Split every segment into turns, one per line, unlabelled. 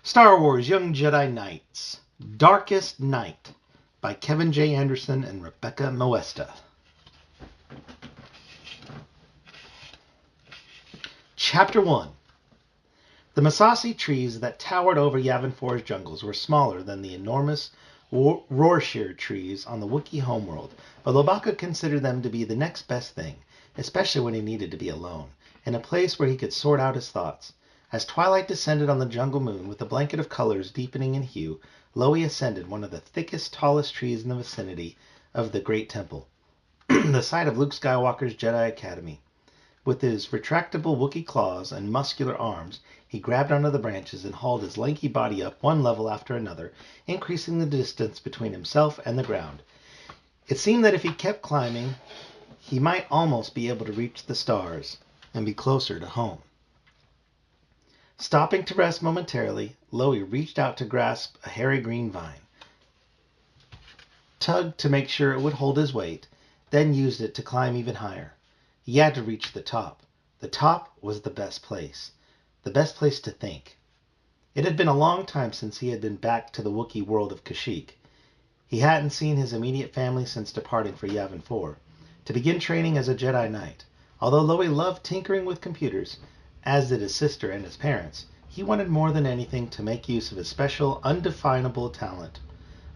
Star Wars Young Jedi Knights Darkest Night by Kevin J. Anderson and Rebecca Moesta. Chapter 1. The Massassi trees that towered over Yavin 4's jungles were smaller than the enormous Rorschir trees on the Wookiee homeworld, but Lobaka considered them to be the next best thing, especially when he needed to be alone, in a place where he could sort out his thoughts. As twilight descended on the jungle moon with a blanket of colors deepening in hue, Loie ascended one of the thickest, tallest trees in the vicinity of the Great Temple, the site of Luke Skywalker's Jedi Academy. With his retractable Wookiee claws and muscular arms, he grabbed onto the branches and hauled his lanky body up one level after another, increasing the distance between himself and the ground. It seemed that if he kept climbing, he might almost be able to reach the stars and be closer to home. Stopping to rest momentarily, Loie reached out to grasp a hairy green vine, tugged to make sure it would hold his weight, then used it to climb even higher. He had to reach the top. The top was the best place to think. It had been a long time since he had been back to the Wookiee world of Kashyyyk. He hadn't seen his immediate family since departing for Yavin 4, to begin training as a Jedi Knight. Although Loie loved tinkering with computers, as did his sister and his parents, he wanted more than anything to make use of his special, undefinable talent,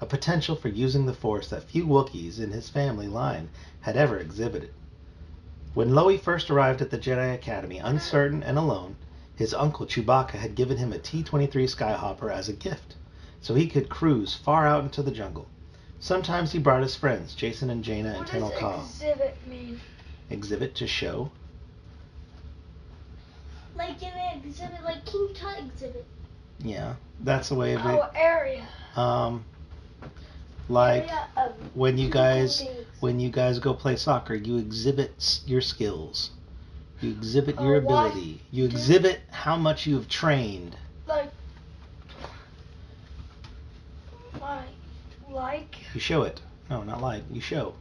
a potential for using the Force that few Wookiees in his family line had ever exhibited. When Loie first arrived at the Jedi Academy, uncertain and alone, his uncle Chewbacca had given him a T-23 Skyhopper as a gift, so he could cruise far out into the jungle. Sometimes he brought his friends, Jason and Jaina and Tenel Ka.
What does exhibit mean?
Exhibit, to show.
Like an exhibit, like King Tut exhibit.
Yeah, that's a way of it.
Oh, area.
Like
Area of
when you guys
buildings.
go play soccer, you exhibit your skills. You exhibit your
why
ability. You exhibit how much you have trained.
Like.
You show it. No, not like. You show.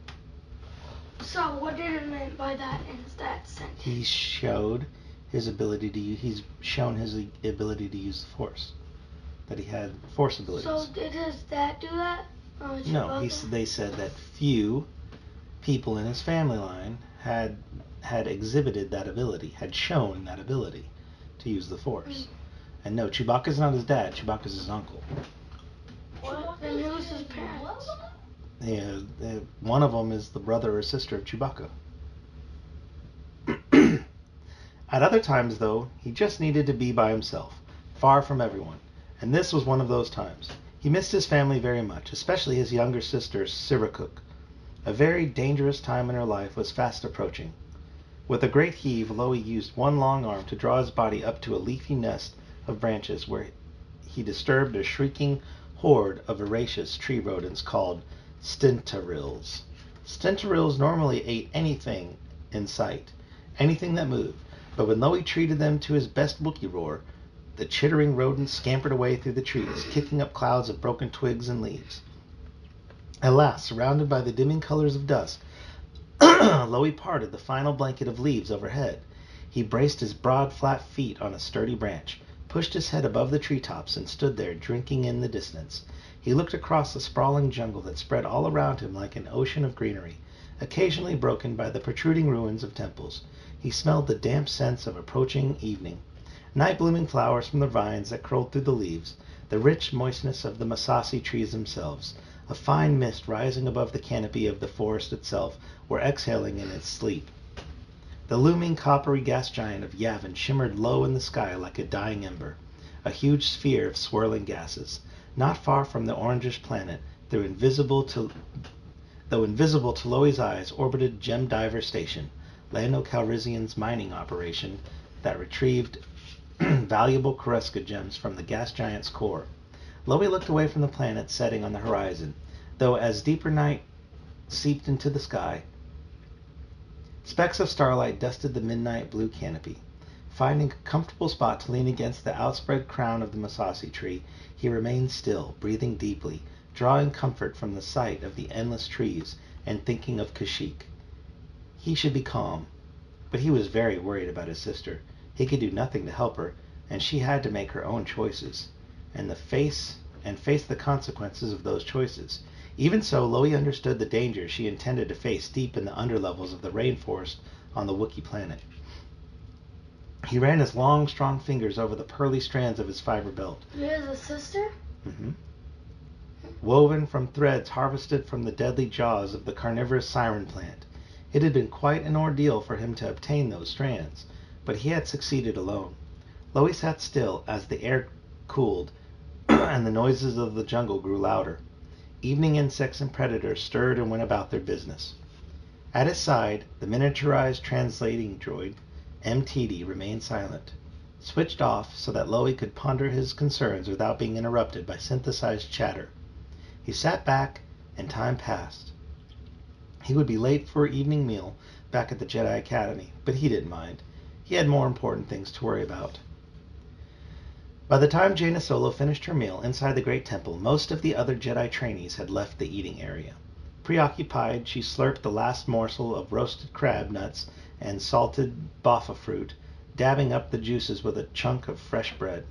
So what did it mean by that in that sentence?
He showed his ability to use. He's shown his ability to use the Force. That he had Force abilities.
So does that do that?
No, they said that few people in his family line had exhibited that ability, had shown that ability to use the Force. And no, Chewbacca's not his dad. Chewbacca's his uncle.
What? Then who's his parents?
Yeah, one of them is the brother or sister of Chewbacca. At other times, though, he just needed to be by himself, far from everyone. And this was one of those times. He missed his family very much, especially his younger sister, Sirikuk. A very dangerous time in her life was fast approaching. With a great heave, Loie used one long arm to draw his body up to a leafy nest of branches where he disturbed a shrieking horde of voracious tree rodents called Stentorils. Stentorils normally ate anything in sight, anything that moved, but when Loie treated them to his best Wookiee roar, the chittering rodents scampered away through the trees, kicking up clouds of broken twigs and leaves. At last, surrounded by the dimming colors of dusk, Loie parted the final blanket of leaves overhead. He braced his broad, flat feet on a sturdy branch, pushed his head above the treetops, and stood there, drinking in the distance. He looked across the sprawling jungle that spread all around him like an ocean of greenery, occasionally broken by the protruding ruins of temples. He smelled the damp scents of approaching evening, night-blooming flowers from the vines that curled through the leaves, the rich moistness of the Massassi trees themselves. A fine mist rising above the canopy of the forest itself were exhaling in its sleep. The looming coppery gas giant of Yavin shimmered low in the sky like a dying ember, a huge sphere of swirling gases. Not far from the orangish planet, though invisible to Loie's eyes, orbited Gem Diver Station, Lando Calrissian's mining operation that retrieved valuable Koreska gems from the gas giant's core. Loie looked away from the planet setting on the horizon, though as deeper night seeped into the sky, specks of starlight dusted the midnight blue canopy. Finding a comfortable spot to lean against the outspread crown of the Massassi tree, he remained still, breathing deeply, drawing comfort from the sight of the endless trees, and thinking of Kashyyyk. He should be calm, but he was very worried about his sister. He could do nothing to help her, and she had to make her own choices. and face the consequences of those choices. Even so, Loie understood the danger she intended to face deep in the underlevels of the rainforest on the Wookiee planet. He ran his long, strong fingers over the pearly strands of his fiber belt.
He has a sister?
Mm-hmm. Woven from threads harvested from the deadly jaws of the carnivorous siren plant. It had been quite an ordeal for him to obtain those strands, but he had succeeded alone. Loie sat still as the air cooled and the noises of the jungle grew louder. Evening insects and predators stirred and went about their business. At his side, the miniaturized translating droid, MTD, remained silent, switched off so that Loie could ponder his concerns without being interrupted by synthesized chatter. He sat back, and time passed. He would be late for an evening meal back at the Jedi Academy, but he didn't mind. He had more important things to worry about. By the time Jaina Solo finished her meal inside the Great Temple, most of the other Jedi trainees had left the eating area. Preoccupied, she slurped the last morsel of roasted crab nuts and salted boffa fruit, dabbing up the juices with a chunk of fresh bread.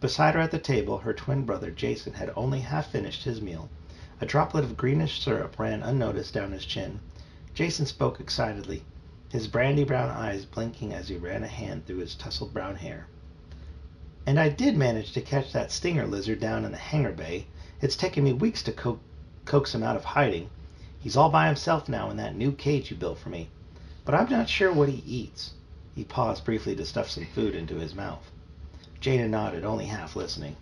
Beside her at the table, her twin brother Jason had only half finished his meal. A droplet of greenish syrup ran unnoticed down his chin. Jason spoke excitedly, his brandy-brown eyes blinking as he ran a hand through his tousled brown hair. "And I did manage to catch that stinger lizard down in the hangar bay. It's taken me weeks to coax him out of hiding. He's all by himself now in that new cage you built for me. But I'm not sure what he eats." He paused briefly to stuff some food into his mouth. Jaina nodded, only half listening.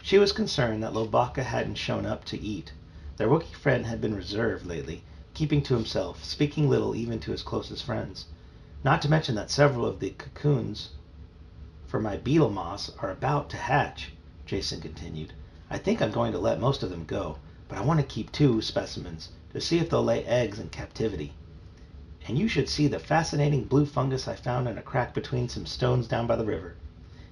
She was concerned that Lobaka hadn't shown up to eat. Their Wookiee friend had been reserved lately, keeping to himself, speaking little even to his closest friends. Not to mention that several of the cocoons for my beetle moss are about to hatch, Jason continued. "I think I'm going to let most of them go, but I want to keep 2 specimens to see if they'll lay eggs in captivity. And you should see the fascinating blue fungus I found in a crack between some stones down by the river."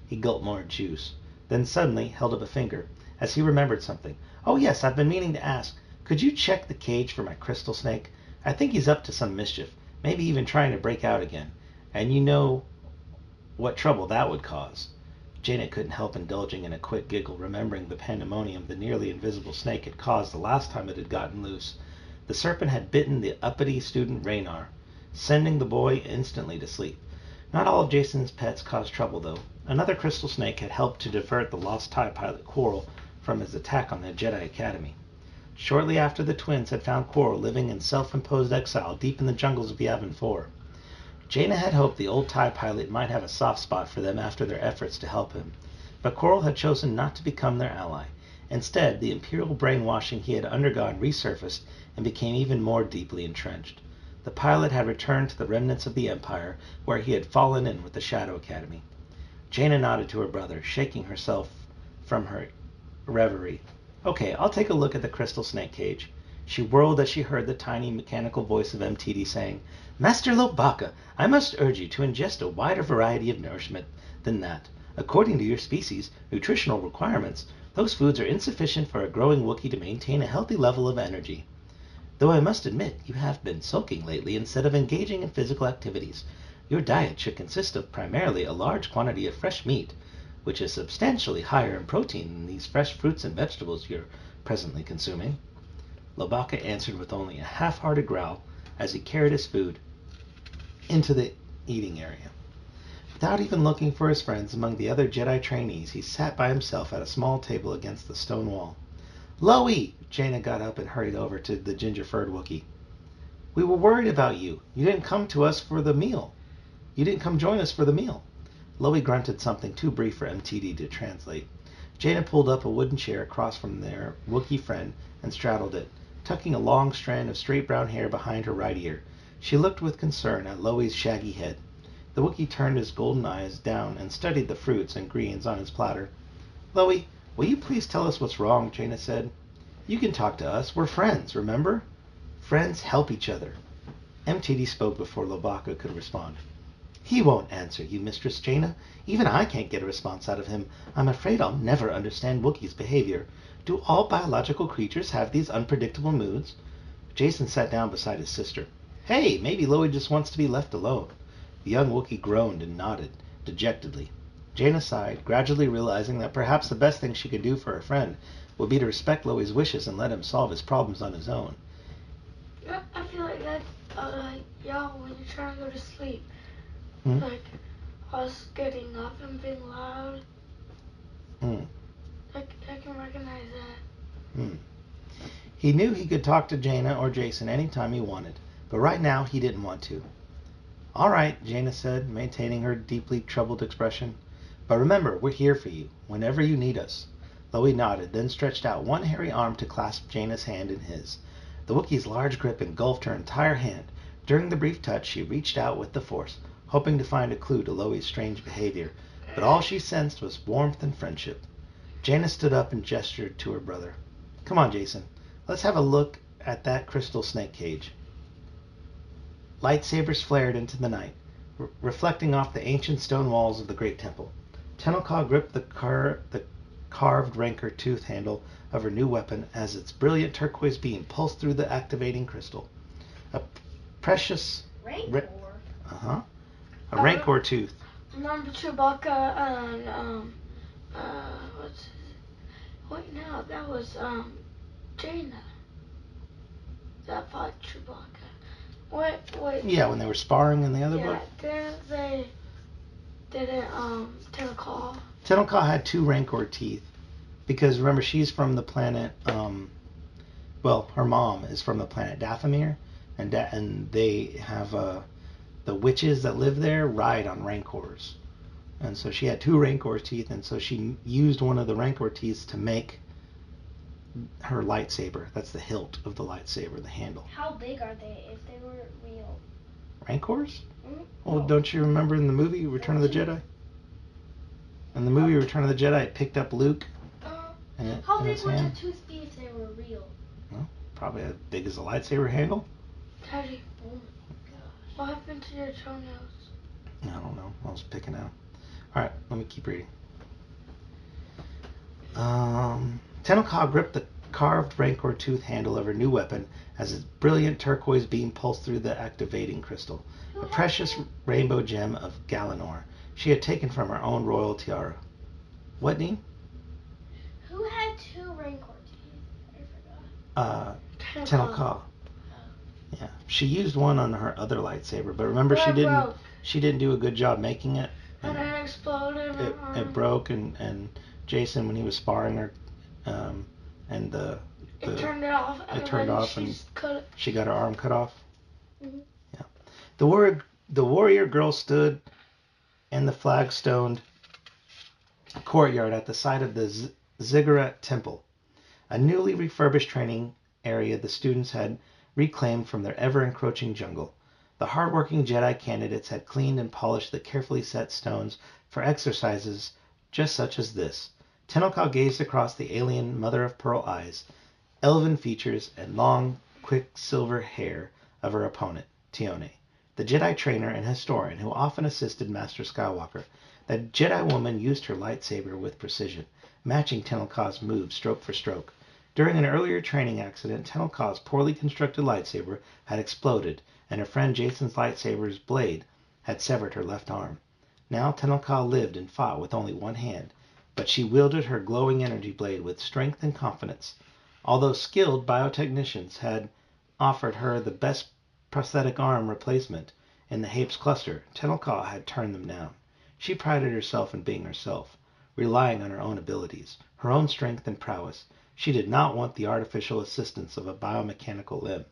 He gulped more juice, then suddenly held up a finger, as he remembered something. "Oh yes, I've been meaning to ask. Could you check the cage for my crystal snake? I think he's up to some mischief, maybe even trying to break out again. And you know what trouble that would cause." Jaina couldn't help indulging in a quick giggle, remembering the pandemonium the nearly invisible snake had caused the last time it had gotten loose. The serpent had bitten the uppity student Raynar, sending the boy instantly to sleep. Not all of Jason's pets caused trouble, though. Another crystal snake had helped to divert the lost TIE pilot Quarrel from his attack on the Jedi Academy. Shortly after, the twins had found Quarrel living in self-imposed exile deep in the jungles of Yavin 4. Jaina had hoped the old TIE pilot might have a soft spot for them after their efforts to help him, but Quarrel had chosen not to become their ally. Instead, the imperial brainwashing he had undergone resurfaced and became even more deeply entrenched. The pilot had returned to the remnants of the Empire, where he had fallen in with the Shadow Academy. Jaina nodded to her brother, shaking herself from her reverie. "Okay, I'll take a look at the crystal snake cage." She whirled as she heard the tiny mechanical voice of MTD saying, "Master Lobaka, I must urge you to ingest a wider variety of nourishment than that. According to your species' nutritional requirements, those foods are insufficient for a growing Wookiee to maintain a healthy level of energy. Though I must admit you have been sulking lately instead of engaging in physical activities. Your diet should consist of primarily a large quantity of fresh meat, which is substantially higher in protein than these fresh fruits and vegetables you're presently consuming." Lobaka answered with only a half-hearted growl as he carried his food into the eating area. Without even looking for his friends among the other Jedi trainees, he sat by himself at a small table against the stone wall. "Loie!" Jaina got up and hurried over to the ginger-furred Wookiee. "We were worried about you. You didn't come join us for the meal." Loie grunted something too brief for MTD to translate. Jaina pulled up a wooden chair across from their Wookiee friend and straddled it, tucking a long strand of straight brown hair behind her right ear. She looked with concern at Loie's shaggy head. The Wookiee turned his golden eyes down and studied the fruits and greens on his platter. "Loie, will you please tell us what's wrong?" Jaina said. "You can talk to us. We're friends, remember? Friends help each other." MTD spoke before Lobaka could respond. "He won't answer you, Mistress Jaina. Even I can't get a response out of him. I'm afraid I'll never understand Wookiee's behavior. Do all biological creatures have these unpredictable moods?" Jason sat down beside his sister. "Hey, maybe Loie just wants to be left alone." The young Wookiee groaned and nodded dejectedly. Jaina sighed, gradually realizing that perhaps the best thing she could do for her friend would be to respect Loe's wishes and let him solve his problems on his own.
I feel like that's y'all when you're trying to go to sleep.
Hmm?
Like us getting up and being loud.
Hmm.
I can recognize that.
Hmm. He knew he could talk to Jaina or Jason anytime he wanted, but right now he didn't want to. All right, Jaina said, maintaining her deeply troubled expression. But remember, we're here for you, whenever you need us. Loe nodded, then stretched out one hairy arm to clasp Jaina's hand in his. The Wookiee's large grip engulfed her entire hand. During the brief touch, she reached out with the force, hoping to find a clue to Loe's strange behavior, but all she sensed was warmth and friendship. Jaina stood up and gestured to her brother. Come on, Jason. Let's have a look at that crystal snake cage. Lightsabers flared into the night, reflecting off the ancient stone walls of the great temple. Tenelka gripped the carved rancor tooth handle of her new weapon as its brilliant turquoise beam pulsed through the activating crystal. A precious...
Rancor?
A rancor tooth.
Remember Chewbacca and what's his... Wait, no, that was Jaina. That fought Chewbacca. Wait.
Yeah, when they were sparring in the other book.
Didn't Tenelka?
Tenelka had two rancor teeth because remember she's from the planet. Her mom is from the planet Dathomir, and they have the witches that live there ride on rancors, and so she had two rancor teeth, and so she used one of the rancor teeth to make her lightsaber. That's the hilt of the lightsaber, the handle.
How big are they if they were real?
Rancors?
Mm-hmm.
Well, don't you remember in the movie Return of the Jedi? In the movie Return of the Jedi, it picked up Luke.
How big would the tooth be if they were real?
Well, probably as big as a lightsaber handle.
Daddy,
Oh my gosh.
what happened to your toenails?
I don't know. I was picking out. All right, let me keep reading. Tenelka gripped the carved rancor tooth handle of her new weapon as its brilliant turquoise beam pulsed through the activating crystal, a precious rainbow gem of Galanor she had taken from her own royal tiara. What, Dean?
Who had two rancor teeth? I forgot.
Tenelka. Yeah, she used one on her other lightsaber, but remember she didn't do a good job making it.
And it exploded.
It broke, and Jason, when he was sparring her, and
it turned it off.
It turned off, and she got her arm cut off.
Mm-hmm.
Yeah, the warrior girl stood in the flagstoned courtyard at the side of the Ziggurat Temple, a newly refurbished training area the students had reclaimed from their ever-encroaching jungle. The hard-working Jedi candidates had cleaned and polished the carefully set stones for exercises just such as this. Tenelka gazed across the alien mother-of-pearl eyes, elven features, and long, quicksilver hair of her opponent, Tione, the Jedi trainer and historian who often assisted Master Skywalker. The Jedi woman used her lightsaber with precision, matching Tenelka's moves stroke for stroke. During an earlier training accident, Tenelka's poorly constructed lightsaber had exploded, and her friend Jason's lightsaber's blade had severed her left arm. Now Tenelka lived and fought with only one hand, but she wielded her glowing energy blade with strength and confidence. Although skilled biotechnicians had offered her the best prosthetic arm replacement in the Hapes cluster, Tenelka had turned them down. She prided herself in being herself, relying on her own abilities, her own strength and prowess. She did not want the artificial assistance of a biomechanical limb.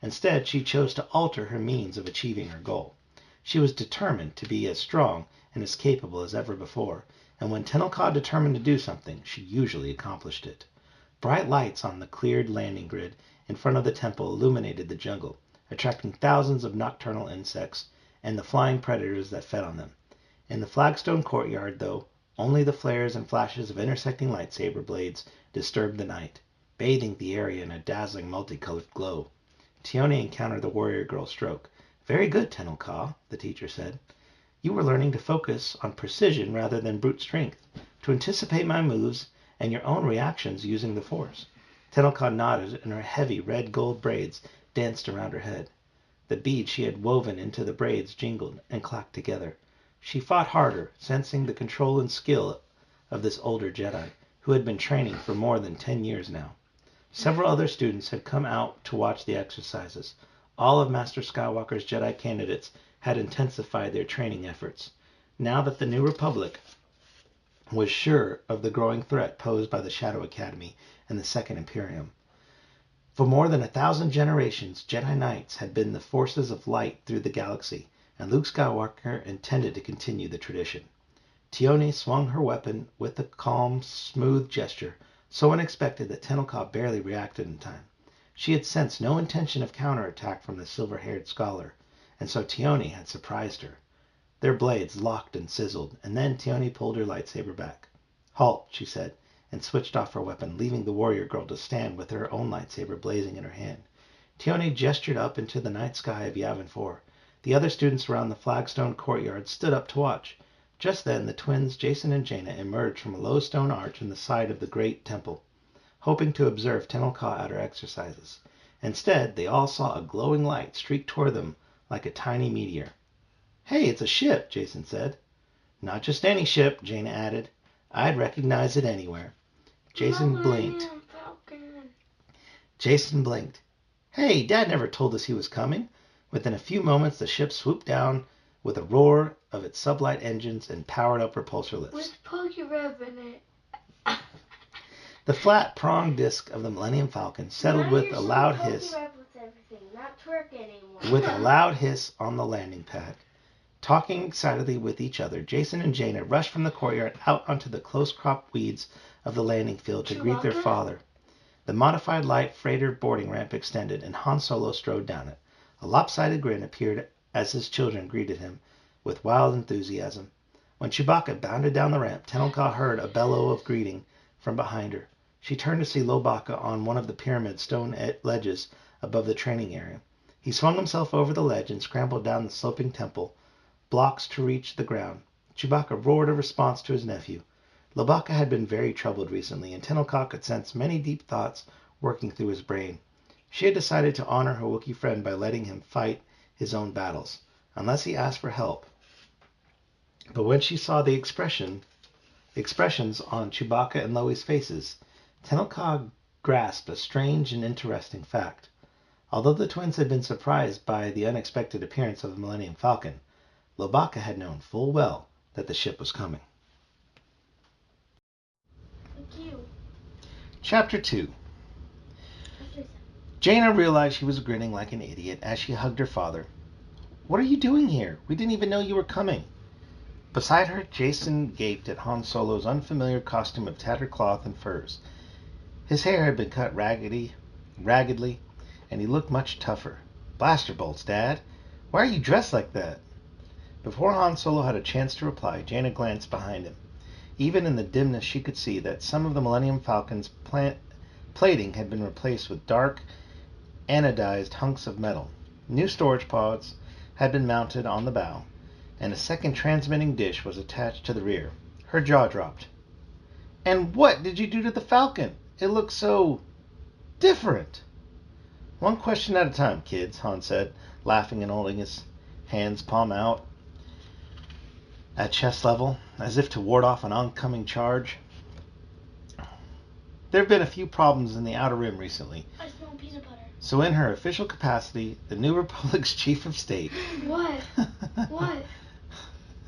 Instead, she chose to alter her means of achieving her goal. She was determined to be as strong and as capable as ever before, and when Tenelka determined to do something, she usually accomplished it. Bright lights on the cleared landing grid in front of the temple illuminated the jungle, attracting thousands of nocturnal insects and the flying predators that fed on them. In the flagstone courtyard, though, only the flares and flashes of intersecting lightsaber blades disturbed the night, bathing the area in a dazzling multicolored glow. Tione encountered the warrior girl's stroke. Very good, Tenelka, the teacher said. You were learning to focus on precision rather than brute strength, to anticipate my moves and your own reactions using the Force. Tenelka nodded, and her heavy red-gold braids danced around her head. The beads she had woven into the braids jingled and clacked together. She fought harder, sensing the control and skill of this older Jedi, who had been training for more than 10 years now. Several other students had come out to watch the exercises. All of Master Skywalker's Jedi candidates had intensified their training efforts. Now that the New Republic was sure of the growing threat posed by the Shadow Academy and the Second Imperium. For more than 1,000 generations, Jedi Knights had been the forces of light through the galaxy, and Luke Skywalker intended to continue the tradition. Tione swung her weapon with a calm, smooth gesture, so unexpected that Tenelka barely reacted in time. She had sensed no intention of counterattack from the silver-haired scholar, and so Tione had surprised her. Their blades locked and sizzled, and then Tione pulled her lightsaber back. "Halt," she said, and switched off her weapon, leaving the warrior girl to stand with her own lightsaber blazing in her hand. Tione gestured up into the night sky of Yavin 4. The other students around the flagstone courtyard stood up to watch. Just then the twins, Jason and Jaina, emerged from a low stone arch in the side of the great temple, hoping to observe Tenelka at her exercises. Instead, they all saw a glowing light streak toward them like a tiny meteor. "Hey, it's a ship," Jason said. "Not just any ship," Jaina added. "I'd recognize it anywhere." Jason blinked. Jason blinked. "Hey, Dad never told us he was coming." Within a few moments, the ship swooped down with a roar of its sublight engines and powered up repulsor lifts.
With Pokey Rev in it.
The flat pronged disc of the Millennium Falcon settled with a loud hiss. With a loud hiss on the landing pad. Talking excitedly with each other, Jason and Jaina rushed from the courtyard out onto the close-cropped weeds of the landing field to greet their father. The modified light freighter boarding ramp extended, and Han Solo strode down it. A lopsided grin appeared as his children greeted him with wild enthusiasm. When Chewbacca bounded down the ramp, Tenelka heard a bellow of greeting from behind her. She turned to see Lobaka on one of the pyramid stone ledges above the training area. He swung himself over the ledge and scrambled down the sloping temple blocks to reach the ground. Chewbacca roared a response to his nephew. Lobaka had been very troubled recently, and Tenelka could sense many deep thoughts working through his brain. She had decided to honor her Wookiee friend by letting him fight his own battles, unless he asked for help. But when she saw the expressions on Chewbacca and Loe's faces, Tenelka grasped a strange and interesting fact. Although the twins had been surprised by the unexpected appearance of the Millennium Falcon, Lobaka had known full well that the ship was coming.
Thank you.
Chapter 2. Jaina realized she was grinning like an idiot as she hugged her father. "What are you doing here? We didn't even know you were coming." Beside her, Jason gaped at Han Solo's unfamiliar costume of tattered cloth and furs. His hair had been cut raggedly, and he looked much tougher. "Blaster bolts, Dad. Why are you dressed like that?" Before Han Solo had a chance to reply, Jaina glanced behind him. Even in the dimness, she could see that some of the Millennium Falcon's plating had been replaced with dark, anodized hunks of metal. New storage pods had been mounted on the bow, and a second transmitting dish was attached to the rear. Her jaw dropped. "And what did you do to the Falcon? It looks so different." "One question at a time, kids," Han said, laughing and holding his hands palm out at chest level, as if to ward off an oncoming charge. "There have been a few problems in the Outer Rim recently.
I smell peanut butter.
So in her official capacity, the New Republic's Chief of State..."
What? What?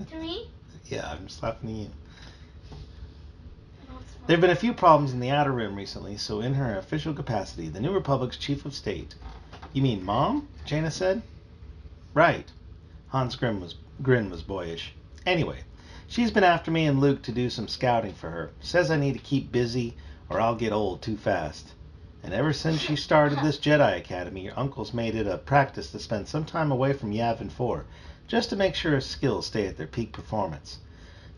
To me?
Yeah, I'm just laughing at you.
I don't smell.
"There have been a few problems in the Outer Rim recently, so in her official capacity, the New Republic's Chief of State..." "You mean Mom?" Jaina said. "Right." Han's grin was boyish. "Anyway, she's been after me and Luke to do some scouting for her. Says I need to keep busy or I'll get old too fast. And ever since she started this Jedi Academy, your uncle's made it a practice to spend some time away from Yavin 4, just to make sure his skills stay at their peak performance.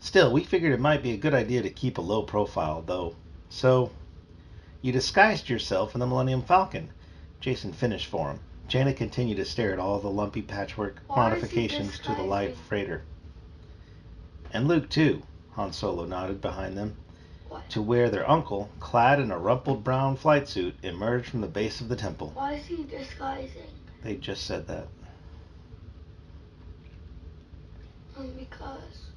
Still, we figured it might be a good idea to keep a low profile, though. So, you disguised yourself in the Millennium Falcon." Jason finished for him. Jaina continued to stare at all the lumpy patchwork modifications to the light freighter. "And Luke, too," Han Solo nodded behind them,
What?
to where their uncle, clad in a rumpled brown flight suit, emerged from the base of the temple.
Why is he disguising?
They just said that.
Because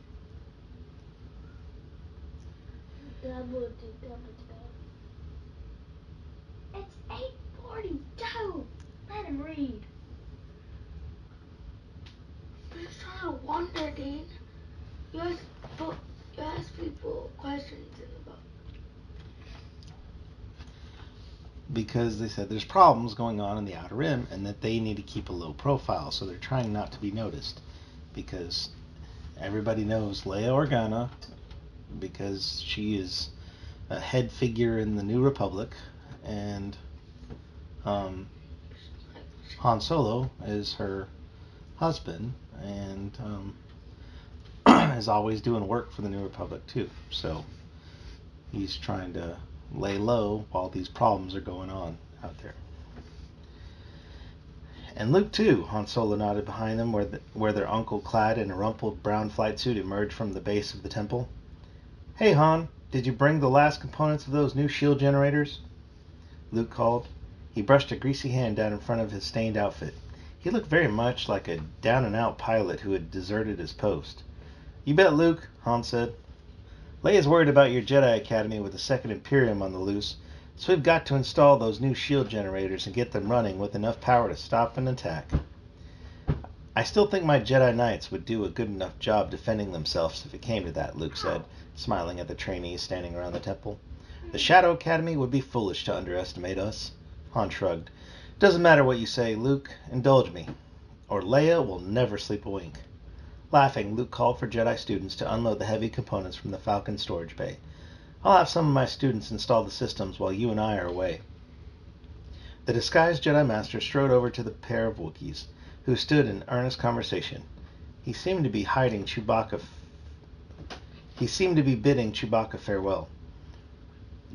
It's 8:42. Let him read.
I'm just trying to wonder, Dean. You ask people questions in the book.
Because they said there's problems going on in the Outer Rim and that they need to keep a low profile, so they're trying not to be noticed. Because everybody knows Leia Organa, because she is a head figure in the New Republic, and Han Solo is her husband, and is always doing work for the New Republic too. So he's trying to lay low while these problems are going on out there. And Luke too. Han Solo nodded behind them where their uncle, clad in a rumpled brown flight suit, emerged from the base of the temple. "Hey Han, did you bring the last components of those new shield generators?" Luke called. He brushed a greasy hand down in front of his stained outfit. He looked very much like a down-and-out pilot who had deserted his post. "You bet, Luke," Han said. "Leia's worried about your Jedi Academy with the Second Imperium on the loose, so we've got to install those new shield generators and get them running with enough power to stop an attack. I still think my Jedi Knights would do a good enough job defending themselves if it came to that," Luke said, smiling at the trainees standing around the temple. "The Shadow Academy would be foolish to underestimate us." Han shrugged. "Doesn't matter what you say, Luke. Indulge me, or Leia will never sleep a wink." Laughing, Luke called for Jedi students to unload the heavy components from the Falcon storage bay. "I'll have some of my students install the systems while you and I are away." The disguised Jedi Master strode over to the pair of Wookiees, who stood in earnest conversation. He seemed to be bidding Chewbacca farewell.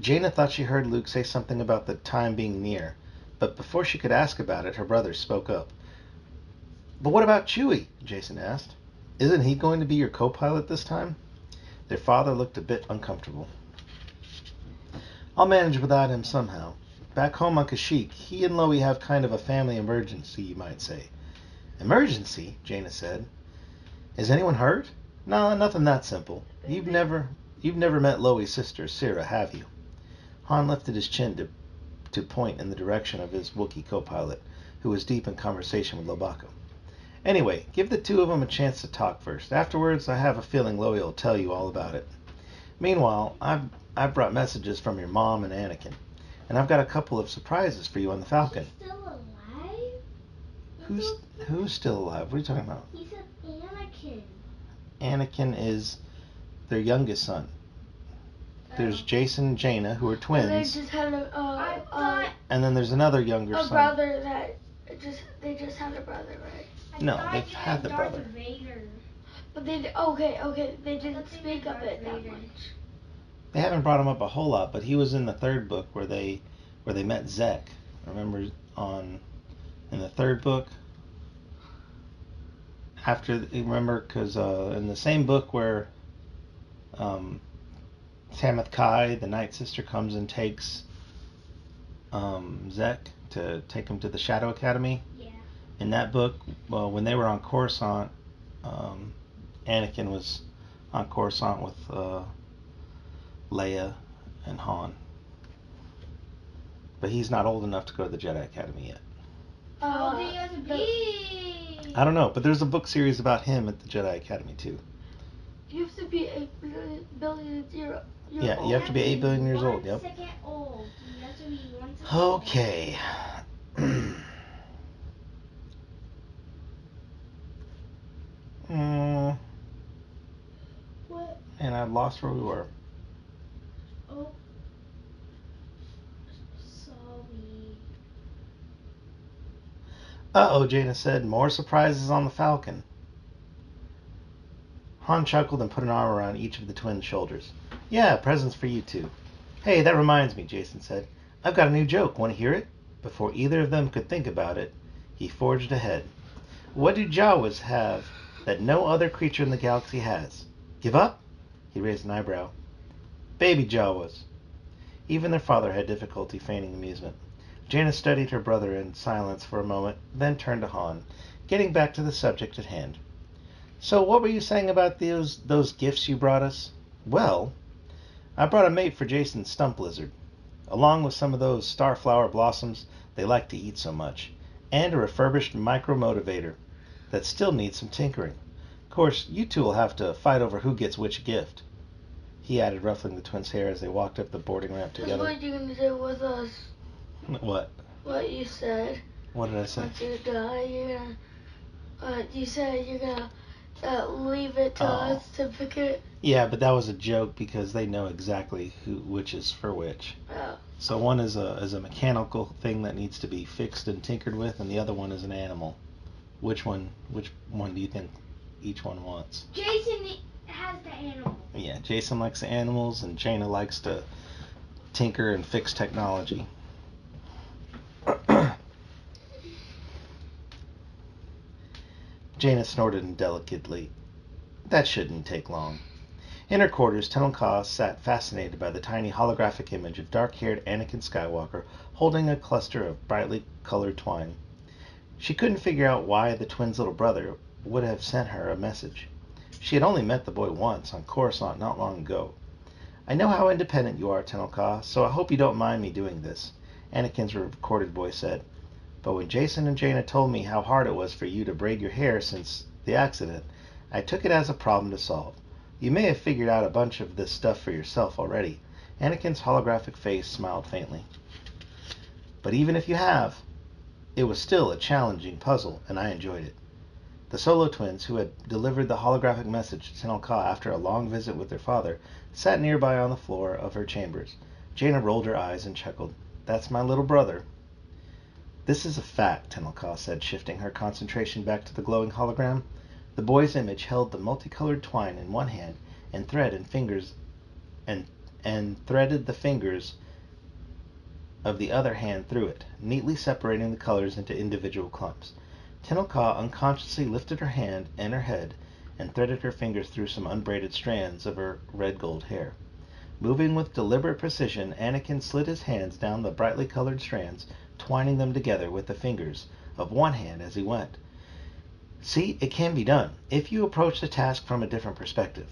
Jaina thought she heard Luke say something about the time being near, but before she could ask about it, her brother spoke up. "But what about Chewie?" Jason asked. "Isn't he going to be your co-pilot this time?" Their father looked a bit uncomfortable. "I'll manage without him somehow. Back home on Kashyyyk, he and Loie have kind of a family emergency, you might say." "Emergency?" Jaina said. "Is anyone hurt?" "No, nothing that simple. You've never met Loie's sister, Sira, have you?" Han lifted his chin to point in the direction of his Wookiee co-pilot, who was deep in conversation with Lobacco. "Anyway, give the two of them a chance to talk first. Afterwards, I have a feeling Loie will tell you all about it. Meanwhile, I've brought messages from your mom and Anakin, and I've got a couple of surprises for you on the Falcon."
He's still alive?
Who's still alive? What are you talking about?
He said Anakin.
Anakin is their youngest son. There's Jason and Jaina, who are twins.
And they just had
and then there's another younger son.
brother that they just had a brother, right?
No, they've had the
Darth
brother.
Vader.
But they they didn't speak of it that much.
They haven't brought him up a whole lot, but he was in the third book where they met Zek. Remember in the third book? Because in the same book where Tamith Kai, the Night Sister, comes and takes Zek to take him to the Shadow Academy.
Yeah.
In that book, well, when they were on Coruscant, Anakin was on Coruscant with Leia and Han. But he's not old enough to go to the Jedi Academy yet.
How old do you have to be?
I don't know, but there's a book series about him at the Jedi Academy too.
You have to be 8 billion years
Yeah,
old.
you have to be 8 billion years old. Yep.
1 second old. You have to be 1 second
Okay.
What?
And I lost where we were.
Oh. Sorry.
Uh-oh, Jaina said. "More surprises on the Falcon." Han chuckled and put an arm around each of the twins' shoulders. "Yeah, presents for you two." "Hey, that reminds me," Jason said. "I've got a new joke. Want to hear it?" Before either of them could think about it, he forged ahead. "What do Jawas have that no other creature in the galaxy has?" "Give up?" He raised an eyebrow. "Baby Jawas." Even their father had difficulty feigning amusement. Jaina studied her brother in silence for a moment, then turned to Han, getting back to the subject at hand. So what were you saying about those gifts you brought us? Well, I brought a mate for Jason's stump lizard, along with some of those starflower blossoms they like to eat so much, and a refurbished micromotivator that still needs some tinkering. Of course, you two will have to fight over who gets which gift. He added, ruffling the twins' hair as they walked up the boarding ramp
That's
together.
what you're gonna do with us.
What?
What you said.
What did I say?
Once you die, you're gonna. You said you're gonna leave it to us to pick it.
Yeah, but that was a joke because they know exactly which is for which.
Oh.
So one is a mechanical thing that needs to be fixed and tinkered with, and the other one is an animal. Which one do you think each one wants?
Jason has the animal.
Yeah, Jason likes the animals, and Jaina likes to tinker and fix technology. Jaina snorted indelicately. That shouldn't take long. In her quarters, Tenelka sat fascinated by the tiny holographic image of dark-haired Anakin Skywalker holding a cluster of brightly colored twine. She couldn't figure out why the twins' little brother would have sent her a message. She had only met the boy once on Coruscant not long ago. I know how independent you are, Tenelka, so I hope you don't mind me doing this, Anakin's recorded voice said. But when Jason and Jaina told me how hard it was for you to braid your hair since the accident, I took it as a problem to solve. You may have figured out a bunch of this stuff for yourself already. Anakin's holographic face smiled faintly. But even if you have, it was still a challenging puzzle, and I enjoyed it. The Solo twins, who had delivered the holographic message to Tenelka after a long visit with their father, sat nearby on the floor of her chambers. Jaina rolled her eyes and chuckled. That's my little brother. This is a fact, Tenelka said, shifting her concentration back to the glowing hologram. The boy's image held the multicolored twine in one hand and threaded the fingers of the other hand through it, neatly separating the colors into individual clumps. Tenelka unconsciously lifted her hand and her head and threaded her fingers through some unbraided strands of her red-gold hair. Moving with deliberate precision, Anakin slid his hands down the brightly colored strands, twining them together with the fingers of one hand as he went. See, it can be done, if you approach the task from a different perspective.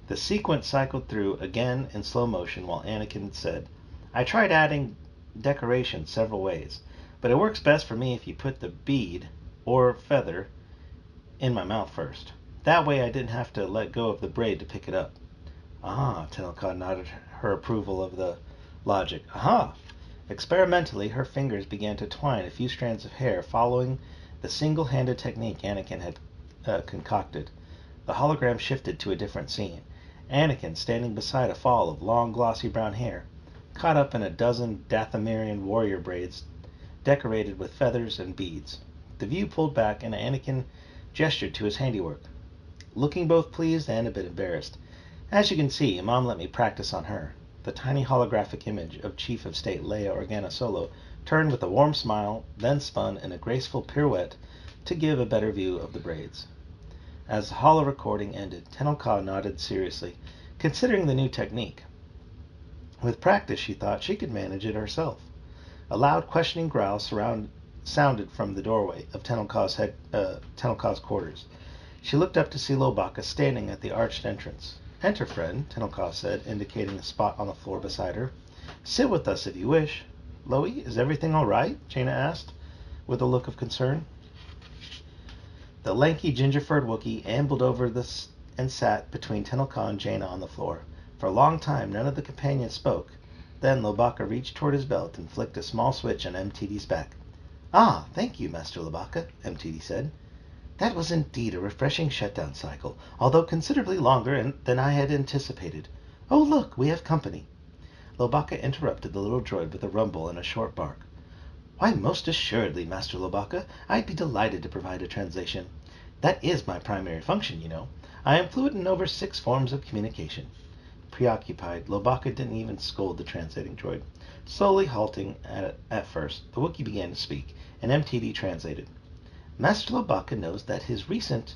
The sequence cycled through again in slow motion while Anakin said, I tried adding decoration several ways, but it works best for me if you put the bead or feather in my mouth first. That way I didn't have to let go of the braid to pick it up. Ah, Tenelka nodded her approval of the logic. Aha! Experimentally, her fingers began to twine a few strands of hair, following the single-handed technique Anakin had concocted. The hologram shifted to a different scene. Anakin, standing beside a fall of long, glossy brown hair, caught up in a dozen Dathomirian warrior braids decorated with feathers and beads. The view pulled back, and Anakin gestured to his handiwork, looking both pleased and a bit embarrassed. As you can see, Mom let me practice on her. The tiny holographic image of Chief of State Leia Organa Solo turned with a warm smile, then spun in a graceful pirouette to give a better view of the braids. As the holo recording ended, Tenelka nodded seriously, considering the new technique. With practice, she thought she could manage it herself. A loud, questioning growl sounded from the doorway of Tenelka's quarters. She looked up to see Lobaka standing at the arched entrance. Enter, friend, Tenelka said, indicating a spot on the floor beside her. Sit with us if you wish. Loie, is everything all right? Jaina asked, with a look of concern. The lanky, ginger-furred Wookiee ambled over and sat between Tenelka and Jaina on the floor. For a long time, none of the companions spoke. Then Lobaka reached toward his belt and flicked a small switch on MTD's back. Ah, thank you, Master Lobaka, MTD said. That was indeed a refreshing shutdown cycle, although considerably longer than I had anticipated. Oh, look, we have company. Lobaka interrupted the little droid with a rumble and a short bark. Why, most assuredly, Master Lobaka. I'd be delighted to provide a translation. That is my primary function, you know. I am fluent in over 6 forms of communication. Preoccupied, Lobaka didn't even scold the translating droid. Slowly halting at first, the Wookiee began to speak, and MTD translated. Master Lobaka knows that his recent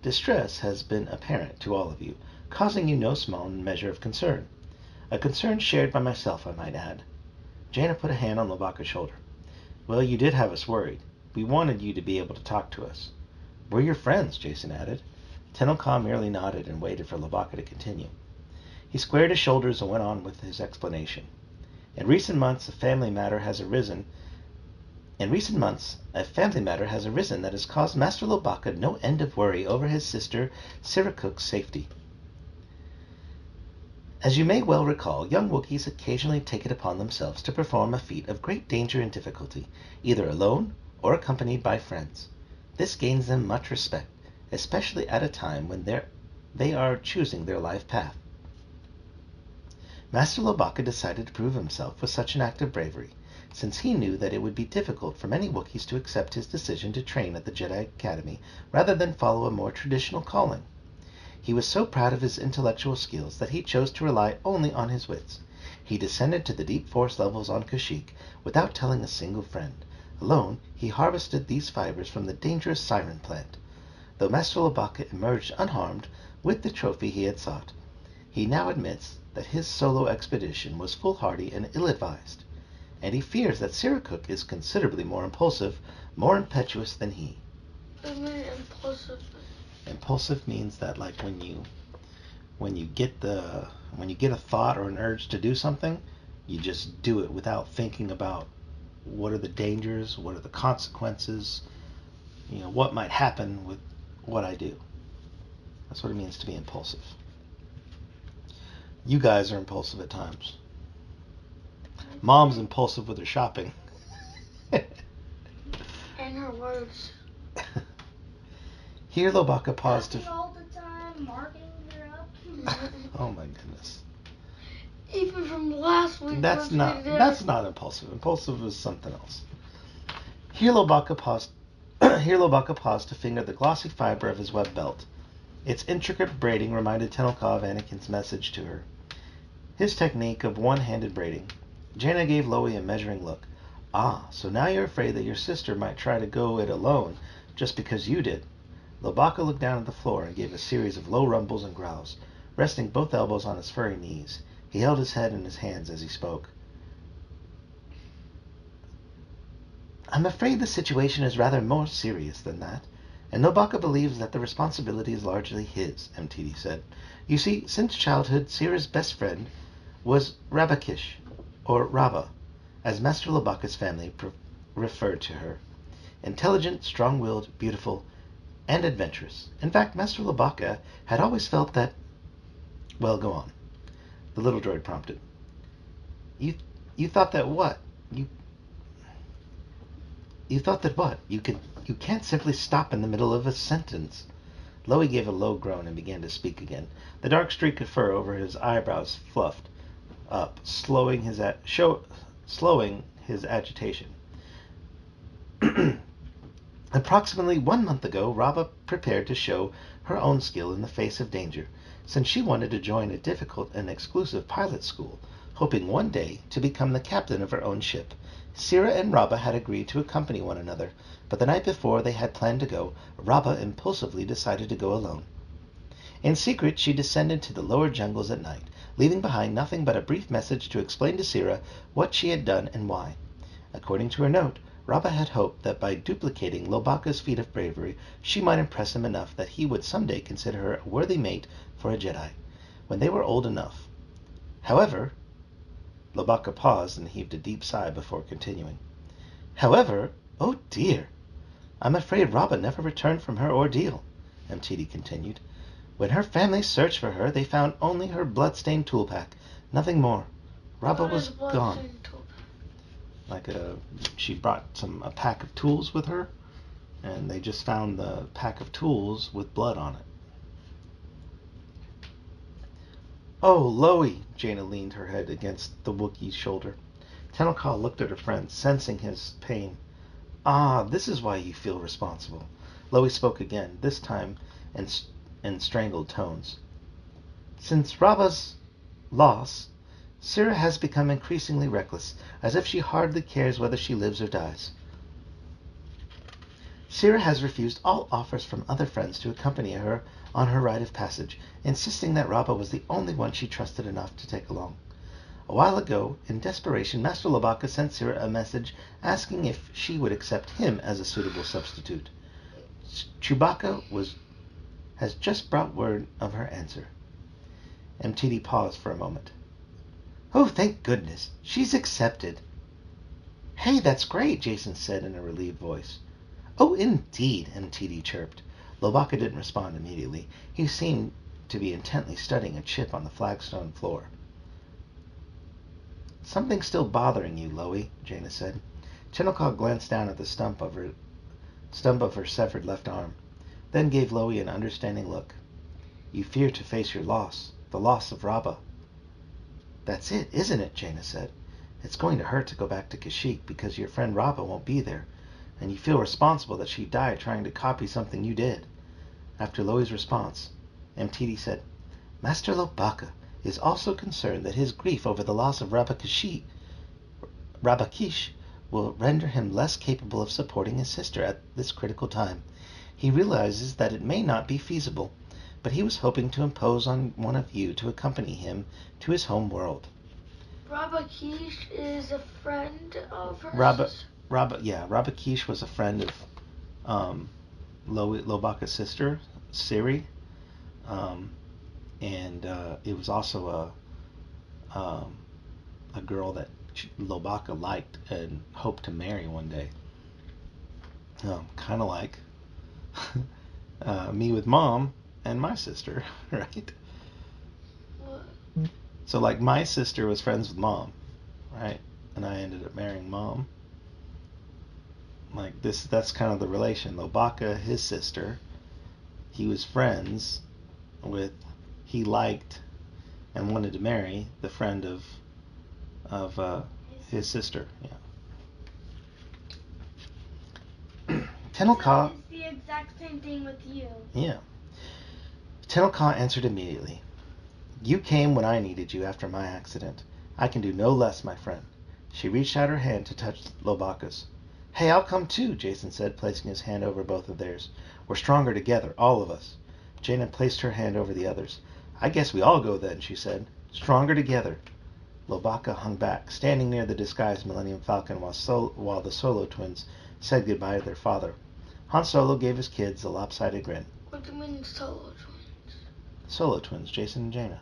distress has been apparent to all of you, causing you no small measure of concern. A concern shared by myself, I might add. Jaina put a hand on Lobaka's shoulder. Well, you did have us worried. We wanted you to be able to talk to us. We're your friends, Jason added. Tenelka merely nodded and waited for Lobaka to continue. He squared his shoulders and went on with his explanation. In recent months, a family matter has arisen that has caused Master Lobaka no end of worry over his sister Sirikuk's safety. As you may well recall, young Wookiees occasionally take it upon themselves to perform a feat of great danger and difficulty, either alone or accompanied by friends. This gains them much respect, especially at a time when they are choosing their life path. Master Lobaka decided to prove himself with such an act of bravery, since he knew that it would be difficult for many Wookiees to accept his decision to train at the Jedi Academy rather than follow a more traditional calling. He was so proud of his intellectual skills that he chose to rely only on his wits. He descended to the deep forest levels on Kashyyyk without telling a single friend. Alone, he harvested these fibers from the dangerous siren plant. Though Master Lobaka emerged unharmed with the trophy he had sought, he now admits that his solo expedition was foolhardy and ill-advised, and he fears that Sirikuk is considerably more impulsive, more impetuous than he.
I mean impulsive.
Impulsive means that, like, when you get a thought or an urge to do something, you just do it without thinking about what are the dangers, what are the consequences, what might happen with what I do. That's what it means to be impulsive. You guys are impulsive at times. Mom's impulsive with her shopping.
And her words.
Here Lobaka paused to...
all the time, marking her up.
Oh my goodness.
Even from last week.
That's not impulsive. Impulsive is something else. Here Lobaka paused to finger the glossy fiber of his web belt. Its intricate braiding reminded Tenelka of Anakin's message to her. His technique of one-handed braiding. Jaina gave Loie a measuring look. Ah, so now you're afraid that your sister might try to go it alone just because you did. Lobaka looked down at the floor and gave a series of low rumbles and growls, resting both elbows on his furry knees. He held his head in his hands as he spoke. I'm afraid the situation is rather more serious than that, and Lobaka believes that the responsibility is largely his, MTD said. You see, since childhood, Sira's best friend was Rabakish, or Raba, as Master Lobaka's family referred to her. Intelligent, strong-willed, beautiful, and adventurous. In fact, Master Lobaka had always felt that... Well, go on. The little droid prompted. You thought that what? You thought that what? You can't simply stop in the middle of a sentence. Loie gave a low groan and began to speak again. The dark streak of fur over his eyebrows fluffed up, slowing his agitation. Approximately 1 month ago, Raba prepared to show her own skill in the face of danger, since she wanted to join a difficult and exclusive pilot school, hoping one day to become the captain of her own ship. Sira and Raba had agreed to accompany one another, but the night before they had planned to go, Raba impulsively decided to go alone. In secret, she descended to the lower jungles at night, leaving behind nothing but a brief message to explain to Sira what she had done and why. According to her note, Raba had hoped that by duplicating Lobaka's feat of bravery, she might impress him enough that he would someday consider her a worthy mate for a Jedi, when they were old enough. However, Lobaka paused and heaved a deep sigh before continuing. However, oh dear, I'm afraid Raba never returned from her ordeal, MTD continued. When her family searched for her, they found only her blood-stained tool pack, nothing more. Raba was gone. She brought a pack of tools with her, and they just found the pack of tools with blood on it. Oh, Loie! Jaina leaned her head against the Wookiee's shoulder. Tenelka looked at her friend, sensing his pain. Ah, this is why you feel responsible. Loie spoke again, this time in strangled tones. Since Raba's loss, Sira has become increasingly reckless, as if she hardly cares whether she lives or dies. Sira has refused all offers from other friends to accompany her on her rite of passage, insisting that Raba was the only one she trusted enough to take along. A while ago, in desperation, Master Lobaka sent Sira a message asking if she would accept him as a suitable substitute. Chewbacca has just brought word of her answer. MTD paused for a moment. Oh, thank goodness. She's accepted. Hey, that's great, Jason said in a relieved voice. Oh, indeed, MTD chirped. Lobaka didn't respond immediately. He seemed to be intently studying a chip on the flagstone floor. Something's still bothering you, Loey, Jaina said. Chenelka glanced down at the stump of her severed left arm, then gave Loey an understanding look. You fear to face your loss, the loss of Rabba. That's it, isn't it? Jaina said. It's going to hurt to go back to Kashyyyk because your friend Rabba won't be there, and you feel responsible that she died trying to copy something you did. After Loey's response, MTD said, Master Lobaka is also concerned that his grief over the loss of Rabba Kish will render him less capable of supporting his sister at this critical time. He realizes that it may not be feasible, but he was hoping to impose on one of you to accompany him to his home world.
Rabba Kish is a friend of her
Rabba
sister?
Kish was a friend of Lobaka's sister, Siri, and it was also a girl that Lobaka liked and hoped to marry one day. Kind of like me with Mom and my sister, right?
What?
So like my sister was friends with Mom, right? And I ended up marrying Mom. Like that's kind of the relation. Lobaka, his sister, he was friends with, he liked and wanted to marry the friend of his sister. Yeah. Tenelka.
So it's the exact same thing with you.
Yeah. Tenelka answered immediately. You came when I needed you after my accident. I can do no less, my friend. She reached out her hand to touch Lobaka's. Hey, I'll come too, Jason said, placing his hand over both of theirs. We're stronger together, all of us. Jaina placed her hand over the others. I guess we all go then, she said. Stronger together. Lobaka hung back, standing near the disguised Millennium Falcon while the Solo twins said goodbye to their father. Han Solo gave his kids a lopsided grin.
What do you mean Solo twins?
Solo twins, Jason and Jaina.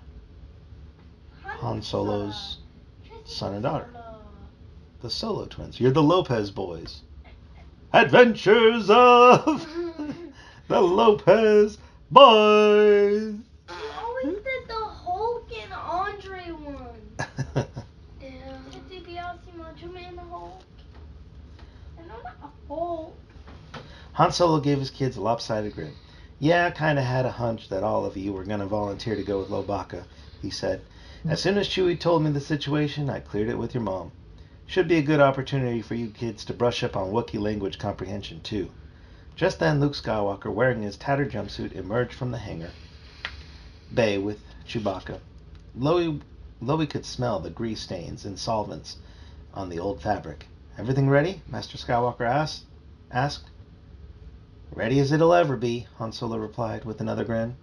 Han Solo's son and daughter. The Solo twins. You're the Lopez boys. Adventures of the Lopez boys.
You always did the Hulk and Andre one.
Yeah.
Did you see Macho Man the Hulk? And I'm not a Hulk.
Han Solo gave his kids a lopsided grin. Yeah, I kind of had a hunch that all of you were going to volunteer to go with Lobaka, he said. As soon as Chewie told me the situation, I cleared it with your mom. Should be a good opportunity for you kids to brush up on Wookiee language comprehension, too. Just then, Luke Skywalker, wearing his tattered jumpsuit, emerged from the hangar bay with Chewbacca. Loey could smell the grease stains and solvents on the old fabric. Everything ready? Master Skywalker asked. Ready as it'll ever be, Han Solo replied with another grin.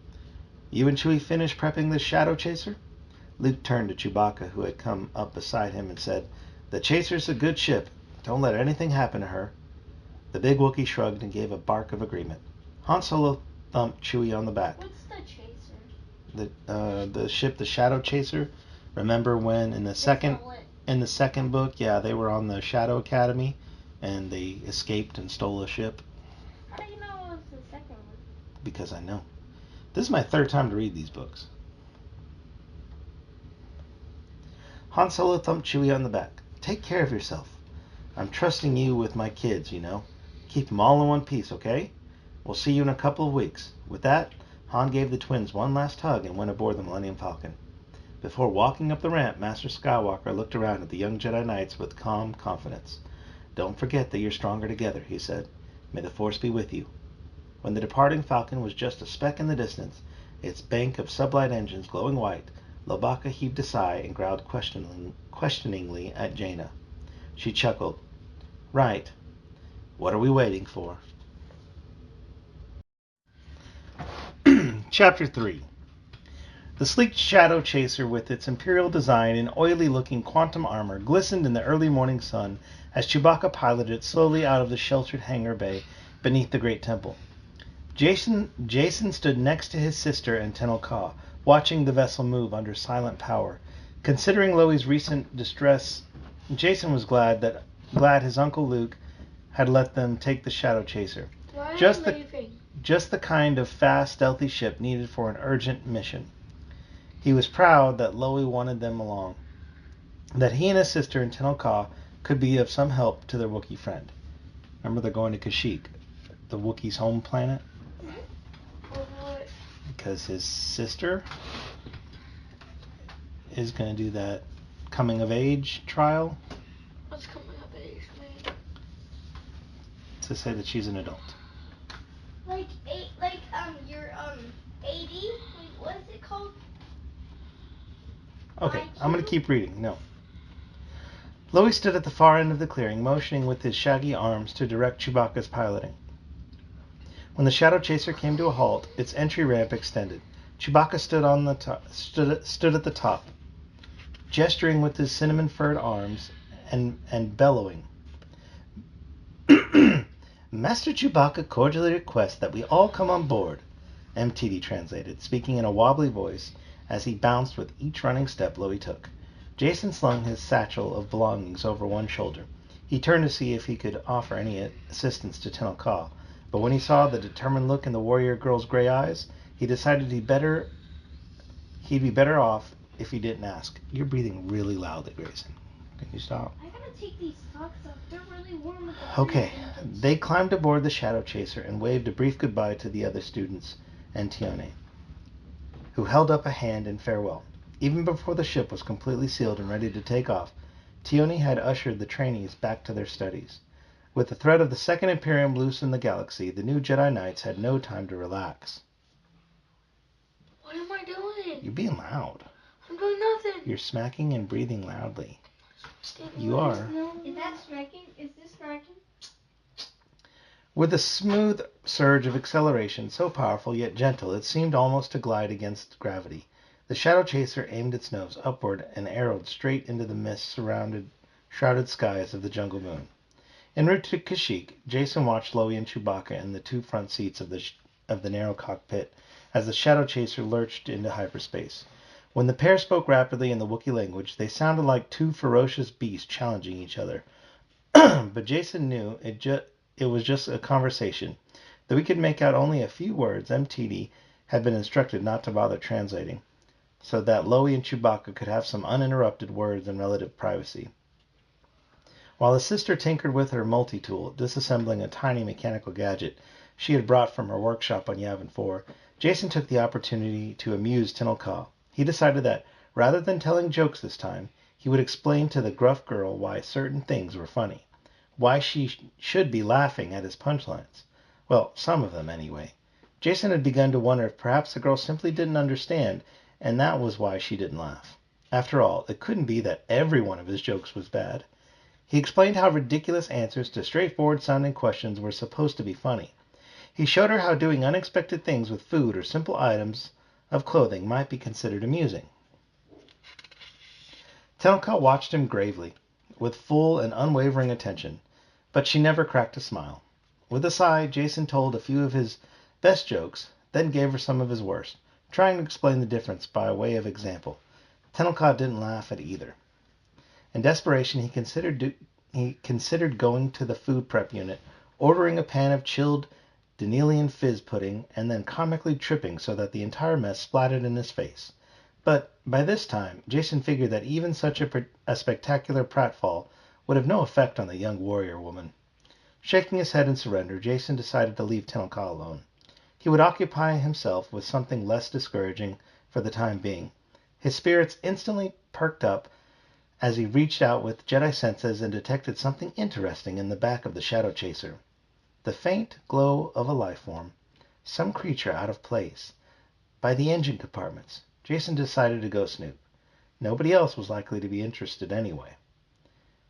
You and Chewie finished prepping the Shadow Chaser? Luke turned to Chewbacca, who had come up beside him, and said, The Chaser's a good ship. Don't let anything happen to her. The big Wookiee shrugged and gave a bark of agreement. Han Solo thumped Chewie on the back.
What's the Chaser?
The ship, the Shadow Chaser. Remember when in the second book, yeah, they were on the Shadow Academy, and they escaped and stole a ship?
How do you know it was the second one?
Because I know. This is my third time to read these books. Han Solo thumped Chewie on the back. Take care of yourself. I'm trusting you with my kids, you know. Keep them all in one piece, okay? We'll see you in a couple of weeks. With that, Han gave the twins one last hug and went aboard the Millennium Falcon. Before walking up the ramp, Master Skywalker looked around at the young Jedi Knights with calm confidence. Don't forget that you're stronger together, he said. May the Force be with you. When the departing Falcon was just a speck in the distance, its bank of sublight engines glowing white, Lobaka heaved a sigh and growled questioningly at Jaina. She chuckled. Right. What are we waiting for? Chapter 3. The sleek Shadow Chaser with its imperial design and oily-looking quantum armor glistened in the early morning sun as Chewbacca piloted it slowly out of the sheltered hangar bay beneath the great temple. Jason stood next to his sister and Tenel Ka, watching the vessel move under silent power. Considering Loi's recent distress, Jason was glad his uncle Luke had let them take the Shadow Chaser.
Why are
Just
you
the
leaving?
just the kind of fast, stealthy ship needed for an urgent mission. He was proud that Loi wanted them along, that he and his sister and Tenel Ka could be of some help to their Wookiee friend. Remember, they're going to Kashyyyk, the Wookiees' home planet,
Or what?
because his sister is going to do that coming of age trial
What's coming of age, man?
to say that she's an adult.
You're 80. Wait, what is it called?
Okay,
IQ?
I'm going to keep reading. No. Loi stood at the far end of the clearing, motioning with his shaggy arms to direct Chewbacca's piloting. When the Shadow Chaser came to a halt, its entry ramp extended. Chewbacca stood at the top, gesturing with his cinnamon-furred arms and bellowing. Master Chewbacca cordially requests that we all come on board, MTD translated, speaking in a wobbly voice as he bounced with each running step Loi took. Jason slung his satchel of belongings over one shoulder. He turned to see if he could offer any assistance to Tenel Ka, but when he saw the determined look in the warrior girl's gray eyes, he decided he'd be better off if he didn't ask. You're breathing really loudly, Grayson. Can you stop?
I gotta take these socks off. They're really warm with the
Okay.
freezing.
They climbed aboard the Shadow Chaser and waved a brief goodbye to the other students and Tione, who held up a hand in farewell. Even before the ship was completely sealed and ready to take off, Tione had ushered the trainees back to their studies. With the threat of the Second Imperium loose in the galaxy, the new Jedi Knights had no time to relax.
What am I doing?
You're being loud.
I'm doing nothing.
You're smacking and breathing loudly.
Stay
You
away.
are.
Is that smacking? Is this smacking?
With a smooth surge of acceleration, so powerful yet gentle it seemed almost to glide against gravity, the Shadow Chaser aimed its nose upward and arrowed straight into the mist-shrouded skies of the jungle moon. En route to Kashyyyk, Jason watched Loi and Chewbacca in the two front seats of the narrow cockpit as the Shadow Chaser lurched into hyperspace. When the pair spoke rapidly in the Wookiee language, they sounded like two ferocious beasts challenging each other. But Jason knew it was just a conversation. Though he could make out only a few words, MTD had been instructed not to bother translating, so that Loi and Chewbacca could have some uninterrupted words and relative privacy. While his sister tinkered with her multi-tool, disassembling a tiny mechanical gadget she had brought from her workshop on Yavin 4, Jason took the opportunity to amuse Tenel Ka. He decided that, rather than telling jokes this time, he would explain to the gruff girl why certain things were funny. Why she should be laughing at his punchlines. Well, some of them anyway. Jason had begun to wonder if perhaps the girl simply didn't understand, and that was why she didn't laugh. After all, it couldn't be that every one of his jokes was bad. He explained how ridiculous answers to straightforward-sounding questions were supposed to be funny. He showed her how doing unexpected things with food or simple items of clothing might be considered amusing. Tenel Ka watched him gravely, with full and unwavering attention, but she never cracked a smile. With a sigh, Jason told a few of his best jokes, then gave her some of his worst, trying to explain the difference by way of example. Tenel Ka didn't laugh at either. In desperation, he considered going to the food prep unit, ordering a pan of chilled Denelian fizz pudding, and then comically tripping so that the entire mess splattered in his face. But by this time, Jason figured that even such a spectacular pratfall would have no effect on the young warrior woman. Shaking his head in surrender, Jason decided to leave Tenel Ka alone. He would occupy himself with something less discouraging for the time being. His spirits instantly perked up as he reached out with Jedi senses and detected something interesting in the back of the Shadow Chaser. The faint glow of a life form, some creature out of place. By the engine compartments, Jason decided to go snoop. Nobody else was likely to be interested anyway.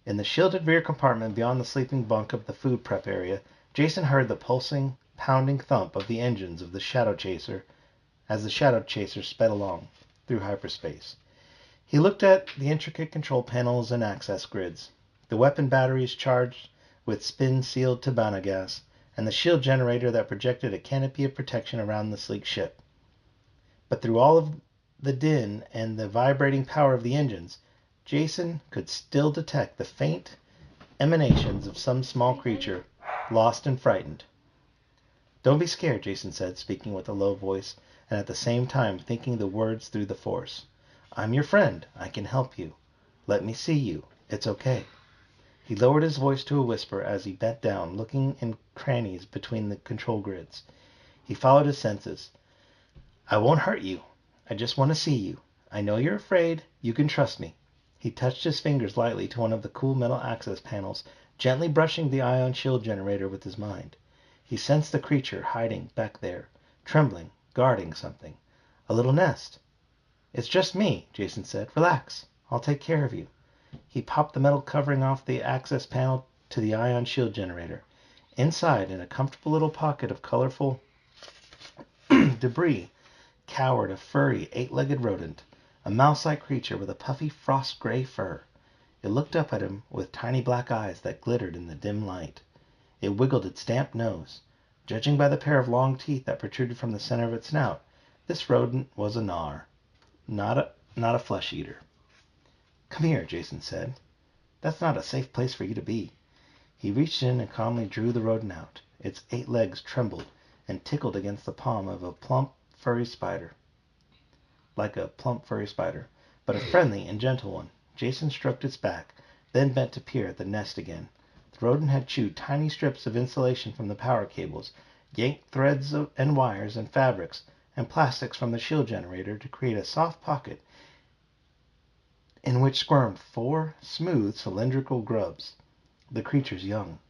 In the shielded rear compartment beyond the sleeping bunk of the food prep area, Jason heard the pulsing, pounding thump of the engines of the Shadow Chaser as the Shadow Chaser sped along through hyperspace. He looked at the intricate control panels and access grids, the weapon batteries charged with spin-sealed Tabana gas, and the shield generator that projected a canopy of protection around the sleek ship. But through all of the din and the vibrating power of the engines, Jason could still detect the faint emanations of some small creature, lost and frightened. "Don't be scared," Jason said, speaking with a low voice and at the same time thinking the words through the Force. "I'm your friend. I can help you. Let me see you. It's okay." He lowered his voice to a whisper as he bent down, looking in crannies between the control grids. He followed his senses. "I won't hurt you. I just want to see you. I know you're afraid. You can trust me." He touched his fingers lightly to one of the cool metal access panels, gently brushing the ion shield generator with his mind. He sensed the creature hiding back there, trembling, guarding something. A little nest. "It's just me," Jason said. "Relax. I'll take care of you." He popped the metal covering off the access panel to the ion shield generator. Inside, in a comfortable little pocket of colorful debris, cowered a furry, eight-legged rodent, a mouse-like creature with a puffy frost-gray fur. It looked up at him with tiny black eyes that glittered in the dim light. It wiggled its damp nose. Judging by the pair of long teeth that protruded from the center of its snout, this rodent was a gnar, not a flesh-eater. "Come here," Jason said. "That's not a safe place for you to be." He reached in and calmly drew the rodent out. Its 8 legs trembled and tickled against the palm of a plump, furry spider. Like a plump, furry spider, but a friendly and gentle one. Jason stroked its back, then bent to peer at the nest again. The rodent had chewed tiny strips of insulation from the power cables, yanked threads and wires and fabrics and plastics from the shield generator to create a soft pocket in which squirmed 4 smooth, cylindrical grubs, the creature's young.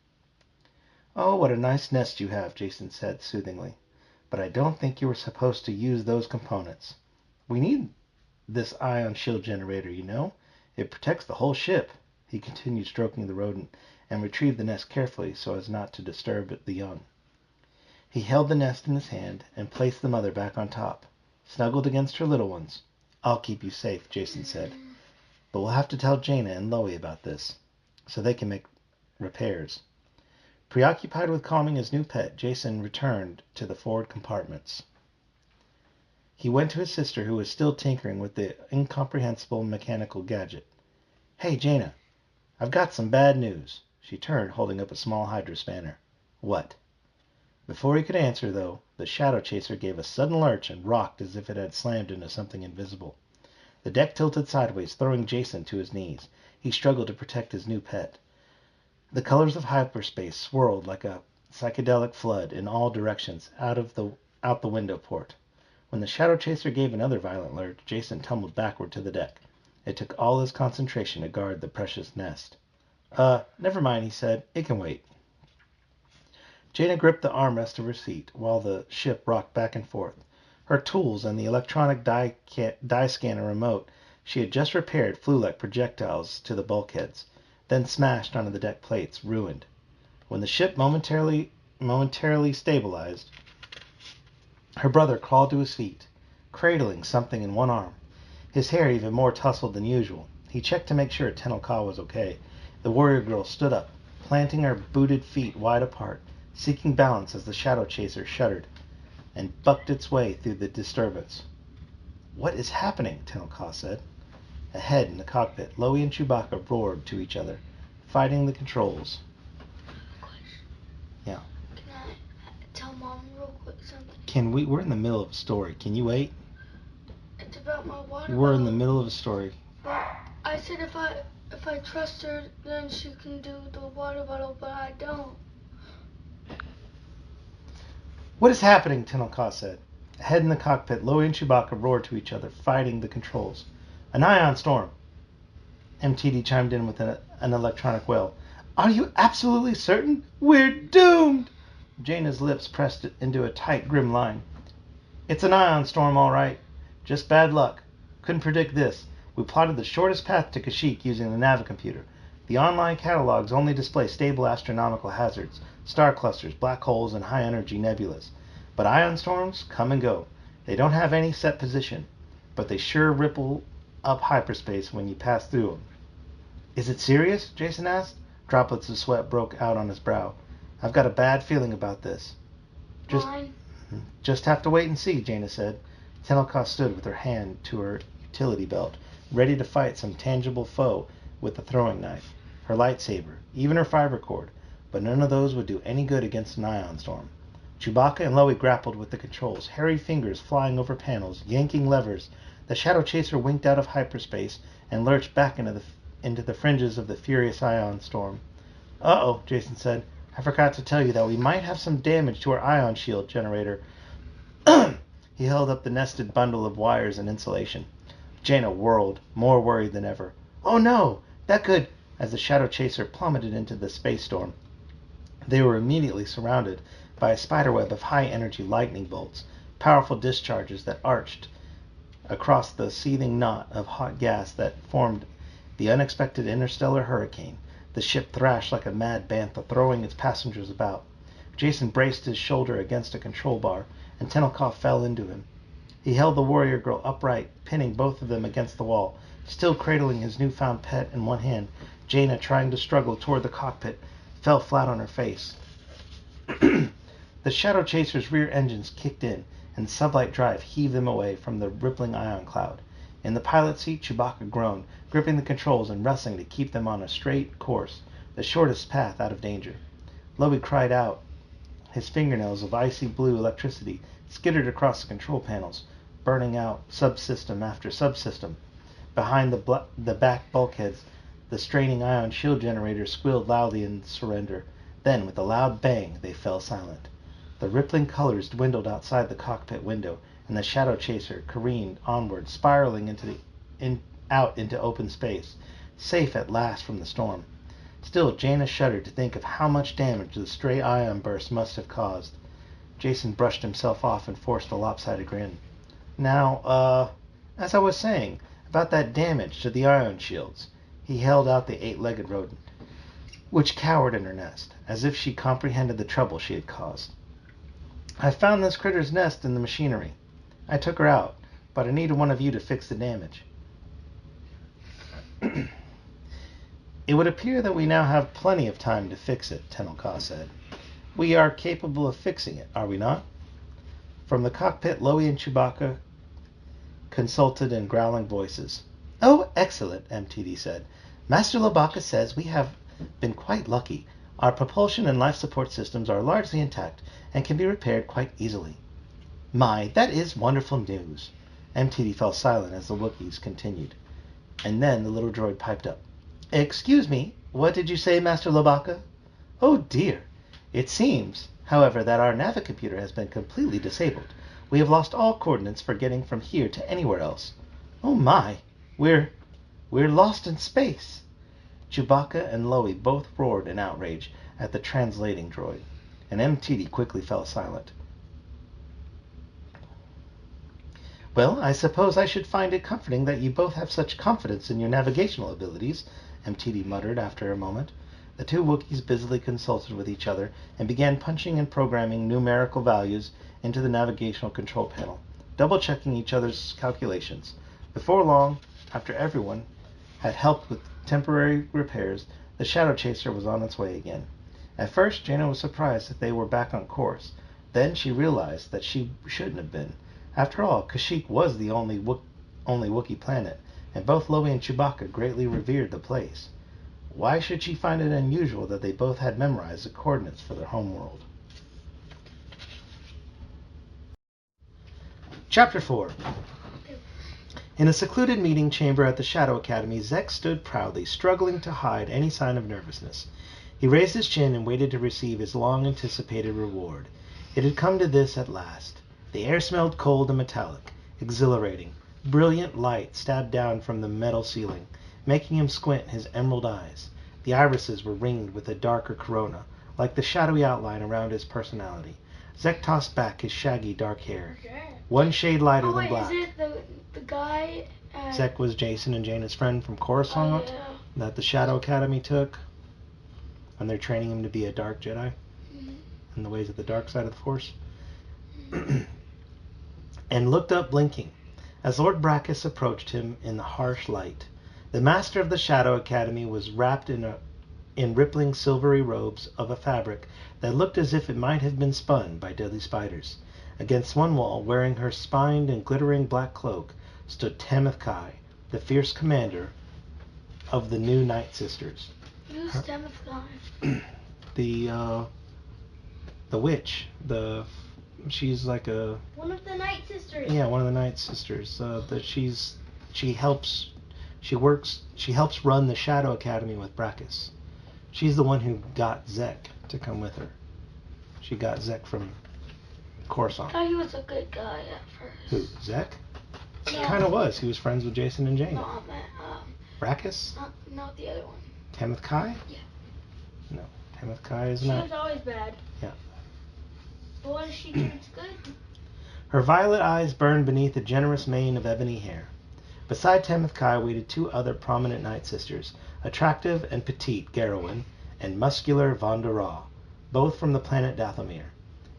"Oh, what a nice nest you have," Jason said soothingly. "But I don't think you were supposed to use those components. We need this ion shield generator, you know. It protects the whole ship." He continued stroking the rodent and retrieved the nest carefully so as not to disturb the young. He held the nest in his hand and placed the mother back on top, snuggled against her little ones. "I'll keep you safe," Jason said. "But we'll have to tell Jaina and Loie about this, so they can make repairs." Preoccupied with calming his new pet, Jason returned to the forward compartments. He went to his sister, who was still tinkering with the incomprehensible mechanical gadget. "Hey, Jaina, I've got some bad news." She turned, holding up a small hydrospanner. "What?" Before he could answer, though, the shadow chaser gave a sudden lurch and rocked as if it had slammed into something invisible. The deck tilted sideways, throwing Jason to his knees. He struggled to protect his new pet. The colors of hyperspace swirled like a psychedelic flood in all directions out the window port. When the shadow chaser gave another violent lurch, Jason tumbled backward to the deck. It took all his concentration to guard the precious nest. Never mind," he said. "It can wait." Jaina gripped the armrest of her seat while the ship rocked back and forth. Her tools and the electronic die scanner remote she had just repaired flew like projectiles to the bulkheads, then smashed onto the deck plates, ruined. When the ship momentarily stabilized, her brother crawled to his feet, cradling something in one arm, his hair even more tousled than usual. He checked to make sure Tenel Ka was okay. The warrior girl stood up, planting her booted feet wide apart, seeking balance as the shadow chaser shuddered and bucked its way through the disturbance. "What is happening?" Tenel Ka said. Ahead in the cockpit, Loie and Chewbacca roared to each other, fighting the controls. Yeah.
Can I tell Mom real quick something?
We're in the middle of a story. Can you wait?
It's about my water
We're in the
bottle.
middle of a story.
But I said if I trust her, then she can do the water bottle, but I don't.
"What is happening?" Tenel Ka said. Ahead in the cockpit, Loie and Chewbacca roared to each other, fighting the controls. "An ion storm!" MTD chimed in with an electronic wail. "Are you absolutely certain? We're doomed!" Jaina's lips pressed into a tight, grim line. "It's an ion storm, all right. Just bad luck. Couldn't predict this. We plotted the shortest path to Kashyyyk using the Navicomputer. The online catalogs only display stable astronomical hazards, star clusters, black holes, and high-energy nebulas. But ion storms come and go. They don't have any set position, but they sure ripple up hyperspace when you pass through them." "Is it serious?" Jason asked. Droplets of sweat broke out on his brow. I've got a bad feeling about this.
Fine.
Just have to wait and see, Jaina said. Tenelka stood with her hand to her utility belt, ready to fight some tangible foe with a throwing knife, her lightsaber, even her fiber cord, but none of those would do any good against an ion storm. Chewbacca and Loey grappled with the controls, hairy fingers flying over panels, yanking levers. The Shadow Chaser winked out of hyperspace and lurched back into the fringes of the furious ion storm. Uh-oh, Jason said. I forgot to tell you that we might have some damage to our ion shield generator. He held up the nested bundle of wires and insulation. Jaina whirled, more worried than ever. Oh no! That could... As the Shadow Chaser plummeted into the space storm, they were immediately surrounded by a spiderweb of high-energy lightning bolts, powerful discharges that arched across the seething knot of hot gas that formed the unexpected interstellar hurricane. The ship thrashed like a mad bantha, throwing its passengers about. Jason braced his shoulder against a control bar, and Tenelka fell into him. He held the warrior girl upright, pinning both of them against the wall, still cradling his newfound pet in one hand. Jaina, trying to struggle toward the cockpit, fell flat on her face. The Shadow Chaser's rear engines kicked in, and sublight drive heaved them away from the rippling ion cloud. In the pilot seat, Chewbacca groaned, gripping the controls and wrestling to keep them on a straight course, the shortest path out of danger. Loey cried out. His fingernails of icy blue electricity skittered across the control panels, burning out subsystem after subsystem. Behind the back bulkheads, the straining ion shield generators squealed loudly in surrender. Then, with a loud bang, they fell silent. The rippling colors dwindled outside the cockpit window, and the Shadow Chaser careened onward, spiraling out into open space, safe at last from the storm. Still, Jaina shuddered to think of how much damage the stray ion burst must have caused. Jason brushed himself off and forced a lopsided grin. Now, as I was saying, about that damage to the ion shields. He held out the 8-legged rodent, which cowered in her nest, as if she comprehended the trouble she had caused. I found this critter's nest in the machinery. I took her out, but I needed one of you to fix the damage. It would appear that we now have plenty of time to fix it, Tenelka said. We are capable of fixing it, are we not? From the cockpit, Loey and Chewbacca consulted in growling voices. Oh, excellent, MTD said. Master Lobaka says we have been quite lucky. Our propulsion and life support systems are largely intact and can be repaired quite easily. My, that is wonderful news. MTD fell silent as the Wookiees continued. And then the little droid piped up. Excuse me, what did you say, Master Lobaka? Oh dear. It seems, however, that our navicomputer has been completely disabled. We have lost all coordinates for getting from here to anywhere else. Oh my, we're lost in space. Chewbacca and Loey both roared in outrage at the translating droid, and MTD quickly fell silent. Well, I suppose I should find it comforting that you both have such confidence in your navigational abilities, MTD muttered after a moment. The two Wookiees busily consulted with each other and began punching and programming numerical values into the navigational control panel, double-checking each other's calculations. Before long, after everyone had helped with temporary repairs, the Shadow Chaser was on its way again. At first, Jaina was surprised that they were back on course. Then she realized that she shouldn't have been. After all, Kashyyyk was the only Wookiee planet, and both Loey and Chewbacca greatly revered the place. Why should she find it unusual that they both had memorized the coordinates for their homeworld? Chapter 4. In a secluded meeting chamber at the Shadow Academy, Zek stood proudly, struggling to hide any sign of nervousness. He raised his chin and waited to receive his long-anticipated reward. It had come to this at last. The air smelled cold and metallic, exhilarating. Brilliant light stabbed down from the metal ceiling, making him squint his emerald eyes. The irises were ringed with a darker corona, like the shadowy outline around his personality. Zek tossed back his shaggy dark hair, one shade lighter than black.
Is it the guy?
Zek was Jason and Jaina's friend from Coruscant that the Shadow Academy took, and they're training him to be a dark Jedi in the ways of the dark side of the Force. And looked up, blinking, as Lord Brackus approached him in the harsh light. The master of the Shadow Academy was wrapped in a in rippling silvery robes of a fabric that looked as if it might have been spun by deadly spiders. Against one wall, wearing her spined and glittering black cloak, stood Tamith Kai, the fierce commander of the new Night Sisters.
Who's Tamith Kai?
The witch. She's like a...
One of the Night Sisters.
Yeah, one of the Night Sisters. She helps run the Shadow Academy with Brachus. She's the one who got Zek to come with her. She got Zek from Coruscant.
I thought he was a good guy at first.
Who, Zek?
Yeah.
He kind of was. He was friends with Jason and Jane.
No, I meant,
Brachus?
not the other one.
Tamith Kai?
Yeah.
No, Tamith Kai is
She
not.
was always bad.
Yeah.
But when she turns good,
Her violet eyes burned beneath a generous mane of ebony hair. Beside Tamith Kai waited two other prominent Night Sisters, attractive and petite Garowyn and muscular Vonda, both from the planet Dathomir.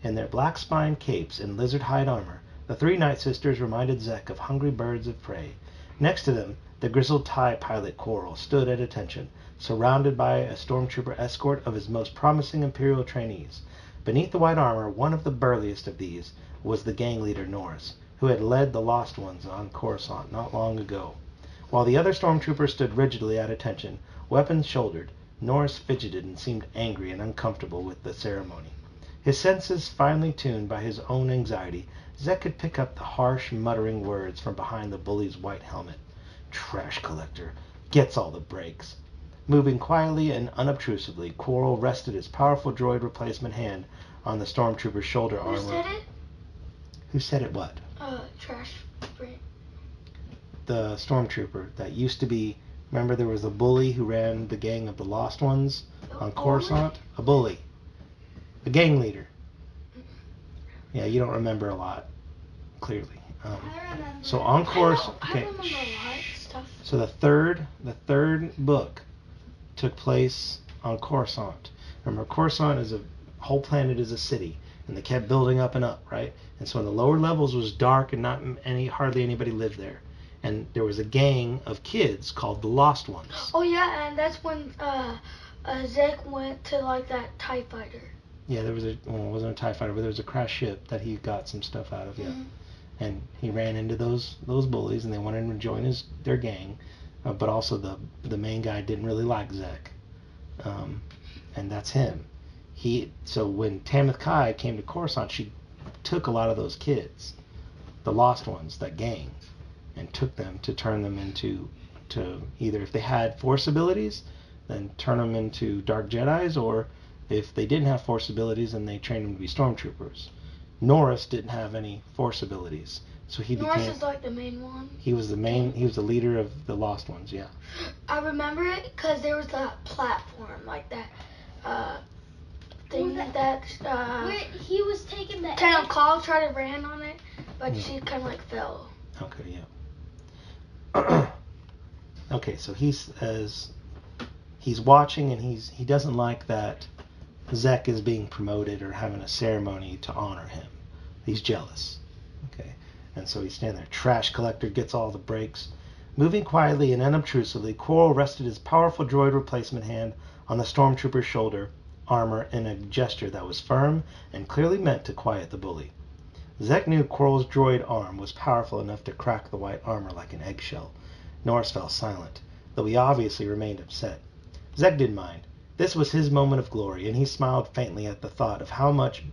In their black-spined capes and lizard-hide armor, the three Night Sisters reminded Zek of hungry birds of prey. Next to them, the grizzled TIE pilot Quarrel stood at attention, surrounded by a stormtrooper escort of his most promising Imperial trainees. Beneath the white armor, one of the burliest of these was the gang leader Norris, who had led the Lost Ones on Coruscant not long ago. While the other stormtroopers stood rigidly at attention, weapons shouldered, Norris fidgeted and seemed angry and uncomfortable with the ceremony. His senses finely tuned by his own anxiety, Zek could pick up the harsh, muttering words from behind the bully's white helmet. Trash collector. Gets all the breaks. Moving quietly and unobtrusively, Quarrel rested his powerful droid replacement hand on the stormtrooper's shoulder armor.
Who said it?
Who said it what?
Trash break.
The stormtrooper that used to be... Remember there was a bully who ran the gang of the Lost Ones on Coruscant? A bully. A gang leader. Yeah, you don't remember a lot, clearly.
I remember.
So on Coruscant...
I
Okay.
remember a lot of stuff.
So the third book took place on Coruscant. Remember, Coruscant is a whole planet is a city, and they kept building up and up, right? And so in the lower levels was dark and not hardly anybody lived there. And there was a gang of kids called the Lost Ones.
Oh yeah, and that's when Zek went to like that TIE fighter.
Yeah, there was it wasn't a TIE fighter, but there was a crashed ship that he got some stuff out of. Yeah.
Mm-hmm.
And he ran into those bullies, and they wanted him to join their gang, but also the main guy didn't really like Zek, and that's him. So when Tamith Kai came to Coruscant, she took a lot of those kids, the Lost Ones, that gang, and took them to turn them into either if they had Force abilities, then turn them into Dark Jedis, or if they didn't have Force abilities, then they trained them to be Stormtroopers. Norris didn't have any Force abilities, so
Norris is like the main one.
He was the leader of the Lost Ones, yeah.
I remember it because there was that platform, like that thing that
Wait, he was taking the
Lieutenant Call tried to ran on it, but she kind of like fell.
Okay, yeah. Okay, so he's watching, and he doesn't like that Zek is being promoted or having a ceremony to honor him. He's jealous. Okay, and so he's standing there. Trash collector gets all the breaks. Moving quietly and unobtrusively, Quarrel rested his powerful droid replacement hand on the stormtrooper's shoulder armor in a gesture that was firm and clearly meant to quiet the bully. Zek knew Quarrel's droid arm was powerful enough to crack the white armor like an eggshell. Norris fell silent, though he obviously remained upset. Zek didn't mind. This was his moment of glory, and he smiled faintly at the thought of how much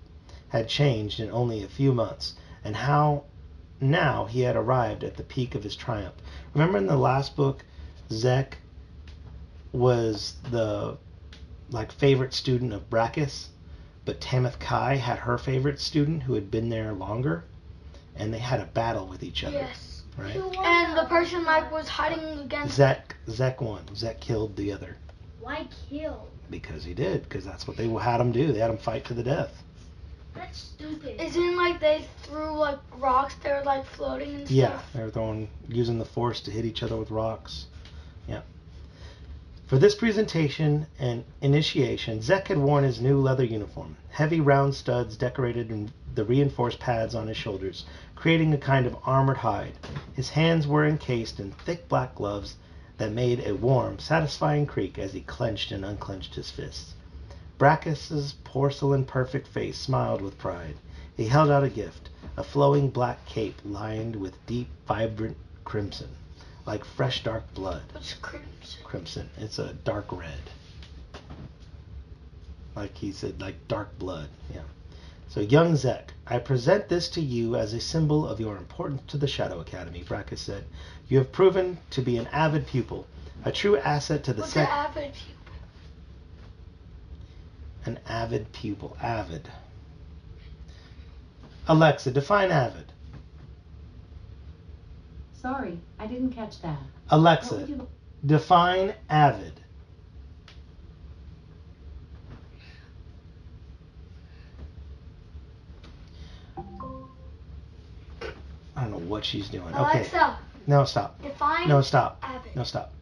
had changed in only a few months, and how now he had arrived at the peak of his triumph. Remember in the last book, Zek was the favorite student of Brachus, but Tamith Kai had her favorite student who had been there longer, and they had a battle with each other.
Yes.
Right?
And the person was hiding against
Zek won. Zek killed the other.
Why kill?
Because he did. Because that's what they had him do. They had him fight to the death.
That's stupid.
Isn't like they threw like rocks that were like floating and stuff?
Yeah, they were using the Force to hit each other with rocks. Yeah. For this presentation and initiation, Zek had worn his new leather uniform. Heavy round studs decorated in the reinforced pads on his shoulders, creating a kind of armored hide. His hands were encased in thick black gloves that made a warm, satisfying creak as he clenched and unclenched his fists. Brachus's porcelain-perfect face smiled with pride. He held out a gift, a flowing black cape lined with deep, vibrant crimson, like fresh dark blood.
What's crimson?
Crimson. It's a dark red. Like he said, like dark blood. Yeah. So, young Zek, I present this to you as a symbol of your importance to the Shadow Academy, Brachus said. You have proven to be an avid pupil, a true asset to the
What's an avid pupil?
An avid pupil. Avid. Alexa, define avid.
Sorry, I didn't catch that.
Alexa, define avid. I don't know what she's doing. Okay.
Alexa,
No, stop.
define
No, stop.
avid.
No, stop.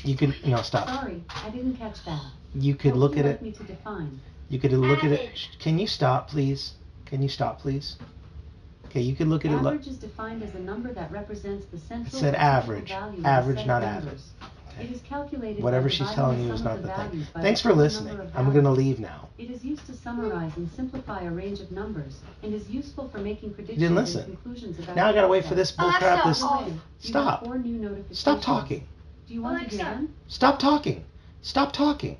You can stop.
Sorry, I didn't catch that.
You could
What
look
would you
at
like
it.
me to define?
You could look at it.
Avid.
Can you stop, please? Can you stop, please? Okay, you could look at it.
Average is defined as a number that represents the central
It said
or typical
average.
value of a
Average,
set
not
of
avid.
numbers.
Okay.
It is calculated
Whatever
by
she's
dividing
telling
the
you is
sum
not
of
the thing.
values by
Thanks
the
for
total
listening.
number of
I'm going to
values.
leave now.
It is used to summarize and simplify a range of numbers and is useful for making
You
predictions
didn't
and
listen.
conclusions about
Now I gotta
the
wait for this
process.
bullcrap.
Alexa,
This.
By the way, you have
Stop.
4 new notifications.
Stop talking.
Do you want to hear
Alexa.
them?
Stop talking. Stop talking.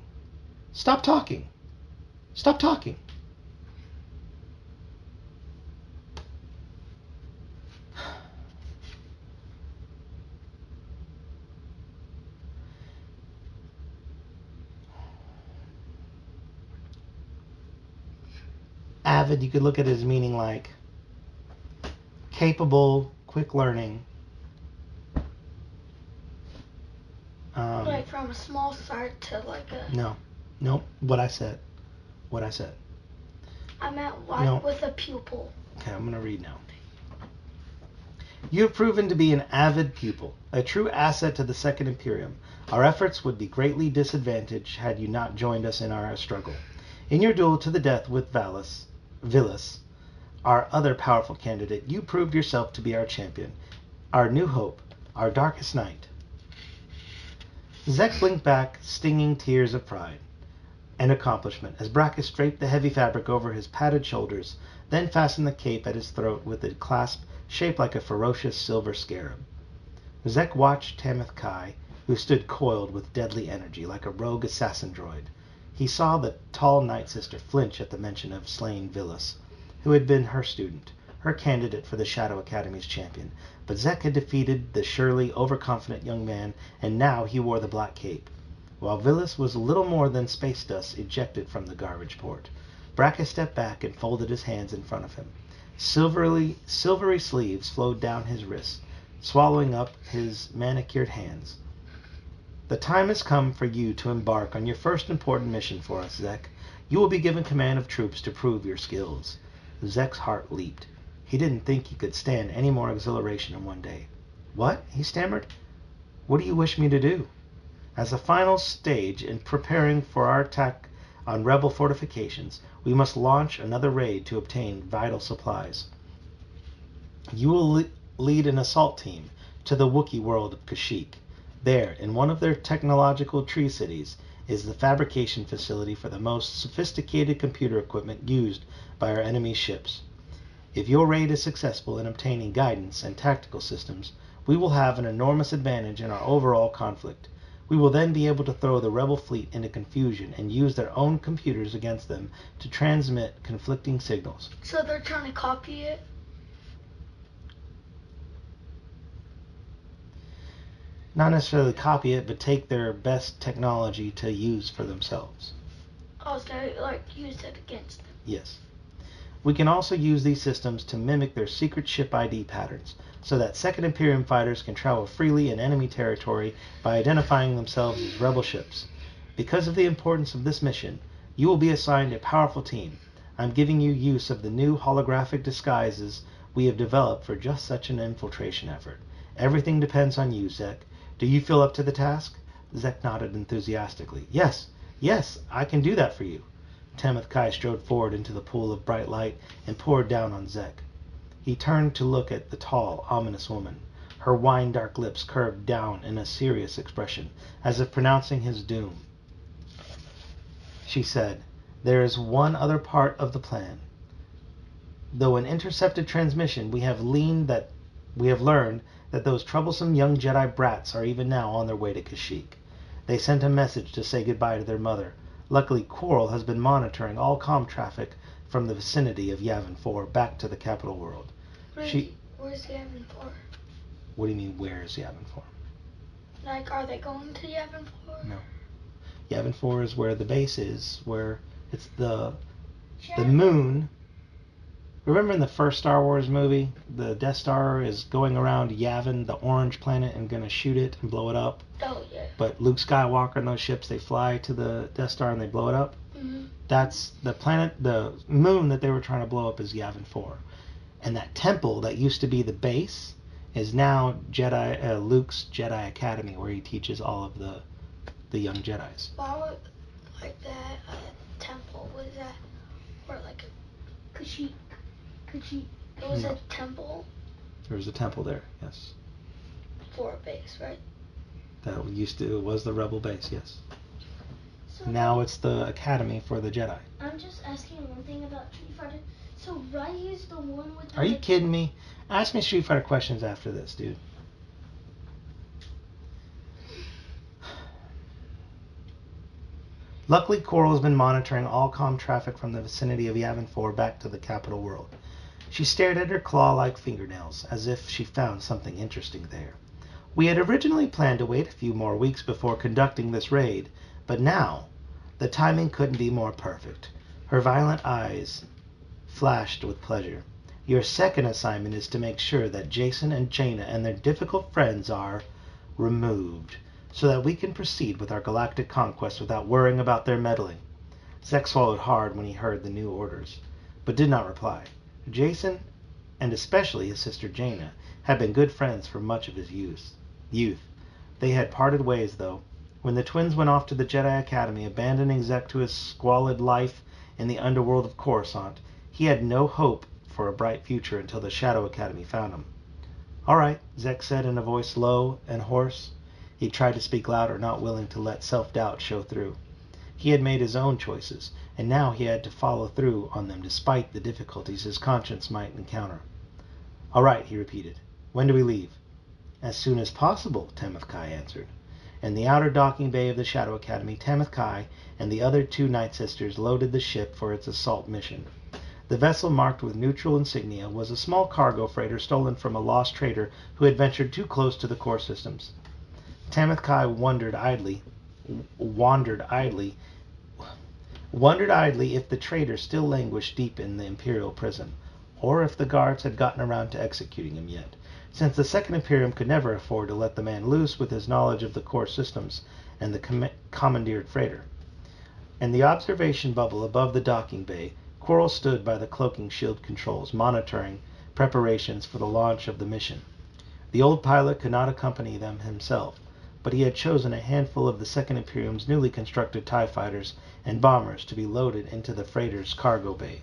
Stop talking. Stop talking. Avid, you could look at it as meaning like capable, quick learning.
Like from a small start to like a.
No. Nope. What I said. What I said.
I meant like
No.
with a pupil.
Okay, I'm going to read now. You have proven to be an avid pupil, a true asset to the Second Imperium. Our efforts would be greatly disadvantaged had you not joined us in our struggle. In your duel to the death with Villas, our other powerful candidate, you proved yourself to be our champion, our new hope, our darkest night. Zek blinked back, stinging tears of pride and accomplishment as Brachus draped the heavy fabric over his padded shoulders, then fastened the cape at his throat with a clasp shaped like a ferocious silver scarab. Zek watched Tamith Kai, who stood coiled with deadly energy like a rogue assassin droid. He saw the tall Night Sister flinch at the mention of slain Villas, who had been her student, her candidate for the Shadow Academy's champion. But Zek had defeated the surely overconfident young man, and now he wore the black cape, while Villas was little more than space dust ejected from the garbage port. Brachus stepped back and folded his hands in front of him. Silvery sleeves flowed down his wrists, swallowing up his manicured hands. The time has come for you to embark on your first important mission for us, Zek. You will be given command of troops to prove your skills. Zek's heart leaped. He didn't think he could stand any more exhilaration in one day. What? He stammered. What do you wish me to do? As a final stage in preparing for our attack on rebel fortifications, we must launch another raid to obtain vital supplies. You will lead an assault team to the Wookiee world of Kashyyyk. There, in one of their technological tree cities, is the fabrication facility for the most sophisticated computer equipment used by our enemy's ships. If your raid is successful in obtaining guidance and tactical systems, we will have an enormous advantage in our overall conflict. We will then be able to throw the rebel fleet into confusion and use their own computers against them to transmit conflicting signals.
So they're trying to copy it?
Not necessarily copy it, but take their best technology to use for themselves.
Oh, so like use it against them.
Yes. We can also use these systems to mimic their secret ship ID patterns, so that Second Imperium fighters can travel freely in enemy territory by identifying themselves as rebel ships. Because of the importance of this mission, you will be assigned a powerful team. I'm giving you use of the new holographic disguises we have developed for just such an infiltration effort. Everything depends on you, Zek. Do you feel up to the task? Zek nodded enthusiastically. Yes, I can do that for you. Tamith Kai strode forward into the pool of bright light and poured down on Zek. He turned to look at the tall, ominous woman. Her wine-dark lips curved down in a serious expression, as if pronouncing his doom. She said, "There is one other part of the plan. Though an intercepted transmission, we have learned that those troublesome young Jedi brats are even now on their way to Kashyyyk. They sent a message to say goodbye to their mother. Luckily, Quarrel has been monitoring all comm traffic from the vicinity of Yavin 4 back to the capital world."
Where's Yavin 4?
What do you mean, where is Yavin 4?
Like, are they going to Yavin 4?
No. Yavin 4 is where the base is, where it's the moon. Remember in the first Star Wars movie, the Death Star is going around Yavin, the orange planet, and going to shoot it and blow it up?
Oh, yeah.
But Luke Skywalker and those ships, they fly to the Death Star and they blow it up?
Mm-hmm.
That's the planet, the moon that they were trying to blow up is Yavin 4. And that temple that used to be the base is now Luke's Jedi Academy, where he teaches all of the young Jedis.
Why would, like, that temple, was that, or like a Kashyyyk? It was a temple?
There was a temple there, yes.
For a base, right?
That was the rebel base, yes.
So
Now it's the academy for the Jedi.
I'm just asking one thing about Street Fighter. So Ryu is the one with the...
Are you kidding me? Ask me Street Fighter questions after this, dude. Luckily, Coral has been monitoring all comm traffic from the vicinity of Yavin 4 back to the capital world. She stared at her claw-like fingernails, as if she found something interesting there. We had originally planned to wait a few more weeks before conducting this raid, but now, the timing couldn't be more perfect. Her violent eyes flashed with pleasure. Your second assignment is to make sure that Jason and Jaina and their difficult friends are removed, so that we can proceed with our galactic conquest without worrying about their meddling. Zek swallowed hard when he heard the new orders, but did not reply. Jason, and especially his sister Jaina, had been good friends for much of his youth. They had parted ways, though. When the twins went off to the Jedi Academy, abandoning Zek to his squalid life in the underworld of Coruscant, he had no hope for a bright future until the Shadow Academy found him. "All right," Zek said in a voice low and hoarse. He tried to speak louder, not willing to let self-doubt show through. He had made his own choices, and now he had to follow through on them despite the difficulties his conscience might encounter. "All right," he repeated. "When do we leave?" "As soon as possible," Tamith Kai answered. In the outer docking bay of the Shadow Academy, Tamith Kai and the other two Night Sisters loaded the ship for its assault mission. The vessel, marked with neutral insignia, was a small cargo freighter stolen from a lost trader who had ventured too close to the core systems. Tamith Kai wondered idly if the traitor still languished deep in the Imperial prison, or if the guards had gotten around to executing him yet, since the Second Imperium could never afford to let the man loose with his knowledge of the core systems and the commandeered freighter. In the observation bubble above the docking bay, Quarrel stood by the cloaking shield controls, monitoring preparations for the launch of the mission. The old pilot could not accompany them himself, but he had chosen a handful of the Second Imperium's newly constructed TIE fighters and bombers to be loaded into the freighter's cargo bay.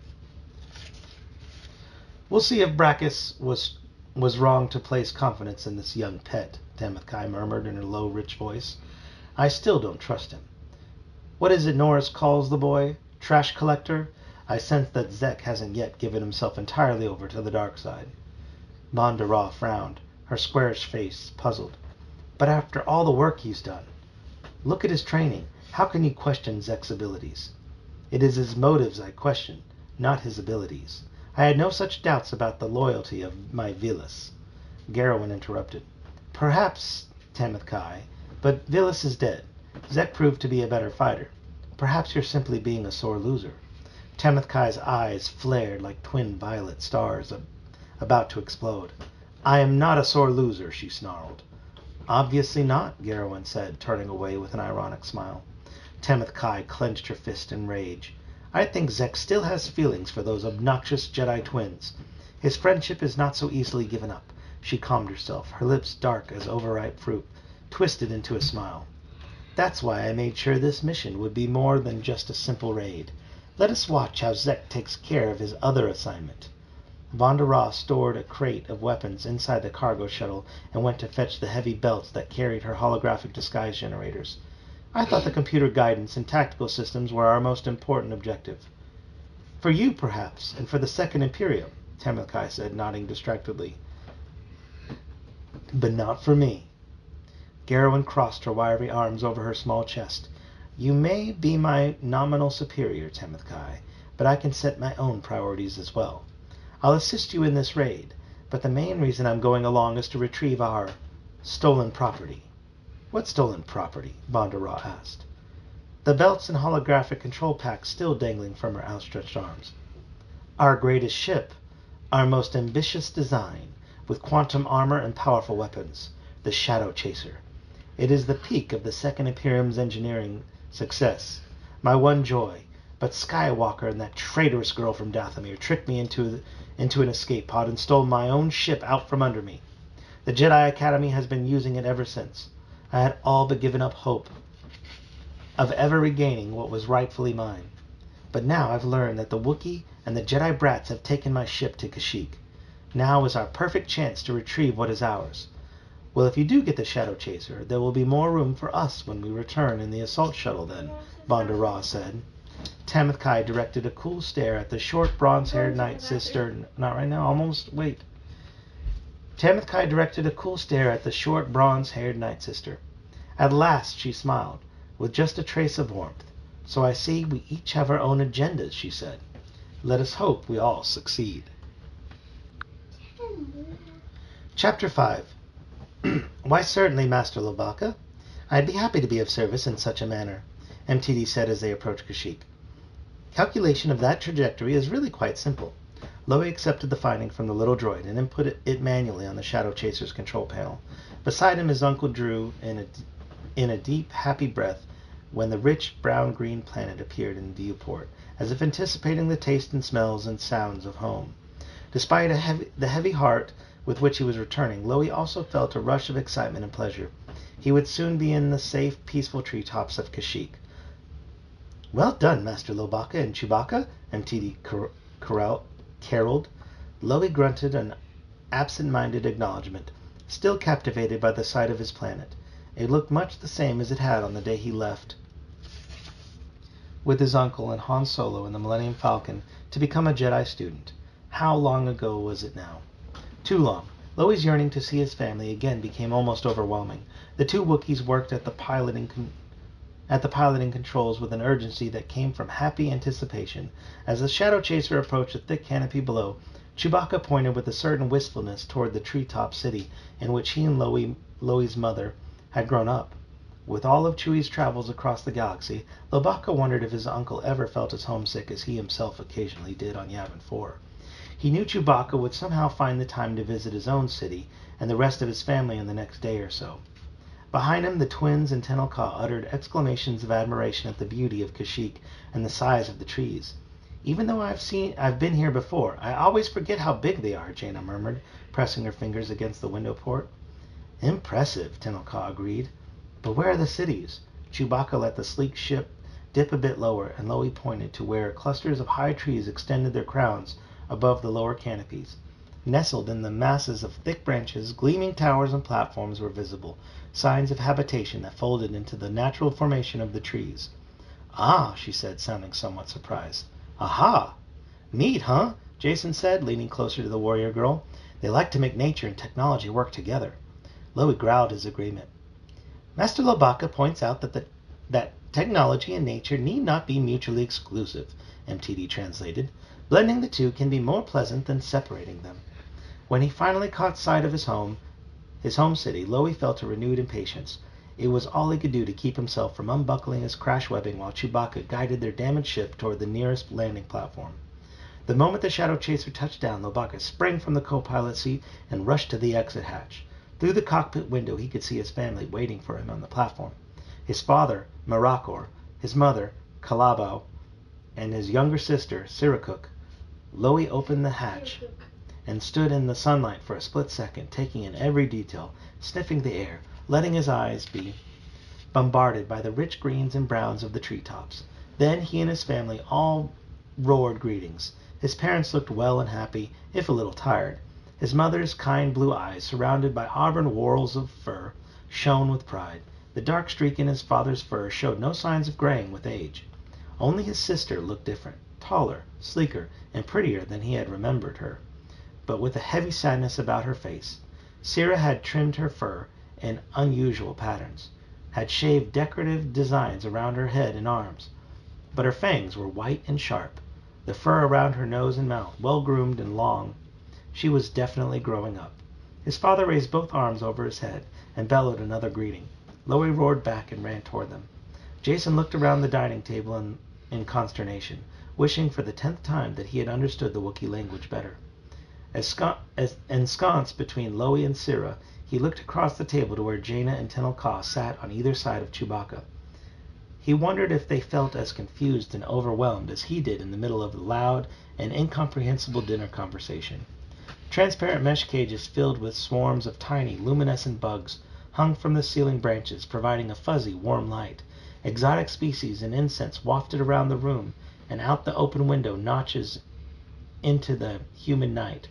"We'll see if Brackus was wrong to place confidence in this young pet," Tamith Kai murmured in a low, rich voice. "I still don't trust him. What is it Norris calls the boy? Trash collector? I sense that Zek hasn't yet given himself entirely over to the dark side." Monda Ra frowned, her squarish face puzzled. "But after all the work he's done, look at his training. How can you question Zek's abilities?" "It is his motives I question, not his abilities. I had no such doubts about the loyalty of my Vilas." Garrowin interrupted. "Perhaps, Tamith Kai, but Vilas is dead. Zek proved to be a better fighter. Perhaps you're simply being a sore loser." Tamith Kai's eyes flared like twin violet stars about to explode. "I am not a sore loser," she snarled. "Obviously not," Garrowin said, turning away with an ironic smile. Tamith Kai clenched her fist in rage. "I think Zek still has feelings for those obnoxious Jedi twins. His friendship is not so easily given up." She calmed herself, her lips dark as overripe fruit, twisted into a smile. "That's why I made sure this mission would be more than just a simple raid. Let us watch how Zek takes care of his other assignment." Vonda Ross stored a crate of weapons inside the cargo shuttle and went to fetch the heavy belts that carried her holographic disguise generators. I thought the computer guidance and tactical systems were our most important objective. For you, perhaps, and for the Second Imperium, Tamilkai said, nodding distractedly. But not for me. Garrowyn crossed her wiry arms over her small chest. You may be my nominal superior, Tamilkai, but I can set my own priorities as well. I'll assist you in this raid, but the main reason I'm going along is to retrieve our stolen property. What stolen property? Vonda Raw asked. The belts and holographic control packs still dangling from her outstretched arms. Our greatest ship, our most ambitious design, with quantum armor and powerful weapons, the Shadow Chaser. It is the peak of the Second Imperium's engineering success, my one joy. But Skywalker and that traitorous girl from Dathomir tricked me into an escape pod and stole my own ship out from under me. The Jedi Academy has been using it ever since. I had all but given up hope of ever regaining what was rightfully mine. But now I've learned that the Wookiee and the Jedi brats have taken my ship to Kashyyyk. Now is our perfect chance to retrieve what is ours. Well, if you do get the Shadow Chaser, there will be more room for us when we return in the assault shuttle then, Vonda Raw said. Tamilkai directed a cool stare at the short, bronze-haired night sister. Not right now, almost. Wait. Tamilkai directed a cool stare at the short, bronze-haired night sister. At last, she smiled, with just a trace of warmth. So I see we each have our own agendas, she said. Let us hope we all succeed. Chapter 5. Why, certainly, Master Lobaka. I'd be happy to be of service in such a manner, MTD said as they approached Kashyyyk. Calculation of that trajectory is really quite simple. Loey accepted the finding from the little droid and input it manually on the Shadow Chaser's control panel. Beside him, his uncle drew in a deep, happy breath when the rich brown-green planet appeared in viewport, as if anticipating the taste and smells and sounds of home. Despite the heavy heart with which he was returning, Loey also felt a rush of excitement and pleasure. He would soon be in the safe, peaceful treetops of Kashyyyk. Well done, Master Lobaka and Chewbacca, MTD caroled. Loey grunted an absent-minded acknowledgement, still captivated by the sight of his planet. It looked much the same as it had on the day he left with his uncle and Han Solo in the Millennium Falcon to become a Jedi student. How long ago was it now? Too long. Loey's yearning to see his family again became almost overwhelming. The two Wookiees worked at the piloting controls with an urgency that came from happy anticipation. As the Shadow Chaser approached the thick canopy below, Chewbacca pointed with a certain wistfulness toward the treetop city in which he and Loey's mother had grown up. With all of Chewie's travels across the galaxy, Lobaka wondered if his uncle ever felt as homesick as he himself occasionally did on Yavin 4. He knew Chewbacca would somehow find the time to visit his own city and the rest of his family in the next day or so. Behind him, the twins and Tenel Ka uttered exclamations of admiration at the beauty of Kashyyyk and the size of the trees. Even though I've been here before, I always forget how big they are, Jaina murmured, pressing her fingers against the window port. Impressive, Tenel Ka agreed. But where are the cities? Chewbacca let the sleek ship dip a bit lower, and Loey pointed to where clusters of high trees extended their crowns above the lower canopies. Nestled in the masses of thick branches, gleaming towers and platforms were visible, signs of habitation that folded into the natural formation of the trees. Ah, she said, sounding somewhat surprised. Aha! Neat, huh? Jason said, leaning closer to the warrior girl. They like to make nature and technology work together. Loey growled his agreement. Master Lobaka points out that technology and nature need not be mutually exclusive, MTD translated. Blending the two can be more pleasant than separating them. When he finally caught sight of his home city, Loey felt a renewed impatience. It was all he could do to keep himself from unbuckling his crash webbing while Chewbacca guided their damaged ship toward the nearest landing platform. The moment the Shadow Chaser touched down, Lobaka sprang from the co-pilot seat and rushed to the exit hatch. Through the cockpit window, he could see his family waiting for him on the platform. His father, Marakor, his mother, Kalabao, and his younger sister, Sirikuk. Loey opened the hatch and stood in the sunlight for a split second, taking in every detail, sniffing the air, letting his eyes be bombarded by the rich greens and browns of the treetops. Then he and his family all roared greetings. His parents looked well and happy, if a little tired. His mother's kind blue eyes, surrounded by auburn whorls of fur, shone with pride. The dark streak in his father's fur showed no signs of graying with age. Only his sister looked different, taller, sleeker, and prettier than he had remembered her, but with a heavy sadness about her face. Sira had trimmed her fur in unusual patterns, had shaved decorative designs around her head and arms, but her fangs were white and sharp, the fur around her nose and mouth well groomed and long. She was definitely growing up. His father raised both arms over his head and bellowed another greeting. Loie roared back and ran toward them. Jason looked around the dining table in consternation, wishing for the 10th time that he had understood the Wookiee language better. Ensconced between Loie and Sira, he looked across the table to where Jaina and Tenel Ka sat on either side of Chewbacca. He wondered if they felt as confused and overwhelmed as he did in the middle of the loud and incomprehensible dinner conversation. Transparent mesh cages filled with swarms of tiny, luminescent bugs hung from the ceiling branches, providing a fuzzy, warm light. Exotic species and incense wafted around the room and out the open window notches into the humid night.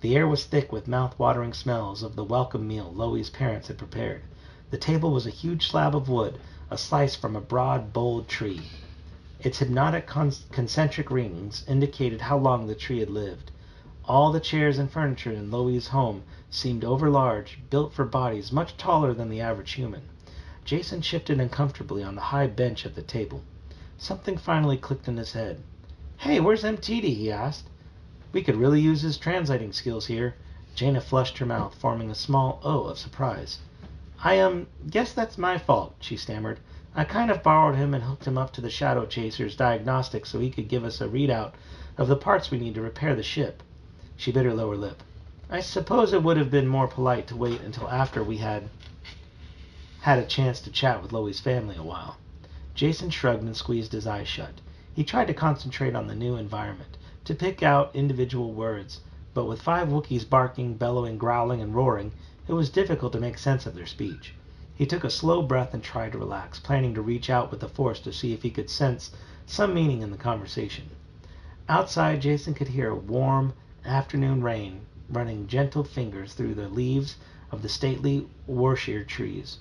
The air was thick with mouth-watering smells of the welcome meal Loie's parents had prepared. The table was a huge slab of wood, a slice from a broad, bold tree. Its hypnotic concentric rings indicated how long the tree had lived. All the chairs and furniture in Loie's home seemed overlarge, built for bodies much taller than the average human. Jason shifted uncomfortably on the high bench at the table. Something finally clicked in his head. "Hey, where's MTD?" he asked. "We could really use his translating skills here." Jaina flushed her mouth, forming a small O of surprise. I guess that's my fault," she stammered. "I kind of borrowed him and hooked him up to the Shadow Chaser's diagnostics so he could give us a readout of the parts we need to repair the ship." She bit her lower lip. "I suppose it would have been more polite to wait until after we had a chance to chat with Loie's family a while." Jason shrugged and squeezed his eyes shut. He tried to concentrate on the new environment, to pick out individual words, but with 5 Wookiees barking, bellowing, growling, and roaring, it was difficult to make sense of their speech. He took a slow breath and tried to relax, planning to reach out with the Force to see if he could sense some meaning in the conversation. Outside, Jason could hear warm afternoon rain running gentle fingers through the leaves of the stately Worshire trees.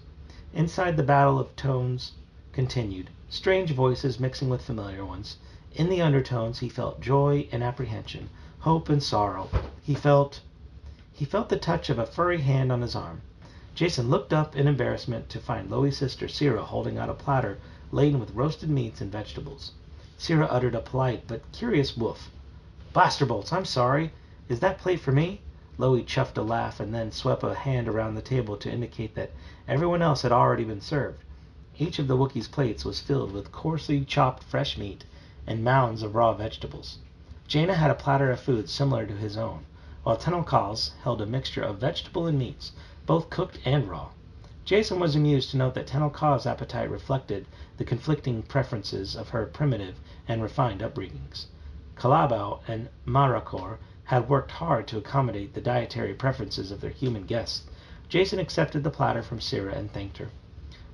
Inside, the battle of tones continued, strange voices mixing with familiar ones. In the undertones, he felt joy and apprehension, hope and sorrow. He felt the touch of a furry hand on his arm. Jason looked up in embarrassment to find Loie's sister Sira holding out a platter laden with roasted meats and vegetables. Sira uttered a polite but curious woof. "Blaster bolts, I'm sorry. Is that plate for me?" Loie chuffed a laugh and then swept a hand around the table to indicate that everyone else had already been served. Each of the Wookiees' plates was filled with coarsely chopped fresh meat and mounds of raw vegetables. Jaina had a platter of food similar to his own, while Tenel Ka's held a mixture of vegetable and meats, both cooked and raw. Jason was amused to note that Tenel Ka's appetite reflected the conflicting preferences of her primitive and refined upbringings. Kalabao and Marakor had worked hard to accommodate the dietary preferences of their human guests. Jason accepted the platter from Sira and thanked her.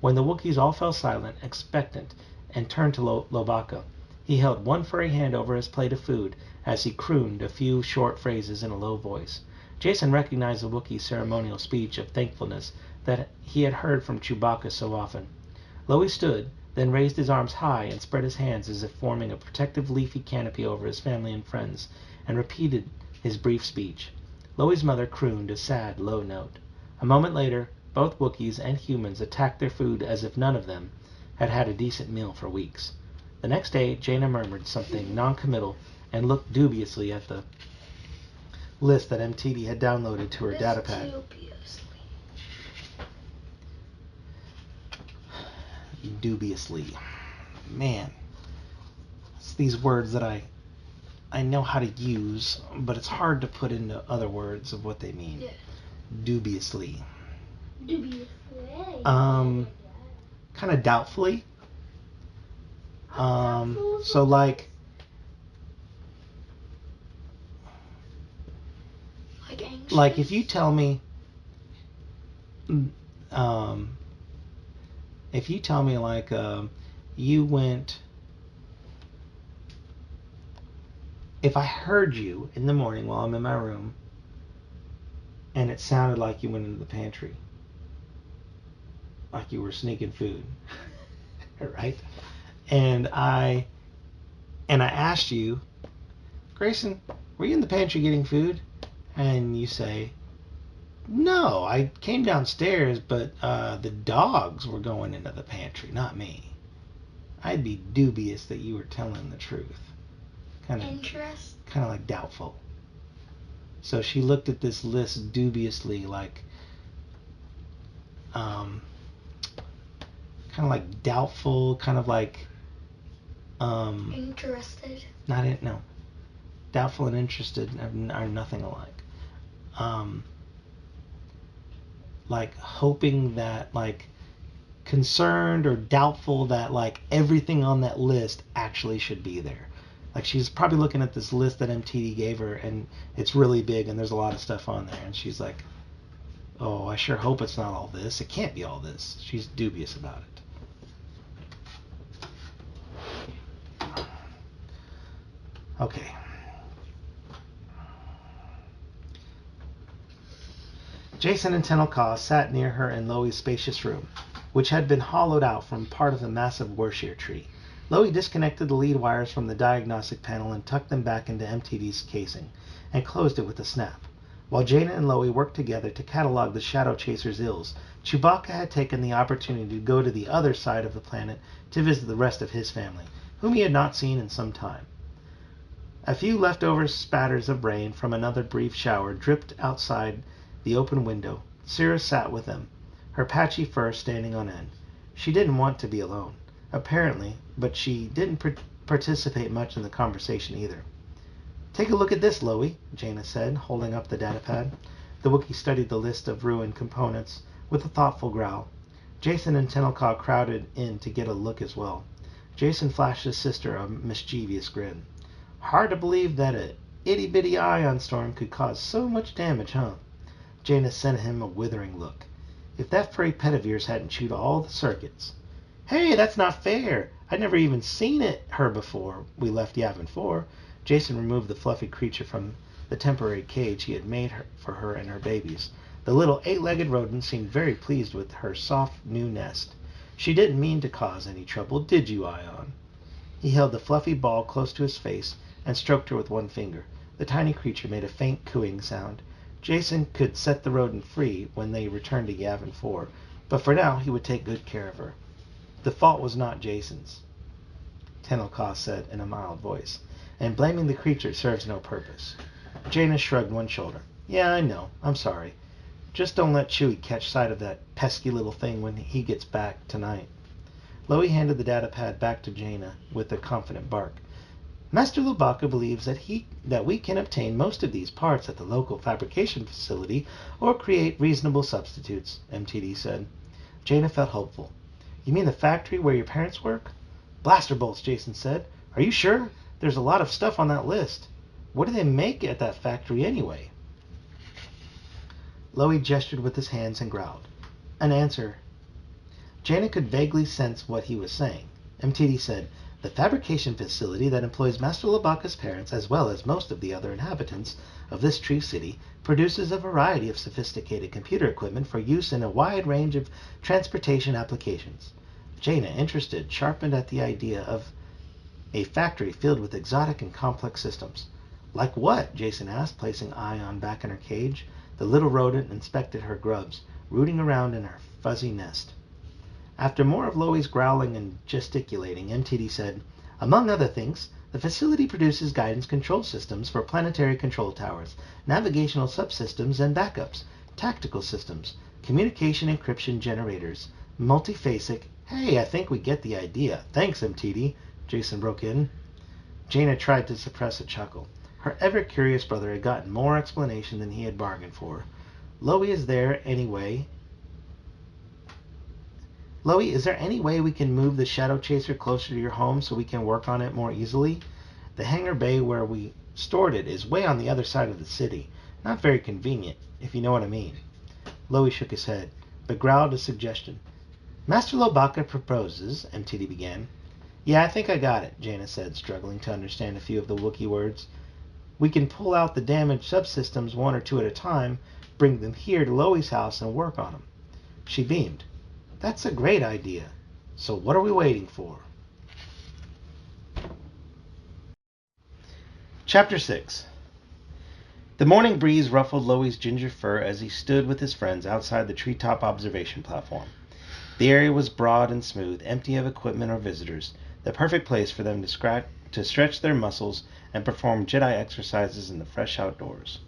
When the Wookiees all fell silent, expectant, and turned to Lobaka, he held one furry hand over his plate of food as he crooned a few short phrases in a low voice. Jason recognized the Wookiee's ceremonial speech of thankfulness that he had heard from Chewbacca so often. Loie stood, then raised his arms high and spread his hands as if forming a protective leafy canopy over his family and friends, and repeated his brief speech. Loie's mother crooned a sad, low note. A moment later, both Wookiees and humans attacked their food as if none of them had had a decent meal for weeks. The next day, Jaina murmured something non-committal and looked dubiously at the list that MTD had downloaded to her datapad. Dubiously. Man. It's these words that I know how to use, but it's hard to put into other words of what they mean.
Yeah.
Dubiously.
Dubiously.
Kind of doubtfully. So like
anxious?
Like if you tell me like you went if I heard you in the morning while I'm in my room and it sounded like you went into the pantry, like you were sneaking food, right? And I asked you, Grayson, were you in the pantry getting food? And you say, no, I came downstairs, but the dogs were going into the pantry, not me. I'd be dubious that you were telling the truth. Kind of like doubtful. So she looked at this list dubiously, like kind of like doubtful, kind of like
interested.
No. Doubtful and interested are nothing alike. Like hoping that, like concerned or doubtful that like everything on that list actually should be there. Like she's probably looking at this list that MTD gave her and it's really big and there's a lot of stuff on there and she's like, oh, I sure hope it's not all this. It can't be all this. She's dubious about it. Okay. Jason and Tenelka sat near her in Loe's spacious room, which had been hollowed out from part of the massive worship tree. Loe disconnected the lead wires from the diagnostic panel and tucked them back into MTD's casing, and closed it with a snap. While Jaina and Loe worked together to catalog the Shadow Chaser's ills, Chewbacca had taken the opportunity to go to the other side of the planet to visit the rest of his family, whom he had not seen in some time. A few leftover spatters of rain from another brief shower dripped outside the open window. Sarah sat with them, her patchy fur standing on end. She didn't want to be alone, apparently, but she didn't participate much in the conversation either. Take a look at this, Loe, Jaina said, holding up the datapad. The Wookiee studied the list of ruined components with a thoughtful growl. Jason and Tenelka crowded in to get a look as well. Jason flashed his sister a mischievous grin. Hard to believe that a itty-bitty ion storm could cause so much damage, huh? Jaina sent him a withering look. If that furry pet of yours hadn't chewed all the circuits. Hey, that's not fair. I'd never even seen her before we left Yavin 4. Jason removed the fluffy creature from the temporary cage he had made for her and her babies. The little 8-legged rodent seemed very pleased with her soft new nest. She didn't mean to cause any trouble, did you, Ion? He held the fluffy ball close to his face and stroked her with one finger. The tiny creature made a faint cooing sound. Jason could set the rodent free when they returned to Yavin 4, but for now he would take good care of her. The fault was not Jason's, Tenelka said in a mild voice, and blaming the creature serves no purpose. Jaina shrugged one shoulder. Yeah, I know. I'm sorry. Just don't let Chewie catch sight of that pesky little thing when he gets back tonight. Loe handed the datapad back to Jaina with a confident bark. Master Lubaka believes that we can obtain most of these parts at the local fabrication facility or create reasonable substitutes, MTD said. Jaina felt hopeful. You mean the factory where your parents work? Blaster bolts, Jason said. Are you sure? There's a lot of stuff on that list. What do they make at that factory anyway? Loe gestured with his hands and growled. An answer. Jaina could vaguely sense what he was saying. MTD said, the fabrication facility that employs Master Lubaka's parents, as well as most of the other inhabitants of this tree city, produces a variety of sophisticated computer equipment for use in a wide range of transportation applications. Jaina, interested, sharpened at the idea of a factory filled with exotic and complex systems. Like what? Jason asked, placing Ion back in her cage. The little rodent inspected her grubs, rooting around in her fuzzy nest. After more of Loe's growling and gesticulating, MTD said, among other things, the facility produces guidance control systems for planetary control towers, navigational subsystems and backups, tactical systems, communication encryption generators, multiphasic... Hey, I think we get the idea. Thanks, MTD, Jason broke in. Jaina tried to suppress a chuckle. Her ever-curious brother had gotten more explanation than he had bargained for. Loe, is there any way we can move the Shadow Chaser closer to your home so we can work on it more easily? The hangar bay where we stored it is way on the other side of the city. Not very convenient, if you know what I mean. Loe shook his head, but growled a suggestion. Master Lubaka proposes, MTD began. Yeah, I think I got it, Jaina said, struggling to understand a few of the Wookiee words. We can pull out the damaged subsystems one or two at a time, bring them here to Loey's house, and work on them. She beamed. That's a great idea. So what are we waiting for? Chapter 6. The morning breeze ruffled Loey's ginger fur as he stood with his friends outside the treetop observation platform. The area was broad and smooth, empty of equipment or visitors, the perfect place for them to stretch their muscles and perform Jedi exercises in the fresh outdoors.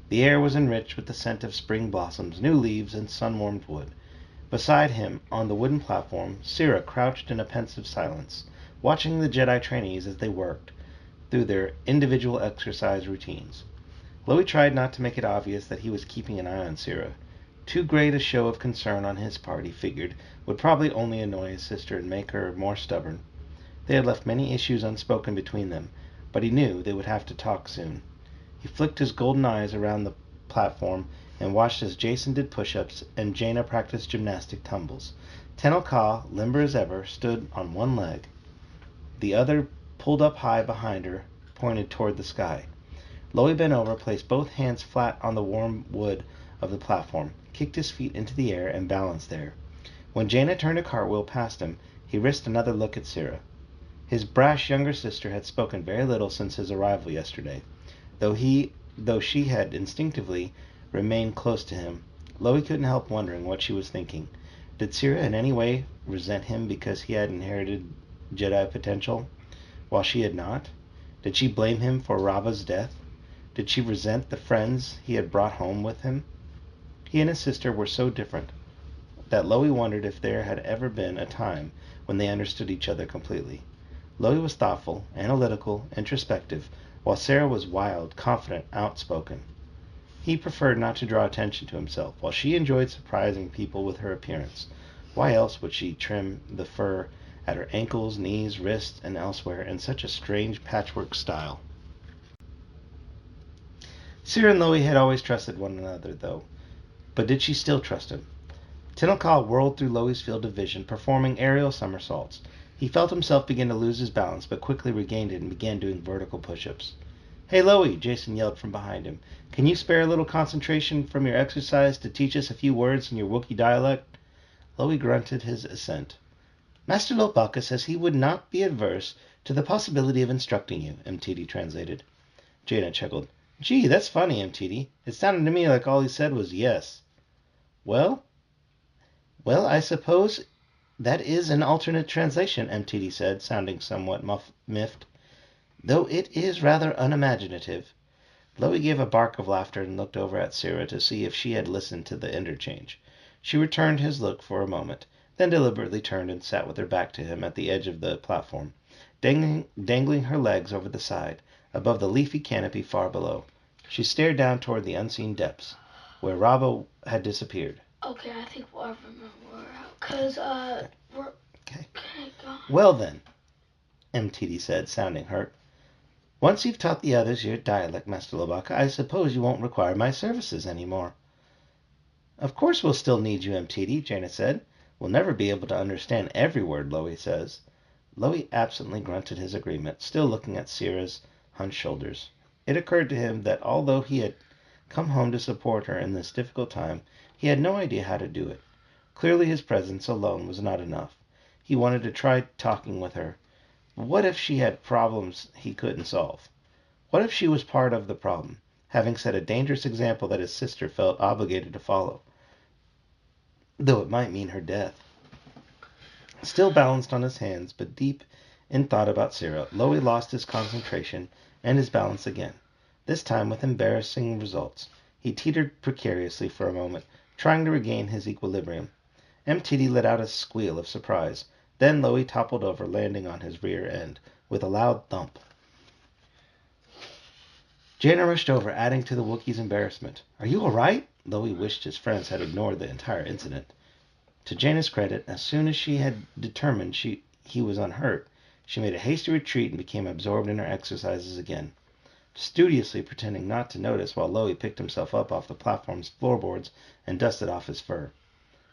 The air was enriched with the scent of spring blossoms, new leaves, and sun-warmed wood. Beside him, on the wooden platform, Sira crouched in a pensive silence, watching the Jedi trainees as they worked through their individual exercise routines. Loey tried not to make it obvious that he was keeping an eye on Sira. Too great a show of concern on his part, he figured, would probably only annoy his sister and make her more stubborn. They had left many issues unspoken between them, but he knew they would have to talk soon. He flicked his golden eyes around the platform and watched as Jason did push-ups and Jaina practiced gymnastic tumbles. Tenel Ka, limber as ever, stood on one leg. The other, pulled up high behind her, pointed toward the sky. Loey bent over, placed both hands flat on the warm wood of the platform, kicked his feet into the air, and balanced there. When Jaina turned a cartwheel past him, he risked another look at Sira. His brash younger sister had spoken very little since his arrival yesterday. Though she had instinctively remained close to him, Loey couldn't help wondering what she was thinking. Did Sira in any way resent him because he had inherited Jedi potential, while she had not? Did she blame him for Rava's death? Did she resent the friends he had brought home with him? He and his sister were so different that Loey wondered if there had ever been a time when they understood each other completely. Loey was thoughtful, analytical, introspective, while Sarah was wild, confident, outspoken. He preferred not to draw attention to himself, while she enjoyed surprising people with her appearance. Why else would she trim the fur at her ankles, knees, wrists, and elsewhere in such a strange patchwork style? Sira and Loey had always trusted one another, though. But did she still trust him? Tenel Ka whirled through Loey's field of vision, performing aerial somersaults. He felt himself begin to lose his balance, but quickly regained it and began doing vertical push-ups. Hey, Loey, Jason yelled from behind him. Can you spare a little concentration from your exercise to teach us a few words in your Wookiee dialect? Loey grunted his assent. Master Lopaka says he would not be adverse to the possibility of instructing you, MTD translated. Jaina chuckled. Gee, that's funny, MTD. It sounded to me like all he said was yes. Well, I suppose that is an alternate translation, MTD said, sounding somewhat miffed, though it is rather unimaginative. Loey gave a bark of laughter and looked over at Sira to see if she had listened to the interchange. She returned his look for a moment, then deliberately turned and sat with her back to him at the edge of the platform, dangling her legs over the side, above the leafy canopy far below. She stared down toward the unseen depths, where Rava had disappeared.
Okay, I think we'll remember we're out. Because, we're...
Okay.
Okay, go on.
Well then, MTD said, sounding hurt. Once you've taught the others your dialect, Master Lobaka, I suppose you won't require my services any more. Of course we'll still need you, MTD, Jaina said. We'll never be able to understand every word Loey says. Loey absently grunted his agreement, still looking at Sira's hunched shoulders. It occurred to him that although he had come home to support her in this difficult time, he had no idea how to do it. Clearly his presence alone was not enough. He wanted to try talking with her. But what if she had problems he couldn't solve? What if she was part of the problem, having set a dangerous example that his sister felt obligated to follow, though it might mean her death? Still balanced on his hands, but deep in thought about Sira, Loey lost his concentration and his balance again, this time with embarrassing results. He teetered precariously for a moment, trying to regain his equilibrium. MTD let out a squeal of surprise. Then Loey toppled over, landing on his rear end, with a loud thump. Jaina rushed over, adding to the Wookiee's embarrassment. Are you all right? Loey wished his friends had ignored the entire incident. To Jaina's credit, as soon as she had determined he was unhurt, she made a hasty retreat and became absorbed in her exercises again, studiously pretending not to notice while Loey picked himself up off the platform's floorboards and dusted off his fur.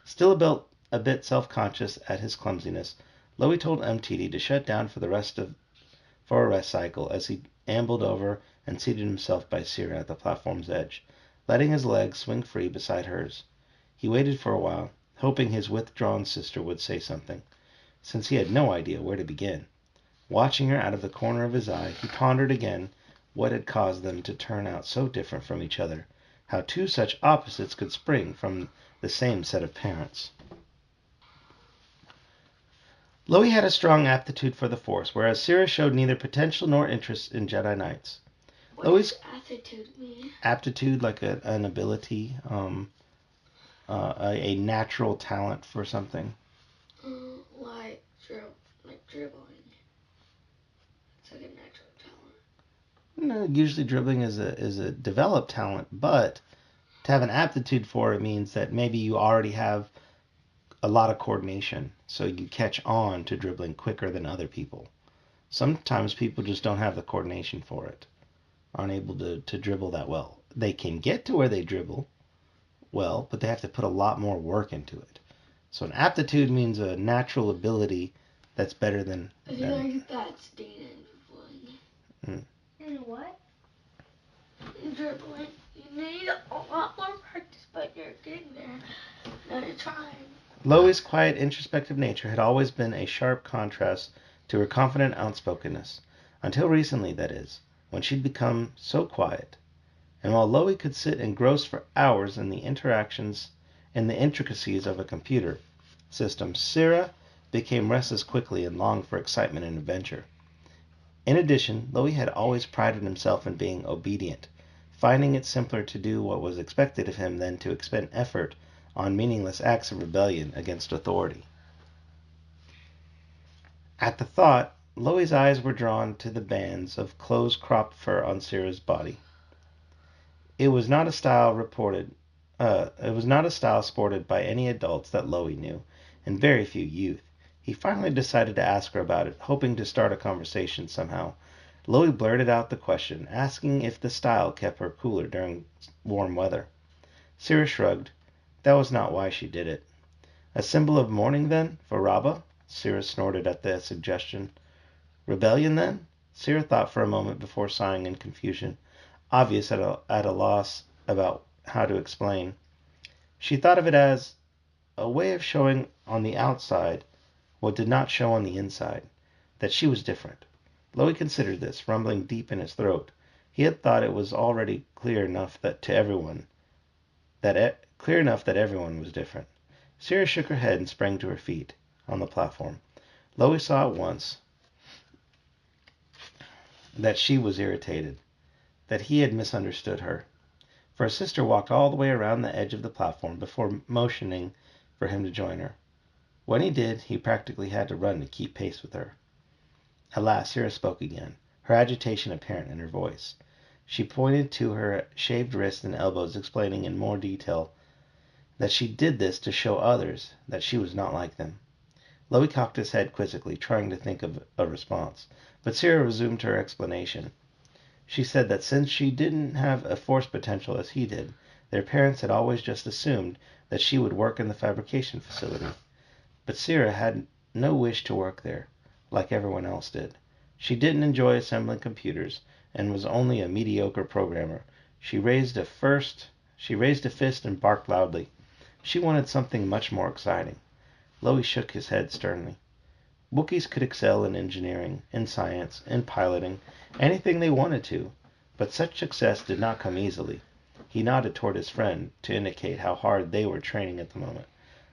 Still a bit self-conscious at his clumsiness, Loey told MTD to shut down for a rest cycle as he ambled over and seated himself by Sierra at the platform's edge, letting his legs swing free beside hers. He waited for a while, hoping his withdrawn sister would say something, since he had no idea where to begin. Watching her out of the corner of his eye, he pondered again what had caused them to turn out so different from each other, how two such opposites could spring from the same set of parents. Loie had a strong aptitude for the Force, whereas Sierra showed neither potential nor interest in Jedi Knights.
What
Loie's
does attitude mean?
aptitude, like an ability, a natural talent for something.
Like dribbling. It's like a natural talent.
No, usually dribbling is a developed talent, but to have an aptitude for it means that maybe you already have a lot of coordination, so you catch on to dribbling quicker than other people. Sometimes people just don't have the coordination for it, aren't able to dribble that well. They can get to where they dribble well, but they have to put a lot more work into it. So an aptitude means a natural ability that's better than...
That's Dana dribbling.
And what?
Dribbling. You need a lot more practice, but you're getting there. Now you're trying.
Loie's quiet, introspective nature had always been a sharp contrast to her confident outspokenness, until recently, that is, when she'd become so quiet. And while Loie could sit engrossed for hours in the intricacies of a computer system, Sierra became restless quickly and longed for excitement and adventure. In addition, Loie had always prided himself in being obedient, finding it simpler to do what was expected of him than to expend effort on meaningless acts of rebellion against authority. At the thought, Loie's eyes were drawn to the bands of close-cropped fur on Sierra's body. It was not a style sported by any adults that Loie knew, and very few youth. He finally decided to ask her about it, hoping to start a conversation somehow. Loie blurted out the question, asking if the style kept her cooler during warm weather. Sierra shrugged. That was not why she did it. A symbol of mourning, then, for Rabba? Sierra snorted at the suggestion. Rebellion, then? Sierra thought for a moment before sighing in confusion, obvious at a loss about how to explain. She thought of it as a way of showing on the outside what did not show on the inside, that she was different. Loie considered this, rumbling deep in his throat. He had thought it was already clear enough that everyone was different. Sierra shook her head and sprang to her feet on the platform. Loie saw at once that she was irritated, that he had misunderstood her. For her sister walked all the way around the edge of the platform before motioning for him to join her. When he did, he practically had to run to keep pace with her. At last, Sierra spoke again, her agitation apparent in her voice. She pointed to her shaved wrists and elbows, explaining in more detail that she did this to show others that she was not like them. Loie cocked his head quizzically, trying to think of a response, but Sierra resumed her explanation. She said that since she didn't have a force potential as he did, their parents had always just assumed that she would work in the fabrication facility. But Sierra had no wish to work there, like everyone else did. She didn't enjoy assembling computers, and was only a mediocre programmer. She raised a fist and barked loudly. She wanted something much more exciting. Loie shook his head sternly. Wookiees could excel in engineering, in science, in piloting, anything they wanted to, but such success did not come easily. He nodded toward his friend to indicate how hard they were training at the moment.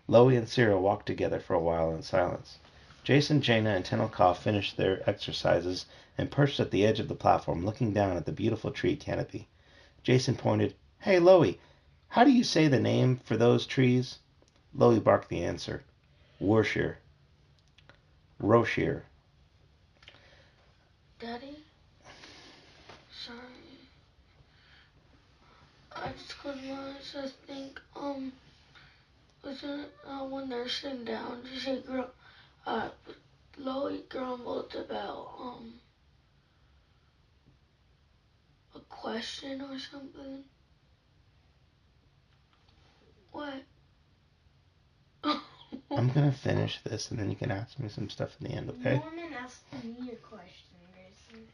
Loie and Sierra walked together for a while in silence. Jason, Jaina, and Tenelkoff finished their exercises and perched at the edge of the platform, looking down at the beautiful tree canopy. Jason pointed. "Hey, Loie, how do you say the name for those trees?" Loie barked the answer. Roshir.
Daddy? Sorry. I just couldn't just think, wasn't when they're sitting down, Loie grumbled about, a question or something. What?
I'm going to finish this, and then you can ask me some stuff at the end, okay?
Norman asked me a question, Grayson.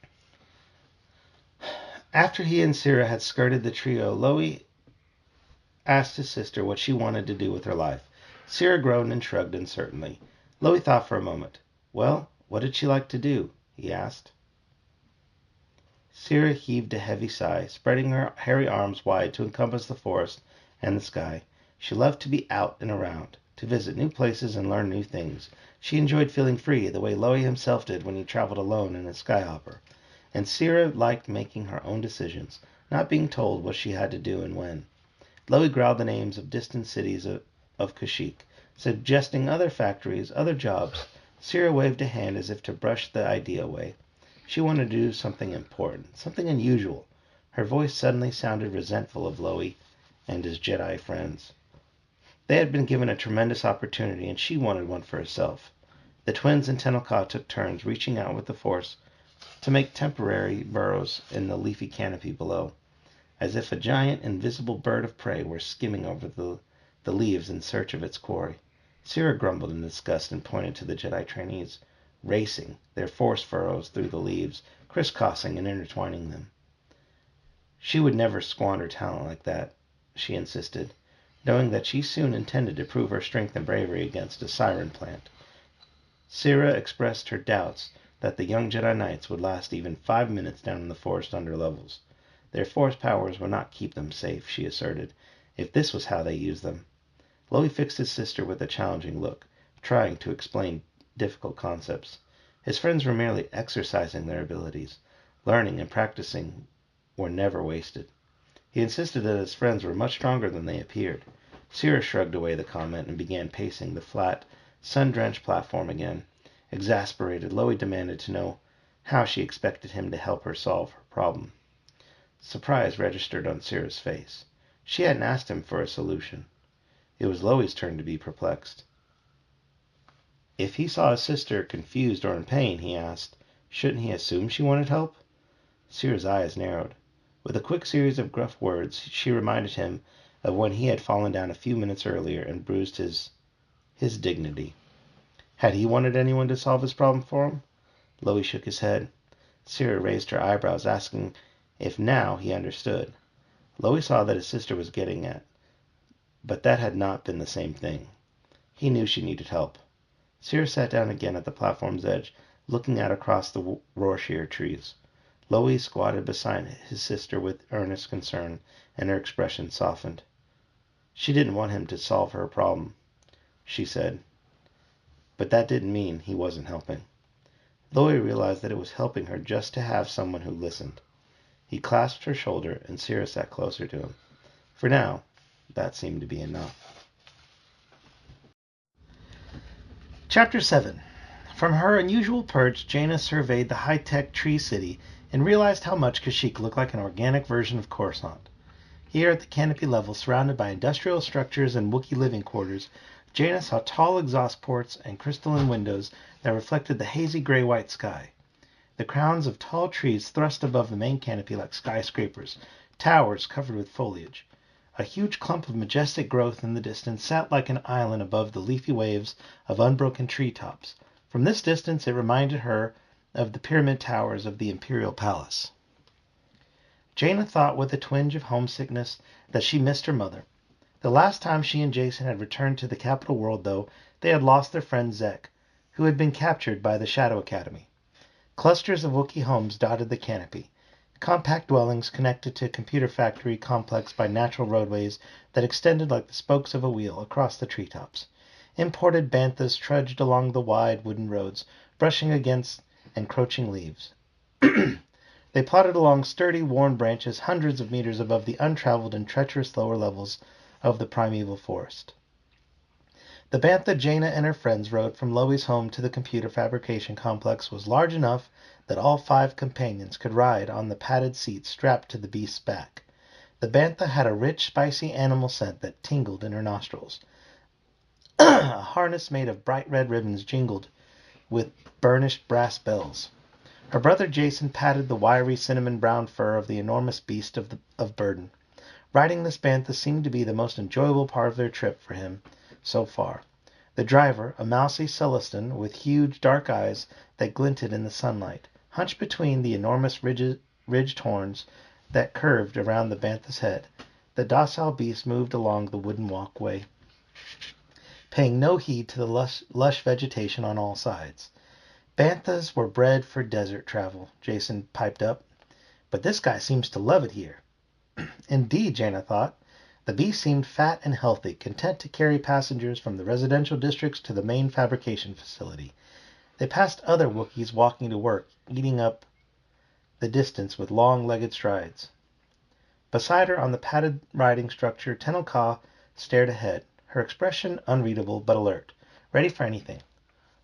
After he and Sira had skirted the trio, Loey asked his sister what she wanted to do with her life. Sira groaned and shrugged uncertainly. Loey thought for a moment. Well, what did she like to do? He asked. Sira heaved a heavy sigh, spreading her hairy arms wide to encompass the forest and the sky. She loved to be out and around, to visit new places and learn new things. She enjoyed feeling free, the way Loey himself did when he traveled alone in a skyhopper. And Sira liked making her own decisions, not being told what she had to do and when. Loey growled the names of distant cities of Kashyyyk, suggesting other factories, other jobs. Sira waved a hand as if to brush the idea away. She wanted to do something important, something unusual. Her voice suddenly sounded resentful of Loey and his Jedi friends. They had been given a tremendous opportunity, and she wanted one for herself. The twins and Tenelka took turns reaching out with the Force to make temporary burrows in the leafy canopy below, as if a giant invisible bird of prey were skimming over the leaves in search of its quarry. Sira grumbled in disgust and pointed to the Jedi trainees, racing their force furrows through the leaves, crisscrossing and intertwining them. She would never squander talent like that, she insisted, knowing that she soon intended to prove her strength and bravery against a siren plant. Sira expressed her doubts that the young Jedi Knights would last even 5 minutes down in the forest underlevels. Their force powers would not keep them safe, she asserted, if this was how they used them. Loey fixed his sister with a challenging look, trying to explain difficult concepts. His friends were merely exercising their abilities. Learning and practicing were never wasted. He insisted that his friends were much stronger than they appeared. Sira shrugged away the comment and began pacing the flat, sun-drenched platform again. Exasperated, Loey demanded to know how she expected him to help her solve her problem. Surprise registered on Sira's face. She hadn't asked him for a solution. It was Loey's turn to be perplexed. If he saw his sister confused or in pain, he asked, shouldn't he assume she wanted help? Sira's eyes narrowed. With a quick series of gruff words, she reminded him of when he had fallen down a few minutes earlier and bruised his dignity. Had he wanted anyone to solve his problem for him? Loey shook his head. Sira raised her eyebrows, asking if now he understood. Loey saw that his sister was getting at, but that had not been the same thing. He knew she needed help. Sira sat down again at the platform's edge, looking out across the Rorschir trees. Loey squatted beside his sister with earnest concern, and her expression softened. She didn't want him to solve her problem, she said, but that didn't mean he wasn't helping. Loey realized that it was helping her just to have someone who listened. He clasped her shoulder, and Sira sat closer to him. For now, that seemed to be enough. Chapter 7. From her unusual perch, Jaina surveyed the high-tech tree city and realized how much Kashyyyk looked like an organic version of Coruscant. Here at the canopy level, surrounded by industrial structures and Wookiee living quarters, Jaina saw tall exhaust ports and crystalline windows that reflected the hazy gray-white sky. The crowns of tall trees thrust above the main canopy like skyscrapers, towers covered with foliage. A huge clump of majestic growth in the distance sat like an island above the leafy waves of unbroken treetops. From this distance it reminded her of the pyramid towers of the Imperial Palace. Jaina thought with a twinge of homesickness that she missed her mother. The last time she and Jason had returned to the capital world, though, they had lost their friend Zek, who had been captured by the Shadow Academy. Clusters of Wookiee homes dotted the canopy, compact dwellings connected to a computer factory complex by natural roadways that extended like the spokes of a wheel across the treetops. Imported banthas trudged along the wide wooden roads, brushing against encroaching leaves. They plodded along sturdy, worn branches hundreds of meters above the untraveled and treacherous lower levels of the primeval forest. The bantha Jaina and her friends rode from Loey's home to the computer fabrication complex was large enough that all 5 companions could ride on the padded seats strapped to the beast's back. The bantha had a rich, spicy animal scent that tingled in her nostrils. A harness made of bright red ribbons jingled with burnished brass bells. Her brother Jason patted the wiry cinnamon-brown fur of the enormous beast of burden. Riding this bantha seemed to be the most enjoyable part of their trip for him so far. The driver, a mousy Celestin with huge dark eyes that glinted in the sunlight, hunched between the enormous ridged horns, that curved around the bantha's head. The docile beast moved along the wooden walkway, paying no heed to the lush vegetation on all sides. Banthas were bred for desert travel, Jason piped up. But this guy seems to love it here. Indeed, Jaina thought. The beast seemed fat and healthy, content to carry passengers from the residential districts to the main fabrication facility. They passed other Wookiees walking to work, eating up the distance with long-legged strides. Beside her on the padded riding structure, Tenel Ka stared ahead, her expression unreadable but alert, ready for anything.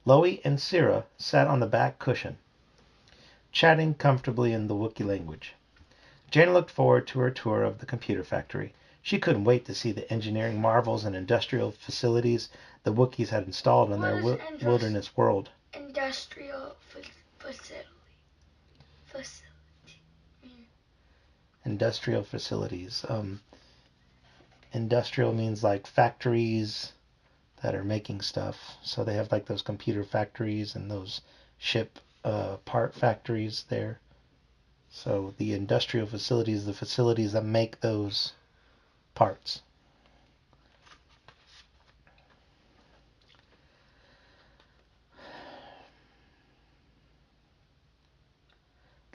Loie and Sira sat on the back cushion, chatting comfortably in the Wookiee language. Jaina looked forward to her tour of the computer factory. She couldn't wait to see the engineering marvels and industrial facilities the Wookiees had installed in their wilderness world.
Industrial facility.
Industrial facilities. Industrial means like factories that are making stuff. So they have like those computer factories and those ship part factories there. So the industrial facilities, the facilities that make those parts.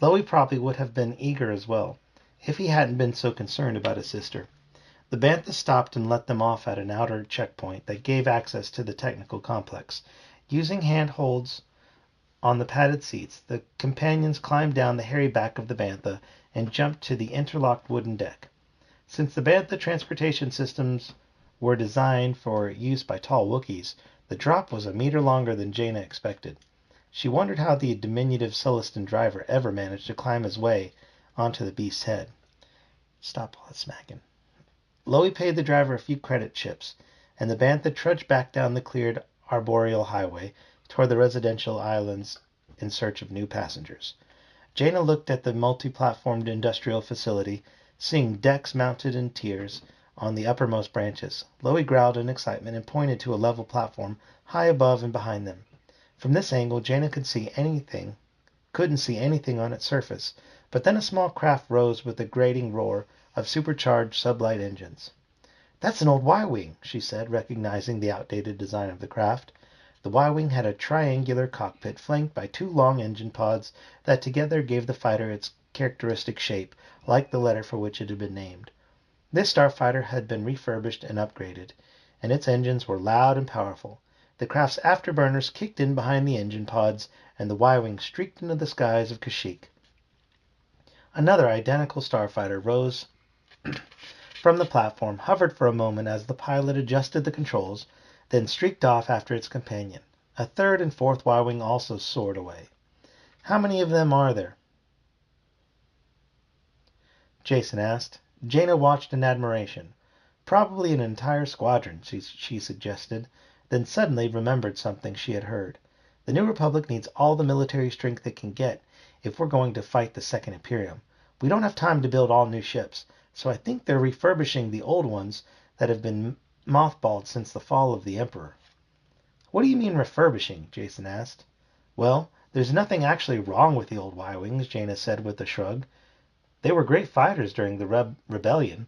Loie probably would have been eager as well, if he hadn't been so concerned about his sister. The bantha stopped and let them off at an outer checkpoint that gave access to the technical complex. Using handholds on the padded seats, the companions climbed down the hairy back of the bantha and jumped to the interlocked wooden deck. Since the bantha transportation systems were designed for use by tall Wookiees, the drop was a meter longer than Jaina expected. She wondered how the diminutive Celestin driver ever managed to climb his way onto the beast's head. Stop all that smacking. Loie paid the driver a few credit chips, and the bantha trudged back down the cleared arboreal highway toward the residential islands in search of new passengers. Jaina looked at the multi-platformed industrial facility, seeing decks mounted in tiers on the uppermost branches. Loie growled in excitement and pointed to a level platform high above and behind them. From this angle, Jaina couldn't see anything on its surface, but then a small craft rose with a grating roar of supercharged sublight engines. "That's an old Y-wing," she said, recognizing the outdated design of the craft. The Y-wing had a triangular cockpit flanked by two long engine pods that together gave the fighter its characteristic shape, like the letter for which it had been named. This starfighter had been refurbished and upgraded, and its engines were loud and powerful. The craft's afterburners kicked in behind the engine pods, and the Y-wing streaked into the skies of Kashyyyk. Another identical starfighter rose from the platform, hovered for a moment as the pilot adjusted the controls, then streaked off after its companion. A third and fourth Y-wing also soared away. "How many of them are there?" Jason asked. Jaina watched in admiration. "Probably an entire squadron," she suggested, then suddenly remembered something she had heard. "The New Republic needs all the military strength it can get if we're going to fight the Second Imperium. We don't have time to build all new ships, so I think they're refurbishing the old ones that have been mothballed since the fall of the Emperor." "What do you mean refurbishing?" Jason asked. "Well, there's nothing actually wrong with the old Y-wings," Jaina said with a shrug. "They were great fighters during the rebellion.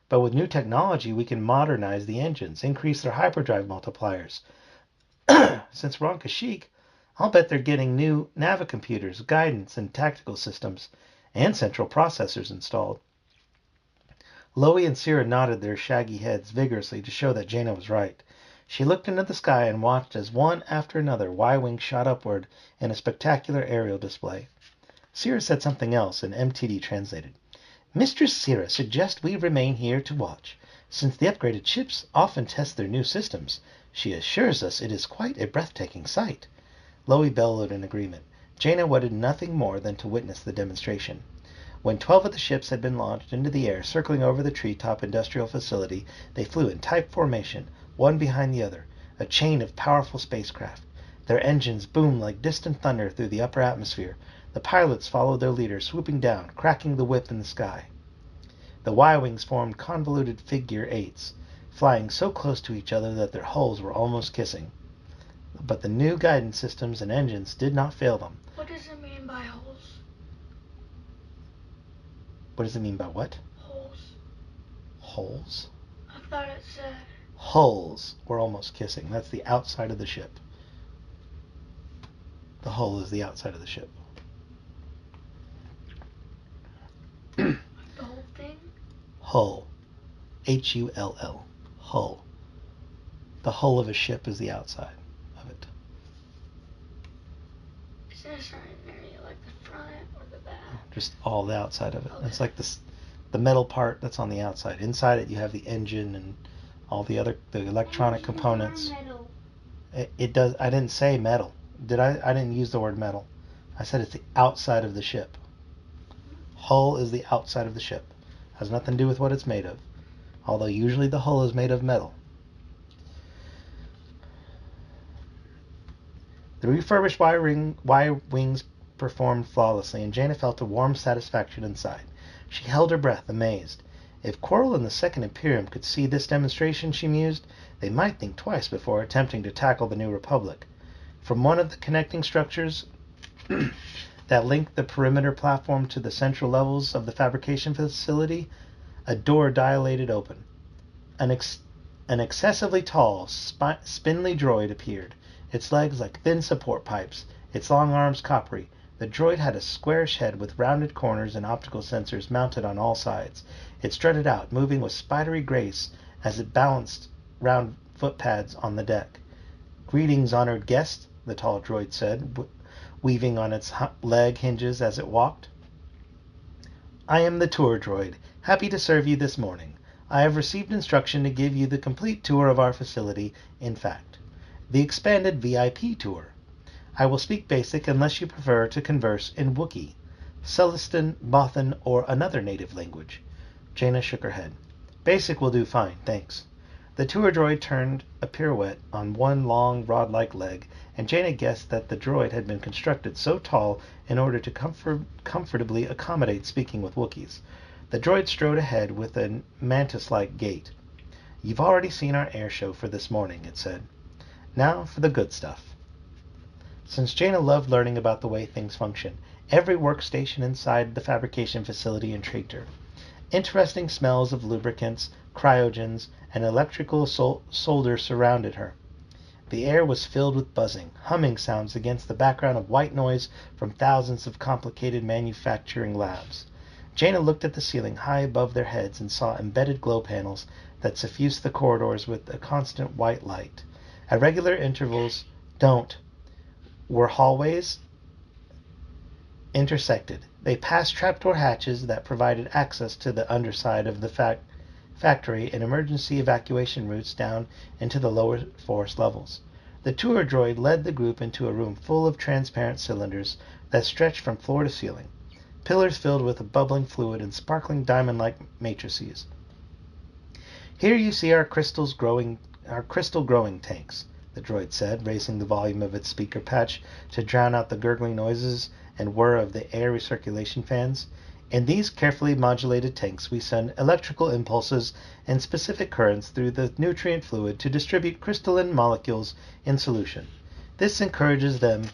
But with new technology, we can modernize the engines, increase their hyperdrive multipliers. Since we're on Kashyyyk, I'll bet they're getting new navicomputers, guidance, and tactical systems, and central processors installed." Loie and Sira nodded their shaggy heads vigorously to show that Jaina was right. She looked into the sky and watched as one after another Y-wings shot upward in a spectacular aerial display. Sira said something else, and MTD translated. "Mistress Sira suggests we remain here to watch. Since the upgraded ships often test their new systems, she assures us it is quite a breathtaking sight." Loie bellowed in agreement. Jaina wanted nothing more than to witness the demonstration. When 12 of the ships had been launched into the air, circling over the treetop industrial facility, they flew in type formation, one behind the other, a chain of powerful spacecraft. Their engines boomed like distant thunder through the upper atmosphere. The pilots followed their leader, swooping down, cracking the whip in the sky. The Y-wings formed convoluted figure eights, flying so close to each other that their hulls were almost kissing. But the new guidance systems and engines did not fail them.
What does it mean by holes?
What does it mean by what?
Holes.
Holes?
I thought it said.
Hulls. We're almost kissing. That's the outside of the ship. The hull is the outside of the ship.
The whole thing?
Hull. Hull. Hull. The hull of a ship is the outside of it.
Is there a certain area, like the front or the back?
Just all the outside of it.
Okay.
It's like the metal part that's on the outside. Inside it, you have the engine and all the electronic components.
Metal.
It does. I didn't say metal. Did I? I didn't use the word metal. I said it's the outside of the ship. Hull is the outside of the ship. Has nothing to do with what it's made of. Although usually the hull is made of metal. The refurbished Y-wings performed flawlessly, and Jaina felt a warm satisfaction inside. She held her breath, amazed. If Quirrell and the Second Imperium could see this demonstration, she mused, they might think twice before attempting to tackle the New Republic. From one of the connecting structures that linked the perimeter platform to the central levels of the fabrication facility, a door dilated open. An excessively tall, spindly droid appeared, its legs like thin support pipes, its long arms coppery. The droid had a squarish head with rounded corners and optical sensors mounted on all sides. It strutted out, moving with spidery grace as it balanced round footpads on the deck. "Greetings, honored guest," the tall droid said, weaving on its leg hinges as it walked. "I am the tour droid, happy to serve you this morning. I have received instruction to give you the complete tour of our facility, in fact, the expanded VIP tour. I will speak basic unless you prefer to converse in Wookiee, Celestin, Bothan, or another native language." Jaina shook her head. "Basic will do fine, thanks." The tour droid turned a pirouette on one long, rod-like leg, and Jaina guessed that the droid had been constructed so tall in order to comfortably accommodate speaking with Wookiees. The droid strode ahead with a mantis-like gait. "You've already seen our air show for this morning," it said. "Now for the good stuff." Since Jaina loved learning about the way things function, every workstation inside the fabrication facility intrigued her. Interesting smells of lubricants, cryogens, and electrical solder surrounded her. The air was filled with buzzing, humming sounds against the background of white noise from thousands of complicated manufacturing labs. Jaina looked at the ceiling high above their heads and saw embedded glow panels that suffused the corridors with a constant white light. At regular intervals, were hallways intersected. They passed trapdoor hatches that provided access to the underside of the factory and emergency evacuation routes down into the lower force levels. The tour droid led the group into a room full of transparent cylinders that stretched from floor to ceiling, pillars filled with a bubbling fluid and sparkling diamond-like matrices. "Here you see our crystal growing tanks," the droid said, raising the volume of its speaker patch to drown out the gurgling noises and whir of the air recirculation fans. "In these carefully modulated tanks we send electrical impulses and specific currents through the nutrient fluid to distribute crystalline molecules in solution. This encourages them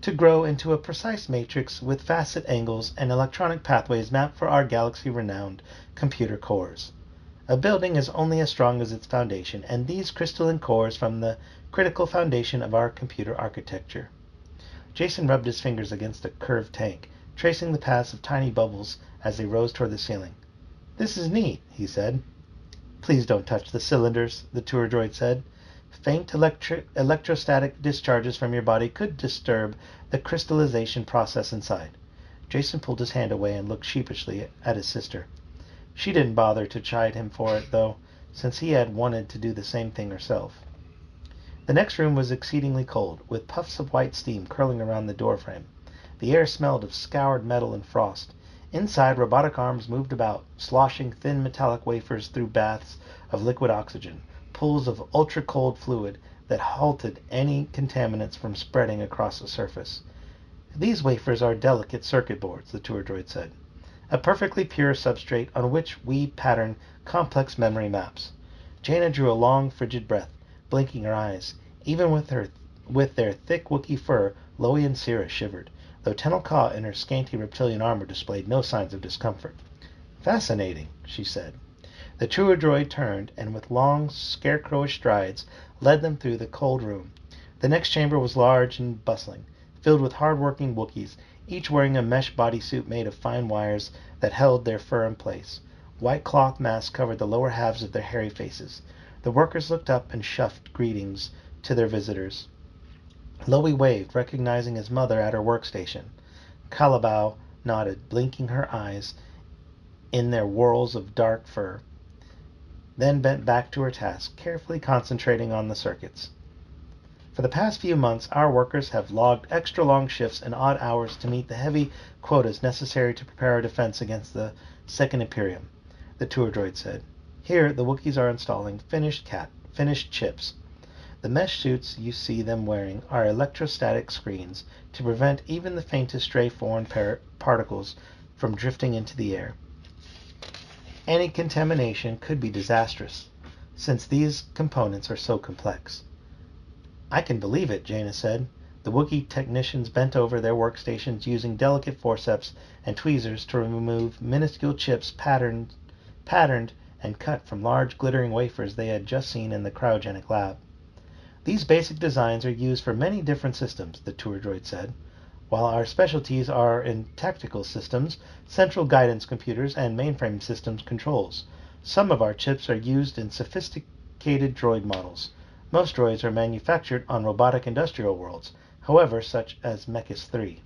to grow into a precise matrix with facet angles and electronic pathways mapped for our galaxy-renowned computer cores. A building is only as strong as its foundation, and these crystalline cores form the critical foundation of our computer architecture." Jason rubbed his fingers against a curved tank, tracing the paths of tiny bubbles as they rose toward the ceiling. "This is neat," he said. "Please don't touch the cylinders," the tour droid said. "Faint electrostatic discharges from your body could disturb the crystallization process inside." Jason pulled his hand away and looked sheepishly at his sister. She didn't bother to chide him for it, though, since he had wanted to do the same thing herself. The next room was exceedingly cold, with puffs of white steam curling around the doorframe. The air smelled of scoured metal and frost. Inside, robotic arms moved about, sloshing thin metallic wafers through baths of liquid oxygen, pools of ultra-cold fluid that halted any contaminants from spreading across the surface. "These wafers are delicate circuit boards," the tour droid said. "A perfectly pure substrate on which we pattern complex memory maps." Jaina drew a long, frigid breath, blinking her eyes. Even with their thick Wookiee fur, Loie and Syrah shivered. though Tenel Ka in her scanty reptilian armor displayed no signs of discomfort. "Fascinating," she said. The tour droid turned, and with long, scarecrowish strides, led them through the cold room. The next chamber was large and bustling, filled with hard-working Wookiees, each wearing a mesh bodysuit made of fine wires that held their fur in place. White cloth masks covered the lower halves of their hairy faces. The workers looked up and shuffled greetings to their visitors. Loie waved, recognizing his mother at her workstation. Kalabao nodded, blinking her eyes in their whorls of dark fur, then bent back to her task, carefully concentrating on the circuits. For the past few months, our workers have logged extra-long shifts and odd hours to meet the heavy quotas necessary to prepare our defense against the Second Imperium, the tour droid said. Here, the Wookiees are installing finished chips. The mesh suits you see them wearing are electrostatic screens to prevent even the faintest stray foreign particles from drifting into the air. Any contamination could be disastrous, since these components are so complex. "I can believe it," Jaina said. The Wookiee technicians bent over their workstations using delicate forceps and tweezers to remove minuscule chips patterned and cut from large glittering wafers they had just seen in the cryogenic lab. "These basic designs are used for many different systems," the tour droid said. "While our specialties are in tactical systems, central guidance computers, and mainframe systems controls. Some of our chips are used in sophisticated droid models. Most droids are manufactured on robotic industrial worlds, however, such as Mechas 3.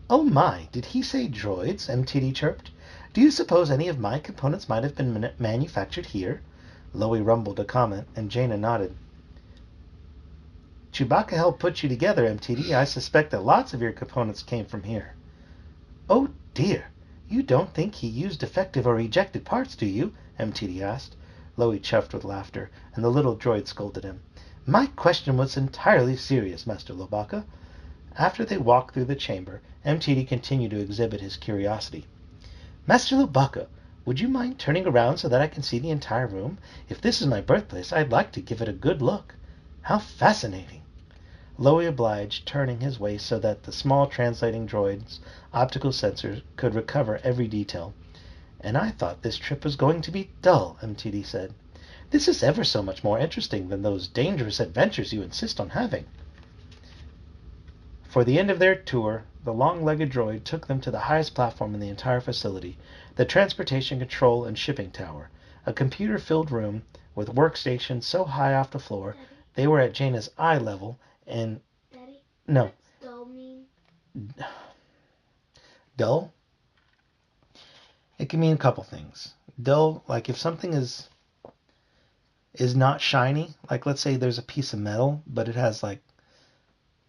"Oh my, did he say droids?" MTD chirped. "Do you suppose any of my components might have been manufactured here?" Loie rumbled a comment, and Jaina nodded. "Chewbacca helped put you together, MTD. I suspect that lots of your components came from here." "Oh dear, you don't think he used defective or rejected parts, do you?" MTD asked. Loie chuffed with laughter, and the little droid scolded him. "My question was entirely serious, Master Lobaka." After they walked through the chamber, MTD continued to exhibit his curiosity. "Master Lobaka, would you mind turning around so that I can see the entire room? If this is my birthplace, I'd like to give it a good look. How fascinating!" Loie obliged, turning his way so that the small translating droid's optical sensors could recover every detail. "And I thought this trip was going to be dull," MTD said. "This is ever so much more interesting than those dangerous adventures you insist on having." For the end of their tour, the long-legged droid took them to the highest platform in the entire facility, the transportation control and shipping tower, a computer-filled room with workstations so high off the floor they were at Jaina's eye level. And
Daddy?
no.
What's dull mean?
Dull? It can mean a couple things. Dull, like if something is not shiny, like let's say there's a piece of metal, but it has like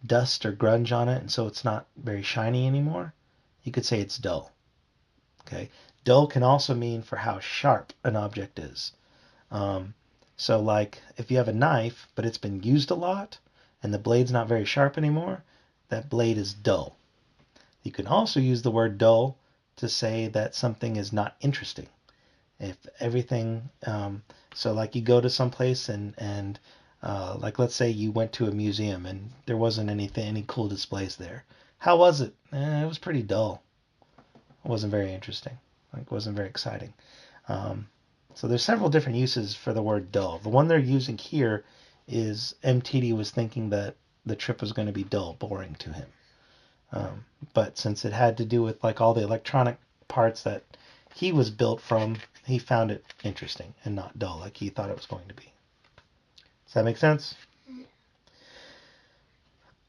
dust or grunge on it, and so it's not very shiny anymore, you could say it's dull. Okay. Dull can also mean for how sharp an object is. So like if you have a knife, but it's been used a lot, and the blade's not very sharp anymore, that blade is dull. You can also use the word dull to say that something is not interesting. If everything, so like you go to some place and like let's say you went to a museum and there wasn't any cool displays there. How was it? It was pretty dull. It wasn't very interesting. Like it wasn't very exciting. So there's several different uses for the word dull. The one they're using here is MTD was thinking that the trip was going to be dull, boring to him. But since it had to do with like all the electronic parts that he was built from, he found it interesting and not dull like he thought it was going to be. Does that make sense?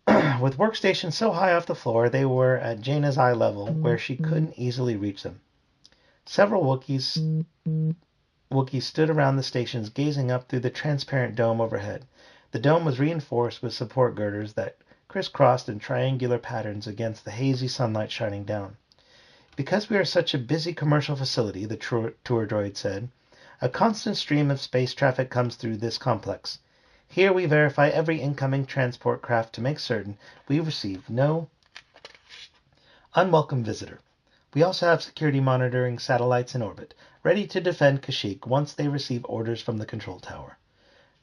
With workstations so high off the floor, they were at Jaina's eye level, where she couldn't easily reach them. Several Wookiees stood around the stations, gazing up through the transparent dome overhead. The dome was reinforced with support girders that crisscrossed in triangular patterns against the hazy sunlight shining down. "Because we are such a busy commercial facility," the tour droid said, "a constant stream of space traffic comes through this complex. Here we verify every incoming transport craft to make certain we receive no unwelcome visitor. We also have security monitoring satellites in orbit, ready to defend Kashyyyk once they receive orders from the control tower."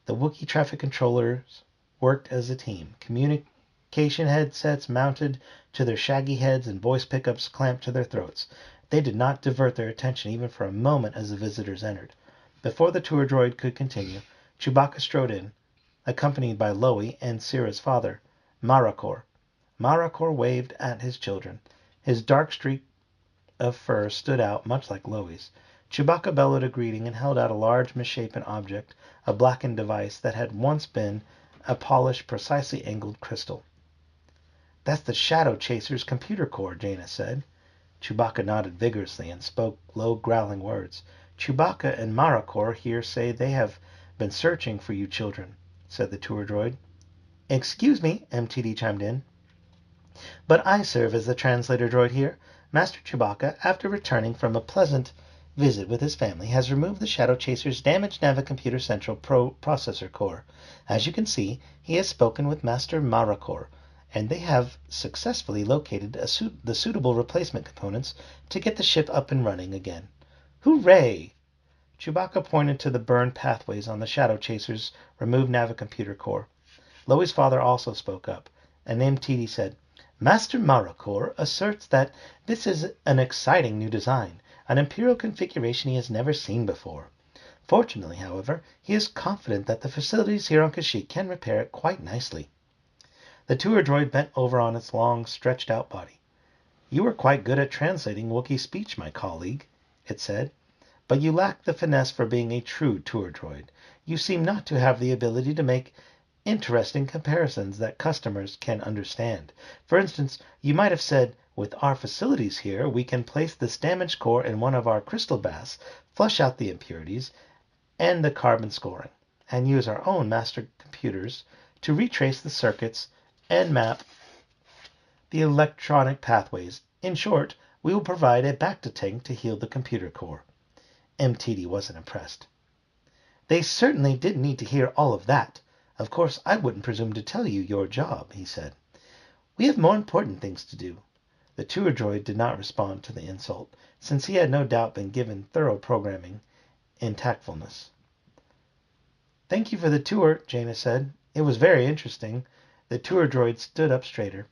The Wookiee traffic controllers worked as a team, communicating communication headsets mounted to their shaggy heads and voice pickups clamped to their throats. They did not divert their attention even for a moment as the visitors entered. Before the tour droid could continue, Chewbacca strode in, accompanied by Loey and Sira's father, Marakor. Marakor waved at his children. His dark streak of fur stood out, much like Loey's. Chewbacca bellowed a greeting and held out a large misshapen object, a blackened device that had once been a polished, precisely angled crystal. "That's the Shadow Chaser's computer core," Jaina said. Chewbacca nodded vigorously and spoke low, growling words. "Chewbacca and Marakor here say they have been searching for you children," said the tour droid. "Excuse me," MTD chimed in, "but I serve as the translator droid here. Master Chewbacca, after returning from a pleasant visit with his family, has removed the Shadow Chaser's damaged Navicomputer Central processor core. As you can see, he has spoken with Master Marakor, and they have successfully located the suitable replacement components to get the ship up and running again. Hooray!" Chewbacca pointed to the burned pathways on the Shadow Chaser's removed Navicomputer core. Loey's father also spoke up, and MTD said, "Master Marakor asserts that this is an exciting new design, an Imperial configuration he has never seen before. Fortunately, however, he is confident that the facilities here on Kashyyyk can repair it quite nicely." The tour droid bent over on its long, stretched-out body. "You are quite good at translating Wookiee speech, my colleague," it said, "but you lack the finesse for being a true tour droid. You seem not to have the ability to make interesting comparisons that customers can understand. For instance, you might have said, 'With our facilities here, we can place this damaged core in one of our crystal baths, flush out the impurities and the carbon scoring, and use our own master computers to retrace the circuits and map the electronic pathways. In short, we will provide a Bacta tank to heal the computer core.'" MTD wasn't impressed. "They certainly didn't need to hear all of that. Of course, I wouldn't presume to tell you your job," he said. "We have more important things to do." The tour droid did not respond to the insult, since he had no doubt been given thorough programming in tactfulness. "Thank you for the tour," Jaina said. "It was very interesting." The tour droid stood up straighter,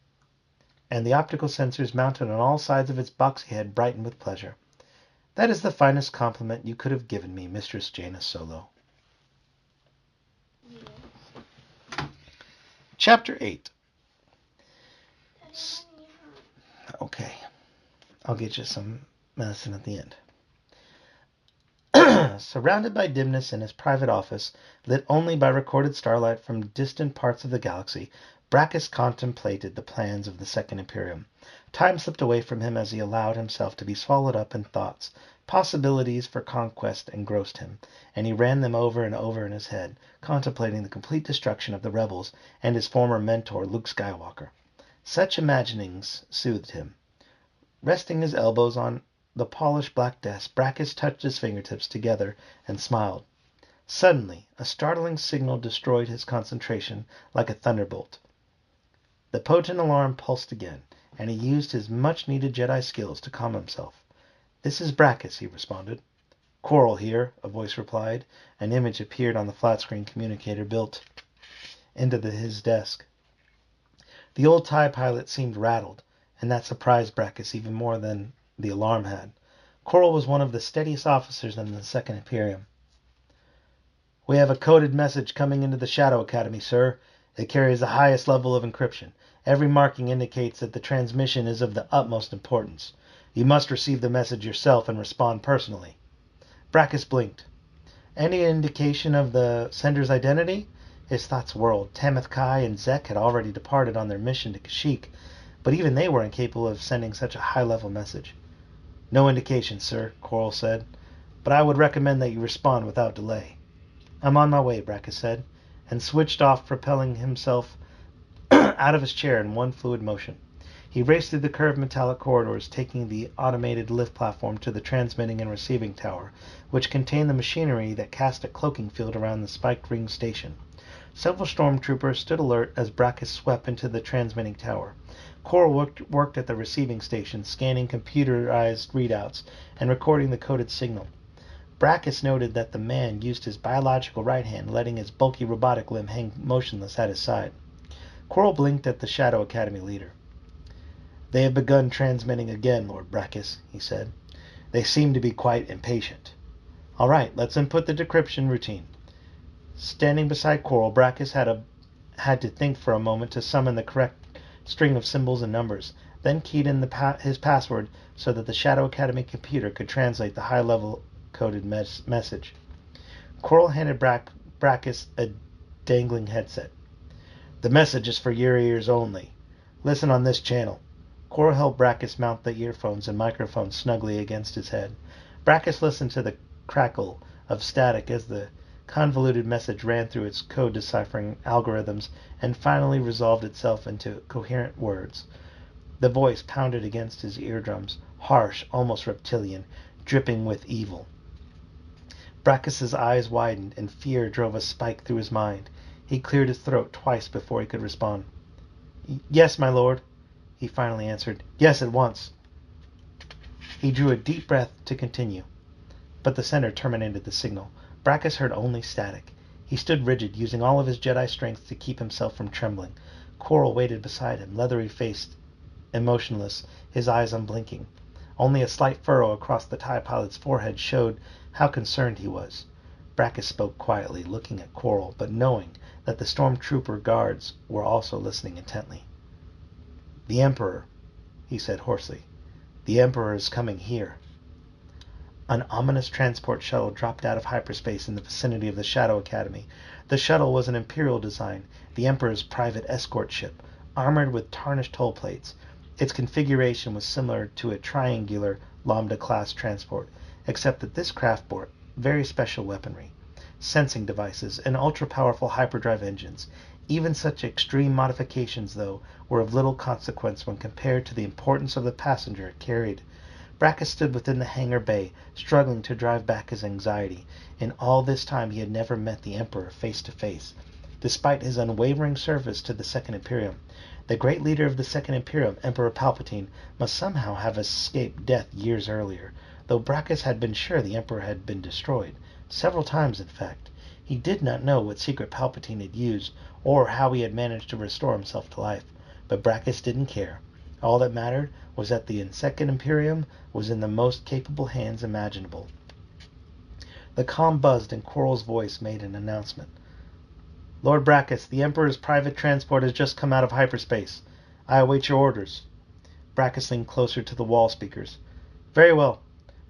and the optical sensors mounted on all sides of its boxy head brightened with pleasure. "That is the finest compliment you could have given me, Mistress Jaina Solo." Chapter 8. Okay. I'll get you some medicine at the end. Surrounded by dimness in his private office, lit only by recorded starlight from distant parts of the galaxy, Brackus contemplated the plans of the Second Imperium. Time slipped away from him as he allowed himself to be swallowed up in thoughts. Possibilities for conquest engrossed him, and he ran them over and over in his head, contemplating the complete destruction of the rebels and his former mentor, Luke Skywalker. Such imaginings soothed him. Resting his elbows on the polished black desk, Brackus touched his fingertips together and smiled. Suddenly, a startling signal destroyed his concentration like a thunderbolt. The potent alarm pulsed again, and he used his much-needed Jedi skills to calm himself. "This is Brackus," he responded. "Quarrel here," a voice replied. An image appeared on the flat-screen communicator built into his desk. The old TIE pilot seemed rattled, and that surprised Brackus even more than the alarm had. Quarrel was one of the steadiest officers in the Second Imperium. "We have a coded message coming into the Shadow Academy, sir. It carries the highest level of encryption. Every marking indicates that the transmission is of the utmost importance. You must receive the message yourself and respond personally." Brackus blinked. Any indication of the sender's identity? His thoughts whirled. Tamith Kai and Zek had already departed on their mission to Kashyyyk, but even they were incapable of sending such a high-level message. "No indication, sir," Quarrel said, "but I would recommend that you respond without delay." "I'm on my way," Brackus said, and switched off, propelling himself out of his chair in one fluid motion. He raced through the curved metallic corridors, taking the automated lift platform to the transmitting and receiving tower, which contained the machinery that cast a cloaking field around the spiked ring station. Several stormtroopers stood alert as Brackus swept into the transmitting tower. Quarrel worked at the receiving station, scanning computerized readouts and recording the coded signal. Brackus noted that the man used his biological right hand, letting his bulky robotic limb hang motionless at his side. Quirrell blinked at the Shadow Academy leader. "They have begun transmitting again, Lord Brachus," he said. "They seem to be quite impatient." "All right, let's input the decryption routine." Standing beside Quirrell, Brachus had to think for a moment to summon the correct string of symbols and numbers, then keyed in his password so that the Shadow Academy computer could translate the high-level coded message. Quirrell handed Brachus a dangling headset. "The message is for your ears only. Listen on this channel." Quirrell helped Brachus mount the earphones and microphone snugly against his head. Brachus listened to the crackle of static as the convoluted message ran through its code-deciphering algorithms and finally resolved itself into coherent words. The voice pounded against his eardrums, harsh, almost reptilian, dripping with evil. Brachus's eyes widened, and fear drove a spike through his mind. He cleared his throat twice before he could respond. "Yes, my lord," he finally answered. "Yes, at once." He drew a deep breath to continue, but the center terminated the signal. Brachus heard only static. He stood rigid, using all of his Jedi strength to keep himself from trembling. Quirrell waited beside him, leathery-faced, emotionless, his eyes unblinking. Only a slight furrow across the TIE pilot's forehead showed how concerned he was. Brachus spoke quietly, looking at Quirrell, but knowing that the stormtrooper guards were also listening intently. "The Emperor," he said hoarsely. "The Emperor is coming here." An ominous transport shuttle dropped out of hyperspace in the vicinity of the Shadow Academy. The shuttle was an Imperial design, the Emperor's private escort ship, armored with tarnished hull plates. Its configuration was similar to a triangular Lambda-class transport, except that this craft bore very special weaponry, sensing devices, and ultra-powerful hyperdrive engines. Even such extreme modifications, though, were of little consequence when compared to the importance of the passenger it carried. Brachus stood within the hangar bay, struggling to drive back his anxiety. In all this time he had never met the Emperor face to face. Despite his unwavering service to the Second Imperium, the great leader of the Second Imperium, Emperor Palpatine, must somehow have escaped death years earlier, though Brachus had been sure the Emperor had been destroyed. Several times, in fact. He did not know what secret Palpatine had used, or how he had managed to restore himself to life. But Brachus didn't care. All that mattered was that the Second Imperium was in the most capable hands imaginable. The comm buzzed and Quirrell's voice made an announcement. "Lord Brachus, the Emperor's private transport has just come out of hyperspace. I await your orders." Brachus leaned closer to the wall speakers. "Very well.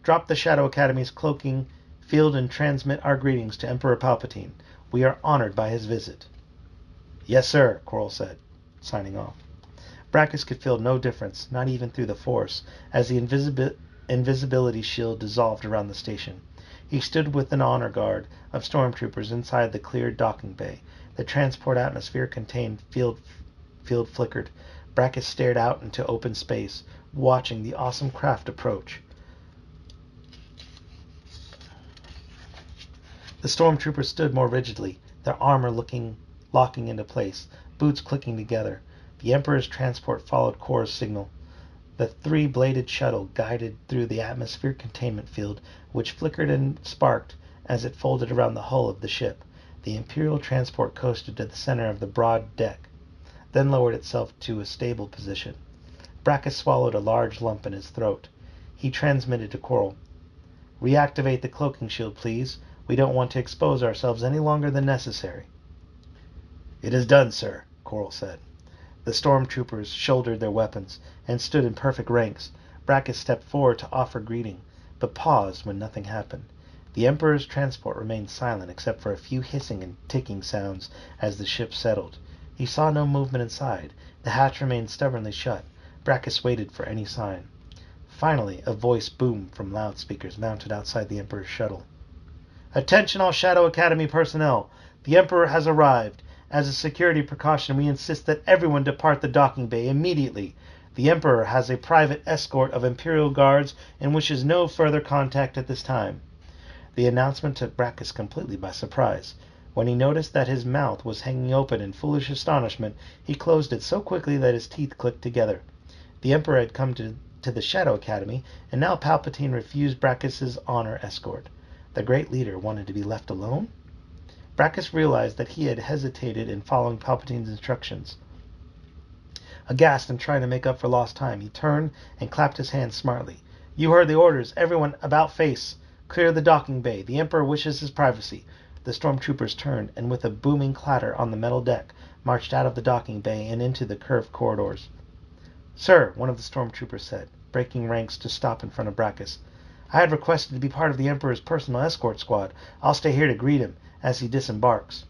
Drop the Shadow Academy's cloaking field and transmit our greetings to Emperor Palpatine. We are honored by his visit." "Yes, sir," Quirrell said, signing off. Brachus could feel no difference, not even through the Force, as the invisibility shield dissolved around the station. He stood with an honor guard of stormtroopers inside the cleared docking bay. The transport atmosphere contained field flickered. Brachus stared out into open space, watching the awesome craft approach. The stormtroopers stood more rigidly, their armor locking into place, boots clicking together. The Emperor's transport followed Korra's signal. The three-bladed shuttle guided through the atmosphere containment field, which flickered and sparked as it folded around the hull of the ship. The Imperial transport coasted to the center of the broad deck, then lowered itself to a stable position. Brachus swallowed a large lump in his throat. He transmitted to Quirrell. "Reactivate the cloaking shield, please. We don't want to expose ourselves any longer than necessary." "It is done, sir," Quirrell said. The stormtroopers shouldered their weapons and stood in perfect ranks. Brachus stepped forward to offer greeting, but paused when nothing happened. The Emperor's transport remained silent except for a few hissing and ticking sounds as the ship settled. He saw no movement inside. The hatch remained stubbornly shut. Brachus waited for any sign. Finally, a voice boomed from loudspeakers mounted outside the Emperor's shuttle. "Attention all Shadow Academy personnel! The Emperor has arrived. As a security precaution, we insist that everyone depart the docking bay immediately. The Emperor has a private escort of Imperial guards and wishes no further contact at this time." The announcement took Brachus completely by surprise. When he noticed that his mouth was hanging open in foolish astonishment, he closed it so quickly that his teeth clicked together. The Emperor had come to the Shadow Academy, and now Palpatine refused Brachus's honor escort. The great leader wanted to be left alone? Brachus realized that he had hesitated in following Palpatine's instructions. Aghast and trying to make up for lost time, he turned and clapped his hands smartly. You heard the orders. Everyone, about face. Clear the docking bay. The Emperor wishes his privacy. The stormtroopers turned, and with a booming clatter on the metal deck, marched out of the docking bay and into the curved corridors. Sir, one of the stormtroopers said, breaking ranks to stop in front of Brackus. I had requested to be part of the Emperor's personal escort squad. I'll stay here to greet him as he disembarks.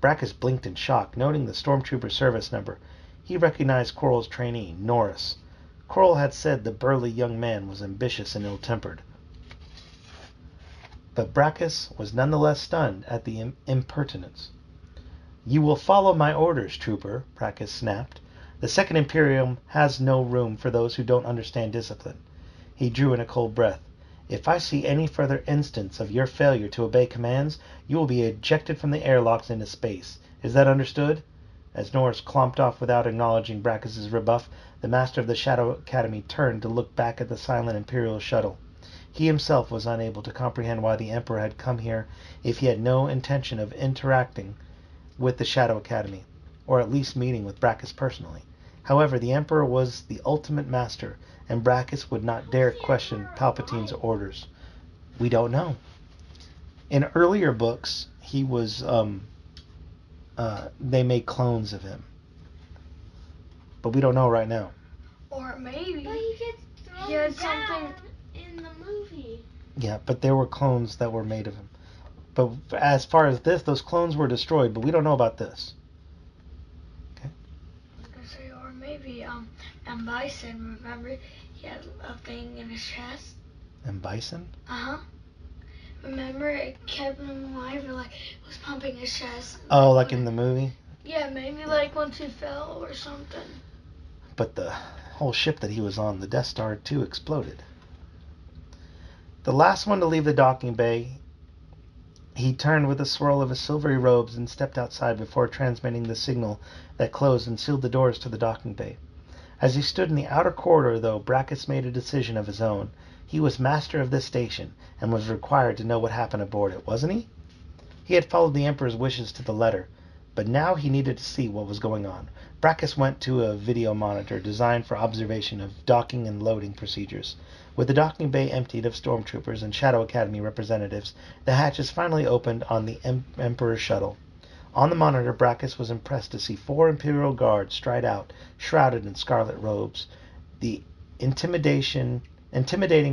Brackus blinked in shock, noting the stormtrooper service number. He recognized Quarrel's trainee, Norris. Quarrel had said the burly young man was ambitious and ill-tempered. But Brackus was nonetheless stunned at the impertinence. You will follow my orders, trooper, Brackus snapped. The Second Imperium has no room for those who don't understand discipline. He drew in a cold breath. If I see any further instance of your failure to obey commands, you will be ejected from the airlocks into space. Is that understood? As Norris clomped off without acknowledging Brackus's rebuff, the master of the Shadow Academy turned to look back at the silent Imperial shuttle. He himself was unable to comprehend why the Emperor had come here if he had no intention of interacting with the Shadow Academy, or at least meeting with Brackus personally. However, the Emperor was the ultimate master, and Brackus would not dare question Palpatine's orders. We don't know. In earlier books, he was, they made clones of him. But we don't know right now.
Or maybe
But he gets thrown
he had
down
something.
in the movie.
Yeah, but there were clones that were made of him. But as far as this, those clones were destroyed, but we don't know about this.
I was gonna say, or maybe and Bison. Remember, he had a thing in his chest.
And Bison?
Remember, it kept him alive, or like it was pumping his chest.
Oh, like in the movie?
Yeah, maybe like once he fell or something.
But the whole ship that he was on, the Death Star 2, exploded. The last one to leave the docking bay, he turned with a swirl of his silvery robes and stepped outside before transmitting the signal that closed and sealed the doors to the docking bay. As he stood in the outer corridor, though, Brackus made a decision of his own. He was master of this station and was required to know what happened aboard it, wasn't he? He had followed the Emperor's wishes to the letter, but now he needed to see what was going on. Brackus went to a video monitor designed for observation of docking and loading procedures. With the docking bay emptied of stormtroopers and Shadow Academy representatives, the hatches finally opened on the Emperor's shuttle. On the monitor, Brackus was impressed to see 4 Imperial guards stride out, shrouded in scarlet robes. The intimidating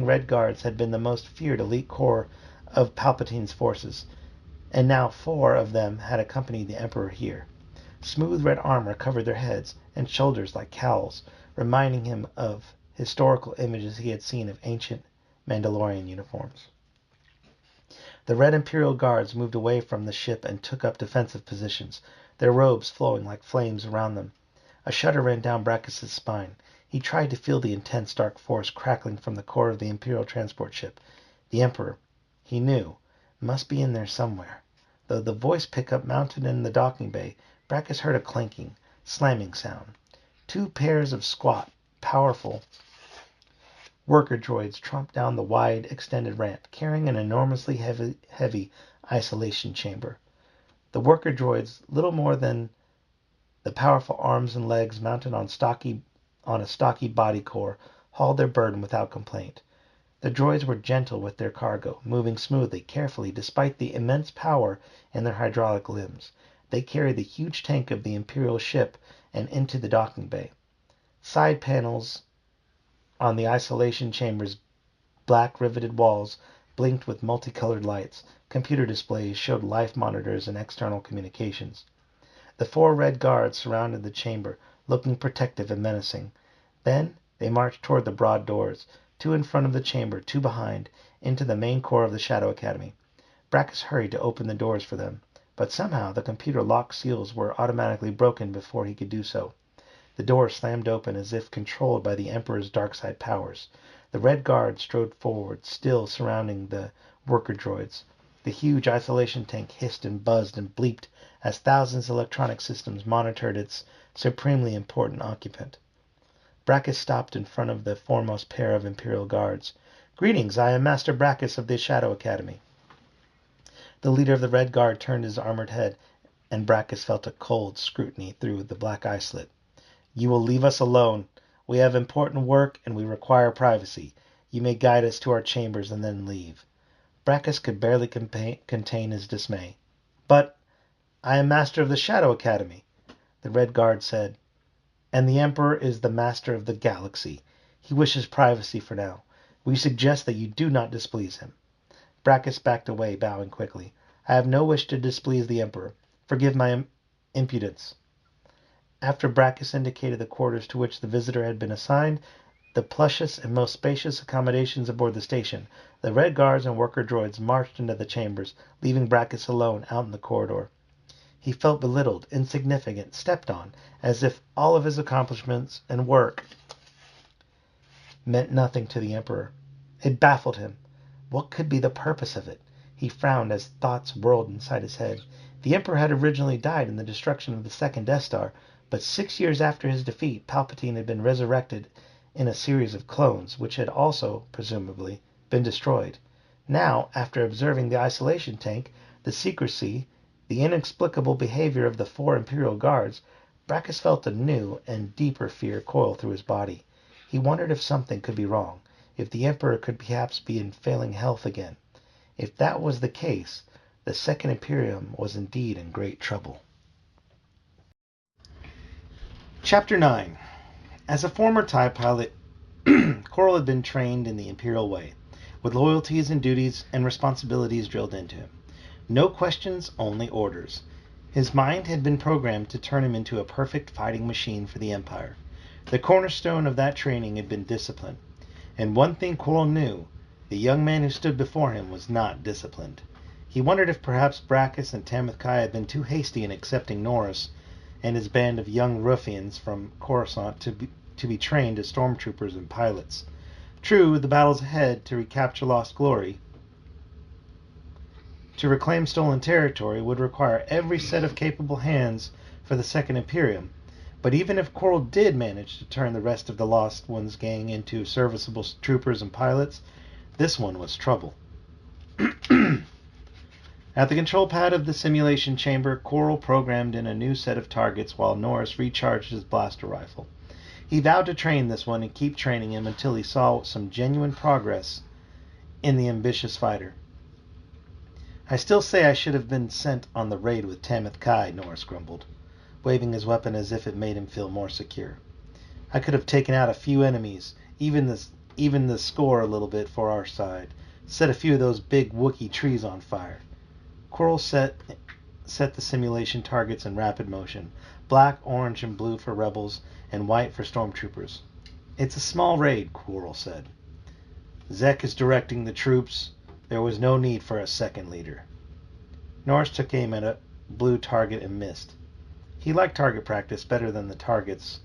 Red Guards had been the most feared elite corps of Palpatine's forces, and now 4 of them had accompanied the Emperor here. Smooth red armor covered their heads and shoulders like cowls, reminding him of historical images he had seen of ancient Mandalorian uniforms. The red Imperial Guards moved away from the ship and took up defensive positions, their robes flowing like flames around them. A shudder ran down Brackus's spine. He tried to feel the intense dark force crackling from the core of the Imperial transport ship. The Emperor, he knew, must be in there somewhere. Though the voice pickup mounted in the docking bay, Brackus heard a clanking, slamming sound. 2 pairs of squat, powerful worker droids tromped down the wide, extended ramp, carrying an enormously heavy isolation chamber. The worker droids, little more than the powerful arms and legs mounted on a stocky body core, hauled their burden without complaint. The droids were gentle with their cargo, moving smoothly, carefully, despite the immense power in their hydraulic limbs. They carried the huge tank of the Imperial ship and into the docking bay. Side panels on the isolation chamber's black riveted walls blinked with multicolored lights. Computer displays showed life monitors and external communications. The 4 red guards surrounded the chamber, looking protective and menacing. Then they marched toward the broad doors, 2 in front of the chamber, 2 behind, into the main core of the Shadow Academy. Brackus hurried to open the doors for them, but somehow the computer lock seals were automatically broken before he could do so. The door slammed open as if controlled by the Emperor's dark-side powers. The Red Guard strode forward, still surrounding the worker droids. The huge isolation tank hissed and buzzed and bleeped as thousands of electronic systems monitored its supremely important occupant. Brackus stopped in front of the foremost pair of Imperial Guards. "Greetings, I am Master Brackus of the Shadow Academy." The leader of the Red Guard turned his armored head, and Brackus felt a cold scrutiny through the black eye slit. You will leave us alone. We have important work and we require privacy. You may guide us to our chambers and then leave. Brachus could barely contain his dismay. But I am master of the Shadow Academy, the Red Guard said. And the Emperor is the master of the galaxy. He wishes privacy for now. We suggest that you do not displease him. Brachus backed away, bowing quickly. I have no wish to displease the Emperor. Forgive my impudence. After Brachus indicated the quarters to which the visitor had been assigned, the plushest and most spacious accommodations aboard the station, the Red Guards and worker droids marched into the chambers, leaving Brachus alone out in the corridor. He felt belittled, insignificant, stepped on, as if all of his accomplishments and work meant nothing to the Emperor. It baffled him. What could be the purpose of it? He frowned as thoughts whirled inside his head. The Emperor had originally died in the destruction of the second Death Star, but 6 years after his defeat, Palpatine had been resurrected in a series of clones, which had also, presumably, been destroyed. Now, after observing the isolation tank, the secrecy, the inexplicable behavior of the 4 Imperial Guards, Brachus felt a new and deeper fear coil through his body. He wondered if something could be wrong, if the Emperor could perhaps be in failing health again. If that was the case, the Second Imperium was indeed in great trouble. Chapter 9. As a former TIE pilot, Coral had been trained in the Imperial way, with loyalties and duties and responsibilities drilled into him. No questions, only orders. His mind had been programmed to turn him into a perfect fighting machine for the Empire. The cornerstone of that training had been discipline. And one thing Coral knew, the young man who stood before him was not disciplined. He wondered if perhaps Brachus and Tamith Kai had been too hasty in accepting Norris and his band of young ruffians from Coruscant to be trained as stormtroopers and pilots. True, the battles ahead to recapture lost glory, to reclaim stolen territory, would require every set of capable hands for the Second Imperium, but even if Coral did manage to turn the rest of the Lost Ones gang into serviceable troopers and pilots, this one was trouble. At the control pad of the simulation chamber, Coral programmed in a new set of targets while Norris recharged his blaster rifle. He vowed to train this one and keep training him until he saw some genuine progress in the ambitious fighter. I still say I should have been sent on the raid with Tamith Kai, Norris grumbled, waving his weapon as if it made him feel more secure. I could have taken out a few enemies, even the score a little bit for our side, set a few of those big Wookiee trees on fire. Coral set the simulation targets in rapid motion, black, orange, and blue for rebels, and white for stormtroopers. It's a small raid, Coral said. Zek is directing the troops. There was no need for a second leader. Norris took aim at a blue target and missed. He liked target practice better when the targets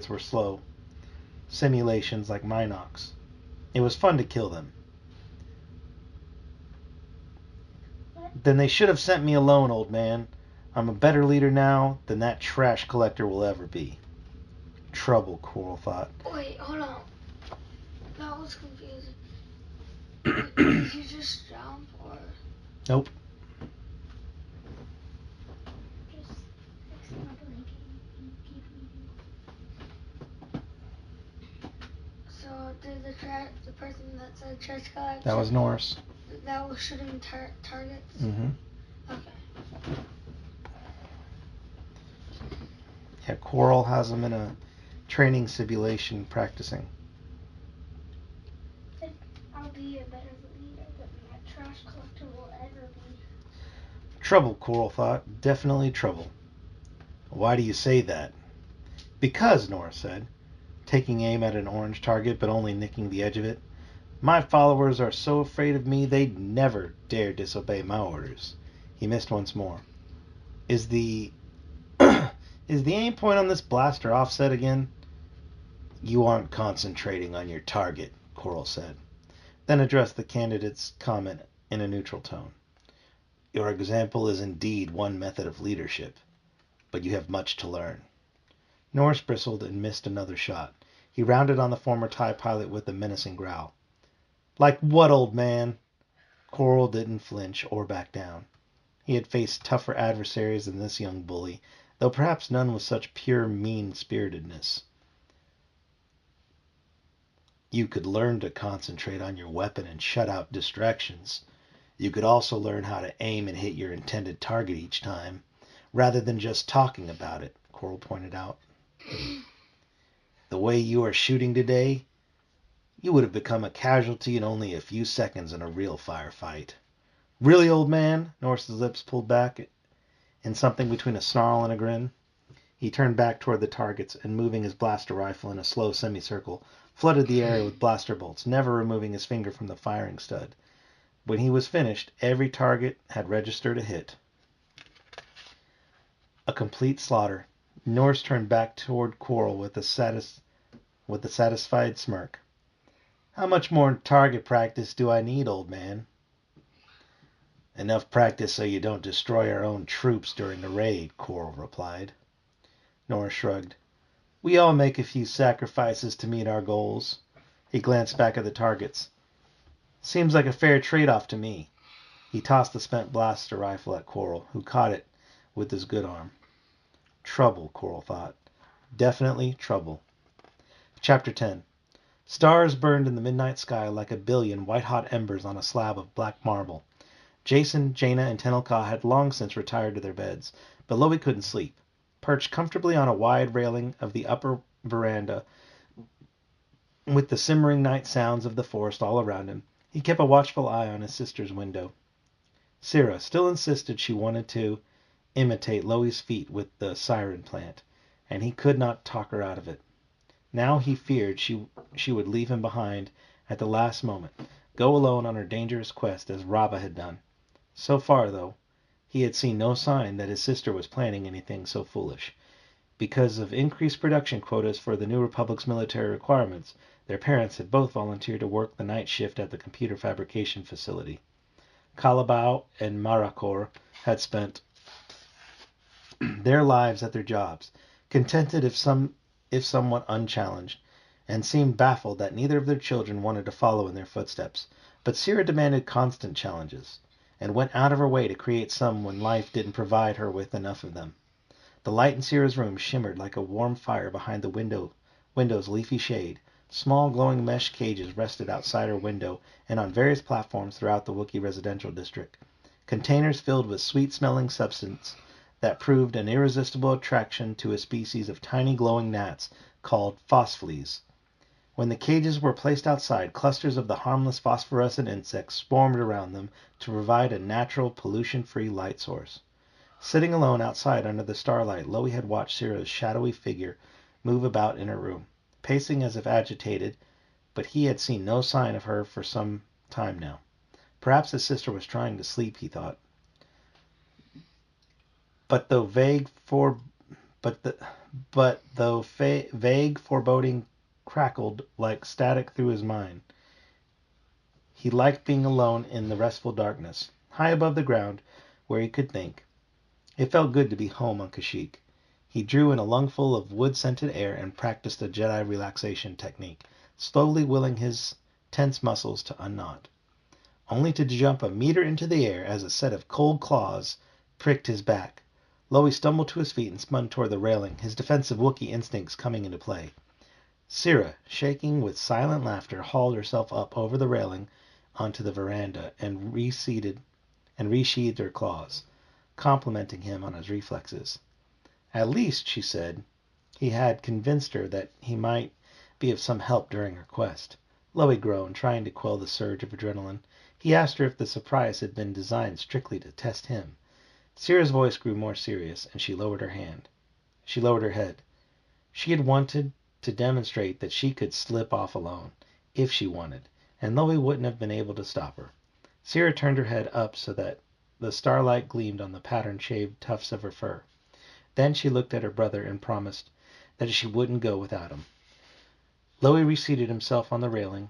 were slow, simulations like Minox. It was fun to kill them. Then they should have sent me alone, old man. I'm a better leader now than that trash collector will ever be. Trouble, Coral thought.
Wait, hold on. That was confusing. Did you just jump or?
Nope.
Just fix my blanket and keep moving.
So did the person that said trash collector?
That was Norris.
That was shooting targets?
Mm-hmm.
Okay.
Yeah, Coral has him in a training simulation practicing.
I'll be a better leader than that trash collector will ever be.
Trouble, Coral thought. Definitely trouble. Why do you say that? Because, Norris said, taking aim at an orange target but only nicking the edge of it. My followers are so afraid of me they'd never dare disobey my orders. He missed once more. Is the aim point on this blaster offset again? You aren't concentrating on your target, Coral said, then addressed the candidate's comment in a neutral tone. Your example is indeed one method of leadership, but you have much to learn. Norris bristled and missed another shot. He rounded on the former TIE pilot with a menacing growl. Like what, old man? Coral didn't flinch or back down. He had faced tougher adversaries than this young bully. though perhaps none with such pure mean-spiritedness. You could learn to concentrate on your weapon and shut out distractions. You could also learn how to aim and hit your intended target each time, rather than just talking about it, Coral pointed out. The way you are shooting today, you would have become a casualty in only a few seconds in a real firefight. Really, old man? Norris's lips pulled back in something between a snarl and a grin. He turned back toward the targets and, moving his blaster rifle in a slow semicircle, flooded the area with blaster bolts, never removing his finger from the firing stud. When he was finished, every target had registered a hit. A complete slaughter. Norris turned back toward Coral with a satisfied smirk. How much more target practice do I need, old man? Enough practice so you don't destroy our own troops during the raid, Coral replied. Norris shrugged. We all make a few sacrifices to meet our goals. He glanced back at the targets. Seems like a fair trade-off to me. He tossed the spent blaster rifle at Coral, who caught it with his good arm. Trouble, Coral thought. Definitely trouble. Chapter 10. Stars burned in the midnight sky like a billion white-hot embers on a slab of black marble. Jason, Jaina, and Tenelka had long since retired to their beds, but Loie couldn't sleep. Perched comfortably on a wide railing of the upper veranda, with the simmering night sounds of the forest all around him, he kept a watchful eye on his sister's window. Syrah still insisted she wanted to imitate Loie's feat with the siren plant, and he could not talk her out of it. Now he feared she would leave him behind at the last moment, go alone on her dangerous quest as Rabba had done. So far, though, he had seen no sign that his sister was planning anything so foolish. Because of increased production quotas for the New Republic's military requirements, their parents had both volunteered to work the night shift at the computer fabrication facility. Kalabao and Marakor had spent their lives at their jobs, contented if somewhat unchallenged, and seemed baffled that neither of their children wanted to follow in their footsteps. But Syrah demanded constant challenges, and went out of her way to create some when life didn't provide her with enough of them. The light in Syrah's room shimmered like a warm fire behind the window's leafy shade. Small glowing mesh cages rested outside her window and on various platforms throughout the Wookiee residential district. Containers filled with sweet-smelling substance that proved an irresistible attraction to a species of tiny glowing gnats called phosphleas. When the cages were placed outside, clusters of the harmless phosphorescent insects swarmed around them to provide a natural, pollution-free light source. Sitting alone outside under the starlight, Loie had watched Syrah's shadowy figure move about in her room, pacing as if agitated, but he had seen no sign of her for some time now. Perhaps his sister was trying to sleep, he thought. But though vague foreboding crackled like static through his mind, he liked being alone in the restful darkness, high above the ground, where he could think. It felt good to be home on Kashyyyk. He drew in a lungful of wood-scented air and practiced a Jedi relaxation technique, slowly willing his tense muscles to unknot, only to jump a meter into the air as a set of cold claws pricked his back. Loie stumbled to his feet and spun toward the railing, his defensive Wookiee instincts coming into play. Syrah, shaking with silent laughter, hauled herself up over the railing onto the veranda and resheathed her claws, complimenting him on his reflexes. At least, she said, he had convinced her that he might be of some help during her quest. Loie groaned, trying to quell the surge of adrenaline. He asked her if the surprise had been designed strictly to test him. Syrah's voice grew more serious, and she lowered her head. She had wanted to demonstrate that she could slip off alone, if she wanted, and Loie wouldn't have been able to stop her. Syrah turned her head up so that the starlight gleamed on the pattern-shaved tufts of her fur. Then she looked at her brother and promised that she wouldn't go without him. Loie reseated himself on the railing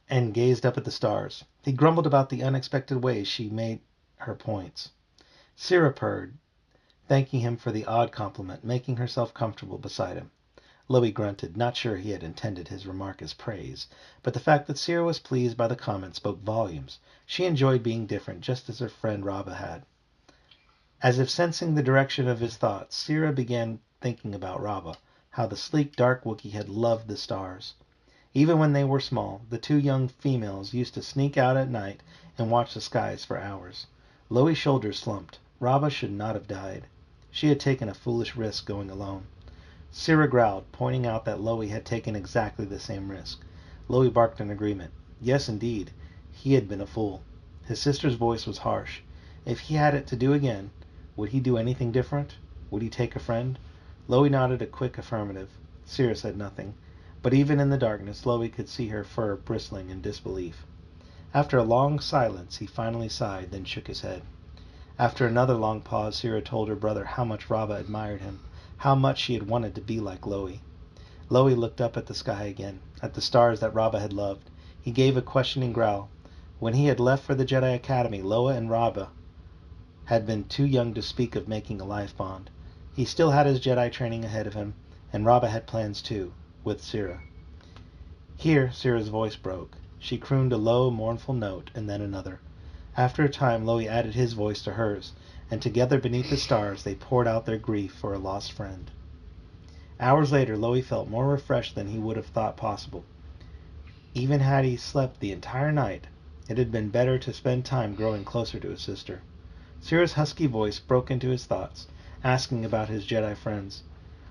and gazed up at the stars. He grumbled about the unexpected ways she made her points. Syrah purred, thanking him for the odd compliment, making herself comfortable beside him. Loie grunted, not sure he had intended his remark as praise, but the fact that Syrah was pleased by the comment spoke volumes. She enjoyed being different, just as her friend Rabba had. As if sensing the direction of his thoughts, Sira began thinking about Rava, how the sleek, dark Wookiee had loved the stars. Even when they were small, the two young females used to sneak out at night and watch the skies for hours. Loi's shoulders slumped. Rava should not have died. She had taken a foolish risk going alone. Sira growled, pointing out that Loi had taken exactly the same risk. Loi barked in agreement. Yes, indeed, he had been a fool. His sister's voice was harsh. If he had it to do again, would he do anything different? Would he take a friend? Loi nodded a quick affirmative. Sira said nothing, but even in the darkness Loi could see her fur bristling in disbelief. After a long silence he finally sighed, then shook his head. After another long pause, Sira told her brother how much Rava admired him, how much she had wanted to be like Loi. Loi looked up at the sky again, at the stars that Rava had loved. He gave a questioning growl. When he had left for the Jedi Academy, Loa and Rava had been too young to speak of making a life bond. He still had his Jedi training ahead of him, and Rava had plans too, with Sira. Here Sira's voice broke. She crooned a low, mournful note, and then another. After a time, Loi added his voice to hers, and together beneath the stars they poured out their grief for a lost friend. Hours later, Loi felt more refreshed than he would have thought possible. Even had he slept the entire night, it had been better to spend time growing closer to his sister. Sira's husky voice broke into his thoughts, asking about his Jedi friends.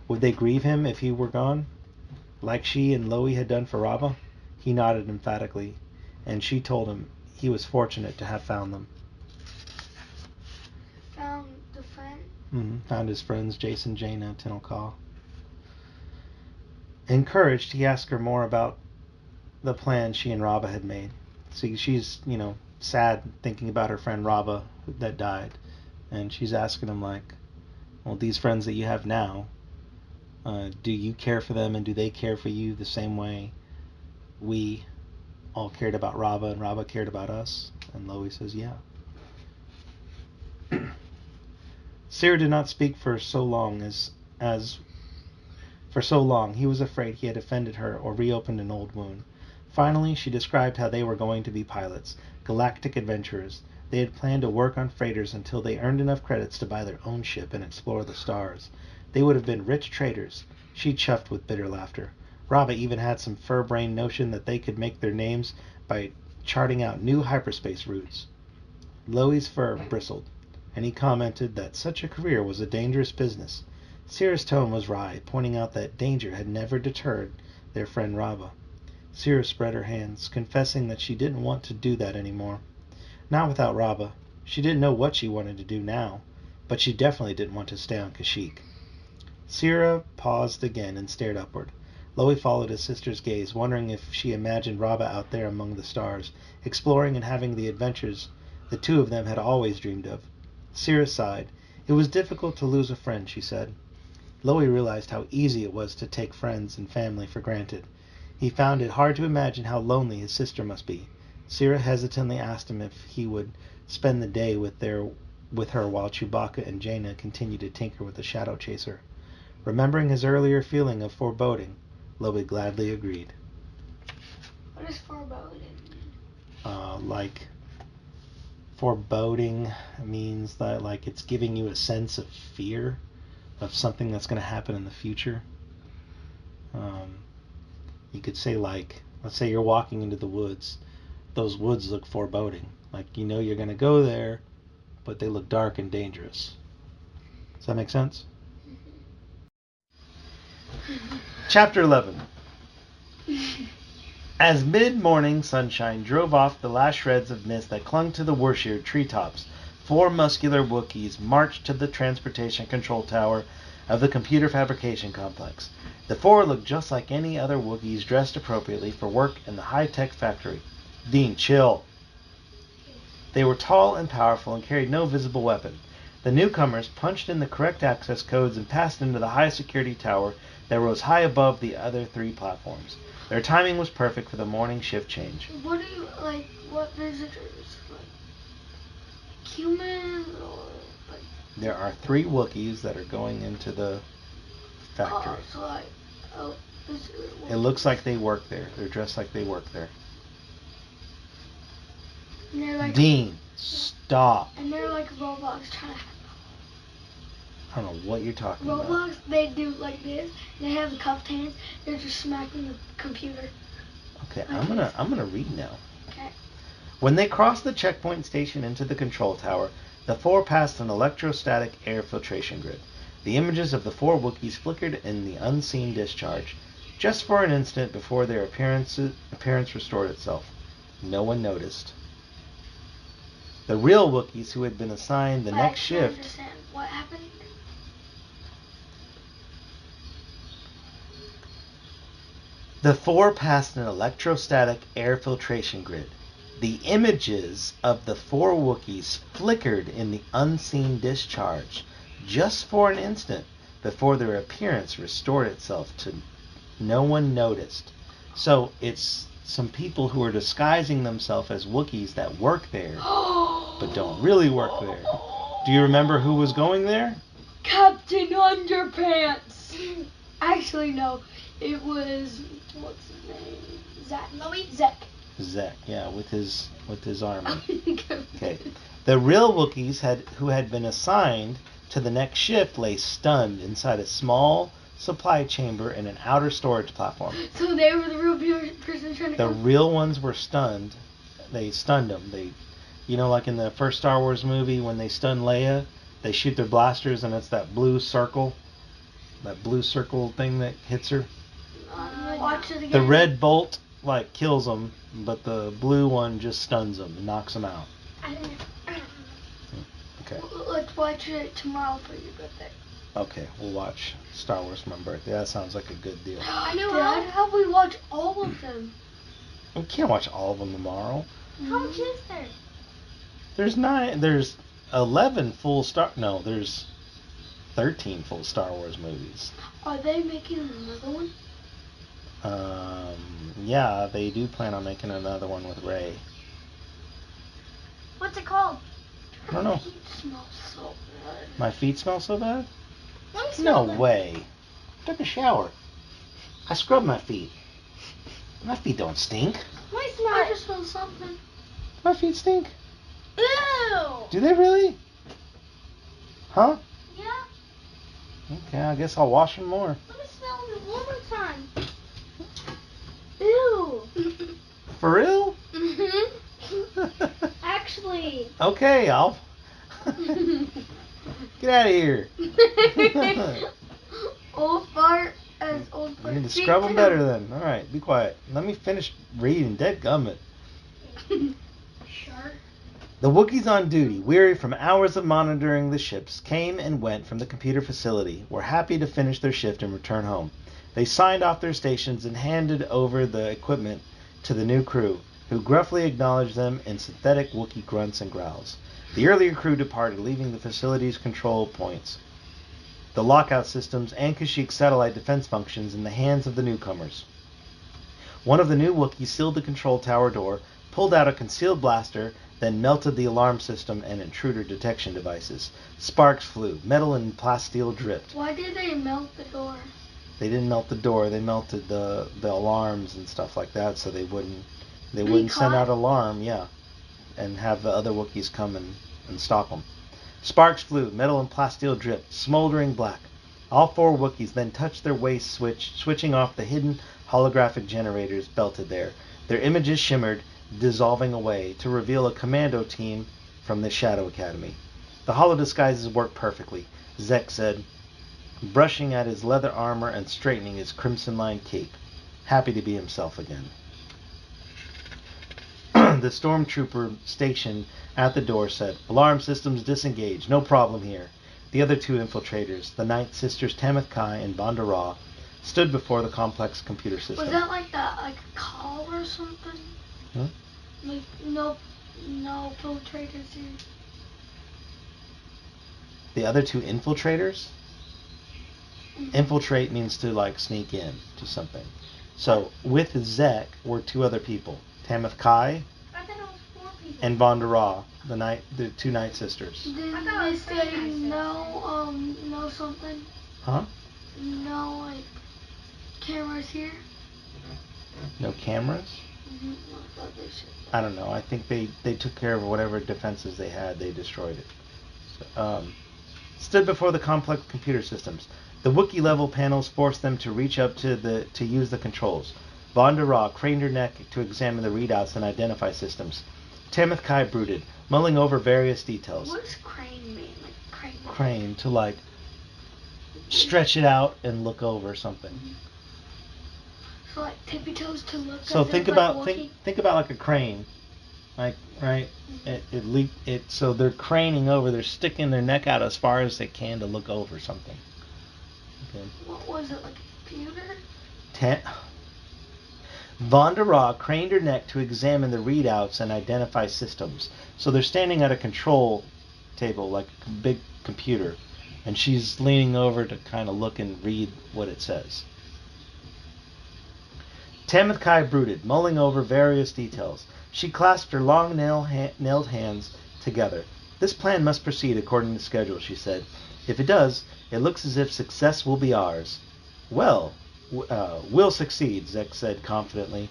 Would they grieve him if he were gone, like she and Loi had done for Rava? He nodded emphatically, and she told him he was fortunate to have found them.
Found the friend?
Found his friends Jason, Jaina, Tinalcaw. Encouraged, he asked her more about the plan she and Rava had made. See, she's, sad thinking about her friend Rava that died. And she's asking him, well, these friends that you have now, do you care for them and do they care for you the same way we all cared about Rava and Rava cared about us? And Loi says, yeah. Sira did not speak for so long for so long he was afraid he had offended her or reopened an old wound. Finally, she described how they were going to be pilots, galactic adventurers. They had planned to work on freighters until they earned enough credits to buy their own ship and explore the stars. They would have been rich traders. She chuffed with bitter laughter. Rava even had some fur-brained notion that they could make their names by charting out new hyperspace routes. Loi's fur bristled, and he commented that such a career was a dangerous business. Sira's tone was wry, pointing out that danger had never deterred their friend Rava. Sira spread her hands, confessing that she didn't want to do that anymore. Not without Rava. She didn't know what she wanted to do now, but she definitely didn't want to stay on Kashyyyk. Sira paused again and stared upward. Loi followed his sister's gaze, wondering if she imagined Rava out there among the stars, exploring and having the adventures the two of them had always dreamed of. Sira sighed. It was difficult to lose a friend, she said. Loi realized how easy it was to take friends and family for granted. He found it hard to imagine how lonely his sister must be. Sira hesitantly asked him if he would spend the day with her while Chewbacca and Jaina continued to tinker with the Shadow Chaser. Remembering his earlier feeling of foreboding, Loi gladly agreed.
What is foreboding?
Foreboding means that it's giving you a sense of fear of something that's going to happen in the future. You could say let's say you're walking into the woods. Those woods look foreboding. You're going to go there, but they look dark and dangerous. Does that make sense? Chapter 11. As mid-morning sunshine drove off the last shreds of mist that clung to the Worshier treetops, 4 muscular Wookiees marched to the transportation control tower of the computer fabrication complex. The 4 looked just like any other Wookiees dressed appropriately for work in the high-tech factory. Dean, chill. They were tall and powerful and carried no visible weapon. The newcomers punched in the correct access codes and passed into the high-security tower that rose high above the other 3 platforms. Their timing was perfect for the morning shift change.
What do you, what visitors? Humans or,
There are 3 Wookiees that are going into the factory. It looks like they work there. They're dressed like they work there.
And they're
Dean, stop.
And they're like robots trying to
I don't know what you're talking about.
Roblox, they do like this. They have the cupped hands. They're just smacking the computer.
Okay, I'm gonna read now.
Okay.
When they crossed the checkpoint station into the control tower, the four passed an electrostatic air filtration grid. The images of the four Wookiees flickered in the unseen discharge, just for an instant before their appearance restored itself. No one noticed. The real Wookiees, who had been assigned the
But
next
I can't
shift,
understand what happened.
the four passed an electrostatic air filtration grid. The images of the four Wookiees flickered in the unseen discharge, just for an instant before their appearance restored itself to no one noticed. So it's some people who are disguising themselves as Wookiees that work there, but don't really work there. Do you remember who was going there?
Captain Underpants. Actually, no. It was what's his name? Zach. Zach.
Zach, yeah, with his army. Okay. The real Wookiees who had been assigned to the next shift lay stunned inside a small supply chamber in an outer storage platform.
So they were the real person trying to
The
come.
real ones were stunned. They stunned them. Like in the first Star Wars movie when they stun Leia, they shoot their blasters and it's that blue circle thing that hits her.
Watch it again.
The red bolt kills them, but the blue one just stuns them and knocks them out.
I don't know.
Okay.
Let's watch it tomorrow for your birthday.
Okay, we'll watch Star Wars for my birthday. That sounds like a good deal.
I know. Dad, how we watch all of them?
We can't watch all of them tomorrow.
How much is there?
There's 11 full Star. No, there's 13 full Star Wars movies.
Are they making another one?
Yeah, they do plan on making another one with Rey.
What's it called?
I don't know.
It smells so good.
My feet smell so bad?
Let me smell
No
them.
way. I took a shower. I scrubbed my feet. My feet don't stink.
Let me smell
I
it.
just smell something.
My feet stink.
Ew.
Do they really? Huh?
Yeah.
Okay, I guess I'll wash them more.
Let me smell them one more time. Ew.
For real?
Mhm. Actually.
Okay, I'll get out of here.
Old fart as old
You
fart.
need to scrub them better then. All right, be quiet. Let me finish reading. Dadgummit.
Sure.
The Wookiees on duty, weary from hours of monitoring the ships, came and went from the computer facility, were happy to finish their shift and return home. They signed off their stations and handed over the equipment to the new crew, who gruffly acknowledged them in synthetic Wookiee grunts and growls. The earlier crew departed, leaving the facility's control points, the lockout systems, and Kashyyik's satellite defense functions in the hands of the newcomers. One of the new Wookiees sealed the control tower door, pulled out a concealed blaster, then melted the alarm system and intruder detection devices. Sparks flew, metal and plasteel dripped.
Why did they melt the door?
They didn't melt the door, they melted the alarms and stuff like that so they wouldn't send
caught?
out alarm, yeah, and have the other Wookiees come and stop them. Sparks flew, metal and plasteel dripped, smoldering black. All four Wookiees then touched their waist switch, switching off the hidden holographic generators belted there. Their images shimmered, dissolving away, to reveal a commando team from the Shadow Academy. The holo disguises worked perfectly, Zek said, brushing at his leather armor and straightening his crimson-lined cape, happy to be himself again. The stormtrooper stationed at the door said, "Alarm systems disengaged. No problem here." The other two infiltrators, the Ninth Sisters Tamith Kai and Banda Ra, stood before the complex computer system.
Was that like a call or something?
Huh?
Like no filtrators here.
The other two infiltrators?
Mm-hmm.
Infiltrate means to sneak in to something. So with Zek were two other people, Tamith Kai
I thought it was 4 people.
and Banda Ra, the two Night Sisters.
Did
I thought it
they
was
say
very nice,
no something?
Huh?
No cameras here?
No cameras?
Mm-hmm. I thought they said
I don't know. I think they took care of whatever defenses they had. They destroyed it. So, stood before the complex computer systems. The Wookiee-level panels forced them to reach up to use the controls. Von der Rohe craned her neck to examine the readouts and identify systems. Tamith Kai brooded, mulling over various details.
What does crane mean? Like crane?
Crane, to like stretch it out and look over something.
So like tippy toes to look.
So
as
think
if,
about
like,
think about like a crane, like right. So they're craning over. They're sticking their neck out as far as they can to look over something. Okay.
What was it, like a computer?
Von der Rohe craned her neck to examine the readouts and identify systems. So they're standing at a control table, like a big computer, and she's leaning over to kind of look and read what it says. Tamith Kai brooded, mulling over various details. She clasped her long nailed hands together. This plan must proceed according to schedule, she said. If it does, it looks as if success will be ours. Well, we'll succeed, Zek said confidently.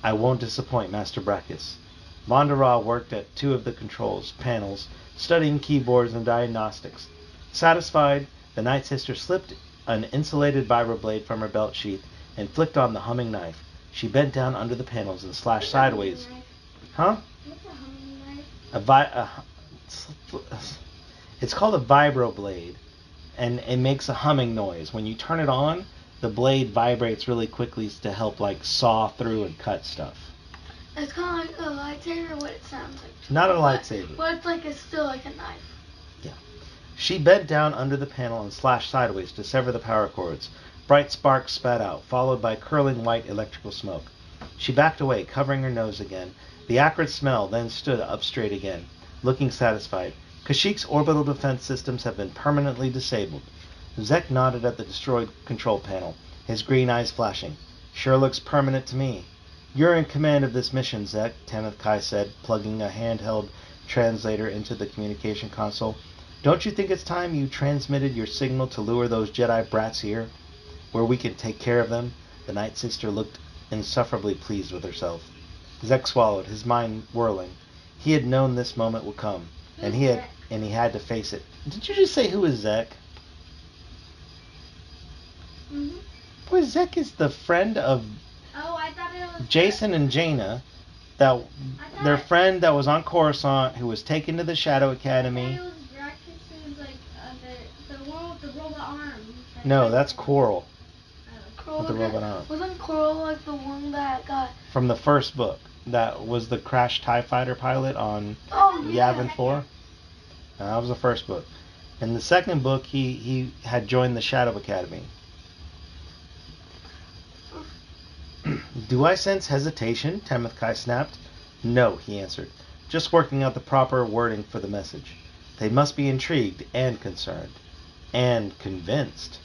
I won't disappoint, Master Brachus. Von der Rohe worked at two of the controls panels, studying keyboards and diagnostics. Satisfied, the Night Sister slipped an insulated vibroblade from her belt sheath and flicked on the humming knife. She bent down under the panels and slashed sideways. Huh?
What's a humming knife?
It's called a vibroblade, and it makes a humming noise. When you turn it on, the blade vibrates really quickly to help like saw through and cut stuff.
It's kind of like a lightsaber. What it sounds like?
Not a lightsaber.
But it's like it's still like a knife.
Yeah. She bent down under the panel and slashed sideways to sever the power cords. Bright sparks spat out, followed by curling white electrical smoke. She backed away, covering her nose again. The acrid smell then stood up straight again, looking satisfied. Kashyyyk's orbital defense systems have been permanently disabled. Zek nodded at the destroyed control panel, his green eyes flashing. Sure looks permanent to me. You're in command of this mission, Zek, Tamith Kai said, plugging a handheld translator into the communication console. Don't you think it's time you transmitted your signal to lure those Jedi brats here, where we can take care of them? The Night Sister looked insufferably pleased with herself. Zek swallowed, his mind whirling. He had known this moment would come, and he had to face it. Did you just say who is Zek?
Mm-hmm.
Boy, Zek is the friend of
Oh, I thought it was
Jason and Jaina, their friend that was on Coruscant, who was taken to the Shadow
I
Academy.
thought it was Brachus's, like, the one with the robot arm.
No, that's Coral
Coral
with the robot arm.
Wasn't Coral like the one that got?
From the first book. That was the crashed TIE fighter pilot on
Oh
Yavin 4. That was the first book. In the second book, he had joined the Shadow Academy. Do I sense hesitation? Tamith Kai snapped. No, he answered. Just working out the proper wording for the message. They must be intrigued and concerned. And convinced.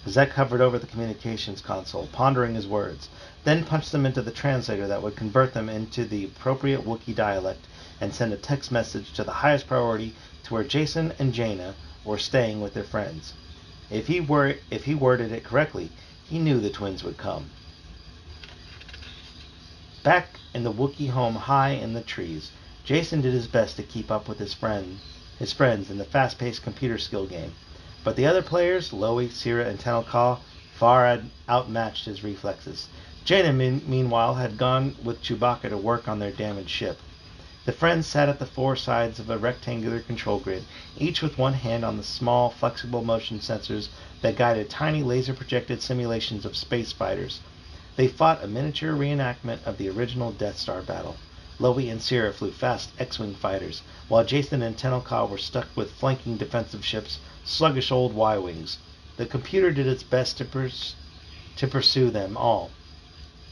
Zek hovered over the communications console, pondering his words, then punched them into the translator that would convert them into the appropriate Wookiee dialect and send a text message to the highest priority to where Jason and Jaina were staying with their friends. If he worded it correctly, he knew the twins would come. Back in the Wookiee home high in the trees, Jason did his best to keep up with his friends in the fast-paced computer skill game. But the other players, Loie, Sira, and Tenel Ka, far outmatched his reflexes. Jaina, meanwhile, had gone with Chewbacca to work on their damaged ship. The friends sat at the four sides of a rectangular control grid, each with one hand on the small, flexible motion sensors that guided tiny laser-projected simulations of space fighters. They fought a miniature reenactment of the original Death Star battle. Loie and Sira flew fast X-Wing fighters, while Jason and Tenel Ka were stuck with flanking defensive ships, sluggish old Y-Wings. The computer did its best to pursue them all,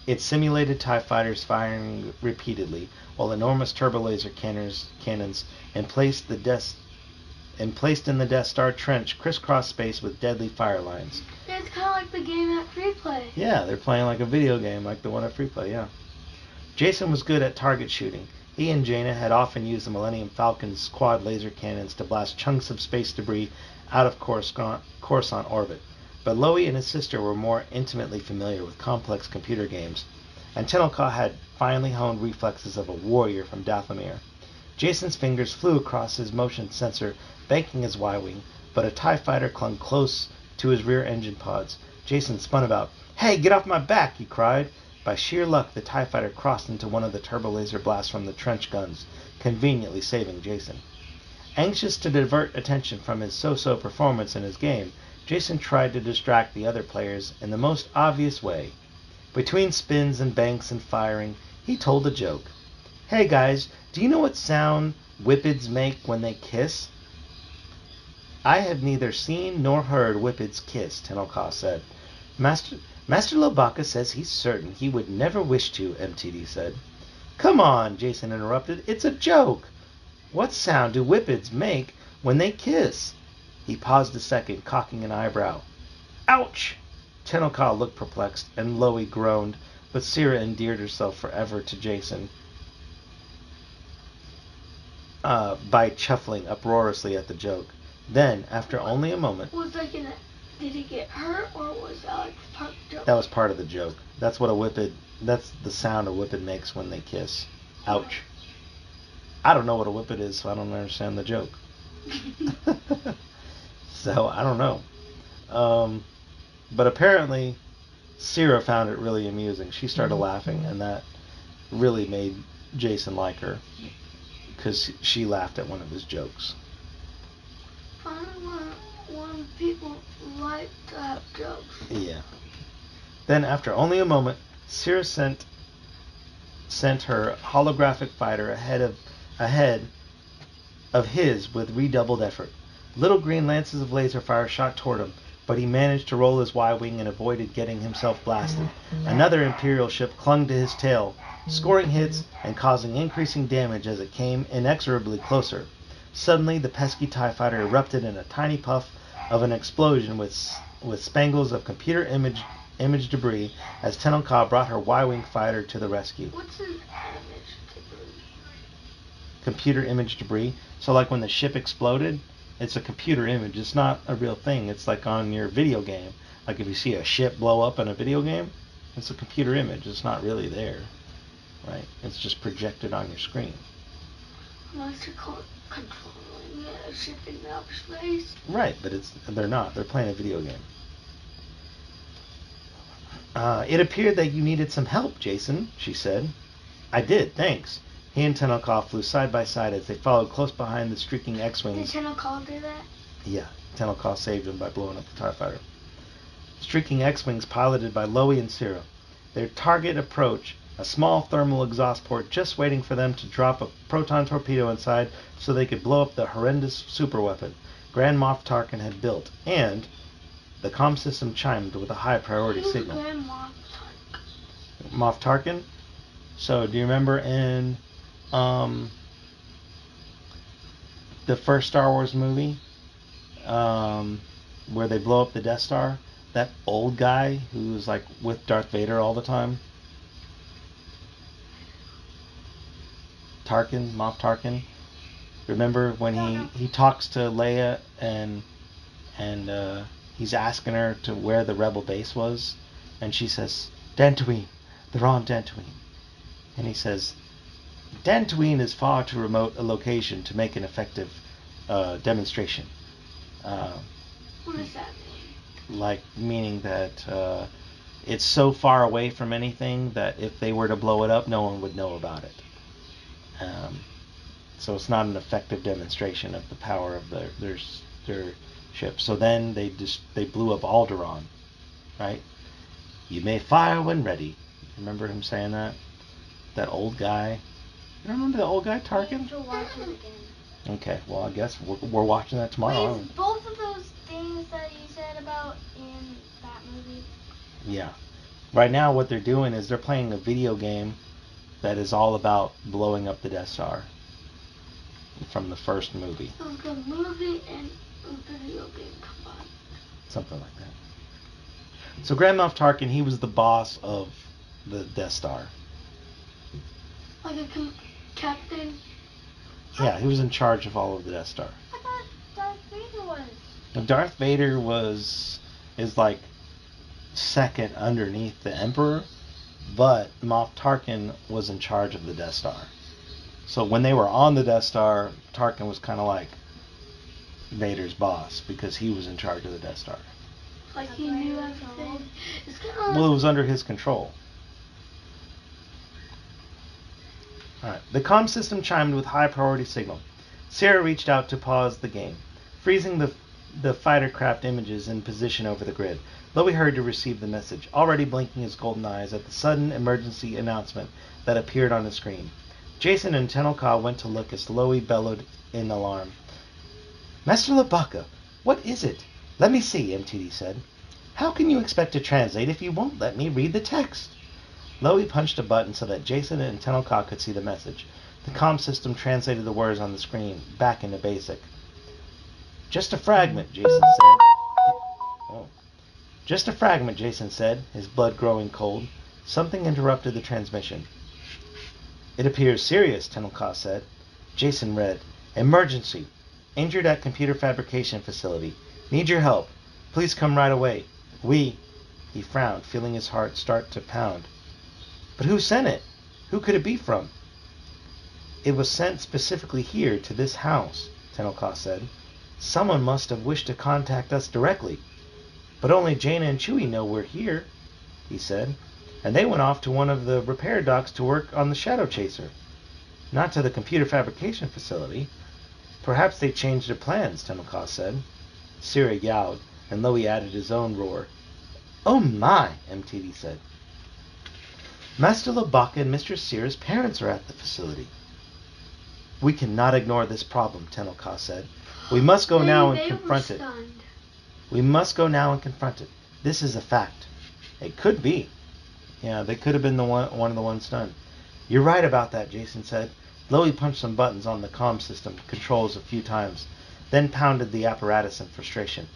its simulated TIE fighters firing repeatedly, while enormous turbolaser cannons emplaced in the Death Star trench crisscross space with deadly fire lines.
It's kind of like the game at Free Play.
Yeah, they're playing like a video game, like the one at Free Play, yeah. Jason was good at target shooting. He and Jaina had often used the Millennium Falcon's quad laser cannons to blast chunks of space debris out of Coruscant orbit. But Loie and his sister were more intimately familiar with complex computer games, and Tenel Ka had finely honed reflexes of a warrior from Dathomir. Jason's fingers flew across his motion sensor, banking his Y-Wing, but a TIE fighter clung close to his rear engine pods. Jason spun about. "Hey, get off my back!" he cried. By sheer luck, the TIE fighter crossed into one of the turbo laser blasts from the trench guns, conveniently saving Jason. Anxious to divert attention from his so-so performance in his game, Jason tried to distract the other players in the most obvious way. Between spins and banks and firing, he told a joke. "Hey guys, do you know what sound whippids make when they kiss?" "I have neither seen nor heard whippids kiss," Tenelka said. Master Lobaka says he's certain he would never wish to," MTD said. "Come on," Jason interrupted. "It's a joke. What sound do whippids make when they kiss?" He paused a second, cocking an eyebrow. "Ouch!" Tenelka looked perplexed, and Loie groaned, but Sira endeared herself forever to Jason by chuckling uproariously at the joke. Then, after only a moment...
Did he get hurt, or was that like part of the joke?
That was part of the joke. That's the sound a whippet makes when they kiss. Ouch. I don't know what a whippet is, so I don't understand the joke. So, I don't know. But apparently, Sira found it really amusing. She started laughing, and that really made Jason like her, because she laughed at one of his jokes.
When people like to have jokes.
Yeah. Then, after only a moment, Sira sent her holographic fighter ahead of his with redoubled effort. Little green lances of laser fire shot toward him, but he managed to roll his Y-wing and avoided getting himself blasted. Another Imperial ship clung to his tail, scoring hits and causing increasing damage as it came inexorably closer. Suddenly, the pesky TIE fighter erupted in a tiny puff of an explosion with spangles of computer image debris as Tenelka brought her Y-wing fighter to the rescue.
What's an image debris?
Computer image debris. So like when the ship exploded, it's a computer image. It's not a real thing. It's like on your video game. Like if you see a ship blow up in a video game, it's a computer image. It's not really there, right? It's just projected on your screen.
Unless you're controlling a ship in outer space.
Right, but they're not. They're playing a video game. "It appeared that you needed some help, Jason," she said. "I did, thanks." He and Tenelka flew side by side as they followed close behind the streaking X-Wings.
Did Tenelka do that?
Yeah, Tenelka saved him by blowing up the TIE fighter. Streaking X-Wings piloted by Loie and Sira. Their target approached a small thermal exhaust port just waiting for them to drop a proton torpedo inside so they could blow up the horrendous superweapon Grand Moff Tarkin had built, and the comm system chimed with a high priority signal.
Grand Moff Tarkin?
Moff Tarkin? So, do you remember in the first Star Wars movie where they blow up the Death Star? That old guy who's like with Darth Vader all the time? Tarkin, Moff Tarkin. Remember when he talks to Leia and he's asking her to where the rebel base was, and she says, "Dantooine, they're on Dantooine." And he says, "Dantooine is far too remote a location to make an effective demonstration."
What does that mean?
Like, meaning that it's so far away from anything that if they were to blow it up, no one would know about it. So it's not an effective demonstration of the power of their ship. So then they blew up Alderaan, right? "You may fire when ready." Remember him saying that? That old guy. You remember the old guy, Tarkin?
To watch it again.
Okay, well I guess we're watching that tomorrow.
Wait, is both of those things that you said about in that movie?
Yeah. Right now what they're doing is they're playing a video game that is all about blowing up the Death Star from the first movie.
So it's a movie and a video game combined.
Something like that. So Grand Moff Tarkin, he was the boss of the Death Star.
Like a captain?
Yeah, he was in charge of all of the Death Star.
I thought Darth Vader was.
Now, Darth Vader is like second underneath the Emperor, but Moff Tarkin was in charge of the Death Star. So when they were on the Death Star, Tarkin was kind of like Vader's boss because he was in charge of the Death Star.
Like he knew everything. It's kind of
Well, it was under his control. Alright. The comm system chimed with high priority signal. Sarah reached out to pause the game, freezing the fighter craft images in position over the grid. Lowy hurried to receive the message, already blinking his golden eyes at the sudden emergency announcement that appeared on the screen. Jason and Tenelka went to look as Lowy bellowed in alarm. Master Labaka, what is it? Let me see, MTD said. How can you expect to translate if you won't let me read the text? Lowy punched a button so that Jason and Tenelka could see the message. The comm system translated the words on the screen back into basic. Just a fragment, Jason said. Oh. Just a fragment, Jason said, his blood growing cold. Something interrupted the transmission. It appears serious, Tenelka said. Jason read, Emergency. Injured at computer fabrication facility. Need your help. Please come right away. He frowned, feeling his heart start to pound. But who sent it? Who could it be from? It was sent specifically here, to this house, Tenelka said. Someone must have wished to contact us directly. But only Jaina and Chewie know we're here, he said. And they went off to one of the repair docks to work on the Shadow Chaser. Not to the computer fabrication facility. Perhaps they changed their plans, Tenelka said. Sira yowled, and Lowy added his own roar. Oh my, MTD said. Master Labaka and Mistress Sira's parents are at the facility. We cannot ignore this problem, Tenelka said. We must go now and confront it. We must go now and confront it. This is a fact. It could be. Yeah, they could have been one of the ones stunned. You're right about that, Jason said. Lowy punched some buttons on the comm system controls a few times, then pounded the apparatus in frustration.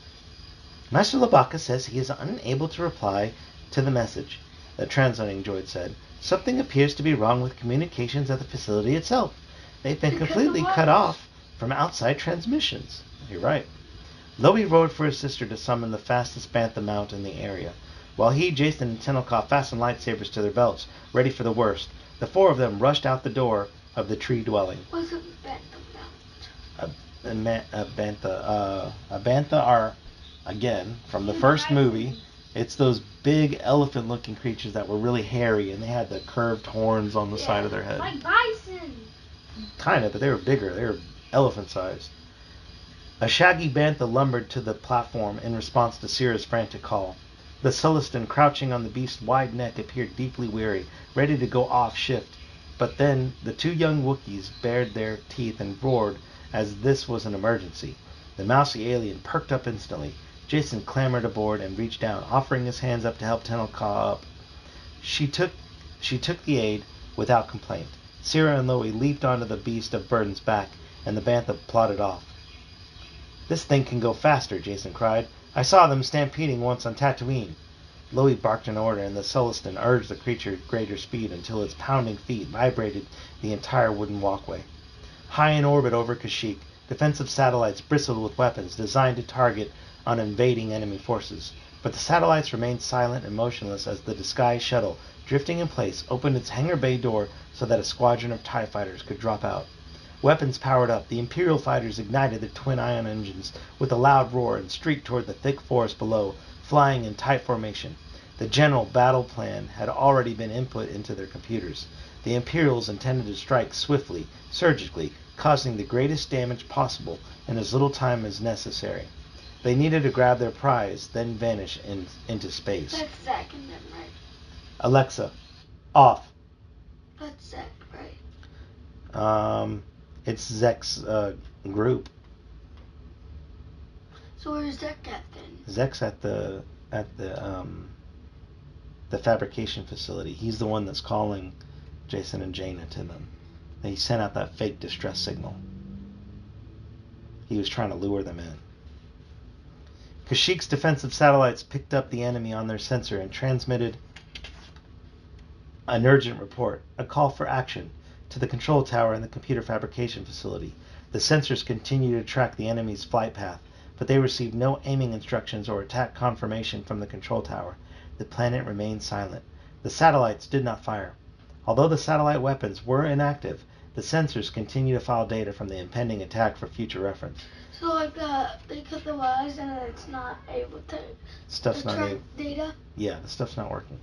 Master Labaka says he is unable to reply to the message, the translating droid said. Something appears to be wrong with communications at the facility itself. They've been completely cut off from outside transmissions. You're right. Lowy roared for his sister to summon the fastest bantha mount in the area. While he, Jason, and Tenelka fastened lightsabers to their belts, ready for the worst, the four of them rushed out the door of the tree dwelling.
What's a bantha mount?
A bantha are, again, from the first movie. It's those big elephant-looking creatures that were really hairy, and they had the curved horns on the side of their head.
Like bison.
Kind of, but they were bigger. They were elephant-sized. A shaggy bantha lumbered to the platform in response to Sira's frantic call. The Celestin, crouching on the beast's wide neck, appeared deeply weary, ready to go off shift. But then the two young Wookiees bared their teeth and roared as this was an emergency. The mousy alien perked up instantly. Jason clambered aboard and reached down, offering his hands up to help Tenelka up. She took the aid without complaint. Sira and Lowy leaped onto the beast of burden's back, and the bantha plodded off. This thing can go faster, Jason cried. I saw them stampeding once on Tatooine. Lowy barked an order, and the Celestin urged the creature greater speed until its pounding feet vibrated the entire wooden walkway. High in orbit over Kashyyyk, defensive satellites bristled with weapons designed to target on invading enemy forces. But the satellites remained silent and motionless as the disguised shuttle, drifting in place, opened its hangar bay door so that a squadron of TIE fighters could drop out. Weapons powered up, the Imperial fighters ignited their twin-ion engines with a loud roar and streaked toward the thick forest below, flying in tight formation. The general battle plan had already been input into their computers. The Imperials intended to strike swiftly, surgically, causing the greatest damage possible in as little time as necessary. They needed to grab their prize, then vanish into space.
That's Zach and them, right?
Alexa, off.
That's Zach, right?
It's Zek's group.
So where's Zach at then?
Zek's at the fabrication facility. He's the one that's calling Jason and Jaina to them. And he sent out that fake distress signal. He was trying to lure them in. Kashyyyk's defensive satellites picked up the enemy on their sensor and transmitted an urgent report, a call for action, to the control tower in the computer fabrication facility. The sensors continued to track the enemy's flight path, but they received no aiming instructions or attack confirmation from the control tower. The planet remained silent. The satellites did not fire. Although the satellite weapons were inactive, The sensors continue to file data from the impending attack for future reference.
So like they cut the wires and it's not able to track data?
Yeah, the stuff's not working.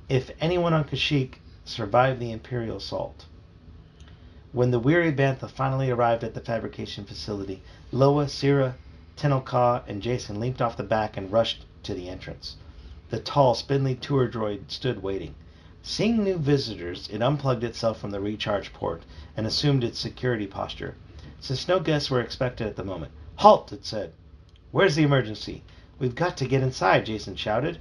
If anyone on Kashyyyk survived the Imperial assault. When the weary Bantha finally arrived at the fabrication facility, Loa, Sira, Tenelka, and Jason leaped off the back and rushed to the entrance. The tall, spindly tour droid stood waiting. Seeing new visitors, it unplugged itself from the recharge port and assumed its security posture. Since no guests were expected at the moment. "Halt!" it said. "Where's the emergency?" "We've got to get inside," Jason shouted.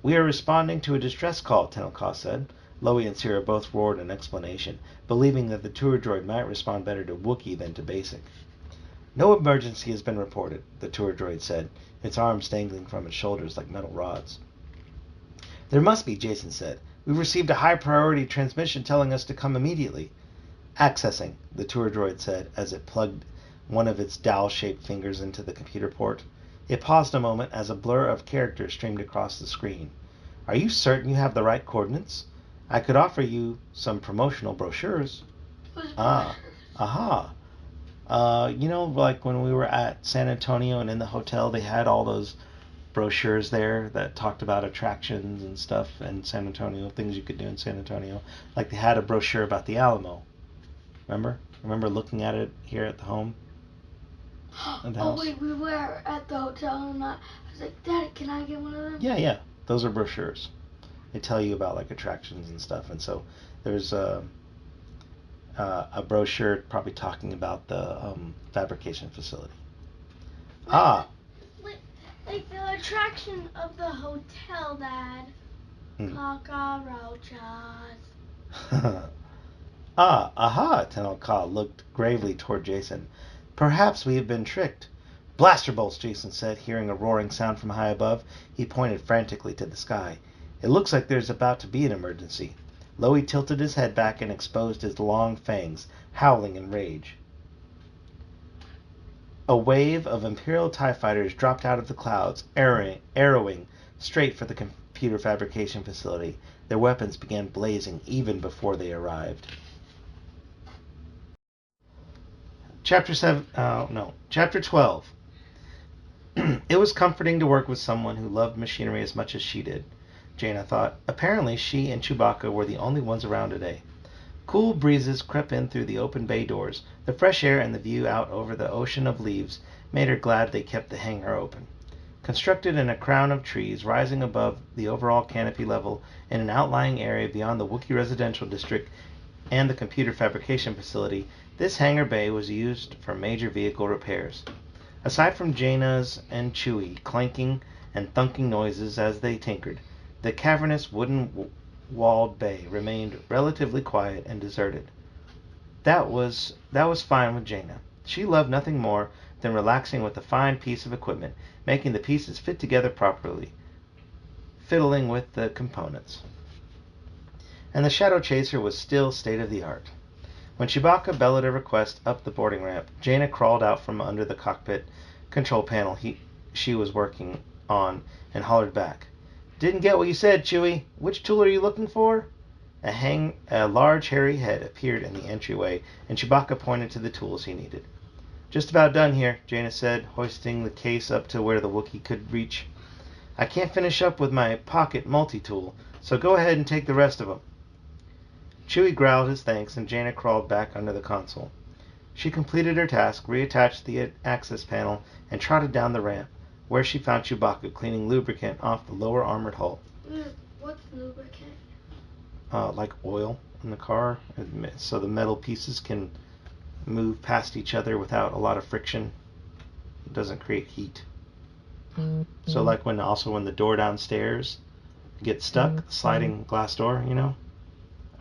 "We are responding to a distress call," Tenelka said. Loie and Sira both roared an explanation, believing that the tour droid might respond better to Wookiee than to Basic. "No emergency has been reported," the tour droid said, its arms dangling from its shoulders like metal rods. "There must be," Jason said. "We've received a high-priority transmission telling us to come immediately." "Accessing," the tour droid said as it plugged one of its dowel-shaped fingers into the computer port. It paused a moment as a blur of characters streamed across the screen. "Are you certain you have the right coordinates? I could offer you some promotional brochures." "Ah, aha. Like when we were at San Antonio and in the hotel, they had all those brochures there that talked about attractions and stuff in San Antonio, things you could do in San Antonio. Like they had a brochure about the Alamo. Remember looking at it here at the home? At the house?
Wait, we were at the hotel and I was like, "Daddy, can I get one of them?"
Yeah. Those are brochures. They tell you about like attractions and stuff. And so there's a brochure probably talking about the fabrication facility.
Like the attraction of the hotel, Dad. Cockroaches.
Aha, Tenelka looked gravely toward Jason. "Perhaps we have been tricked." "Blaster bolts," Jason said, hearing a roaring sound from high above. He pointed frantically to the sky. "It looks like there's about to be an emergency." Loie tilted his head back and exposed his long fangs, howling in rage. A wave of Imperial TIE fighters dropped out of the clouds, arrowing straight for the computer fabrication facility. Their weapons began blazing even before they arrived. Chapter 12. It was comforting to work with someone who loved machinery as much as she did, Jaina thought. Apparently she and Chewbacca were the only ones around today. Cool breezes crept in through the open bay doors. The fresh air and the view out over the ocean of leaves made her glad they kept the hangar open. Constructed in a crown of trees rising above the overall canopy level in an outlying area beyond the Wookiee residential district and the computer fabrication facility, this hangar bay was used for major vehicle repairs. Aside from Jaina's and Chewie clanking and thunking noises as they tinkered, the cavernous wooden-walled bay remained relatively quiet and deserted. That was fine with Jaina. She loved nothing more than relaxing with a fine piece of equipment, making the pieces fit together properly, fiddling with the components. And the Shadow Chaser was still state-of-the-art. When Chewbacca bellowed a request up the boarding ramp, Jaina crawled out from under the cockpit control panel she was working on and hollered back. "Didn't get what you said, Chewie. Which tool are you looking for?" A large hairy head appeared in the entryway, and Chewbacca pointed to the tools he needed. "Just about done here," Jaina said, hoisting the case up to where the Wookiee could reach. "I can't finish up with my pocket multi-tool, so go ahead and take the rest of them." Chewie growled his thanks, and Jaina crawled back under the console. She completed her task, reattached the access panel, and trotted down the ramp, where she found Chewbacca cleaning lubricant off the lower armored hull.
What's lubricant?
Like oil in the car, so the metal pieces can move past each other without a lot of friction. It doesn't create heat. So like when the door downstairs gets stuck, sliding glass door,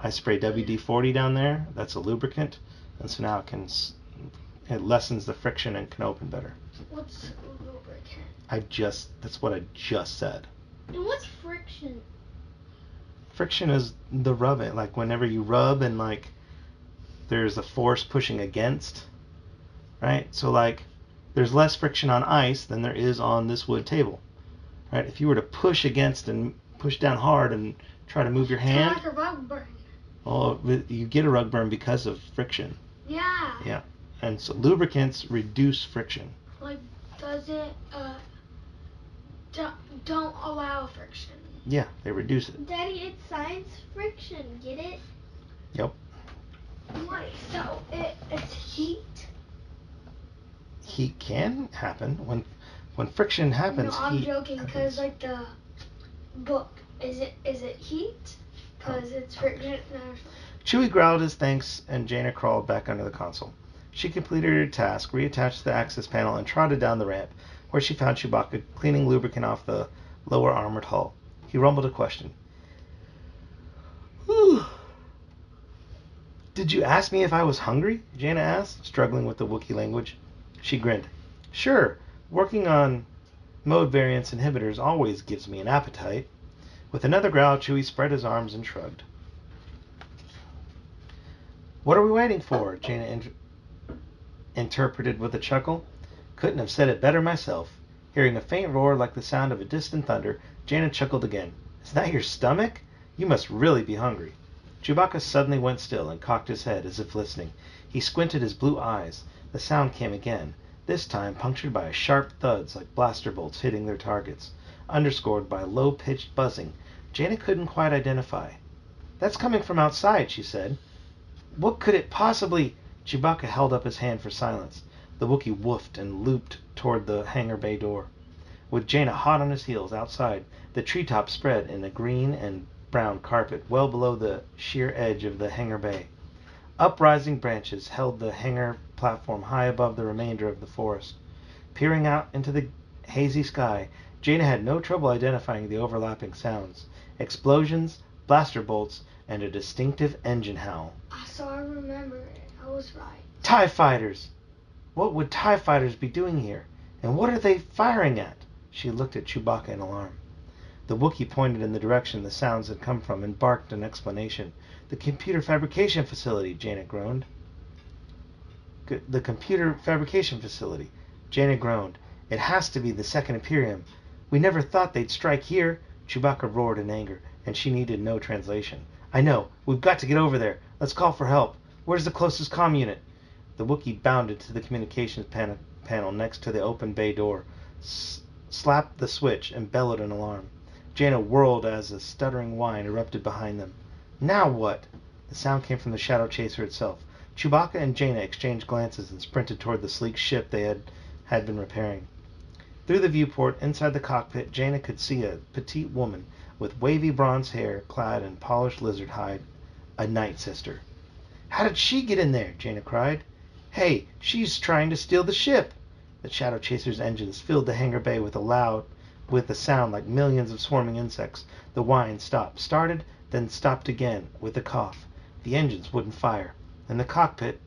I spray WD-40 down there. That's a lubricant, and so now it lessens the friction and can open better.
What's lubricant?
That's what I just said.
And what's friction?
Friction is the rubbing, like whenever you rub and like there's a force pushing against, right? So like there's less friction on ice than there is on this wood table, right? If you were to push against and push down hard and try to move your hand,
Like a rubber.
Oh, you get a rug burn because of friction.
Yeah.
Yeah. And so lubricants reduce friction.
Like, does it, don't allow friction.
Yeah, they reduce it.
Daddy, it's science friction. Get it?
Yep.
Wait, so it's heat?
Heat can happen. When friction happens,
No, I'm
heat
joking,
happens.
because, like, the book, is it heat? Because it's friction. No.
Chewie growled his thanks, and Jaina crawled back under the console. She completed her task, reattached the access panel, and trotted down the ramp, where she found Chewbacca cleaning lubricant off the lower armored hull. He rumbled a question. Whew. Did you ask me if I was hungry? Jaina asked, struggling with the Wookiee language. She grinned. Sure, working on mode variance inhibitors always gives me an appetite. With another growl, Chewie spread his arms and shrugged. What are we waiting for? Jaina interpreted with a chuckle. Couldn't have said it better myself. Hearing a faint roar like the sound of a distant thunder, Jaina chuckled again. Is that your stomach? You must really be hungry. Chewbacca suddenly went still and cocked his head as if listening. He squinted his blue eyes. The sound came again, this time punctured by sharp thuds like blaster bolts hitting their targets, underscored by low-pitched buzzing Jaina couldn't quite identify. That's coming from outside, she said. What could it possibly... Chewbacca held up his hand for silence. The Wookiee woofed and looped toward the hangar bay door. With Jaina hot on his heels outside, the treetops spread in a green and brown carpet well below the sheer edge of the hangar bay. Uprising branches held the hangar platform high above the remainder of the forest. Peering out into the hazy sky, Jaina had no trouble identifying the overlapping sounds. Explosions, blaster bolts, and a distinctive engine howl.
So I remember it. I was right.
TIE fighters! What would TIE fighters be doing here? And what are they firing at? She looked at Chewbacca in alarm. The Wookiee pointed in the direction the sounds had come from and barked an explanation. The computer fabrication facility, Jaina groaned. The computer fabrication facility. Jaina groaned. It has to be the Second Imperium. We never thought they'd strike here. Chewbacca roared in anger, and she needed no translation. I know. We've got to get over there. Let's call for help. Where's the closest comm unit? The Wookiee bounded to the communications panel next to the open bay door, slapped the switch, and bellowed an alarm. Jaina whirled as a stuttering whine erupted behind them. Now what? The sound came from the Shadow Chaser itself. Chewbacca and Jaina exchanged glances and sprinted toward the sleek ship they had been repairing. Through the viewport inside the cockpit, Jaina could see a petite woman with wavy bronze hair clad in polished lizard hide, a Night Sister. How did she get in there? Jaina cried. Hey, she's trying to steal the ship! The Shadow Chaser's engines filled the hangar bay with a sound like millions of swarming insects. The whine stopped, started, then stopped again with a cough. The engines wouldn't fire. In the cockpit,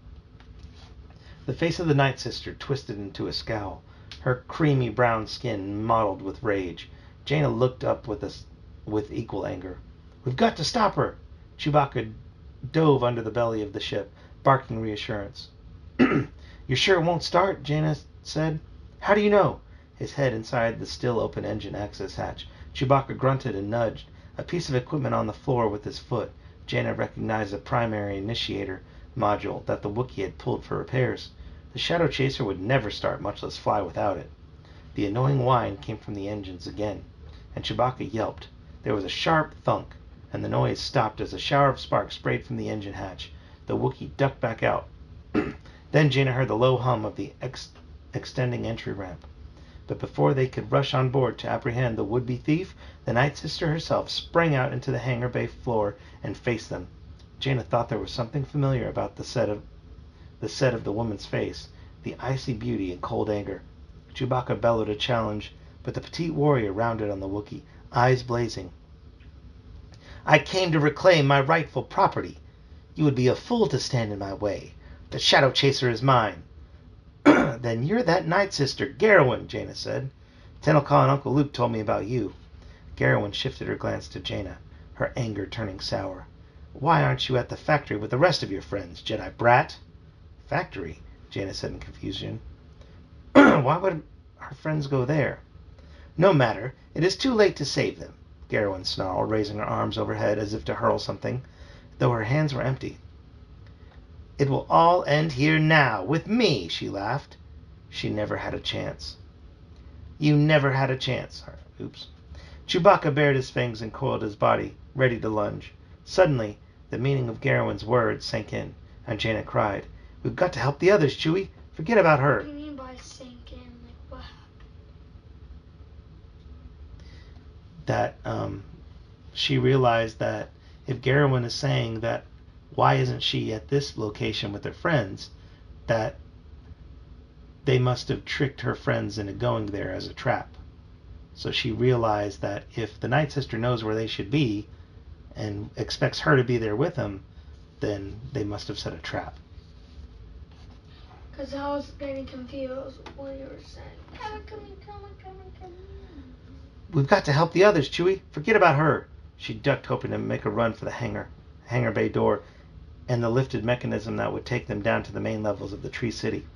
the face of the Night Sister twisted into a scowl, her creamy brown skin mottled with rage. Jaina looked up with equal anger. We've got to stop her! Chewbacca dove under the belly of the ship, barking reassurance. You're sure it won't start? Jaina said. How do you know? His head inside the still open engine access hatch. Chewbacca grunted and nudged a piece of equipment on the floor with his foot. Jaina recognized a primary initiator module that the Wookiee had pulled for repairs. The Shadow Chaser would never start, much less fly without it. The annoying whine came from the engines again, and Chewbacca yelped. There was a sharp thunk, and the noise stopped as a shower of sparks sprayed from the engine hatch. The Wookiee ducked back out. Then Jaina heard the low hum of the extending entry ramp. But before they could rush on board to apprehend the would-be thief, the Night Sister herself sprang out into the hangar bay floor and faced them. Jaina thought there was something familiar about the set of the woman's face, the icy beauty and cold anger. Chewbacca bellowed a challenge, but the petite warrior rounded on the Wookiee, eyes blazing. I came to reclaim my rightful property. You would be a fool to stand in my way. The Shadow Chaser is mine. Then you're that Night Sister, Garrowyn, Jaina said. Tenelka and Uncle Luke told me about you. Garrowyn shifted her glance to Jaina, her anger turning sour. Why aren't you at the factory with the rest of your friends, Jedi brat? Factory? Jaina said in confusion. Why would her friends go there? No matter. It is too late to save them, Garrowyn snarled, raising her arms overhead as if to hurl something. though her hands were empty. "It will all end here now, with me," she laughed. She never had a chance. You never had a chance. Oops. Chewbacca bared his fangs and coiled his body, ready to lunge. Suddenly, the meaning of Garowin's words sank in, and Jaina cried, "We've got to help the others, Chewie. Forget about her."
What do you mean by sink in? Like, what happened?
That she realized that if Garowin is saying that why isn't she at this location with her friends, that they must have tricked her friends into going there as a trap. So she realized that if the Night Sister knows where they should be and expects her to be there with them, then they must have set a trap.
Because I was getting confused what you were saying.
Come on.
"We've got to help the others, Chewie. Forget about her." She ducked, hoping to make a run for the hangar bay door and the lifted mechanism that would take them down to the main levels of the Tree City.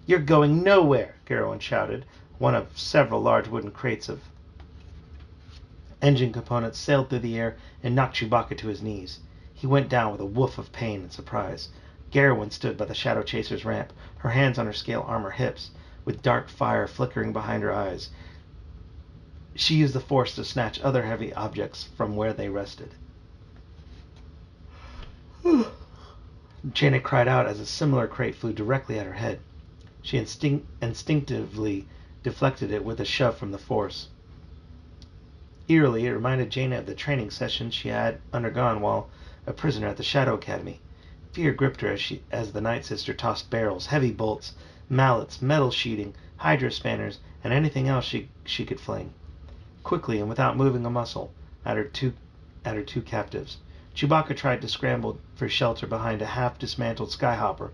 "You're going nowhere," Garowin shouted. One of several large wooden crates of engine components sailed through the air and knocked Chewbacca to his knees. He went down with a woof of pain and surprise. Garowin stood by the Shadow Chaser's ramp, her hands on her scale armor hips, with dark fire flickering behind her eyes. She used the Force to snatch other heavy objects from where they rested. Jaina cried out as a similar crate flew directly at her head. She instinctively deflected it with a shove from the Force. Eerily, it reminded Jaina of the training session she had undergone while a prisoner at the Shadow Academy. Fear gripped her as the Night Sister tossed barrels, heavy bolts, mallets, metal sheeting, hydro spanners, and anything else she could fling. Quickly and without moving a muscle, at her two captives. Chewbacca tried to scramble for shelter behind a half-dismantled skyhopper,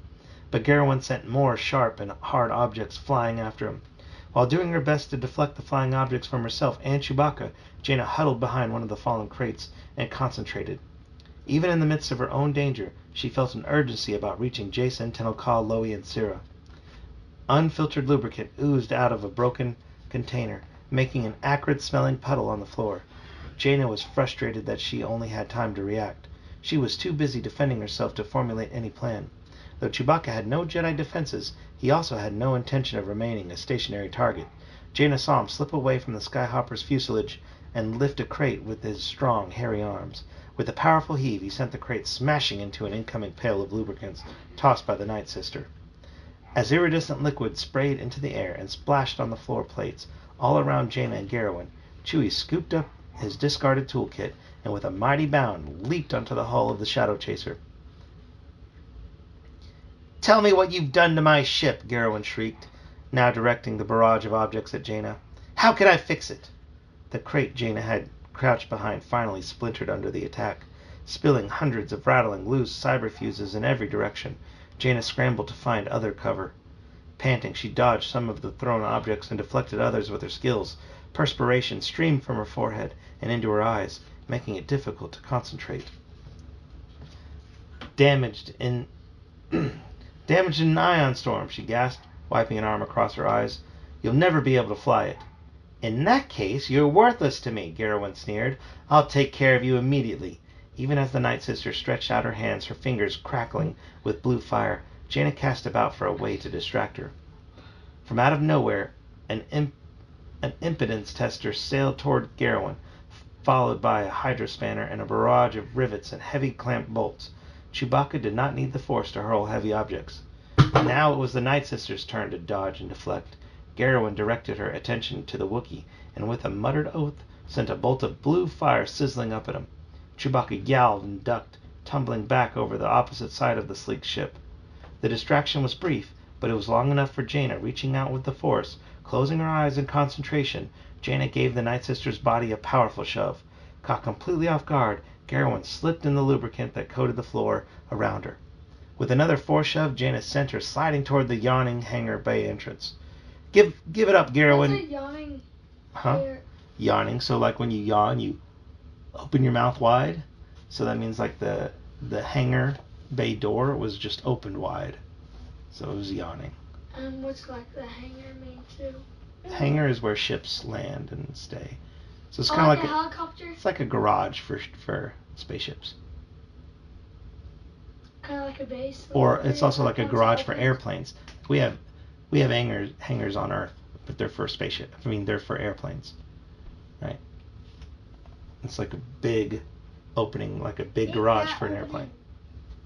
but Garowin sent more sharp and hard objects flying after him. While doing her best to deflect the flying objects from herself and Chewbacca, Jaina huddled behind one of the fallen crates and concentrated. Even in the midst of her own danger, she felt an urgency about reaching Jason, Tenel-Ka, Loie, and Sira. Unfiltered lubricant oozed out of a broken container, making an acrid-smelling puddle on the floor. Jaina was frustrated that she only had time to react. She was too busy defending herself to formulate any plan. Though Chewbacca had no Jedi defenses, he also had no intention of remaining a stationary target. Jaina saw him slip away from the skyhopper's fuselage and lift a crate with his strong, hairy arms. With a powerful heave, he sent the crate smashing into an incoming pail of lubricants tossed by the Night Sister. As iridescent liquid sprayed into the air and splashed on the floor plates all around Jaina and Garowin, Chewie scooped up his discarded toolkit and with a mighty bound leaped onto the hull of the Shadow Chaser. "Tell me what you've done to my ship," Garowin shrieked, now directing the barrage of objects at Jaina. "How can I fix it?" The crate Jaina had crouched behind finally splintered under the attack, spilling hundreds of rattling loose cyber fuses in every direction. Jaina scrambled to find other cover. Panting, she dodged some of the thrown objects and deflected others with her skills. Perspiration streamed from her forehead and into her eyes, making it difficult to concentrate. Damaged in an ion storm," she gasped, wiping an arm across her eyes. "You'll never be able to fly it." "In that case, you're worthless to me," Garowin sneered. "I'll take care of you immediately." Even as the Night Sister stretched out her hands, her fingers crackling with blue fire, Jaina cast about for a way to distract her. From out of nowhere, an impedance tester sailed toward Garowin, followed by a hydrospanner and a barrage of rivets and heavy clamped bolts. Chewbacca did not need the Force to hurl heavy objects. Now it was the Night Sister's turn to dodge and deflect. Garowin directed her attention to the Wookiee, and with a muttered oath, sent a bolt of blue fire sizzling up at him. Chewbacca yowled and ducked, tumbling back over the opposite side of the sleek ship. The distraction was brief, but it was long enough for Jaina. Reaching out with the Force, closing her eyes in concentration, Jaina gave the Night Sister's body a powerful shove. Caught completely off guard, Garowin slipped in the lubricant that coated the floor around her. With another Force shove, Jaina sent her sliding toward the yawning hangar bay entrance. Give it up, Garowin."
What's a yawning?
Huh? Yawning. So like when you yawn, you open your mouth wide. So that means like the hangar bay door was just opened wide. So it was yawning.
And what's like the hangar mean too?
Hangar is where ships land and stay. So it's
Oh,
kind of
like
like
a helicopter?
it's like a garage for spaceships.
Kind of like a base.
Or it's also like a garage for airplanes. We have hangars on Earth, but they're for spaceship. I mean, they're for airplanes, right? It's like a big opening, like a big garage for an airplane.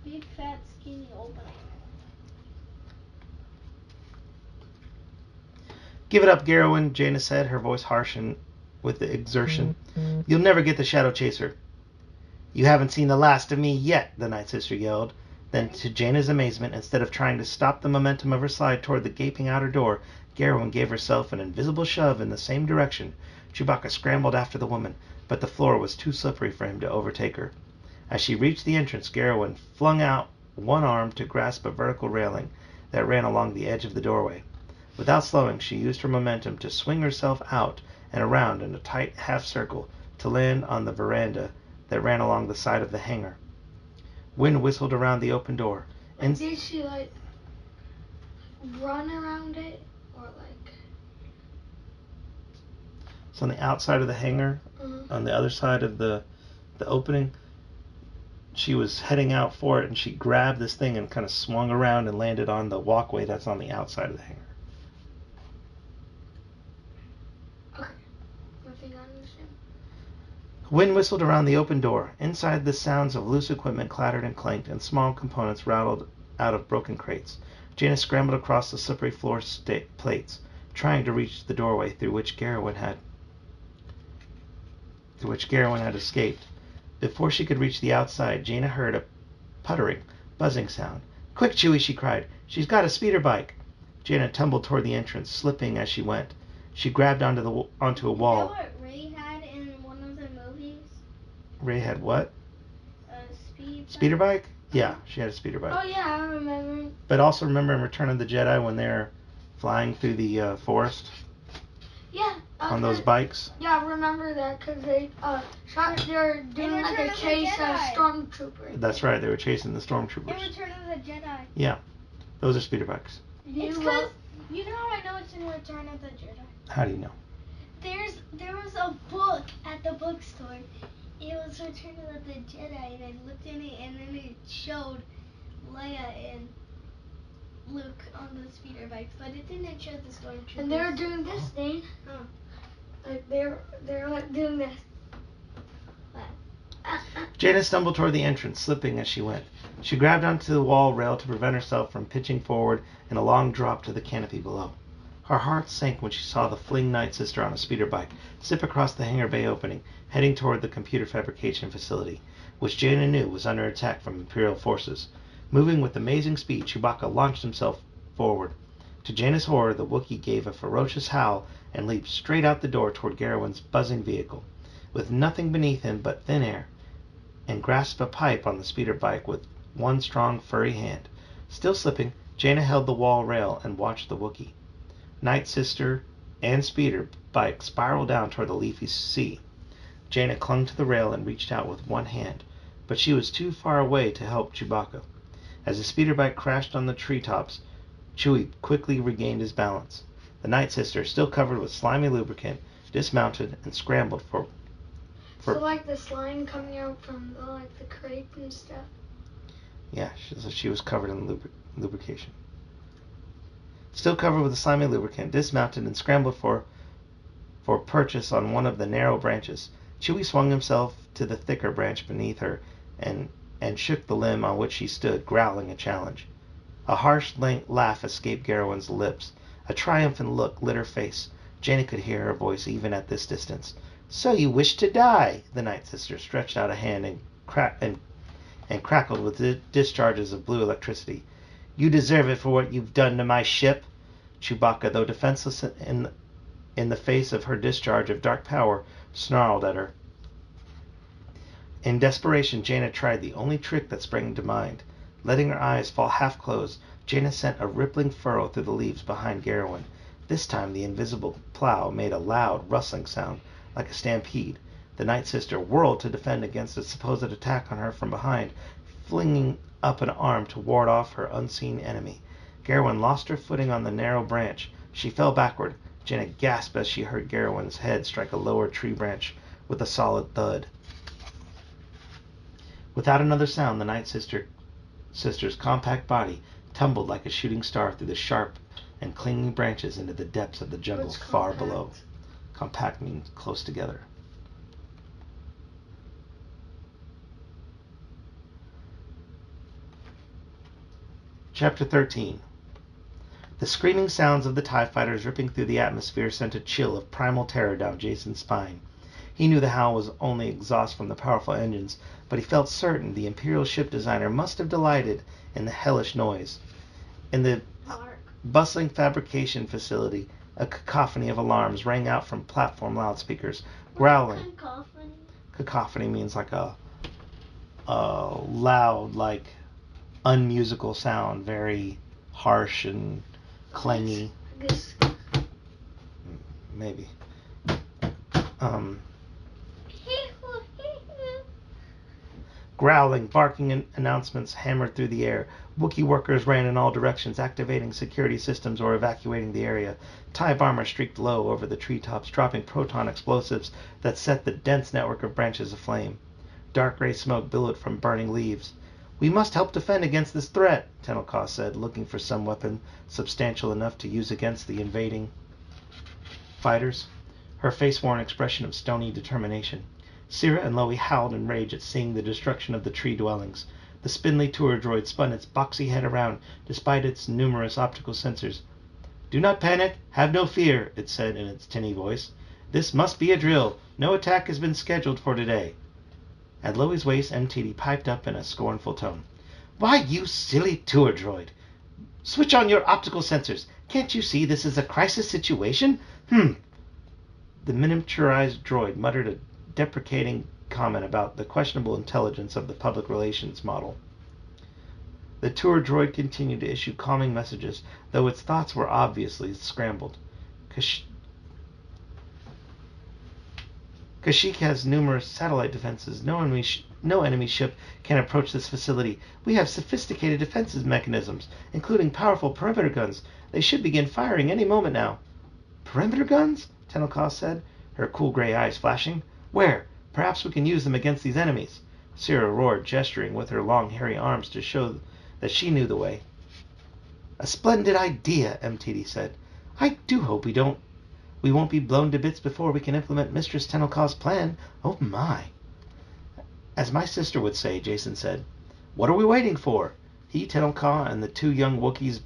Big fat skinny opening.
Give it up, Garowyn, Jaina said, her voice harsh and with the exertion. You'll never get the Shadow Chaser. You haven't seen the last of me yet, the Night Sister yelled. Then, to Jaina's amazement, instead of trying to stop the momentum of her slide toward the gaping outer door, Garowyn gave herself an invisible shove in the same direction. Chewbacca scrambled after the woman, but the floor was too slippery for him to overtake her. As she reached the entrance, Garowyn flung out one arm to grasp a vertical railing that ran along the edge of the doorway. Without slowing, she used her momentum to swing herself out and around in a tight half circle to land on the veranda that ran along the side of the hangar. Wind whistled around the open door.
And did she run around it, or
So on the outside of the hangar, on the other side of the opening, she was heading out for it, and she grabbed this thing and kind of swung around and landed on the walkway that's on the outside of the hangar.
Okay. I think I understand.
Wind whistled around the open door. Inside, the sounds of loose equipment clattered and clanked, and small components rattled out of broken crates. Jaina scrambled across the slippery floor plates, trying to reach the doorway through which Garowyn had escaped. Before she could reach the outside, Jaina heard a puttering, buzzing sound. "Quick, Chewie!" she cried. "She's got a speeder bike!" Jaina tumbled toward the entrance, slipping as she went. She grabbed onto a wall.
You know what Rey had in one of the movies?
Rey had what?
A
speeder bike? Yeah, she had a speeder bike.
Oh yeah, I remember.
But also remember in Return of the Jedi when they're flying through the forest?
Yeah.
On those bikes?
Yeah, I remember that because they were doing like a chase of stormtroopers.
That's right, they were chasing the stormtroopers.
In Return of the Jedi.
Yeah, those are speeder bikes.
It's because, you know how I know it's in Return of the Jedi?
How do you know?
There was a book at the bookstore. It was Return of the Jedi, and I looked in it, and then it showed Leia and Luke on the speeder bikes, but it didn't show the stormtroopers.
And they were doing this thing. Like they're like doing this.
Jaina stumbled toward the entrance, slipping as she went. She grabbed onto the wall rail to prevent herself from pitching forward in a long drop to the canopy below. Her heart sank when she saw the fleeing Night Sister on a speeder bike zip across the hangar bay opening, heading toward the computer fabrication facility, which Jaina knew was under attack from Imperial forces. Moving with amazing speed, Chewbacca launched himself forward. To Jaina's horror, the Wookiee gave a ferocious howl and leaped straight out the door toward Garowyn's buzzing vehicle, with nothing beneath him but thin air, and grasped a pipe on the speeder bike with one strong, furry hand. Still slipping, Jaina held the wall rail and watched the Wookiee. Night Sister and speeder bike spiraled down toward the leafy sea. Jaina clung to the rail and reached out with one hand, but she was too far away to help Chewbacca. As the speeder bike crashed on the treetops, Chewie quickly regained his balance. The Night Sister, still covered with slimy lubricant, dismounted and scrambled for
so like the slime coming out from the crepe and stuff.
Yeah, so she was covered in lubrication. Still covered with the slimy lubricant, dismounted and scrambled for purchase on one of the narrow branches. Chewie swung himself to the thicker branch beneath her and shook the limb on which she stood, growling a challenge. A harsh laugh escaped Garowyn's lips. A triumphant look lit her face. Jaina could hear her voice even at this distance. "So you wish to die?" The Night Sister stretched out a hand and crackled with discharges of blue electricity. "You deserve it for what you've done to my ship." Chewbacca, though defenseless in the face of her discharge of dark power, snarled at her. In desperation, Jaina tried the only trick that sprang to mind. Letting her eyes fall half closed, Jaina sent a rippling furrow through the leaves behind Garowyn. This time the invisible plow made a loud, rustling sound, like a stampede. The Night Sister whirled to defend against a supposed attack on her from behind, flinging up an arm to ward off her unseen enemy. Garowyn lost her footing on the narrow branch. She fell backward. Jaina gasped as she heard Garowyn's head strike a lower tree branch with a solid thud. Without another sound, the Night Sister sister's compact body tumbled like a shooting star through the sharp and clinging branches into the depths of the jungle
What's
far
compact?
below. Compact means close together. Chapter 13. The screaming sounds of the TIE fighters ripping through the atmosphere sent a chill of primal terror down Jason's spine. He knew the howl was only exhaust from the powerful engines, but he felt certain the Imperial ship designer must have delighted in the hellish noise. In the bustling fabrication facility, a cacophony of alarms rang out from platform loudspeakers, growling. Cacophony means like a loud, like unmusical sound, very harsh and clangy. Maybe. Growling, barking announcements hammered through the air. Wookiee workers ran in all directions, activating security systems or evacuating the area. TIE bomber streaked low over the treetops, dropping proton explosives that set the dense network of branches aflame. Dark gray smoke billowed from burning leaves. "We must help defend against this threat," Tenelka said, looking for some weapon substantial enough to use against the invading fighters. Her face wore an expression of stony determination. Syrah and Loie howled in rage at seeing the destruction of the tree dwellings. The spindly tour droid spun its boxy head around, despite its numerous optical sensors. "Do not panic. Have no fear," it said in its tinny voice. "This must be a drill. No attack has been scheduled for today." At Loie's waist, MTD piped up in a scornful tone. "Why, you silly tour droid! Switch on your optical sensors. Can't you see this is a crisis situation? The miniaturized droid muttered a deprecating comment about the questionable intelligence of the public relations model. The tour droid continued to issue calming messages, though its thoughts were obviously scrambled. Kashyyyk has numerous satellite defenses. No enemy ship can approach this facility. We have sophisticated defenses mechanisms, including powerful perimeter guns. They should begin firing any moment now. "Perimeter guns?" Tenelka said, her cool gray eyes flashing. "Where? Perhaps we can use them against these enemies." Syrah roared, gesturing with her long hairy arms to show that she knew the way. "A splendid idea," MTD said. "I do hope we won't be blown to bits before we can implement Mistress Tenelka's plan. Oh my." "As my sister would say," Jason said. "What are we waiting for?" He, Tenelka, and the two young Wookiees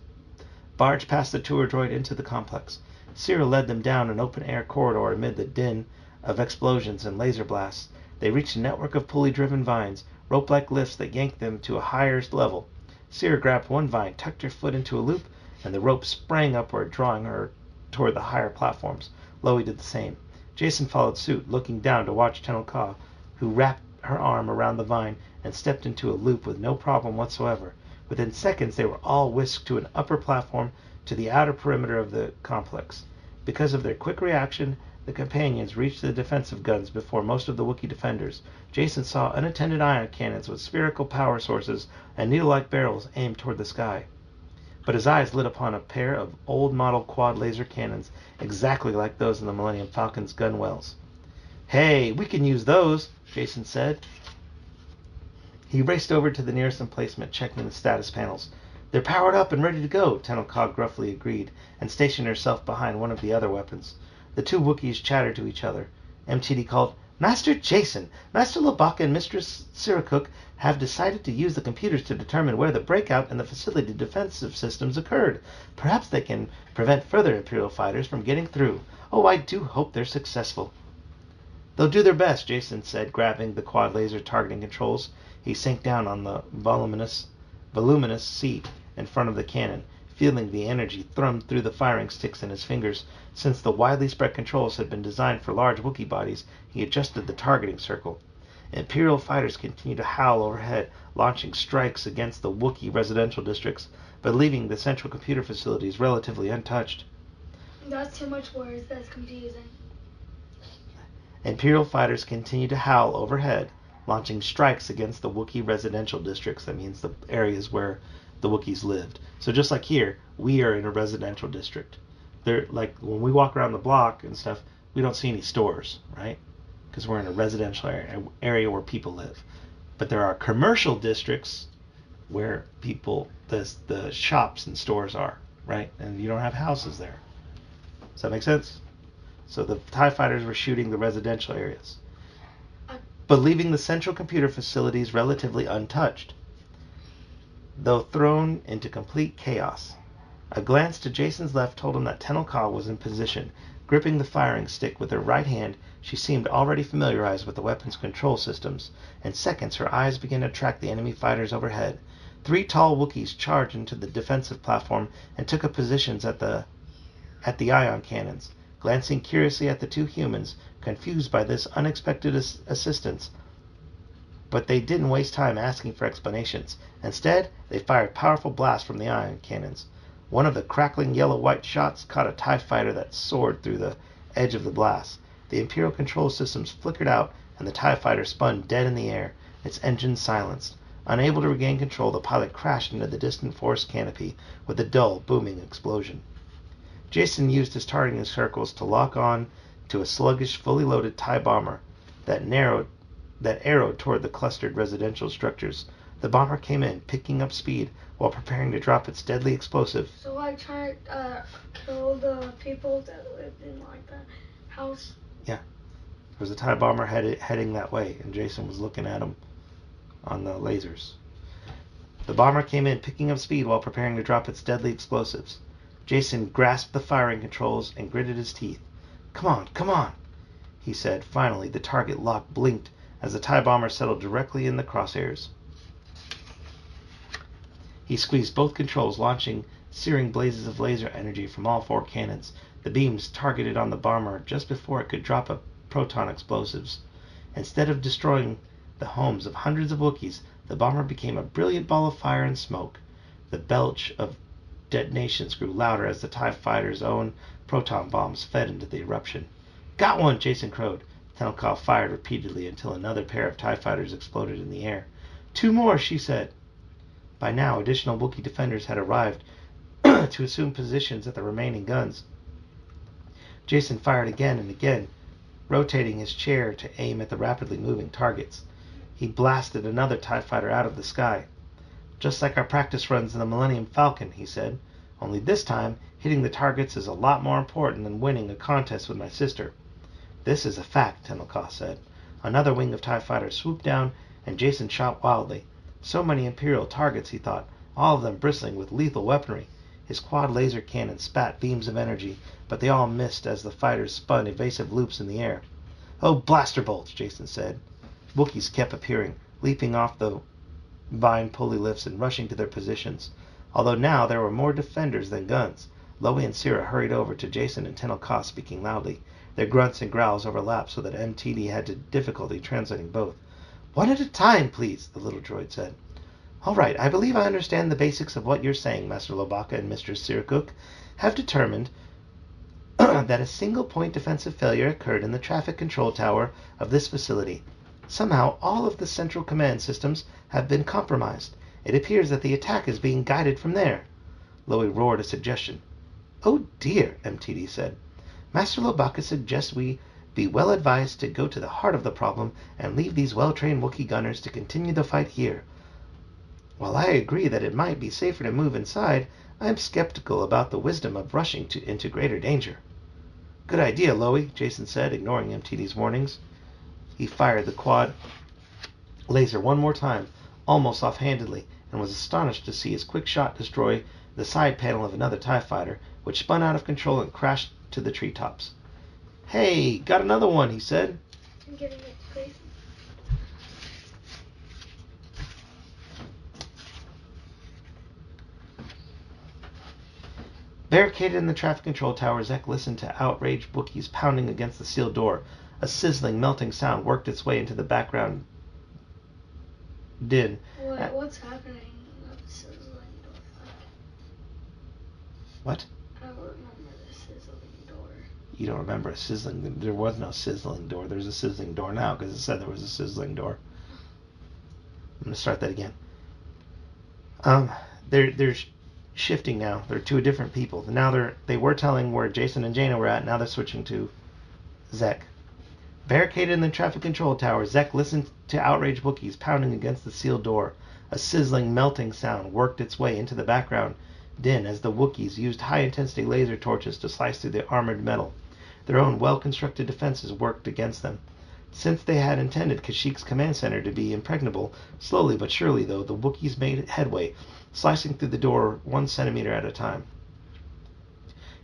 barged past the tour droid into the complex. Syrah led them down an open-air corridor amid the din of explosions and laser blasts. They reached a network of pulley-driven vines, rope-like lifts that yanked them to a higher level. Syrah grabbed one vine, tucked her foot into a loop, and the rope sprang upward, drawing her toward the higher platforms. Loie did the same. Jason followed suit, looking down to watch Tenelka, who wrapped her arm around the vine and stepped into a loop with no problem whatsoever. Within seconds, they were all whisked to an upper platform to the outer perimeter of the complex. Because of their quick reaction, the companions reached the defensive guns before most of the Wookiee defenders. Jason saw unattended ion cannons with spherical power sources and needle-like barrels aimed toward the sky. But his eyes lit upon a pair of old-model quad laser cannons exactly like those in the Millennium Falcon's gunwells. "Hey, we can use those," Jason said. He raced over to the nearest emplacement, checking the status panels. "They're powered up and ready to go," Tenelka gruffly agreed, and stationed herself behind one of the other weapons. The two Wookiees chattered to each other. MTD called, "Master Jason, Master Labaka and Mistress Syrah have decided to use the computers to determine where the breakout in the facility defensive systems occurred. Perhaps they can prevent further Imperial fighters from getting through. Oh, I do hope they're successful." "They'll do their best," Jason said, grabbing the quad laser targeting controls. He sank down on the voluminous seat in front of the cannon, feeling the energy thrum through the firing sticks in his fingers. Since the widely spread controls had been designed for large Wookiee bodies, he adjusted the targeting circle. Imperial fighters continued to howl overhead, launching strikes against the Wookiee residential districts, but leaving the central computer facilities relatively untouched.
That's too much words. That's confusing.
Imperial fighters continued to howl overhead, launching strikes against the Wookiee residential districts. That means the areas where the Wookiees lived. So just like here, we are in a residential district. They're like when we walk around the block and stuff, we don't see any stores, right? Because we're in a residential area where people live. But there are commercial districts, where the shops and stores are, right? And you don't have houses there. Does that make sense? So the TIE fighters were shooting the residential areas, but leaving the central computer facilities relatively untouched, though thrown into complete chaos. A glance to Jason's left told him that Tenel Ka was in position. Gripping the firing stick with her right hand, she seemed already familiarized with the weapon's control systems. In seconds, her eyes began to track the enemy fighters overhead. 3 tall Wookiees charged into the defensive platform and took up positions at the ion cannons. Glancing curiously at the 2 humans, confused by this unexpected assistance, but they didn't waste time asking for explanations. Instead, they fired powerful blasts from the ion cannons. One of the crackling yellow-white shots caught a TIE fighter that soared through the edge of the blast. The Imperial control systems flickered out, and the TIE fighter spun dead in the air, its engines silenced. Unable to regain control, the pilot crashed into the distant forest canopy with a dull, booming explosion. Jason used his targeting circles to lock on to a sluggish, fully loaded TIE bomber that arrowed toward the clustered residential structures. The bomber came in, picking up speed while preparing to drop its deadly explosive.
So I tried to kill the people that lived in like the house.
Yeah. There was a TIE bomber heading that way, and Jason was looking at him on the lasers. The bomber came in, picking up speed while preparing to drop its deadly explosives. Jason grasped the firing controls and gritted his teeth. Come on, he said. Finally, the target lock blinked as the TIE bomber settled directly in the crosshairs. He squeezed both controls, launching searing blazes of laser energy from all 4 cannons. The beams targeted on the bomber just before it could drop proton explosives. Instead of destroying the homes of hundreds of Wookiees, the bomber became a brilliant ball of fire and smoke. The belch of detonations grew louder as the TIE fighter's own proton bombs fed into the eruption. Got one, Jason crowed. Tenel Ka fired repeatedly until another pair of TIE fighters exploded in the air. 2 more, she said. By now, additional Wookiee defenders had arrived to assume positions at the remaining guns. Jason fired again and again, rotating his chair to aim at the rapidly moving targets. He blasted another TIE fighter out of the sky. Just like our practice runs in the Millennium Falcon, he said. Only this time, hitting the targets is a lot more important than winning a contest with my sister. This is a fact, Tenel Ka said. Another wing of TIE fighters swooped down, and Jason shot wildly. So many Imperial targets, he thought, all of them bristling with lethal weaponry. His quad laser cannon spat beams of energy, but they all missed as the fighters spun evasive loops in the air. Oh, blaster bolts, Jason said. Wookiees kept appearing, leaping off the vine pulley lifts and rushing to their positions. Although now there were more defenders than guns. Loey and Syrah hurried over to Jason and Tenel Ka, speaking loudly. Their grunts and growls overlapped so that MTD had difficulty translating both. One at a time, please, the little droid said. All right, I believe I understand the basics of what you're saying, Master Lobaka and Mistress Syrah have determined that a single-point defensive failure occurred in the traffic control tower of this facility. Somehow, all of the central command systems have been compromised. It appears that the attack is being guided from there. Loey roared a suggestion. Oh dear, MTD said. Master Lobaka suggests we be well advised to go to the heart of the problem and leave these well-trained Wookiee gunners to continue the fight here. While I agree that it might be safer to move inside, I am skeptical about the wisdom of rushing into greater danger. Good idea, Loey, Jason said, ignoring MTD's warnings. He fired the quad laser one more time, almost offhandedly, and was astonished to see his quick shot destroy the side panel of another TIE fighter, which spun out of control and crashed to the treetops. Hey, got another one, he said.
I'm getting it, please.
Barricaded in the traffic control tower, Zek listened to outraged Wookiees pounding against the sealed door. A sizzling, melting sound worked its way into the background din.
What's happening with the sizzling door?
What?
I don't remember the sizzling door.
You don't remember a sizzling? There was no sizzling door. There's a sizzling door now because it said there was a sizzling door. I'm going to start that again. They're shifting now. They're two different people. Now they were telling where Jason and Jaina were at. Now they're switching to Zek. Barricaded in the traffic control tower, Zek listened to outraged Wookiees pounding against the sealed door. A sizzling, melting sound worked its way into the background din as the Wookiees used high-intensity laser torches to slice through the armored metal. Their own well-constructed defenses worked against them. Since they had intended Kashyyyk's command center to be impregnable, slowly but surely, though, the Wookiees made headway, slicing through the door 1 centimeter at a time.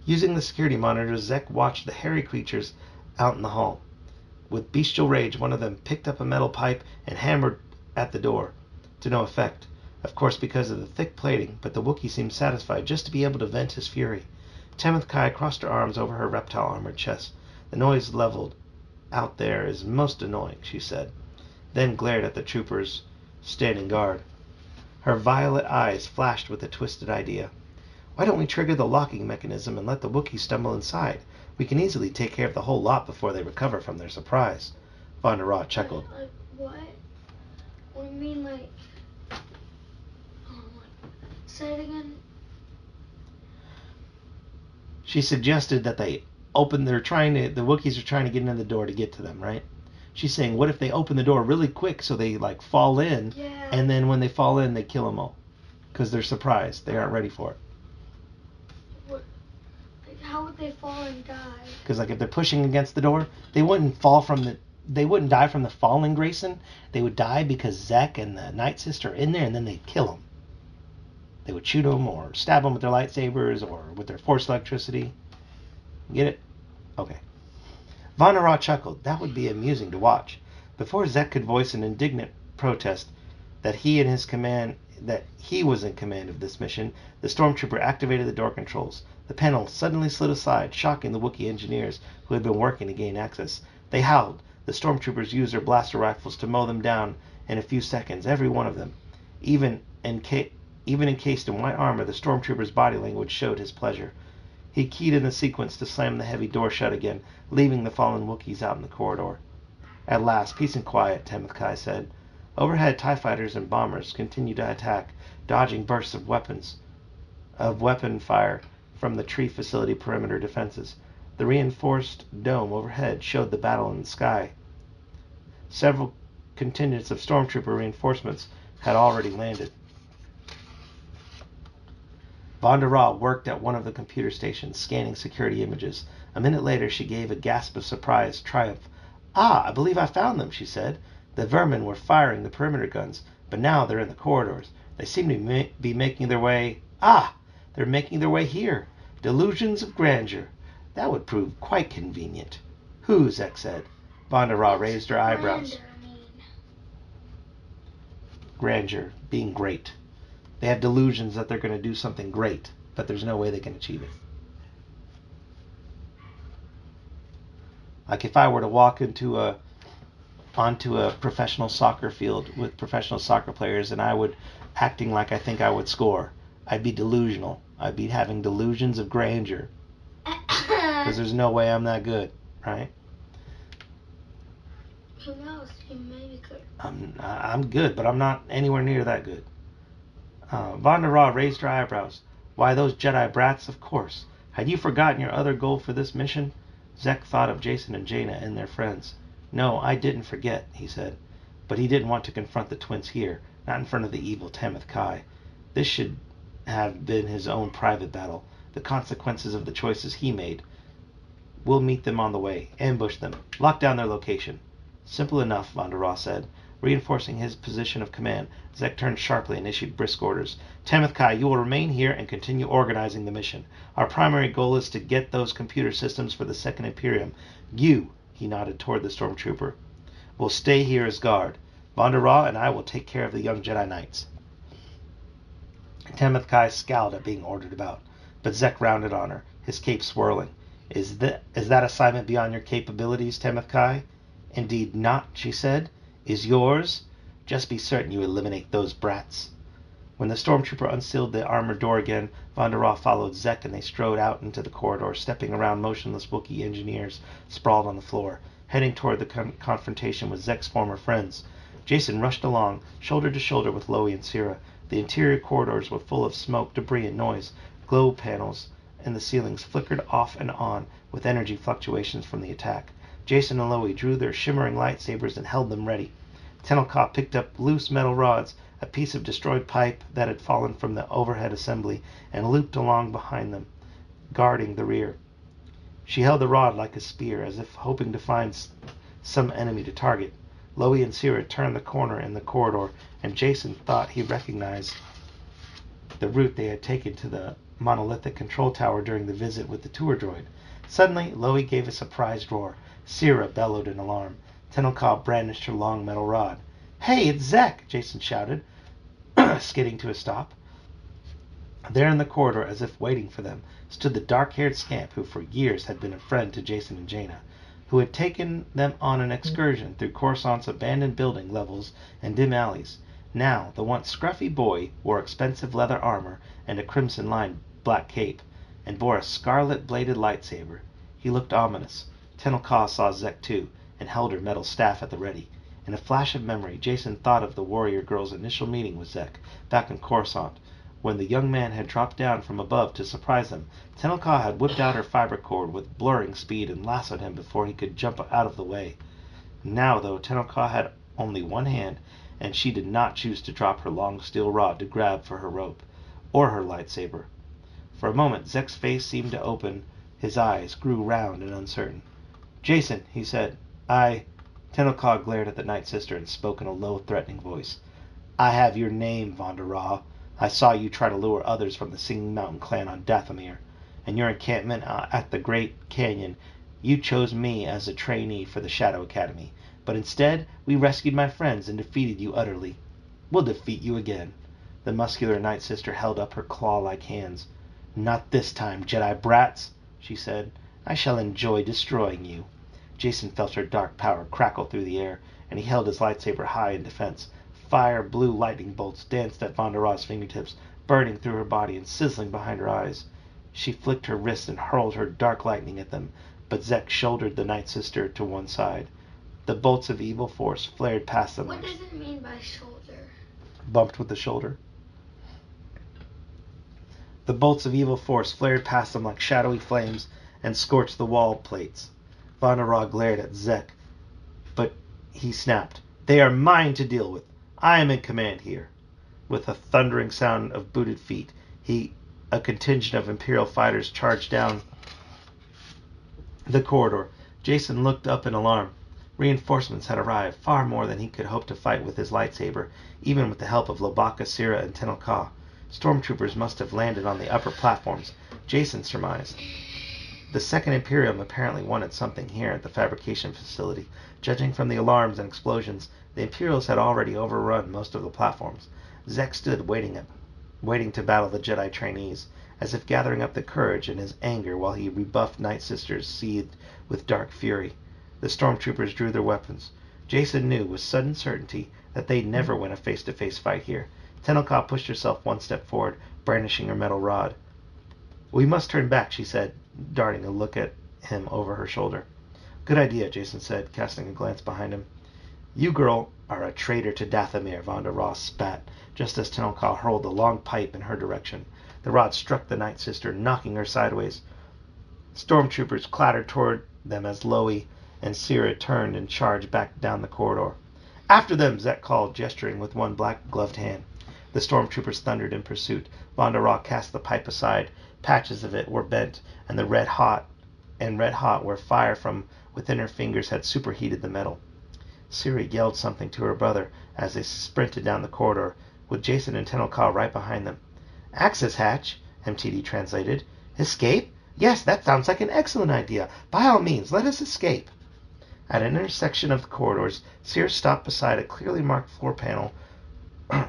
Using the security monitors, Zek watched the hairy creatures out in the hall. With bestial rage, one of them picked up a metal pipe and hammered at the door, to no effect. Of course, because of the thick plating, but the Wookiee seemed satisfied just to be able to vent his fury. Tenth Kai crossed her arms over her reptile-armored chest. The noise leveled out there is most annoying, she said, then glared at the troopers standing guard. Her violet eyes flashed with a twisted idea. Why don't we trigger the locking mechanism and let the Wookiees stumble inside? We can easily take care of the whole lot before they recover from their surprise. Von der Rohe chuckled.
Like, what? What do you mean, like... Say it again.
She suggested that they open... the Wookiees are trying to get into the door to get to them, right? She's saying, what if they open the door really quick so they, like, fall in,
Yeah.
and then when they fall in, they kill them all? Because they're surprised. They aren't ready for it.
What? Like, how would they fall and die?
Because, like, if they're pushing against the door, they wouldn't die from the falling Grayson. They would die because Zek and the Night Sister are in there, and then they'd kill them. They would shoot them or stab them with their lightsabers or with their force electricity. Get it? Okay. Von der Rohe chuckled. That would be amusing to watch. Before Zek could voice an indignant protest that he was in command of this mission, the stormtrooper activated the door controls. The panel suddenly slid aside, shocking the Wookiee engineers who had been working to gain access. They howled. The stormtroopers used their blaster rifles to mow them down in a few seconds, every one of them. Even encased in white armor, the stormtrooper's body language showed his pleasure. He keyed in the sequence to slam the heavy door shut again, leaving the fallen Wookiees out in the corridor. At last, peace and quiet, Tenth Kai said. Overhead, TIE fighters and bombers continued to attack, dodging bursts of weapon fire from the tree facility perimeter defenses. The reinforced dome overhead showed the battle in the sky. Several contingents of stormtrooper reinforcements had already landed. Von der Rohe worked at one of the computer stations, scanning security images. A minute later, she gave a gasp of surprised triumph. Ah, I believe I found them, she said. The vermin were firing the perimeter guns, but now they're in the corridors. They seem to be making their way... Ah! They're making their way here. Delusions of grandeur. That would prove quite convenient. Who? Zek said. Von der Rohe raised her eyebrows. Grandeur, being great. They have delusions that they're going to do something great, but there's no way they can achieve it. Like if I were to walk onto a professional soccer field with professional soccer players and I would acting like I think I would score, I'd be delusional. I'd be having delusions of grandeur. Because there's no way I'm that good, right?
Who knows? You maybe could.
I'm good, but I'm not anywhere near that good. Von der Rohe raised her eyebrows. Why, those Jedi brats, of course. Had you forgotten your other goal for this mission? Zek thought of Jason and Jaina and their friends. No, I didn't forget, he said. But he didn't want to confront the twins here, not in front of the evil Tenth Kai. This should have been his own private battle, the consequences of the choices he made. We'll meet them on the way, ambush them, lock down their location. Simple enough, Von der Rohe said. Reinforcing his position of command, Zek turned sharply and issued brisk orders. Tenth Kai, you will remain here and continue organizing the mission. Our primary goal is to get those computer systems for the Second Imperium. You, he nodded toward the stormtrooper, will stay here as guard. Von der Rohe and I will take care of the young Jedi Knights. Tenth Kai scowled at being ordered about, but Zek rounded on her, his cape swirling. Is that assignment beyond your capabilities, Tenth Kai? Indeed not, she said. Is yours? Just be certain you eliminate those brats. When the stormtrooper unsealed the armored door again, Von der Rohe followed Zek and they strode out into the corridor, stepping around motionless Wookiee engineers sprawled on the floor, heading toward the confrontation with Zek's former friends. Jason rushed along, shoulder to shoulder with Loie and Sira. The interior corridors were full of smoke, debris, and noise. Glow panels in the ceilings flickered off and on with energy fluctuations from the attack. Jason and Loie drew their shimmering lightsabers and held them ready. Tenelka picked up loose metal rods a piece of destroyed pipe that had fallen from the overhead assembly and looped along behind them, guarding the rear. She held the rod like a spear, as if hoping to find some enemy to target. Loie and Sierra turned the corner in the corridor, and Jason thought he recognized the route they had taken to the monolithic control tower during the visit with the tour droid. Suddenly, Loie gave a surprised roar. Sierra bellowed in alarm. Tenelka brandished her long metal rod. "Hey, it's Zek!" Jason shouted, skidding to a stop. There in the corridor, as if waiting for them, stood the dark-haired scamp who for years had been a friend to Jason and Jaina, who had taken them on an excursion through Coruscant's abandoned building levels and dim alleys. Now, the once scruffy boy wore expensive leather armor and a crimson-lined black cape, and bore a scarlet-bladed lightsaber. He looked ominous. Tenelka saw Zek too, and held her metal staff at the ready. In a flash of memory, Jason thought of the warrior girl's initial meeting with Zek, back in Coruscant. When the young man had dropped down from above to surprise them, Tenelka had whipped out her fiber cord with blurring speed and lassoed him before he could jump out of the way. Now, though, Tenelka had only one hand, and she did not choose to drop her long steel rod to grab for her rope, or her lightsaber. For a moment, Zek's face seemed to open. His eyes grew round and uncertain. "Jason," he said, Tenelka glared at the Night Sister and spoke in a low, threatening voice. "I have your name, Vonda Raw. I saw you try to lure others from the Singing Mountain clan on Dathomir. In your encampment at the Great Canyon, you chose me as a trainee for the Shadow Academy. But instead, we rescued my friends and defeated you utterly. We'll defeat you again." The muscular Night Sister held up her claw-like hands. "Not this time, Jedi brats," she said. "I shall enjoy destroying you." Jason felt her dark power crackle through the air, and he held his lightsaber high in defense. Fire-blue lightning bolts danced at Vonda Raw's fingertips, burning through her body and sizzling behind her eyes. She flicked her wrists and hurled her dark lightning at them, but Zek shouldered the Night Sister to one side. The bolts of evil force flared past them.
What does it mean by shoulder?
Bumped with the shoulder. The bolts of evil force flared past them like shadowy flames and scorched the wall plates. Vonda Raw glared at Zek, but he snapped. "They are mine to deal with. I am in command here." With a thundering sound of booted feet, a contingent of Imperial fighters charged down the corridor. Jason looked up in alarm. Reinforcements had arrived, far more than he could hope to fight with his lightsaber, even with the help of Lobaka, Sierra, and Tenelka. Stormtroopers must have landed on the upper platforms, Jason surmised. The Second Imperium apparently wanted something here at the fabrication facility. Judging from the alarms and explosions, the Imperials had already overrun most of the platforms. Zek stood waiting to battle the Jedi trainees, as if gathering up the courage in his anger while he rebuffed Night Sisters seethed with dark fury. The stormtroopers drew their weapons. Jason knew with sudden certainty that they'd never win a face-to-face fight here. Tenelka pushed herself one step forward, brandishing her metal rod. "We must turn back," she said, darting a look at him over her shoulder. "Good idea," Jason said, casting a glance behind him. "You, girl, are a traitor to Dathomir," Vonda Raw spat, just as Tenelka hurled the long pipe in her direction. The rod struck the Night Sister, knocking her sideways. Stormtroopers clattered toward them as Loie and Sierra turned and charged back down the corridor. "After them!" Zek called, gesturing with one black-gloved hand. The stormtroopers thundered in pursuit. Vonda Raw cast the pipe aside. Patches of it were bent, and red hot where fire from within her fingers had superheated the metal. Sierra yelled something to her brother as they sprinted down the corridor, with Jason and Tenelka right behind them. "Access hatch," MTD translated. "Escape? Yes, that sounds like an excellent idea. By all means, let us escape." At an intersection of the corridors, Sierra stopped beside a clearly marked floor panel.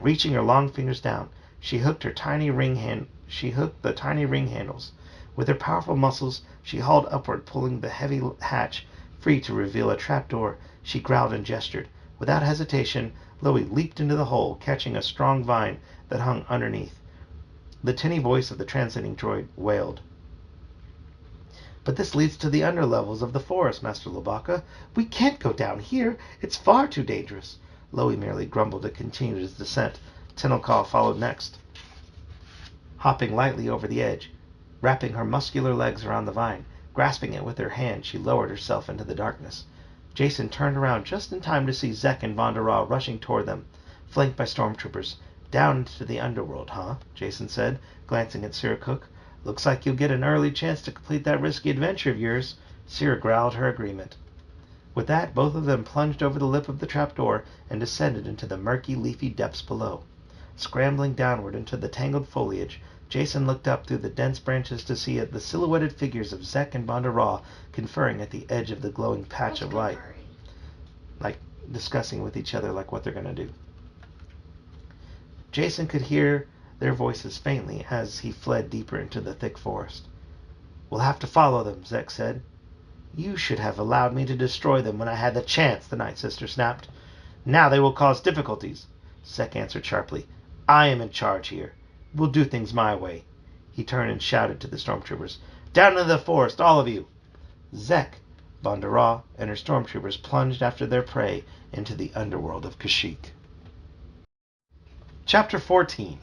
Reaching her long fingers down, she hooked the tiny ring handles. With her powerful muscles, she hauled upward, pulling the heavy hatch free to reveal a trapdoor. She growled and gestured. Without hesitation, Loie leaped into the hole, catching a strong vine that hung underneath. The tinny voice of the translating droid wailed. "But this leads to the underlevels of the forest, Master Lobaka. We can't go down here. It's far too dangerous." Loie merely grumbled and continued his descent. Tenelka followed next, hopping lightly over the edge, wrapping her muscular legs around the vine. Grasping it with her hand, she lowered herself into the darkness. Jason turned around just in time to see Zek and Vonda Raw rushing toward them. flanked by stormtroopers. Down into the underworld, huh? Jason said, glancing at Cira Cook. Looks like you'll get an early chance to complete that risky adventure of yours. Cira growled her agreement. With that, both of them plunged over the lip of the trapdoor and descended into the murky, leafy depths below. Scrambling downward into the tangled foliage, Jason looked up through the dense branches to see the silhouetted figures of Zek and Bondara conferring at the edge of the glowing patch of light. Like discussing with each other like what they're going to do. Jason could hear their voices faintly as he fled deeper into the thick forest. We'll have to follow them, Zek said. You should have allowed me to destroy them when I had the chance, the Night Sister snapped. Now they will cause difficulties, Zek answered sharply. I am in charge here. We'll do things my way. He turned and shouted to the stormtroopers. Down into the forest, all of you! Zek, Bondara, and her stormtroopers plunged after their prey into the underworld of Kashyyyk. Chapter 14.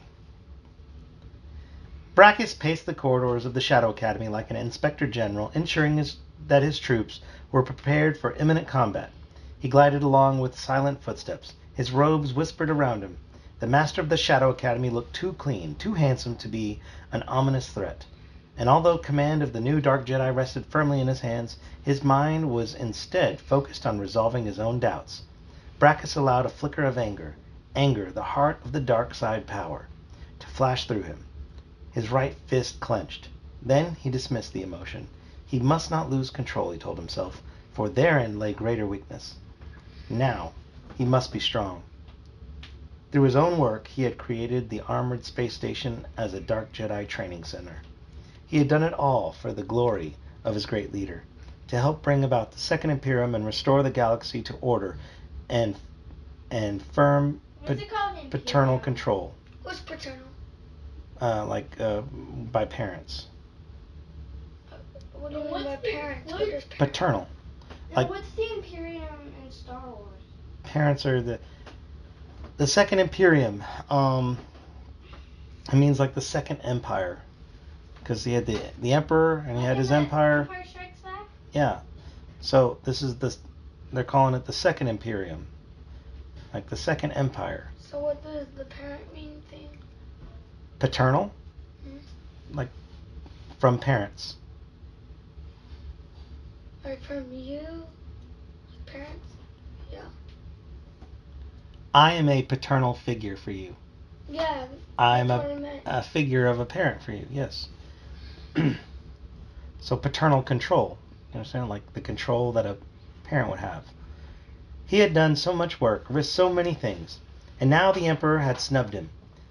Brachus paced the corridors of the Shadow Academy like an inspector general, ensuring that his troops were prepared for imminent combat. He glided along with silent footsteps. His robes whispered around him. The master of the Shadow Academy looked too clean, too handsome to be an ominous threat. And although command of the new Dark Jedi rested firmly in his hands, his mind was instead focused on resolving his own doubts. Brachus allowed a flicker of anger, the heart of the dark side power, to flash through him. His right fist clenched. Then he dismissed the emotion. He must not lose control, he told himself, for therein lay greater weakness. Now, he must be strong. Through his own work, he had created the armored space station as a Dark Jedi training center. He had done it all for the glory of his great leader, to help bring about the Second Imperium and restore the galaxy to order and firm paternal control.
What's paternal?
By parents.
What do you mean by parents? What is
Paternal.
Now, what's the Imperium in Star Wars?
Parents are the Second Imperium. It means like the Second Empire, because he had the Emperor and he had his Empire.
Empire Strikes Back?
Yeah. So this is they're calling it the Second Imperium, like the Second Empire.
So what does the parent mean thing?
Paternal, like from parents.
Like from you, parents? Yeah.
I am a paternal figure for you.
Yeah.
I'm
that's what I meant.
a figure of a parent for you. Yes. So paternal control. You understand, like the control that a parent would have. He had done so much work, risked so many things, and now the Emperor had snubbed him.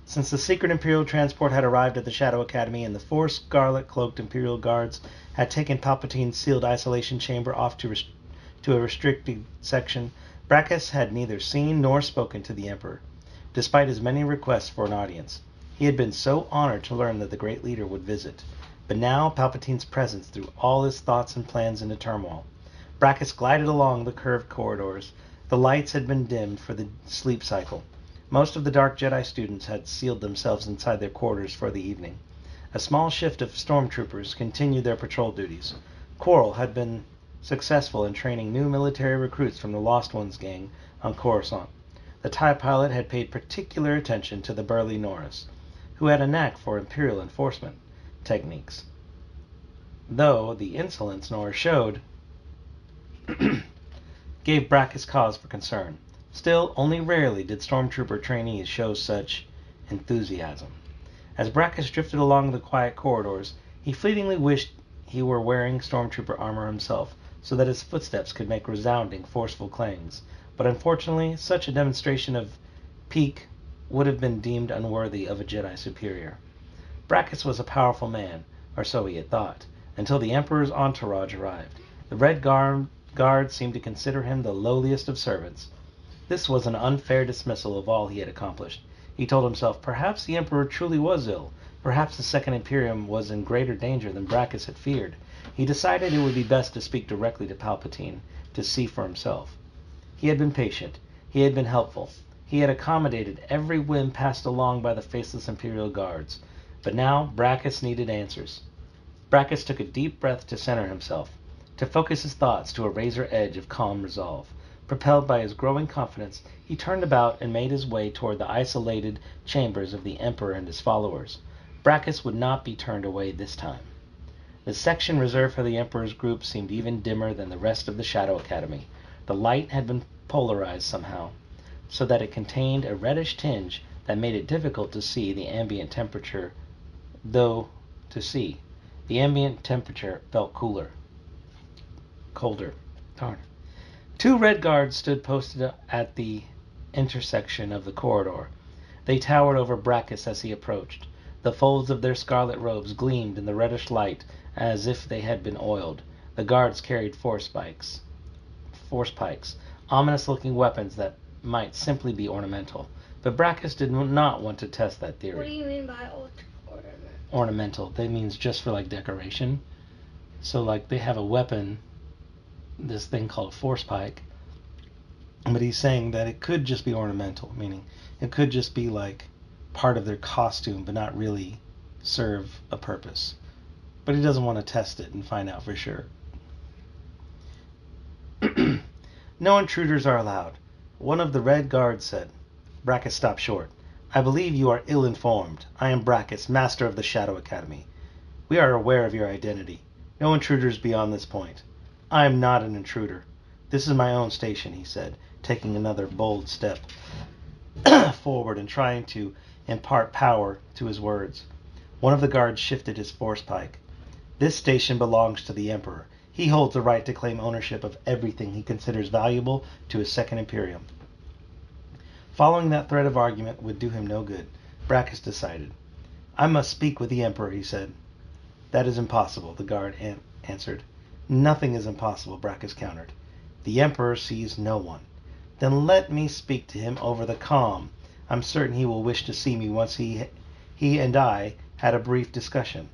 Since the secret Imperial transport had arrived at the Shadow Academy and the four scarlet-cloaked Imperial guards had taken Palpatine's sealed isolation chamber off to a restricted section, Brachus had neither seen nor spoken to the Emperor, despite his many requests for an audience. He had been so honored to learn that the great leader would visit, but now Palpatine's presence threw all his thoughts and plans into turmoil. Brachus glided along the curved corridors. The lights had been dimmed for the sleep cycle. Most of the Dark Jedi students had sealed themselves inside their quarters for the evening. A small shift of stormtroopers continued their patrol duties. Quarrel had been successful in training new military recruits from the Lost Ones gang on Coruscant. The TIE pilot had paid particular attention to the burly Norris, who had a knack for Imperial enforcement techniques. Though the insolence Norris showed gave Brachus cause for concern. Still, only rarely did stormtrooper trainees show such enthusiasm. As Brachus drifted along the quiet corridors, he fleetingly wished he were wearing stormtrooper armor himself, so that his footsteps could make resounding, forceful clangs. But unfortunately, such a demonstration of pique would have been deemed unworthy of a Jedi superior. Brachus was a powerful man, or so he had thought, until the Emperor's entourage arrived. The Red Guard seemed to consider him the lowliest of servants. This was an unfair dismissal of all he had accomplished. He told himself, perhaps the Emperor truly was ill. Perhaps the Second Imperium was in greater danger than Brachus had feared. He decided it would be best to speak directly to Palpatine, to see for himself. He had been patient. He had been helpful. He had accommodated every whim passed along by the faceless Imperial guards. But now Brachus needed answers. Brachus took a deep breath to center himself, to focus his thoughts to a razor edge of calm resolve. Propelled by his growing confidence, he turned about and made his way toward the isolated chambers of the Emperor and his followers. Brachus would not be turned away this time. The section reserved for the Emperor's group seemed even dimmer than the rest of the Shadow Academy. The light had been polarized somehow, so that it contained a reddish tinge that made it difficult to see the ambient temperature, though the ambient temperature felt colder. Darn. 2 red guards stood posted at the intersection of the corridor. They towered over Brachus as he approached. The folds of their scarlet robes gleamed in the reddish light as if they had been oiled. The guards carried force pikes, ominous-looking weapons that might simply be ornamental. But Brachus did not want to test that theory.
What do you mean by
Ornamental? That means just for like decoration. So like they have a weapon, this thing called a force pike, but he's saying that it could just be ornamental, meaning it could just be like part of their costume but not really serve a purpose. But he doesn't want to test it and find out for sure. No intruders are allowed, one of the red guards said. Brachus stopped short. I believe you are ill-informed. I am Brachus, master of the Shadow Academy. We are aware of your identity. No intruders beyond this point. I am not an intruder. This is my own station, he said, taking another bold step forward and trying to impart power to his words. One of the guards shifted his force pike. This station belongs to the Emperor. He holds the right to claim ownership of everything he considers valuable to his Second Imperium. Following that thread of argument would do him no good. Brachus decided. I must speak with the Emperor, he said. That is impossible, the guard answered. Nothing is impossible, Brachus countered. The Emperor sees no one. Then let me speak to him over the comm. I'm certain he will wish to see me once he and I had a brief discussion.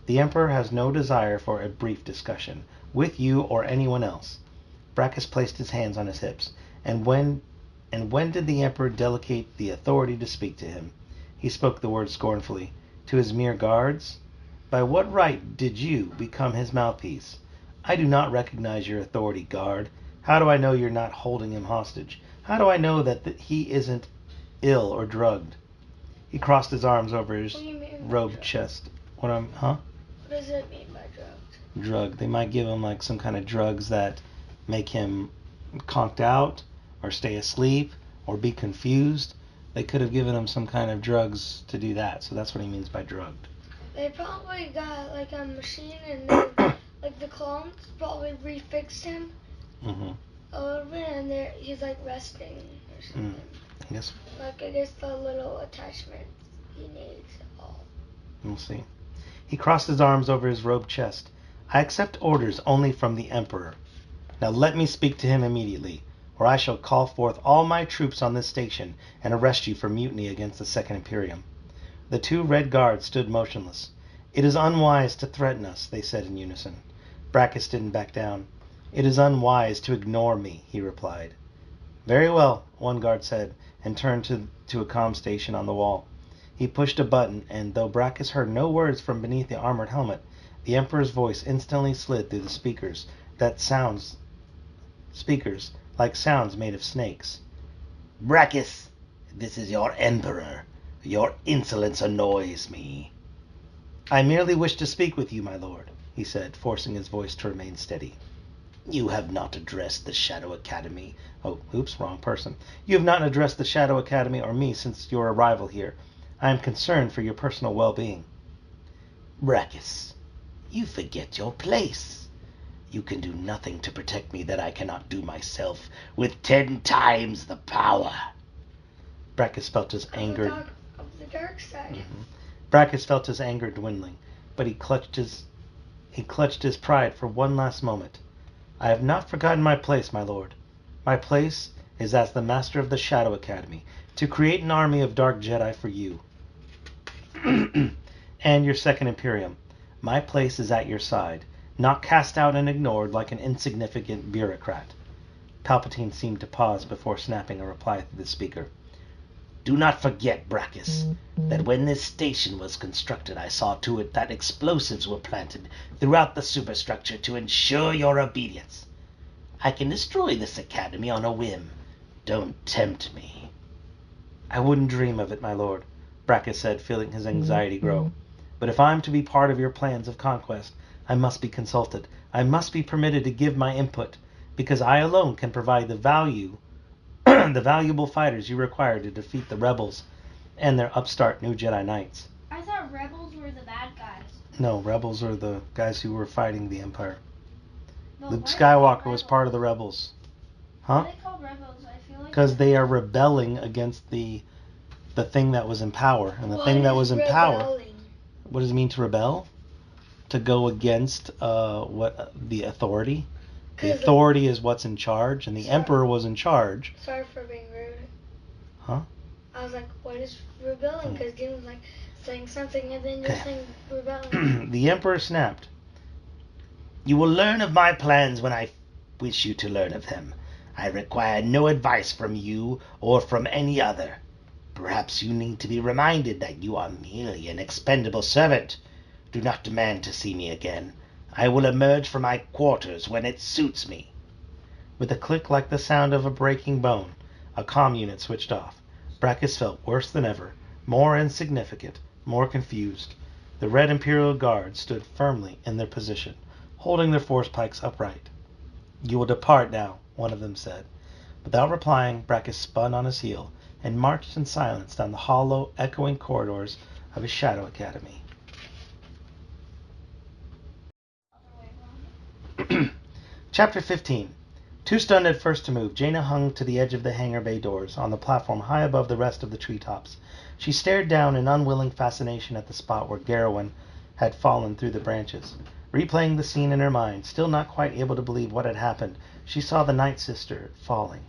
The Emperor has no desire for a brief discussion, with you or anyone else. Brachus placed his hands on his hips. And when did the Emperor delegate the authority to speak to him? He spoke the words scornfully. To his mere guards? By what right did you become his mouthpiece? I do not recognize your authority, guard. How do I know you're not holding him hostage? How do I know that he isn't ill or drugged? He crossed his arms over his robed chest.
What does it mean by drugs?
Drug. They might give him like some kind of drugs that make him conked out or stay asleep or be confused. They could have given him some kind of drugs to do that. So that's what he means by drugged.
They probably got like a machine and then like the clones probably refixed him a little bit and he's like resting or something.
Yes.
Like I guess the little attachment he needs.
We'll see. He crossed his arms over his robed chest. I accept orders only from the Emperor. Now let me speak to him immediately, or I shall call forth all my troops on this station and arrest you for mutiny against the Second Imperium. The 2 red guards stood motionless. It is unwise to threaten us, they said in unison. Brachus didn't back down. It is unwise to ignore me, he replied. Very well, one guard said, and turned to a comm station on the wall. He pushed a button, and though Brachus heard no words from beneath the armored helmet, the Emperor's voice instantly slid through the speakers like sounds made of snakes. Brachus, this is your Emperor. Your insolence annoys me. I merely wish to speak with you, my lord, he said, forcing his voice to remain steady. You have not addressed the Shadow Academy. Oh, oops, wrong person. You have not addressed the Shadow Academy or me since your arrival here. I am concerned for your personal well-being. Brachus, you forget your place. You can do nothing to protect me that I cannot do myself with 10 times the power. Brachus felt his anger.
Of the dark side.
Brachus felt his anger dwindling, but he clutched his pride for one last moment. I have not forgotten my place, my lord. My place is as the master of the Shadow Academy, to create an army of dark Jedi for you and your Second Imperium. My place is at your side, not cast out and ignored like an insignificant bureaucrat. Palpatine seemed to pause before snapping a reply through the speaker. Do not forget, Brachus, that when this station was constructed, I saw to it that explosives were planted throughout the superstructure to ensure your obedience.
I can destroy this academy on a whim. Don't tempt me.
I wouldn't dream of it, my lord, Brackus said, feeling his anxiety grow. But if I'm to be part of your plans of conquest, I must be consulted. I must be permitted to give my input, because I alone can provide the valuable fighters you require to defeat the rebels and their upstart new Jedi Knights.
I thought rebels were the bad guys.
No, rebels are the guys who were fighting the Empire.
But
Luke
why are they
Skywalker
called
was part of the rebels.
Why
Huh?
are they called rebels? I feel like
Because they are rebelling against the thing that was in power. And the thing that was in power...
rebelling?
What does it mean to rebel? To go against the authority. The
'Cause
authority is what's in charge, and the
Sorry.
Emperor was in charge.
Sorry for being rude.
Huh?
I was like, what is rebelling? Because Dean was like saying something, and then you're
Okay.
saying rebelling.
The Emperor snapped.
You will learn of my plans when I wish you to learn of them. I require no advice from you or from any other. Perhaps you need to be reminded that you are merely an expendable servant. Do not demand to see me again. I will emerge from my quarters when it suits me.
With a click like the sound of a breaking bone, a comm unit switched off. Brackus felt worse than ever, more insignificant, more confused. The Red Imperial Guard stood firmly in their position, holding their force pikes upright. You will depart now, one of them said. Without replying, Brackus spun on his heel and marched in silence down the hollow, echoing corridors of his Shadow Academy. Chapter 15. Too stunned at first to move, Jaina hung to the edge of the hangar bay doors, on the platform high above the rest of the treetops. She stared down in unwilling fascination at the spot where Garrowin had fallen through the branches. Replaying the scene in her mind, still not quite able to believe what had happened, she saw the Night Sister falling.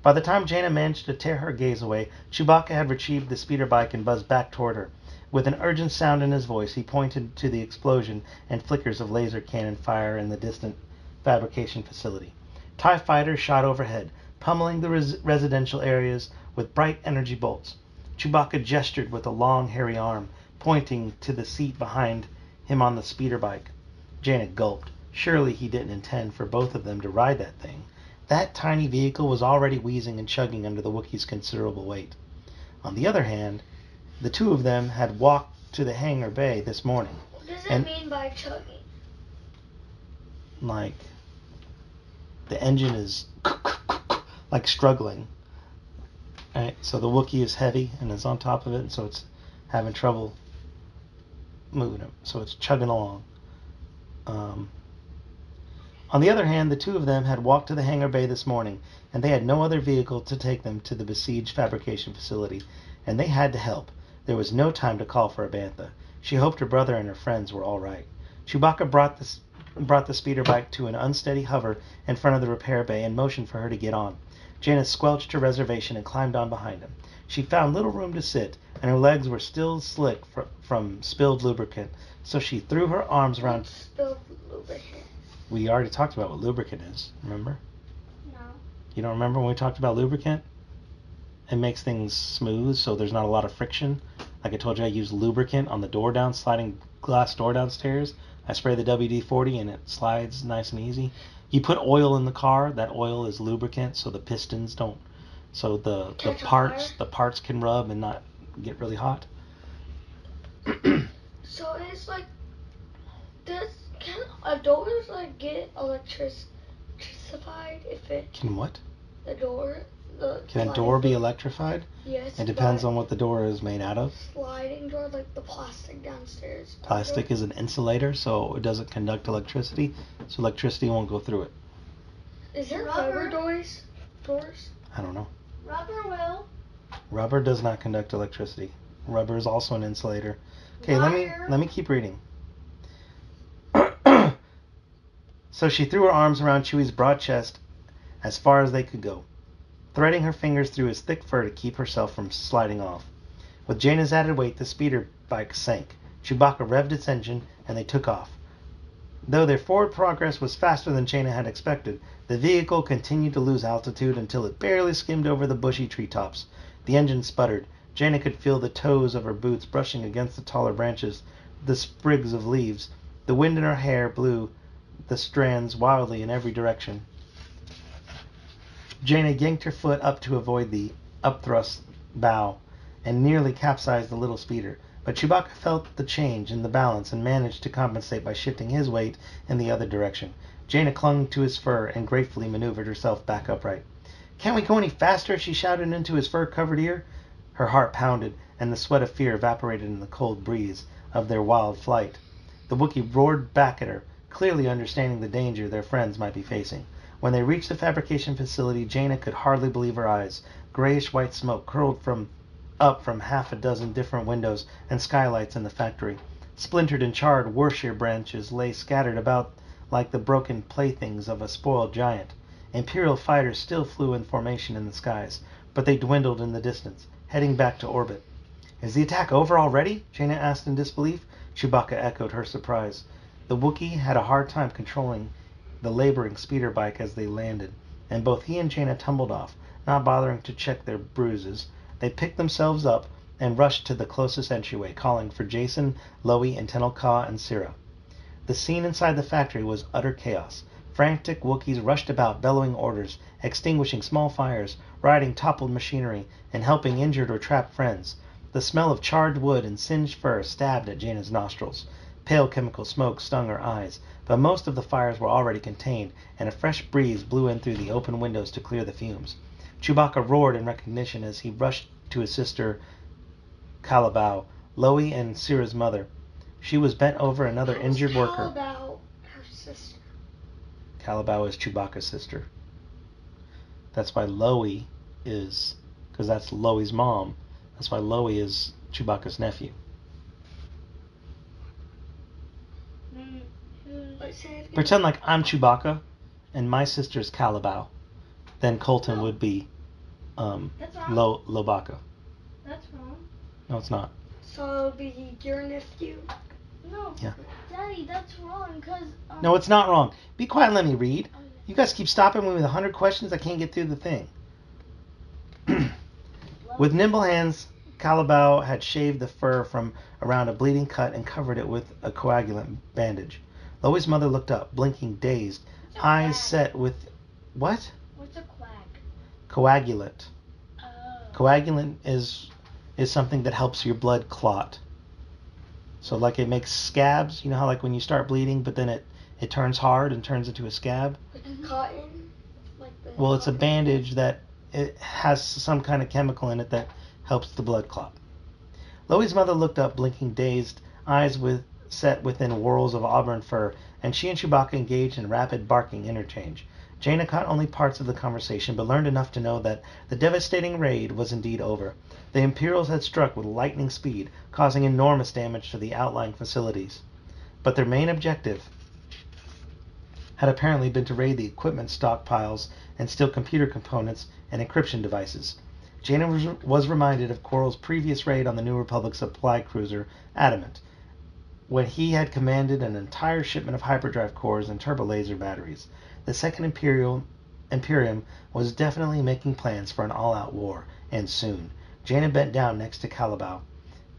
By the time Jaina managed to tear her gaze away, Chewbacca had retrieved the speeder bike and buzzed back toward her. With an urgent sound in his voice, he pointed to the explosion and flickers of laser cannon fire in the distant fabrication facility. TIE fighters shot overhead, pummeling the residential areas with bright energy bolts. Chewbacca gestured with a long, hairy arm, pointing to the seat behind him on the speeder bike. Jaina gulped. Surely he didn't intend for both of them to ride that thing. That tiny vehicle was already wheezing and chugging under the Wookiee's considerable weight. On the other hand, the two of them had walked to the hangar bay this morning.
What does it
And-
mean by chugging?
Like, the engine is like struggling. Right? So the Wookiee is heavy and is on top of it, and so it's having trouble moving it. So it's chugging along. On the other hand, the two of them had walked to the hangar bay this morning, and they had no other vehicle to take them to the besieged fabrication facility, and they had to help. There was no time to call for a bantha. She hoped her brother and her friends were all right. Chewbacca brought the speeder bike to an unsteady hover in front of the repair bay and motioned for her to get on. Jaina squelched her reservation and climbed on behind him. She found little room to sit, and her legs were still slick from spilled lubricant, so she threw her arms around...
Spilled lubricant.
We already talked about what lubricant is, remember?
No.
You don't remember when we talked about lubricant? It makes things smooth, so there's not a lot of friction. Like I told you, I use lubricant on the sliding glass door downstairs. I spray the WD-40 and it slides nice and easy. You put oil in the car, that oil is lubricant, so the pistons don't... So the
Catch on
parts can rub and not get really hot.
So it's like, can a doors like get electricified if it
Can what?
the door the
Can a
sliding
door be electrified?
Yes.
It depends
but
on what the door is made out of.
sliding door like the plastic downstairs.
Plastic is an insulator, so it doesn't conduct electricity, so electricity won't go through it.
Is there
Rubber.
rubber doors? Doors?
I don't know.
Rubber will.
Rubber does not conduct electricity. Rubber is also an insulator. Okay,
Wire.
let me keep reading. So she threw her arms around Chewie's broad chest as far as they could go, threading her fingers through his thick fur to keep herself from sliding off. With Jaina's added weight, the speeder bike sank. Chewbacca revved its engine, and they took off. Though their forward progress was faster than Jaina had expected, the vehicle continued to lose altitude until it barely skimmed over the bushy treetops. The engine sputtered. Jaina could feel the toes of her boots brushing against the taller branches, the sprigs of leaves. The wind in her hair blew the strands wildly in every direction. Jaina yanked her foot up to avoid the upthrust bow and nearly capsized the little speeder, but Chewbacca felt the change in the balance and managed to compensate by shifting his weight in the other direction. Jaina clung to his fur and gratefully maneuvered herself back upright. "Can't we go any faster?" she shouted into his fur-covered ear. Her heart pounded, and the sweat of fear evaporated in the cold breeze of their wild flight. The Wookiee roared back at her, clearly understanding the danger their friends might be facing. When they reached the fabrication facility, Jaina could hardly believe her eyes. Grayish-white smoke curled up from half a dozen different windows and skylights in the factory. Splintered and charred worship branches lay scattered about like the broken playthings of a spoiled giant. Imperial fighters still flew in formation in the skies, but they dwindled in the distance, heading back to orbit. "Is the attack over already?" Jaina asked in disbelief. Chewbacca echoed her surprise. The Wookiee had a hard time controlling the laboring speeder bike as they landed, and both he and Jaina tumbled off, not bothering to check their bruises. They picked themselves up and rushed to the closest entryway, calling for Jason, Loey, and Tenel Ka and Syrah. The scene inside the factory was utter chaos. Frantic Wookiees rushed about, bellowing orders, extinguishing small fires, riding toppled machinery, and helping injured or trapped friends. The smell of charred wood and singed fur stabbed at Jaina's nostrils. Pale chemical smoke stung her eyes, but most of the fires were already contained, and a fresh breeze blew in through the open windows to clear the fumes. Chewbacca roared in recognition as he rushed to his sister Calabao, Loey and Syrah's mother. She was bent over another injured worker.
Calabao, her sister.
Calabao is Chewbacca's sister. That's why Loey is, because that's Loey's mom. That's why Loey is Chewbacca's nephew. Pretend like I'm Chewbacca and my sister's Calabao. Then Colton would be Lobaka.
That's wrong.
No, it's not.
So it'll be your nephew?
No.
Yeah.
Daddy, that's wrong, because...
No, it's not wrong. Be quiet and let me read. You guys keep stopping me with 100 questions. I can't get through the thing. With nimble hands, Calabao had shaved the fur from around a bleeding cut and covered it with a coagulant bandage. Loey's mother looked up, blinking, dazed, eyes set with... What?
What's a quag?
Coagulant.
Oh.
Coagulant is something that helps your blood clot. So like it makes scabs. You know how like when you start bleeding, but then it turns hard and turns into a scab?
Like cotton?
Well, it's a bandage that it has some kind of chemical in it that helps the blood clot. Loey's mother looked up, blinking, dazed, eyes set within whorls of auburn fur, and she and Chewbacca engaged in rapid barking interchange. Jaina caught only parts of the conversation, but learned enough to know that the devastating raid was indeed over. The Imperials had struck with lightning speed, causing enormous damage to the outlying facilities. But their main objective had apparently been to raid the equipment stockpiles and steal computer components and encryption devices. Jaina was reminded of Quarrel's previous raid on the New Republic supply cruiser Adamant, when he had commanded an entire shipment of hyperdrive cores and turbolaser batteries. The Second Imperium was definitely making plans for an all-out war, and soon. Jaina bent down next to Calabao.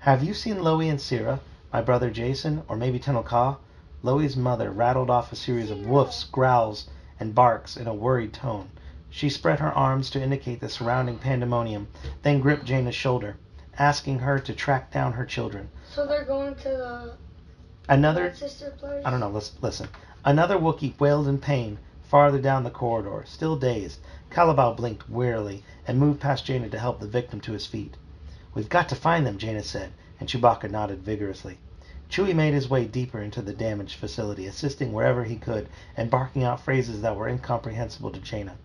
"Have you seen Loey and Syrah, my brother Jason, or maybe Tenel Ka?" Loey's mother rattled off a series of woofs, growls, and barks in a worried tone. She spread her arms to indicate the surrounding pandemonium, then gripped Jaina's shoulder, asking her to track down her children.
So they're going to
Another...
sister place?
I don't know, listen. Another Wookiee wailed in pain farther down the corridor, still dazed. Calabao blinked wearily and moved past Jaina to help the victim to his feet. "We've got to find them," Jaina said, and Chewbacca nodded vigorously. Chewie made his way deeper into the damaged facility, assisting wherever he could and barking out phrases that were incomprehensible to Jaina.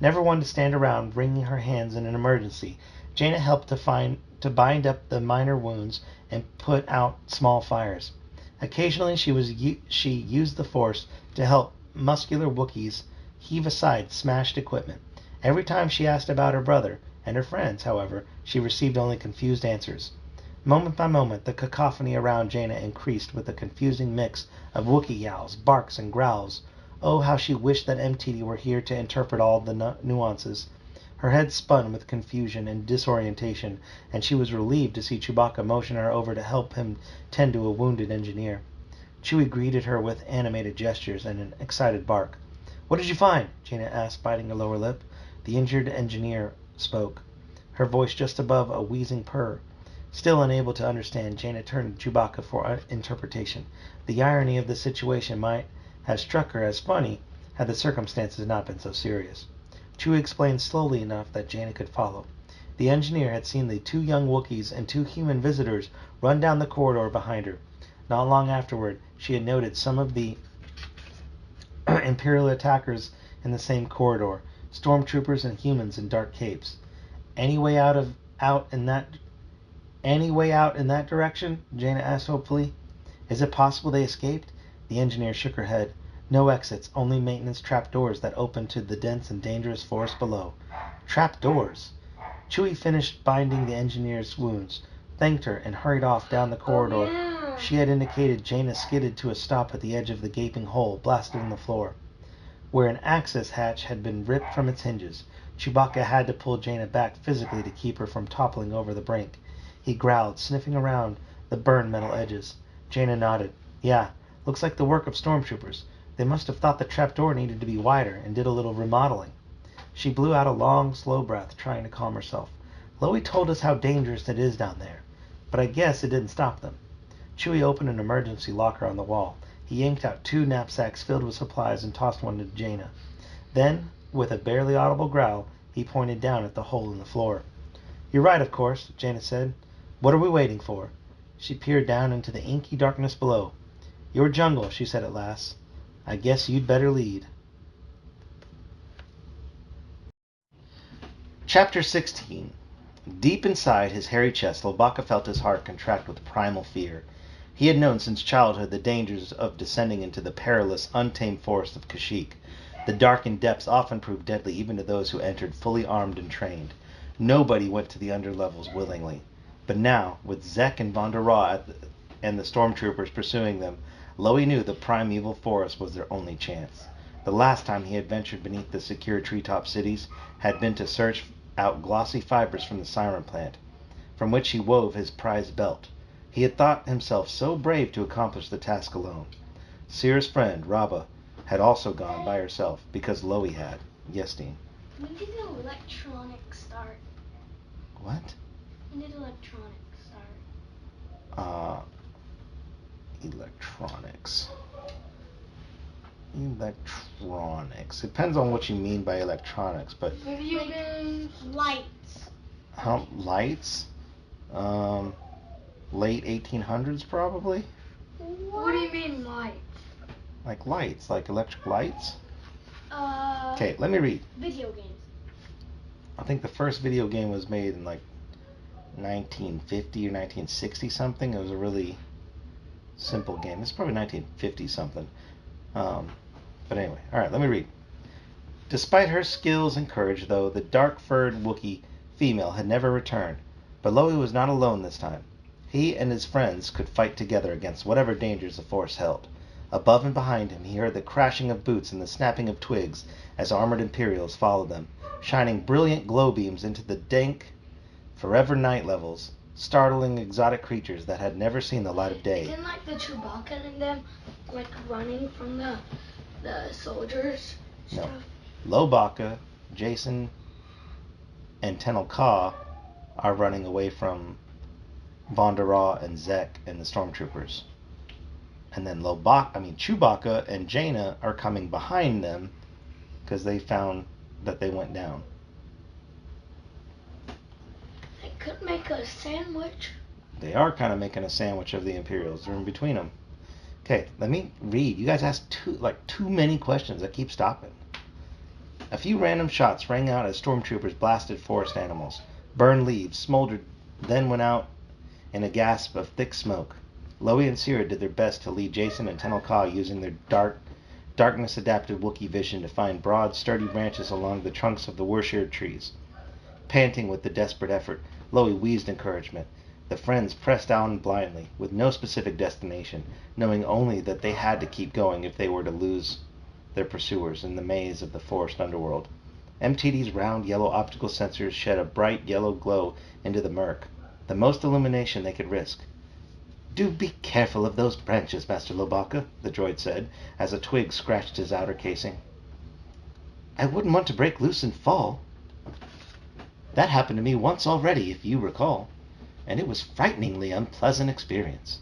Never one to stand around wringing her hands in an emergency, Jaina helped to bind up the minor wounds and put out small fires. Occasionally she used the Force to help muscular Wookiees heave aside smashed equipment. Every time she asked about her brother and her friends, however, she received only confused answers. Moment by moment, the cacophony around Jaina increased with a confusing mix of Wookiee yowls, barks, and growls. Oh, how she wished that MTD were here to interpret all the nuances. Her head spun with confusion and disorientation, and she was relieved to see Chewbacca motion her over to help him tend to a wounded engineer. Chewie greeted her with animated gestures and an excited bark. "What did you find?" Jaina asked, biting her lower lip. The injured engineer spoke, her voice just above a wheezing purr. Still unable to understand, Jaina turned to Chewbacca for interpretation. The irony of the situation might have struck her as funny had the circumstances not been so serious. Chewie explained slowly enough that Jaina could follow. The engineer had seen the 2 young Wookiees and 2 human visitors run down the corridor behind her. Not long afterward, she had noted some of the Imperial attackers in the same corridor, stormtroopers and humans in dark capes. Any way out in that direction? Jaina asked hopefully. Is it possible they escaped? The engineer shook her head. No exits, only maintenance trapdoors that opened to the dense and dangerous forest below. Trapdoors? Chewie finished binding the engineer's wounds, thanked her, and hurried off down the corridor.
Yeah.
She had indicated. Jaina skidded to a stop at the edge of the gaping hole blasted in the floor, where an access hatch had been ripped from its hinges. Chewbacca had to pull Jaina back physically to keep her from toppling over the brink. He growled, sniffing around the burned metal edges. Jaina nodded. Yeah, looks like the work of stormtroopers. They must have thought the trapdoor needed to be wider and did a little remodeling. She blew out a long, slow breath, trying to calm herself. Loey told us how dangerous it is down there, but I guess it didn't stop them. Chewie opened an emergency locker on the wall. He yanked out 2 knapsacks filled with supplies and tossed one to Jaina. Then, with a barely audible growl, he pointed down at the hole in the floor. You're right, of course, Jaina said. What are we waiting for? She peered down into the inky darkness below. Your jungle, she said at last. I guess you'd better lead. Chapter 16. Deep inside his hairy chest, Lobaka felt his heart contract with primal fear. He had known since childhood the dangers of descending into the perilous, untamed forest of Kashyyyk. The darkened depths often proved deadly even to those who entered fully armed and trained. Nobody went to the underlevels willingly. But now, with Zek and Von der Raw and the stormtroopers pursuing them, Loey knew the primeval forest was their only chance. The last time he had ventured beneath the secure treetop cities had been to search out glossy fibers from the siren plant, from which he wove his prized belt. He had thought himself so brave to accomplish the task alone. Seer's friend, Raba, had also gone by herself, because Loey had. Yes, Dean.
When did electronics start?
What?
When did electronics start?
Electronics. Electronics. Depends on what you mean by electronics, but...
Video games.
Lights.
Lights? Late 1800s, probably?
What do you mean lights?
Like lights, like electric lights?
Uh.
Okay, let me read.
Video games.
I think the first video game was made in like 1950 or 1960 something. It was a really simple game. It's probably 1950 something. But anyway, alright, let me read. Despite her skills and courage, though, the dark-furred Wookiee female had never returned. But Loey was not alone this time. He and his friends could fight together against whatever dangers the Force held. Above and behind him, he heard the crashing of boots and the snapping of twigs as armored Imperials followed them, shining brilliant glow beams into the dank, forever night levels, startling exotic creatures that had never seen the light of day.
Isn't like the Chewbacca and them like running from the soldiers
No.
stuff?
Lobaka, Jason, and Tenel Ka are running away from Von der Raw and Zek and the stormtroopers. And then Chewbacca and Jaina are coming behind them because they found that they went down.
They could make a sandwich.
They are kind of making a sandwich of the Imperials. They're in between them. Okay, let me read. You guys asked too many questions. I keep stopping. A few random shots rang out as stormtroopers blasted forest animals. Burned leaves smoldered, then went out in a gasp of thick smoke. Loey and Sierra did their best to lead Jason and Tenel Ka using their darkness-adapted Wookiee vision to find broad, sturdy branches along the trunks of the worshipped trees. Panting with the desperate effort, Loey wheezed encouragement. The friends pressed on blindly, with no specific destination, knowing only that they had to keep going if they were to lose their pursuers in the maze of the forest underworld. MTD's round yellow optical sensors shed a bright yellow glow into the murk, the most illumination they could risk. Do be careful of those branches, Master Lobaka, the droid said, as a twig scratched his outer casing. I wouldn't want to break loose and fall. That happened to me once already, if you recall, and it was a frighteningly unpleasant experience.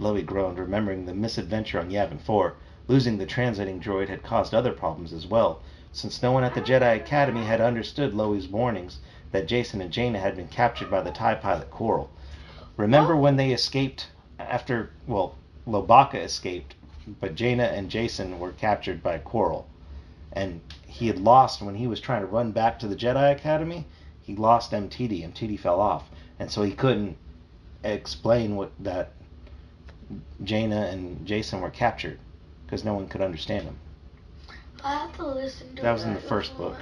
Loey groaned, remembering the misadventure on Yavin 4. Losing the translating droid had caused other problems as well, since no one at the Jedi Academy had understood Loey's warnings that Jason and Jaina had been captured by the TIE pilot Coral. Remember when they escaped after, Lobaka escaped, but Jaina and Jason were captured by Coral. And he had lost when he was trying to run back to the Jedi Academy. He lost MTD. MTD fell off. And so he couldn't explain that Jaina and Jason were captured because no one could understand him.
I have to listen to
that. That was in the first book.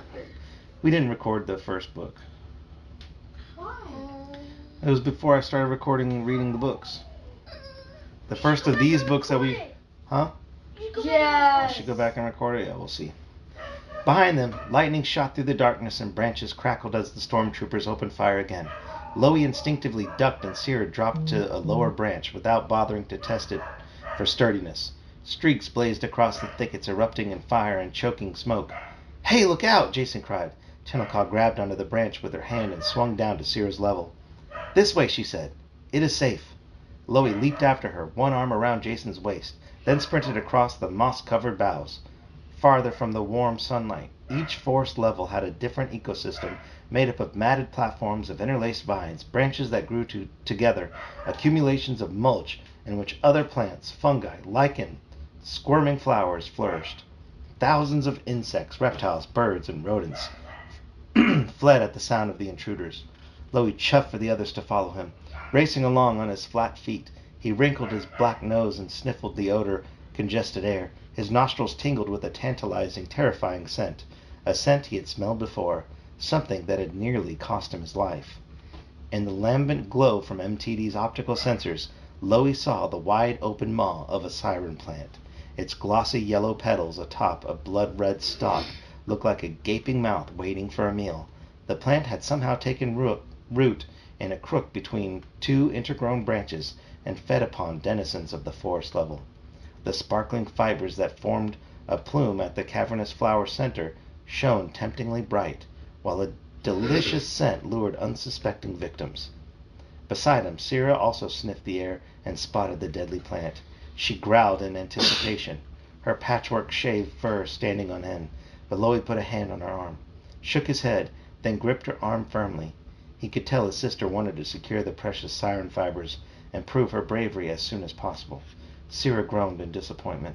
We didn't record the first book.
Why?
It was before I started recording and reading the books. The first of these books that we... Huh?
Yeah.
I should go back and record it? Yeah, we'll see. Behind them, lightning shot through the darkness and branches crackled as the stormtroopers opened fire again. Loey instinctively ducked and Sierra dropped to a lower branch without bothering to test it for sturdiness. Streaks blazed across the thickets, erupting in fire and choking smoke. Hey, look out! Jason cried. Tenelka grabbed onto the branch with her hand and swung down to Sierra's level. This way, she said. It is safe. Loey leaped after her, one arm around Jason's waist, then sprinted across the moss-covered boughs. Farther from the warm sunlight, each forest level had a different ecosystem made up of matted platforms of interlaced vines, branches that grew together, accumulations of mulch in which other plants, fungi, lichen, squirming flowers flourished. Thousands of insects, reptiles, birds, and rodents fled at the sound of the intruders. Loey chuffed for the others to follow him. Racing along on his flat feet, he wrinkled his black nose and sniffled the odor, congested air. His nostrils tingled with a tantalizing, terrifying scent, a scent he had smelled before, something that had nearly cost him his life. In the lambent glow from MTD's optical sensors, Loey saw the wide-open maw of a siren plant. Its glossy yellow petals atop a blood-red stalk looked like a gaping mouth waiting for a meal. The plant had somehow taken root in a crook between two intergrown branches and fed upon denizens of the forest level. The sparkling fibers that formed a plume at the cavernous flower center shone temptingly bright, while a delicious scent lured unsuspecting victims. Beside him, Sierra also sniffed the air and spotted the deadly plant. She growled in anticipation, her patchwork shaved fur standing on end, but Loey put a hand on her arm, shook his head, then gripped her arm firmly. He could tell his sister wanted to secure the precious siren fibers and prove her bravery as soon as possible. Sierra groaned in disappointment.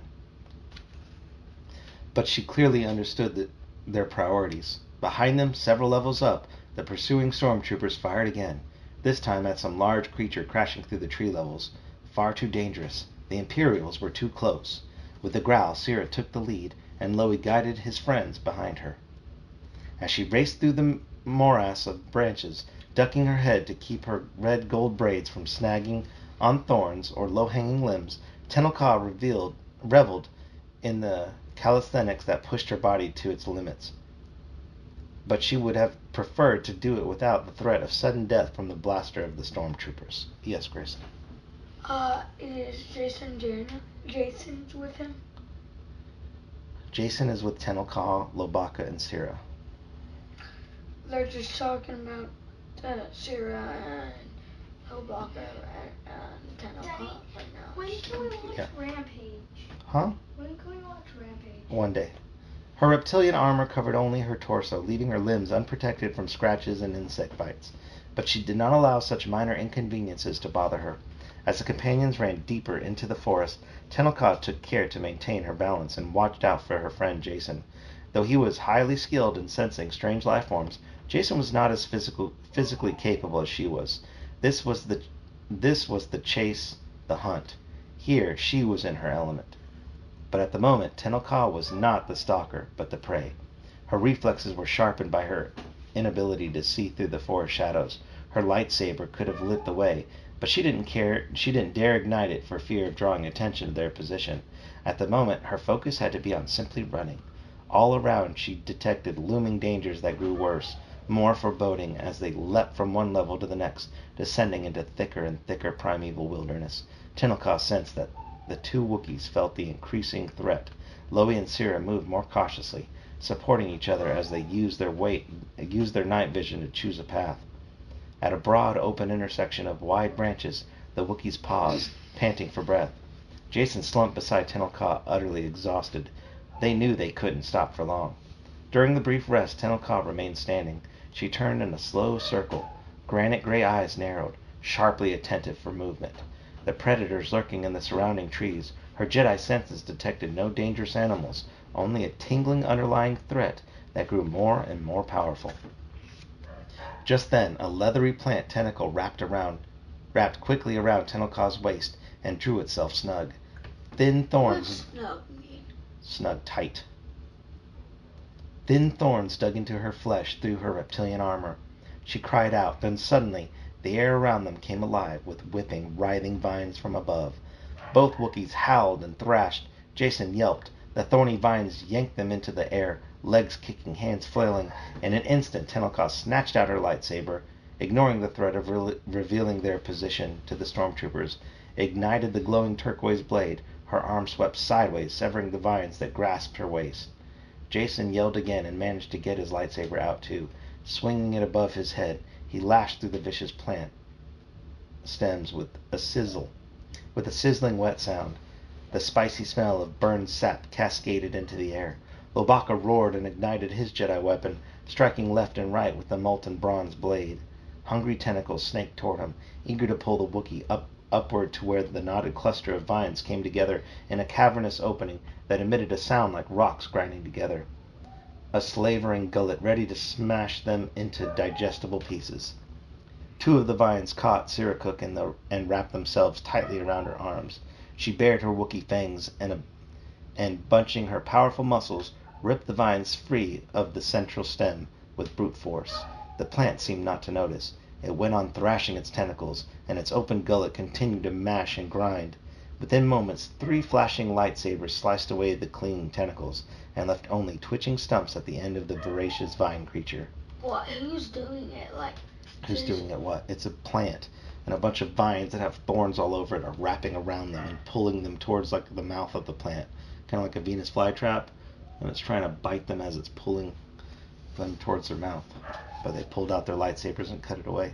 But she clearly understood their priorities. Behind them, several levels up, the pursuing stormtroopers fired again, this time at some large creature crashing through the tree levels. Far too dangerous. The Imperials were too close. With a growl, Sierra took the lead, and Loey guided his friends behind her. As she raced through the morass of branches, ducking her head to keep her red-gold braids from snagging on thorns or low-hanging limbs, Tenelka reveled in the calisthenics that pushed her body to its limits. But she would have preferred to do it without the threat of sudden death from the blaster of the stormtroopers. Yes, Grayson.
Is Jason's with him?
Jason is with Tenelka, Lobaka, and Sierra.
They're just talking about Sierra and Lobaka and Tenelka right now.
When can we watch Rampage?
Huh?
When can we watch Rampage?
One day. Her reptilian armor covered only her torso, leaving her limbs unprotected from scratches and insect bites. But she did not allow such minor inconveniences to bother her. As the companions ran deeper into the forest, Tenelka took care to maintain her balance and watched out for her friend Jason. Though he was highly skilled in sensing strange life forms, Jason was not as physically capable as she was. This was the chase, the hunt. Here, she was in her element. But at the moment, Tenelka was not the stalker, but the prey. Her reflexes were sharpened by her inability to see through the forest shadows. Her lightsaber could have lit the way, but she didn't dare ignite it for fear of drawing attention to their position. At the moment, her focus had to be on simply running. All around, she detected looming dangers that grew worse. more foreboding as they leapt from one level to the next, descending into thicker and thicker primeval wilderness. Tenelka sensed that the two Wookiees felt the increasing threat. Loie and Sira moved more cautiously, supporting each other as they used their night vision to choose a path. At a broad, open intersection of wide branches, the Wookiees paused, panting for breath. Jason slumped beside Tenelka, utterly exhausted. They knew they couldn't stop for long. During the brief rest, Tenelka remained standing. She turned in a slow circle. Granite gray eyes narrowed, sharply attentive for movement. The predators lurking in the surrounding trees, her Jedi senses detected no dangerous animals, only a tingling underlying threat that grew more and more powerful. Just then, a leathery plant tentacle wrapped quickly around Tenelka's waist and drew itself snug. Thin thorns...
What's snug mean?
Snug tight. Thin thorns dug into her flesh through her reptilian armor. She cried out, then suddenly the air around them came alive with whipping, writhing vines from above. Both Wookiees howled and thrashed. Jason yelped. The thorny vines yanked them into the air, legs kicking, hands flailing. In an instant, Tenelka snatched out her lightsaber, ignoring the threat of revealing their position to the stormtroopers, ignited the glowing turquoise blade. Her arm swept sideways, severing the vines that grasped her waist. Jason yelled again and managed to get his lightsaber out too. Swinging it above his head, he lashed through the vicious plant stems with a sizzling wet sound. The spicy smell of burned sap cascaded into the air. Lobaka roared and ignited his Jedi weapon, striking left and right with the molten bronze blade. Hungry tentacles snaked toward him, eager to pull the Wookiee upward to where the knotted cluster of vines came together in a cavernous opening that emitted a sound like rocks grinding together. A slavering gullet ready to smash them into digestible pieces. Two of the vines caught Siracook and wrapped themselves tightly around her arms. She bared her Wookiee fangs and bunching her powerful muscles, ripped the vines free of the central stem with brute force. The plant seemed not to notice. It went on thrashing its tentacles, and its open gullet continued to mash and grind. Within moments, 3 flashing lightsabers sliced away the clinging tentacles, and left only twitching stumps at the end of the voracious vine creature.
What? Who's doing it?
Who's doing it what? It's a plant, and a bunch of vines that have thorns all over it are wrapping around them and pulling them towards like the mouth of the plant. Kind of like a Venus flytrap, and it's trying to bite them as it's pulling them towards their mouth. But they pulled out their lightsabers and cut it away.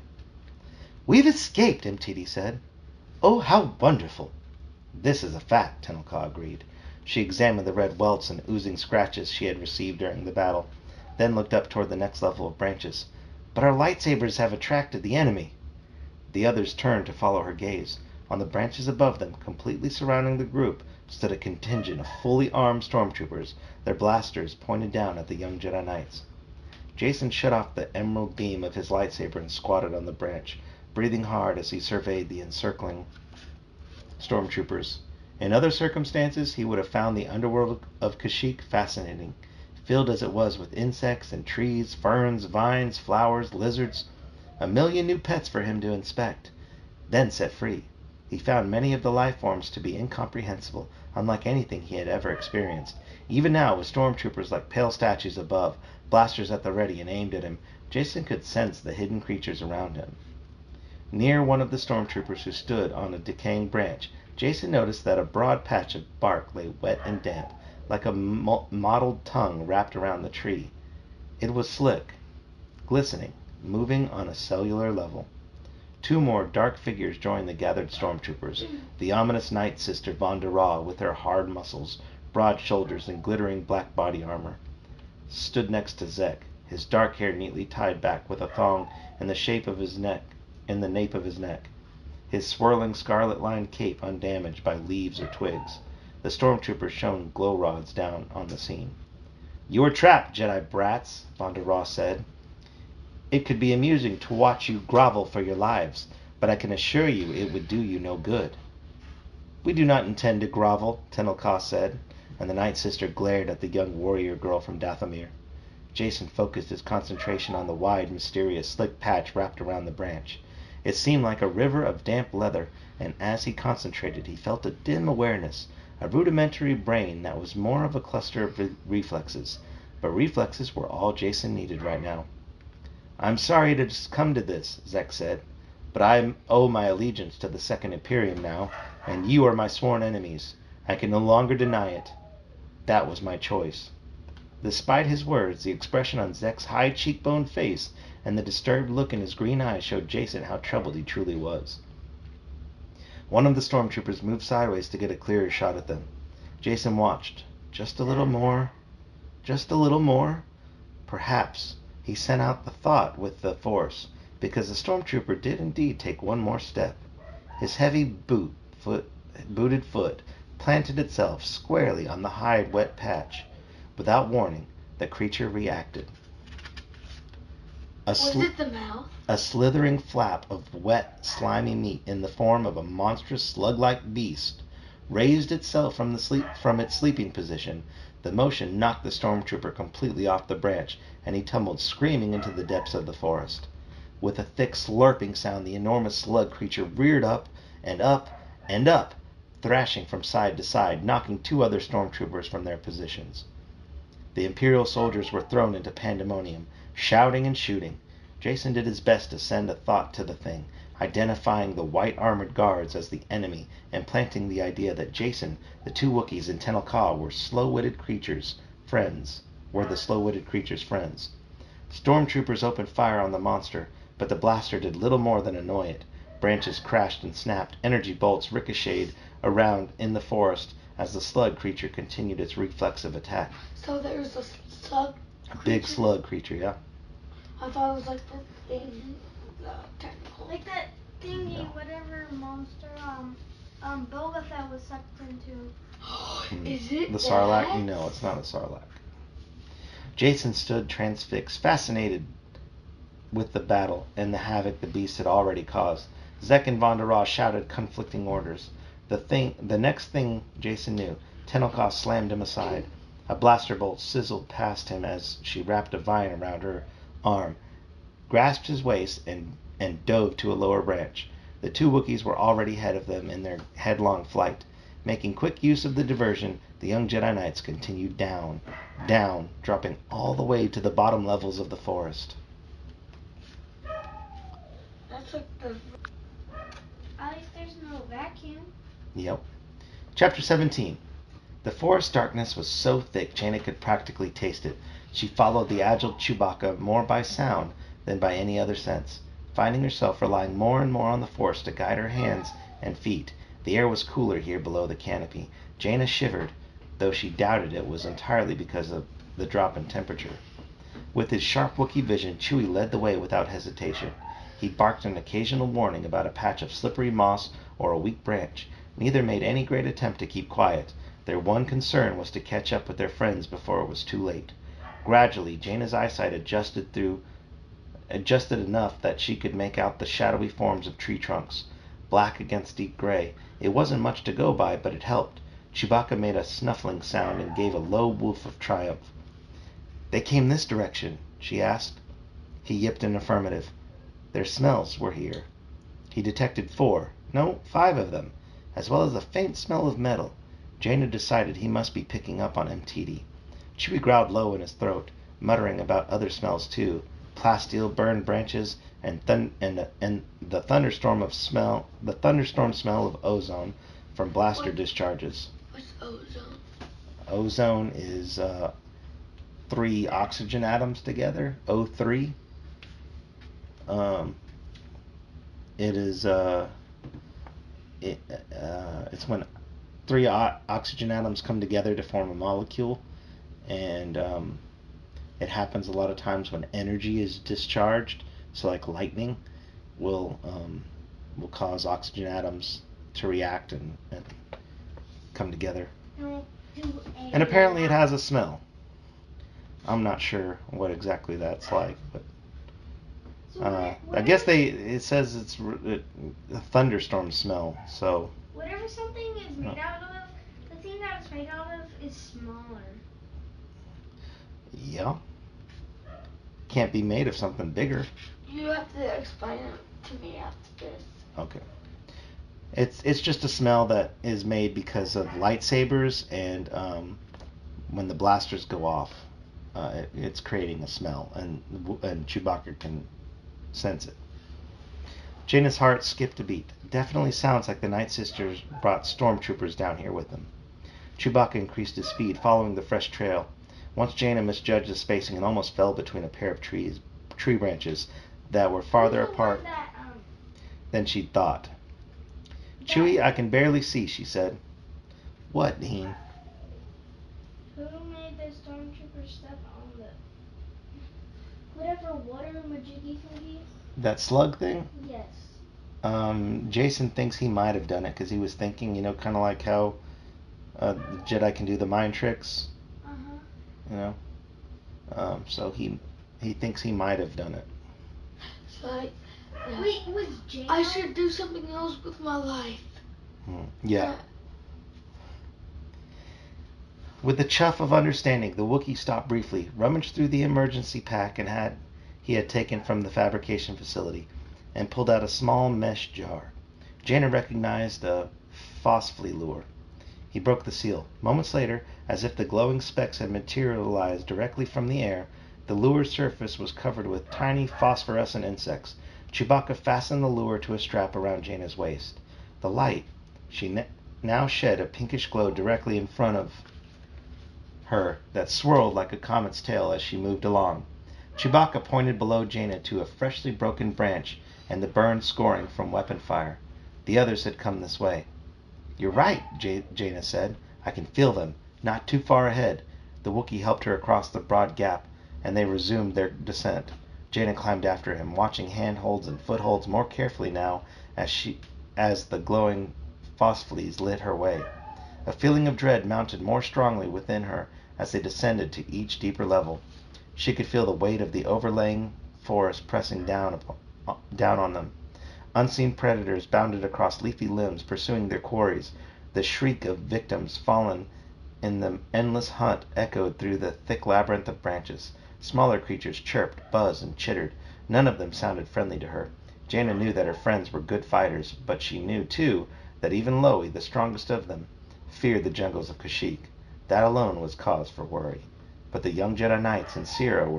"We've escaped," MTD said. "Oh, how wonderful." "This is a fact," Tenelka agreed. She examined the red welts and oozing scratches she had received during the battle, then looked up toward the next level of branches. "But our lightsabers have attracted the enemy." The others turned to follow her gaze. On the branches above them, completely surrounding the group, stood a contingent of fully armed stormtroopers, their blasters pointed down at the young Jedi Knights. Jason shut off the emerald beam of his lightsaber and squatted on the branch, breathing hard as he surveyed the encircling stormtroopers. In other circumstances, he would have found the underworld of Kashyyyk fascinating, filled as it was with insects and trees, ferns, vines, flowers, lizards, a million new pets for him to inspect, then set free. He found many of the life forms to be incomprehensible, unlike anything he had ever experienced. Even now, with stormtroopers like pale statues above, blasters at the ready and aimed at him, Jason could sense the hidden creatures around him. Near one of the stormtroopers who stood on a decaying branch, Jason noticed that a broad patch of bark lay wet and damp, like a mottled tongue wrapped around the tree. It was slick, glistening, moving on a cellular level. 2 more dark figures joined the gathered stormtroopers. The ominous Night Sister Vonda Raw, with her hard muscles, broad shoulders, and glittering black body armor, stood next to Zek, his dark hair neatly tied back with a thong in the nape of his neck, his swirling scarlet-lined cape undamaged by leaves or twigs. The stormtroopers shone glow rods down on the scene. "You were trapped, Jedi brats," Vonda Raw said. "It could be amusing to watch you grovel for your lives, but I can assure you it would do you no good." "We do not intend to grovel," Tenelka said, and the Night Sister glared at the young warrior girl from Dathomir. Jason focused his concentration on the wide, mysterious, slick patch wrapped around the branch. It seemed like a river of damp leather, and as he concentrated he felt a dim awareness, a rudimentary brain that was more of a cluster of reflexes. But reflexes were all Jason needed right now. I'm sorry to just come to this, Zek said, but I owe my allegiance to the Second Imperium now, and you are my sworn enemies. I can no longer deny it. That was my choice. Despite his words, the expression on Zek's high cheekboned face and the disturbed look in his green eyes showed Jason how troubled he truly was. One of the stormtroopers moved sideways to get a clearer shot at them. Jason watched. Just a little more. Just a little more. Perhaps he sent out the thought with the Force, because the stormtrooper did indeed take one more step. His heavy booted foot planted itself squarely on the hide wet patch. Without warning, the creature reacted.
Was it the mouth?
A slithering flap of wet, slimy meat in the form of a monstrous slug-like beast raised itself from its sleeping position. The motion knocked the stormtrooper completely off the branch, and he tumbled screaming into the depths of the forest. With a thick slurping sound, the enormous slug creature reared up and up and up, thrashing from side to side, knocking two other stormtroopers from their positions. The Imperial soldiers were thrown into pandemonium, shouting and shooting. Jason did his best to send a thought to the thing, identifying the white armored guards as the enemy and planting the idea that Jason, the two Wookiees, and Tenel Ka were the slow-witted creatures' friends. Stormtroopers opened fire on the monster, but the blaster did little more than annoy it. Branches crashed and snapped, energy bolts ricocheted around in the forest as the slug creature continued its reflexive attack.
So there's a slug
A big slug creature, yeah.
I thought it was like the thing, the technical.
Like that thingy,
No.
whatever monster, Boba Fett was sucked into.
Is it
The Sarlacc?
that?
No, it's not a Sarlacc. Jason stood transfixed, fascinated with the battle and the havoc the beast had already caused. Zek and Von der Ross shouted conflicting orders. The next thing Jason knew, Tenel Ka slammed him aside. A blaster bolt sizzled past him as she wrapped a vine around her arm, grasped his waist, and dove to a lower branch. The two Wookiees were already ahead of them in their headlong flight. Making quick use of the diversion, the young Jedi Knights continued down, dropping all the way to the bottom levels of the forest.
That's like the.
At least there's no vacuum.
Yep. Chapter 17. The forest darkness was so thick Jaina could practically taste it. She followed the agile Chewbacca more by sound than by any other sense, finding herself relying more and more on the Force to guide her hands and feet. The air was cooler here below the canopy. Jaina shivered, though she doubted it was entirely because of the drop in temperature. With his sharp Wookiee vision, Chewie led the way without hesitation. He barked an occasional warning about a patch of slippery moss or a weak branch. Neither made any great attempt to keep quiet. Their one concern was to catch up with their friends before it was too late. Gradually, Jaina's eyesight adjusted enough that she could make out the shadowy forms of tree trunks, black against deep gray. It wasn't much to go by, but it helped. Chewbacca made a snuffling sound and gave a low woof of triumph. "They came this direction?" she asked. He yipped an affirmative. Their smells were here. He detected 5 of them, as well as a faint smell of metal. Jaina decided he must be picking up on MTD. Chewie growled low in his throat, muttering about other smells too: plasteel, burned branches, and the thunderstorm smell of ozone from blaster discharges.
What's ozone?
Ozone is 3 oxygen atoms together, O3. It's when 3 oxygen atoms come together to form a molecule, and it happens a lot of times when energy is discharged. So like lightning will cause oxygen atoms to react and come together. And apparently it has a smell. I'm not sure what exactly that's like, but I guess it says it's a thunderstorm smell. So
Whatever something is made out of, the thing that it's made out of is smaller.
yeah, can't be made of something bigger.
You have to explain it to me after this.
Okay. It's just a smell that is made because of lightsabers and when the blasters go off. it's creating a smell, and Chewbacca can sense it. Jaina's heart skipped a beat. Definitely sounds like the Night Sisters brought stormtroopers down here with them. Chewbacca increased his speed, following the fresh trail. Once Jaina misjudged the spacing and almost fell between a pair of tree branches that were farther apart than she'd thought. Chewie, I can barely see, she said. What, Dean?
Who made the stormtrooper step on the whatever water majiggy thingy?
That slug thing?
Yes.
Jason thinks he might have done it because he was thinking, kind of like how the Jedi can do the mind tricks. So he thinks he might have done it.
Wait, was Jay?
I should do something else with my life.
Yeah. With the chuff of understanding, the Wookiee stopped briefly, rummaged through the emergency pack he had taken from the fabrication facility, and pulled out a small mesh jar. Jaina recognized a phosphly lure. He broke the seal. Moments later, as if the glowing specks had materialized directly from the air, the lure's surface was covered with tiny phosphorescent insects. Chewbacca fastened the lure to a strap around Jaina's waist. The light, she now shed a pinkish glow directly in front of her that swirled like a comet's tail as she moved along. Chewbacca pointed below Jaina to a freshly broken branch and the burn scoring from weapon fire. The others had come this way. You're right, Jaina said. I can feel them, not too far ahead. The Wookiee helped her across the broad gap, and they resumed their descent. Jaina climbed after him, watching handholds and footholds more carefully now as the glowing phospheles lit her way. A feeling of dread mounted more strongly within her as they descended to each deeper level. She could feel the weight of the overlaying forest pressing down on them. Unseen predators bounded across leafy limbs, pursuing their quarries. The shriek of victims fallen in the endless hunt echoed through the thick labyrinth of branches. Smaller creatures chirped, buzzed, and chittered. None of them sounded friendly to her. Jaina knew that her friends were good fighters, but she knew, too, that even Loey, the strongest of them, feared the jungles of Kashyyyk. That alone was cause for worry. But the young Jedi Knights in Sierra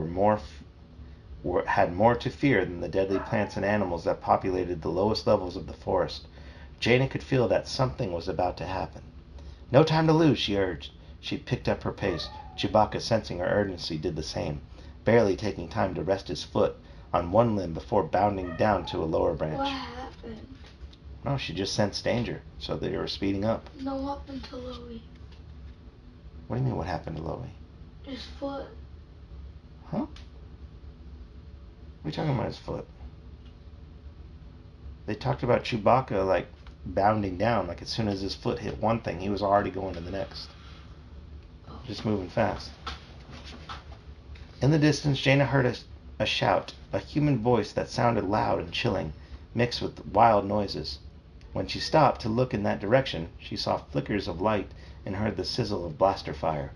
had more to fear than the deadly plants and animals that populated the lowest levels of the forest. Jaina could feel that something was about to happen. No time to lose, she urged. She picked up her pace. Chewbacca, sensing her urgency, did the same, barely taking time to rest his foot on one limb before bounding down to a lower branch.
What happened?
No, she just sensed danger, so they were speeding up.
No, what happened to Louie?
What do you mean, what happened to Loey?
His foot.
Huh? What are you talking about, his foot? They talked about Chewbacca, like, bounding down. Like, as soon as his foot hit one thing, he was already going to the next. Just moving fast. In the distance, Jaina heard a shout, a human voice that sounded loud and chilling, mixed with wild noises. When she stopped to look in that direction, she saw flickers of light and heard the sizzle of blaster fire.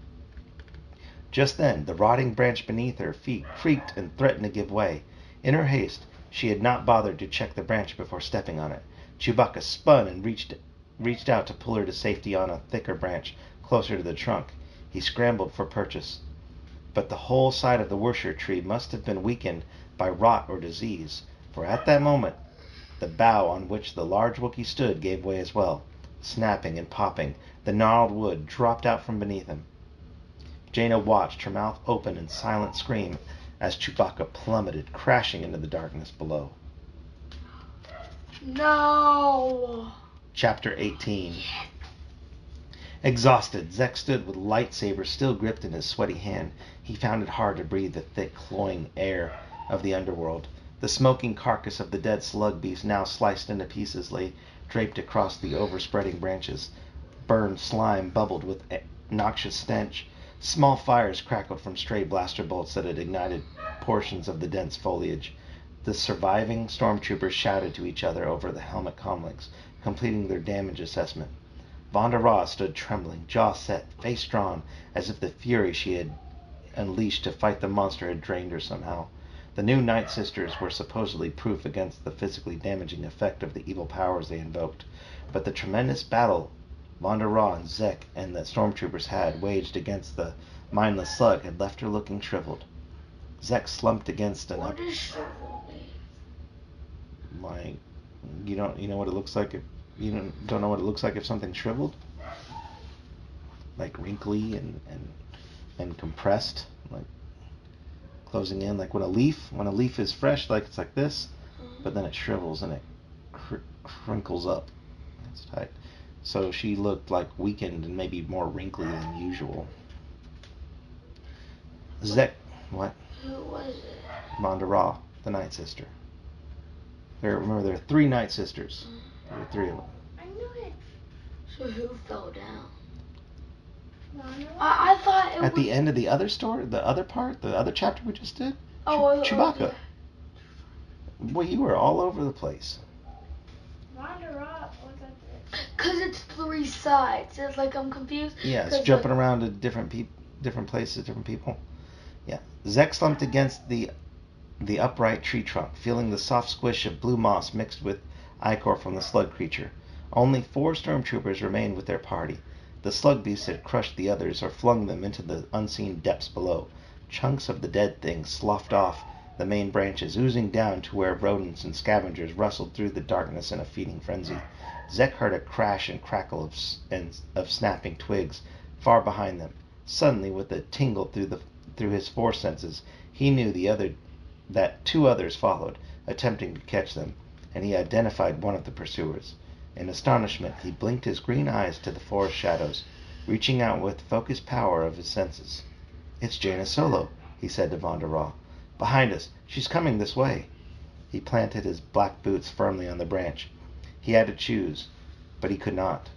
Just then, the rotting branch beneath her feet creaked and threatened to give way. In her haste, she had not bothered to check the branch before stepping on it. Chewbacca spun and reached out to pull her to safety on a thicker branch closer to the trunk. He scrambled for purchase. But the whole side of the worship tree must have been weakened by rot or disease, for at that moment, the bough on which the large Wookiee stood gave way as well. Snapping and popping, the gnarled wood dropped out from beneath him. Jaina watched, her mouth open in silent scream, as Chewbacca plummeted, crashing into the darkness below.
No!
Chapter 18. Exhausted, Zek stood with lightsaber still gripped in his sweaty hand. He found it hard to breathe the thick, cloying air of the underworld. The smoking carcass of the dead slug beast, now sliced into pieces, lay draped across the overspreading branches. Burned slime bubbled with noxious stench. Small fires crackled from stray blaster bolts that had ignited portions of the dense foliage. The surviving stormtroopers shouted to each other over the helmet comlinks, completing their damage assessment. Vonda Raw stood trembling, jaw set, face drawn, as if the fury she had unleashed to fight the monster had drained her somehow. The new Night Sisters were supposedly proof against the physically damaging effect of the evil powers they invoked, but the tremendous battle Vonda Raw and Zek and the stormtroopers had waged against the mindless slug had left her looking shriveled. Zek slumped against an
What does shrivel mean?
like you know what it looks like if you don't know what it looks like if something's shriveled? Like wrinkly and compressed, like closing in, like when a leaf is fresh, like it's like this, but then it shrivels and it crinkles up. That's tight. So she looked like weakened and maybe more wrinkly than usual. Zek, what?
Who was it?
Vonda Raw, the Night Sister. Remember, there are 3 Night Sisters. There are 3 of them.
I knew it.
So who fell down?
Wanda?
I thought it
At
was...
the end of the other story, the other part, the other chapter we just did,
yeah.
Chewbacca. Boy, you were all over the place.
Wanda Rock was at the...
Because it's 3 sides. It's like I'm confused.
Yeah, it's jumping around to different places, different people. Yeah. Zek slumped against the upright tree trunk, feeling the soft squish of blue moss mixed with ichor from the slug creature. Only 4 stormtroopers remained with their party. The slug beast had crushed the others or flung them into the unseen depths below. Chunks of the dead thing sloughed off the main branches, oozing down to where rodents and scavengers rustled through the darkness in a feeding frenzy. Zek heard a crash and crackle of snapping twigs far behind them. Suddenly, with a tingle through his 4 senses, he knew that 2 others followed, attempting to catch them, and he identified one of the pursuers. In astonishment, he blinked his green eyes to the forest shadows, reaching out with focused power of his senses. "It's Jaina Solo," he said to Vonda Raw. "Behind us. She's coming this way." He planted his black boots firmly on the branch. He had to choose, but he could not.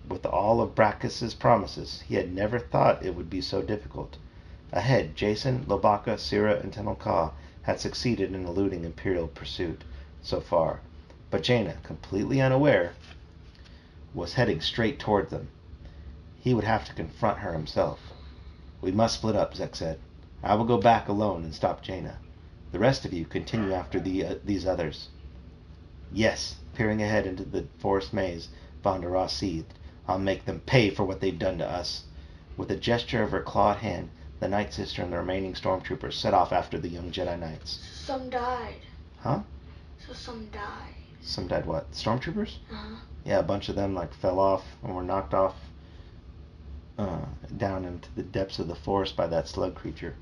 With all of Brachus's promises, he had never thought it would be so difficult. Ahead, Jason, Lobaka, Sira, and Tenel Ka had succeeded in eluding Imperial pursuit so far, but Jaina, completely unaware, was heading straight toward them. He would have to confront her himself. "We must split up," Zek said. "I will go back alone and stop Jaina. The rest of you continue after these others." "Yes," peering ahead into the forest maze, Vonda Raw seethed. "I'll make them pay for what they've done to us." With a gesture of her clawed hand, the Night Sister and the remaining stormtroopers set off after the young Jedi Knights.
Some died.
Huh?
So some died.
Some died what? Stormtroopers?
Uh-huh.
Yeah, a bunch of them fell off and were knocked off down into the depths of the forest by that slug creature.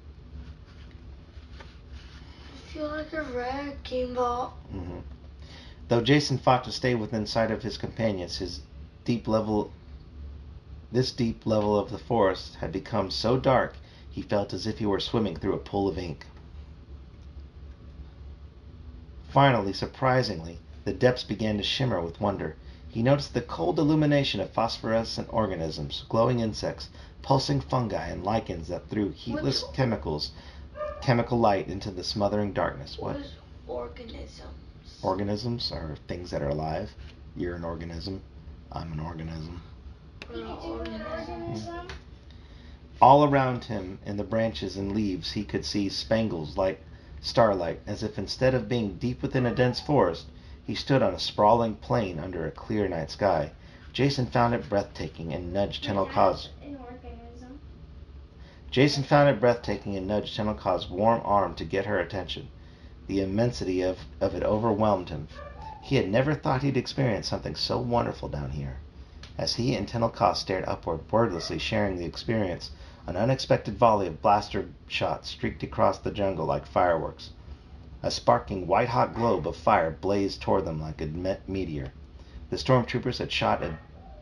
I feel like a wrecking ball.
Mm-hmm. Though Jason fought to stay within sight of his companions, this deep level of the forest had become so dark he felt as if he were swimming through a pool of ink. Finally, surprisingly, the depths began to shimmer with wonder. He noticed the cold illumination of phosphorescent organisms, glowing insects, pulsing fungi, and lichens that threw heatless chemical light into the smothering darkness. What?
What is organisms?
Organisms are things that are alive. You're an organism. I'm an organism.
Pikachu was an organism.
All around him, in the branches and leaves, he could see spangles like starlight, as if instead of being deep within a dense forest, he stood on a sprawling plain under a clear night sky. Jason found it breathtaking and nudged Tenel Ka's warm arm to get her attention. The immensity of it overwhelmed him. He had never thought he'd experience something so wonderful down here. As he and Tenel Ka stared upward, wordlessly sharing the experience, an unexpected volley of blaster shots streaked across the jungle like fireworks. A sparking white-hot globe of fire blazed toward them like a meteor. The stormtroopers had shot a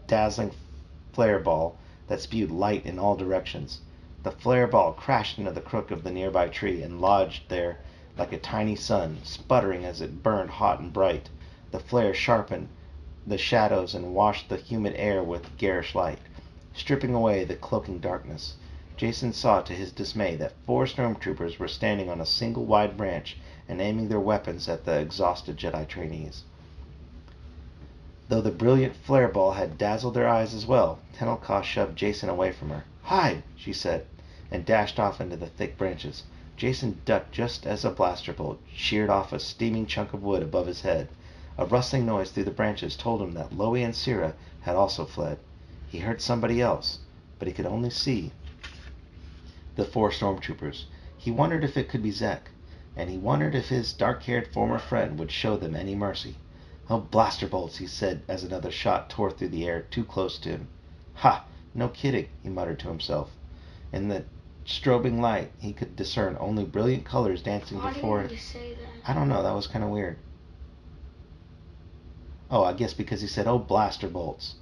dazzling flare ball that spewed light in all directions. The flare ball crashed into the crook of the nearby tree and lodged there like a tiny sun, sputtering as it burned hot and bright. The flare sharpened the shadows and washed the humid air with garish light, stripping away the cloaking darkness. Jason saw to his dismay that 4 stormtroopers were standing on a single wide branch and aiming their weapons at the exhausted Jedi trainees. Though the brilliant flare ball had dazzled their eyes as well, Tenel Ka shoved Jason away from her. "Hide," she said, and dashed off into the thick branches. Jason ducked just as a blaster bolt sheared off a steaming chunk of wood above his head. A rustling noise through the branches told him that Loie and Sira had also fled. He heard somebody else, but he could only see the 4 stormtroopers. He wondered if it could be Zek, and he wondered if his dark-haired former friend would show them any mercy. "Oh, blaster bolts," he said as another shot tore through the air too close to him. "Ha! No kidding," he muttered to himself. In the strobing light, he could discern only brilliant colors dancing before
Why did you say that?
I don't know, that was kind of weird. Oh, I guess because he said, "Oh, blaster bolts."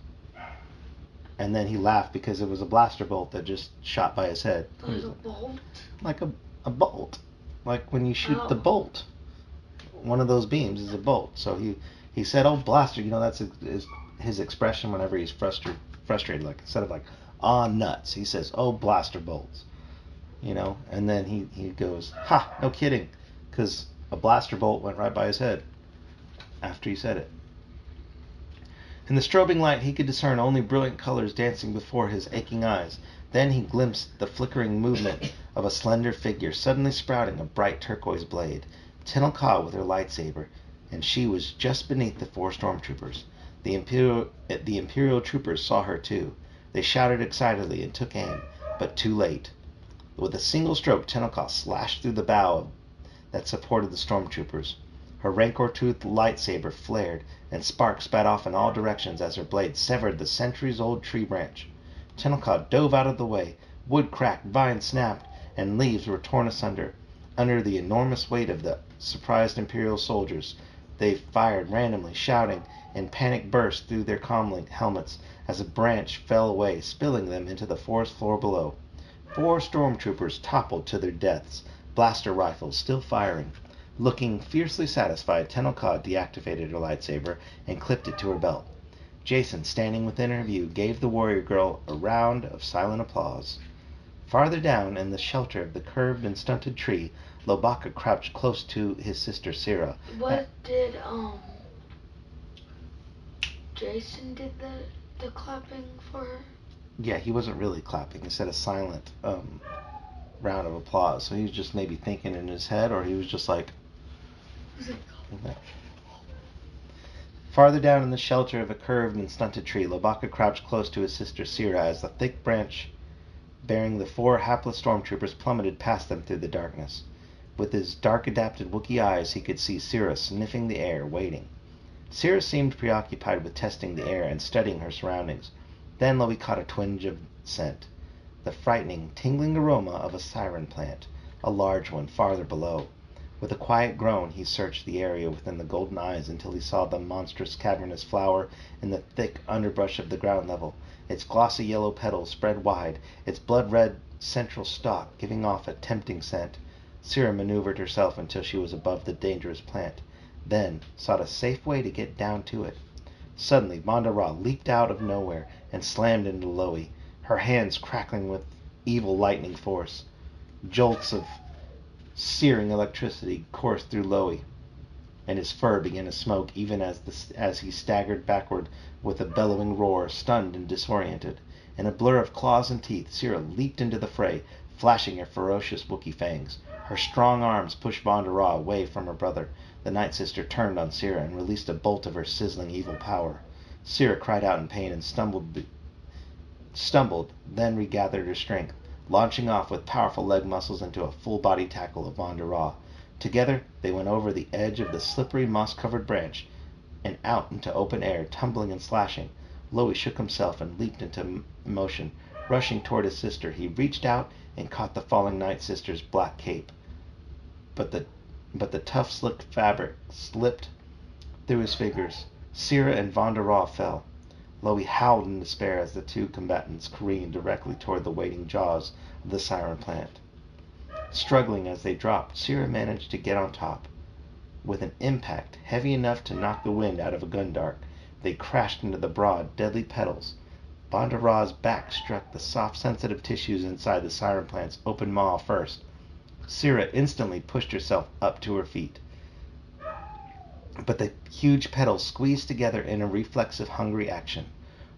And then he laughed because it was a blaster bolt that just shot by his head.
Like a bolt?
Like a bolt. Like when you shoot the
Oh.
bolt. One of those beams is a bolt. So he said, "Oh, blaster." You know, that's his expression whenever he's frustrated. Like, instead of like, "Ah, nuts," he says, "Oh, blaster bolts." You know, and then he goes, "Ha, no kidding," because a blaster bolt went right by his head after he said it. In the strobing light, he could discern only brilliant colors dancing before his aching eyes. Then he glimpsed the flickering movement of a slender figure suddenly sprouting a bright turquoise blade. Tenel Ka with her lightsaber, and she was just beneath the 4 stormtroopers. The Imperial troopers saw her too. They shouted excitedly and took aim, but too late. With a single stroke, Tenel Ka slashed through the bow that supported the stormtroopers. Her rancor-toothed lightsaber flared, and sparks spat off in all directions as her blade severed the centuries-old tree branch. Tenel Ka dove out of the way. Wood cracked, vines snapped, and leaves were torn asunder. Under the enormous weight of the surprised Imperial soldiers, they fired randomly, shouting, and panic burst through their comlink helmets as a branch fell away, spilling them into the forest floor below. 4 stormtroopers toppled to their deaths, blaster rifles still firing. Looking fiercely satisfied, Tenel Ka deactivated her lightsaber and clipped it to her belt. Jason, standing within her view, gave the warrior girl a round of silent applause. Farther down, in the shelter of the curved and stunted tree, Lobaka crouched close to his sister Sira.
What did Jason did the clapping for her?
Yeah, he wasn't really clapping. He said a silent round of applause. So he was just maybe thinking in his head, or he was just like... Okay. Farther down in the shelter of a curved and stunted tree, Lobaka crouched close to his sister Sira as the thick branch bearing the 4 hapless stormtroopers plummeted past them through the darkness. With his dark-adapted Wookiee eyes, he could see Sira sniffing the air, waiting. Sira seemed preoccupied with testing the air and studying her surroundings. Then Loie caught a twinge of scent, the frightening, tingling aroma of a siren plant, a large one farther below. With a quiet groan, he searched the area within the golden eyes until he saw the monstrous cavernous flower in the thick underbrush of the ground level, its glossy yellow petals spread wide, its blood-red central stalk giving off a tempting scent. Sira maneuvered herself until she was above the dangerous plant, then sought a safe way to get down to it. Suddenly, Bonda Ra leaped out of nowhere and slammed into Loie, her hands crackling with evil lightning force. Jolts of searing electricity coursed through Loie, and his fur began to smoke even as he staggered backward with a bellowing roar, stunned and disoriented. In a blur of claws and teeth, Sira leaped into the fray, flashing her ferocious Wookiee fangs. Her strong arms pushed Bonda Ra away from her brother. The Night Sister turned on Sira and released a bolt of her sizzling evil power. Sira cried out in pain and stumbled, then regathered her strength, launching off with powerful leg muscles into a full-body tackle of Bonda Ra. Together, they went over the edge of the slippery, moss-covered branch and out into open air, tumbling and slashing. Loie shook himself and leaped into motion. Rushing toward his sister, he reached out and caught the falling Night Sister's black cape. But the tough, slick fabric slipped through his fingers. Sira and Bonda Ra fell. Loie howled in despair as the 2 combatants careened directly toward the waiting jaws of the siren plant. Struggling as they dropped, Sira managed to get on top. With an impact heavy enough to knock the wind out of a gun dart, they crashed into the broad, deadly petals. Bonda Ra's back struck the soft, sensitive tissues inside the siren plant's open maw first. Sira instantly pushed herself up to her feet. But the huge petals squeezed together in a reflexive, hungry action.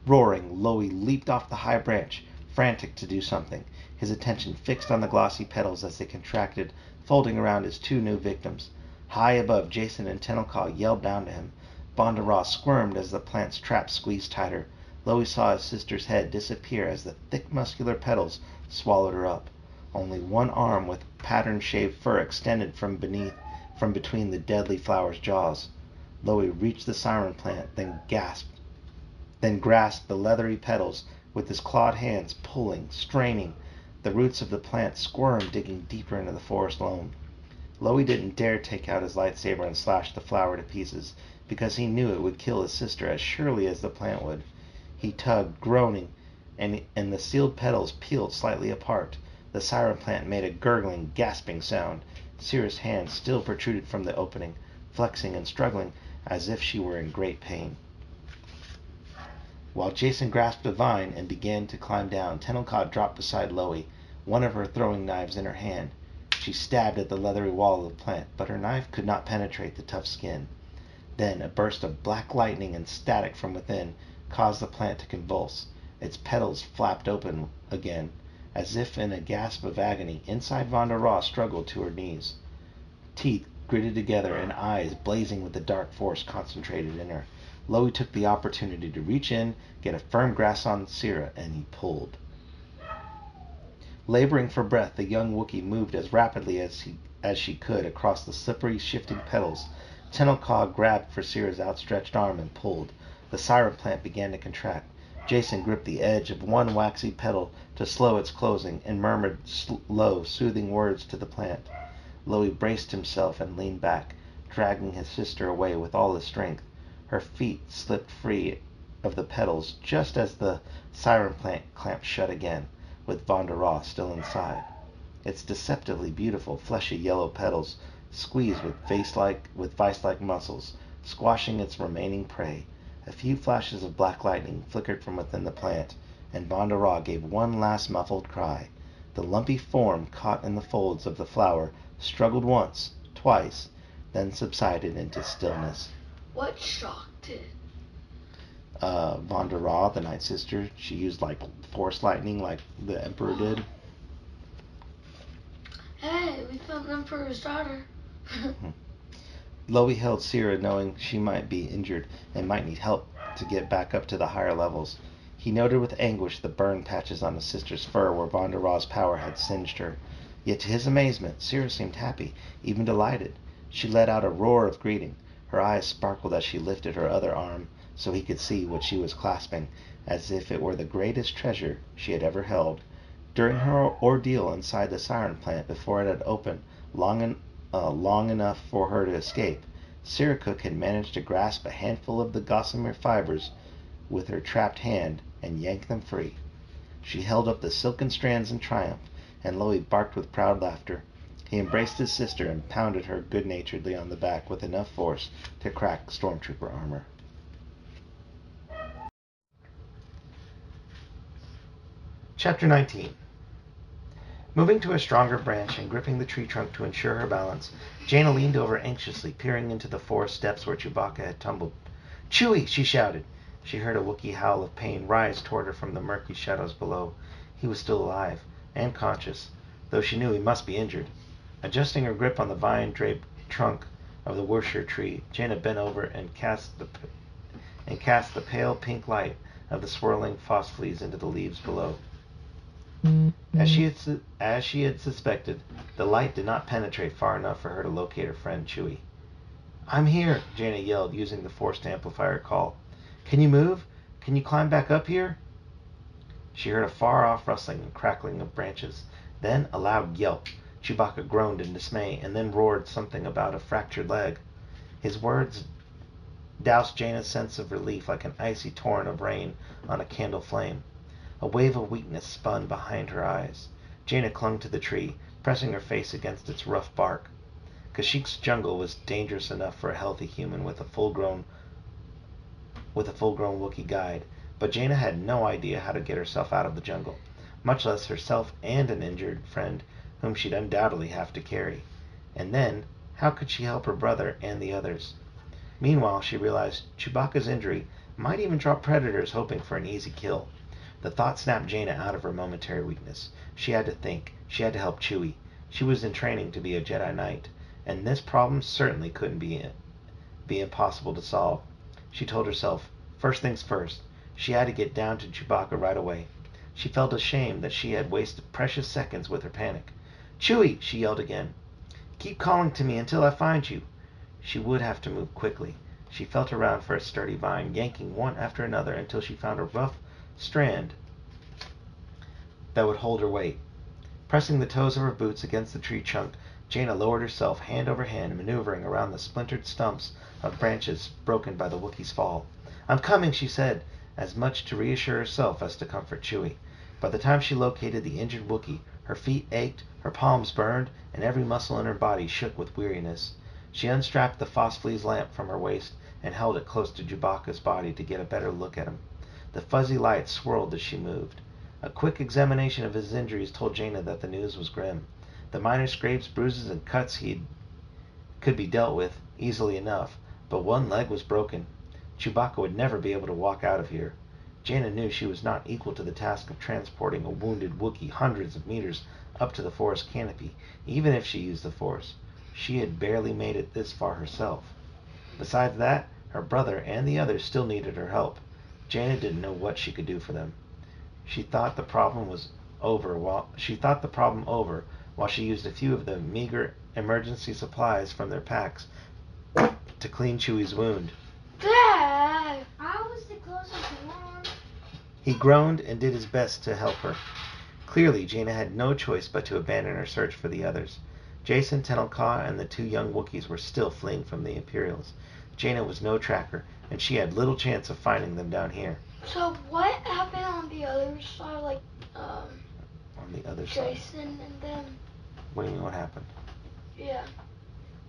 Roaring, Loie leaped off the high branch, frantic to do something, his attention fixed on the glossy petals as they contracted, folding around his 2 new victims. High above, Jason and Tenel Ka yelled down to him. Bonda Ra squirmed as the plant's trap squeezed tighter. Loie saw his sister's head disappear as the thick, muscular petals swallowed her up. Only one arm with pattern-shaved fur extended from between the deadly flower's jaws. Loey reached the siren plant, then grasped the leathery petals with his clawed hands, pulling, straining. The roots of the plant squirmed, digging deeper into the forest loam. Loey didn't dare take out his lightsaber and slash the flower to pieces, because he knew it would kill his sister as surely as the plant would. He tugged, groaning, and the sealed petals peeled slightly apart. The siren plant made a gurgling, gasping sound. Syrah's hand still protruded from the opening, flexing and struggling as if she were in great pain. While Jason grasped a vine and began to climb down, Tenelka dropped beside Loey, one of her throwing knives in her hand. She stabbed at the leathery wall of the plant, but her knife could not penetrate the tough skin. Then a burst of black lightning and static from within caused the plant to convulse. Its petals flapped open again, as if in a gasp of agony. Inside, Vonda Raw struggled to her knees, teeth gritted together and eyes blazing with the dark force concentrated in her. Loey took the opportunity to reach in, get a firm grasp on Syrah, and he pulled. Laboring for breath, the young Wookiee moved as rapidly as she could across the slippery, shifting petals. Tenelka grabbed for Syrah's outstretched arm and pulled. The siren plant began to contract. Jason gripped the edge of one waxy petal to slow its closing and murmured low, soothing words to the plant. Loey braced himself and leaned back, dragging his sister away with all his strength. Her feet slipped free of the petals just as the siren plant clamped shut again, with Vonda Raw still inside. Its deceptively beautiful, fleshy yellow petals squeezed with vice-like muscles, squashing its remaining prey. A few flashes of black lightning flickered from within the plant, and Vonda Raw gave one last muffled cry. The lumpy form caught in the folds of the flower struggled once, twice, then subsided into stillness.
What shocked it?
Vonda Raw, the Night Sister, she used like force lightning like the Emperor did.
Hey, we found the Emperor's daughter.
Loey held Syrah, knowing she might be injured and might need help to get back up to the higher levels. He noted with anguish the burn patches on his sister's fur where Vonda Raw's power had singed her. Yet to his amazement, Syrah seemed happy, even delighted. She let out a roar of greeting. Her eyes sparkled as she lifted her other arm so he could see what she was clasping, as if it were the greatest treasure she had ever held. During her ordeal inside the siren plant, before it had opened long enough for her to escape, Syrah Cook had managed to grasp a handful of the gossamer fibers with her trapped hand and yank them free. She held up the silken strands in triumph, and Loey barked with proud laughter. He embraced his sister and pounded her good-naturedly on the back with enough force to crack stormtrooper armor. Chapter 19. Moving to a stronger branch and gripping the tree trunk to ensure her balance, Jaina leaned over anxiously, peering into the forest depths where Chewbacca had tumbled. "Chewie!" she shouted. She heard a Wookiee howl of pain rise toward her from the murky shadows below. He was still alive, and conscious, though she knew he must be injured. Adjusting her grip on the vine-draped trunk of the Worcester tree, Jaina bent over and cast the pale pink light of the swirling phosphores into the leaves below. As she had suspected, the light did not penetrate far enough for her to locate her friend Chewie. "I'm here," Jaina yelled, using the force to amplify her call. "Can you move? Can you climb back up here?" She heard a far-off rustling and crackling of branches, then a loud yelp. Chewbacca groaned in dismay, and then roared something about a fractured leg. His words doused Jaina's sense of relief like an icy torrent of rain on a candle flame. A wave of weakness spun behind her eyes. Jaina clung to the tree, pressing her face against its rough bark. Kashyyyk's jungle was dangerous enough for a healthy human with a full-grown Wookiee guide, but Jaina had no idea how to get herself out of the jungle, much less herself and an injured friend whom she'd undoubtedly have to carry. And then, how could she help her brother and the others? Meanwhile, she realized Chewbacca's injury might even draw predators hoping for an easy kill. The thought snapped Jaina out of her momentary weakness. She had to think. She had to help Chewie. She was in training to be a Jedi Knight, and this problem certainly couldn't be impossible to solve. She told herself, first things first, she had to get down to Chewbacca right away. She felt ashamed that she had wasted precious seconds with her panic. "Chewie!" she yelled again. "Keep calling to me until I find you." She would have to move quickly. She felt around for a sturdy vine, yanking one after another until she found a rough strand that would hold her weight. Pressing the toes of her boots against the tree trunk, Jaina lowered herself hand over hand, maneuvering around the splintered stumps of branches broken by the Wookiee's fall. "I'm coming," she said, as much to reassure herself as to comfort Chewie. By the time she located the injured Wookiee, her feet ached, her palms burned, and every muscle in her body shook with weariness. She unstrapped the Phosphorus lamp from her waist and held it close to Chewbacca's body to get a better look at him. The fuzzy light swirled as she moved. A quick examination of his injuries told Jaina that the news was grim. The minor scrapes, bruises, and cuts could be dealt with easily enough, but one leg was broken. Chewbacca would never be able to walk out of here. Jaina knew she was not equal to the task of transporting a wounded Wookiee hundreds of meters up to the forest canopy, even if she used the Force. She had barely made it this far herself. Besides that, her brother and the others still needed her help. Jaina didn't know what she could do for them. She thought the problem over while she used a few of the meager emergency supplies from their packs to clean Chewie's wound.
Dad!
I was the closest one.
He groaned and did his best to help her. Clearly, Jaina had no choice but to abandon her search for the others. Jason, Tenel Ka, and the two young Wookiees were still fleeing from the Imperials. Jaina was no tracker, and she had little chance of finding them down here.
So what happened on the other side, like,
On the other side?
Jason and them?
What do you mean, what happened?
Yeah.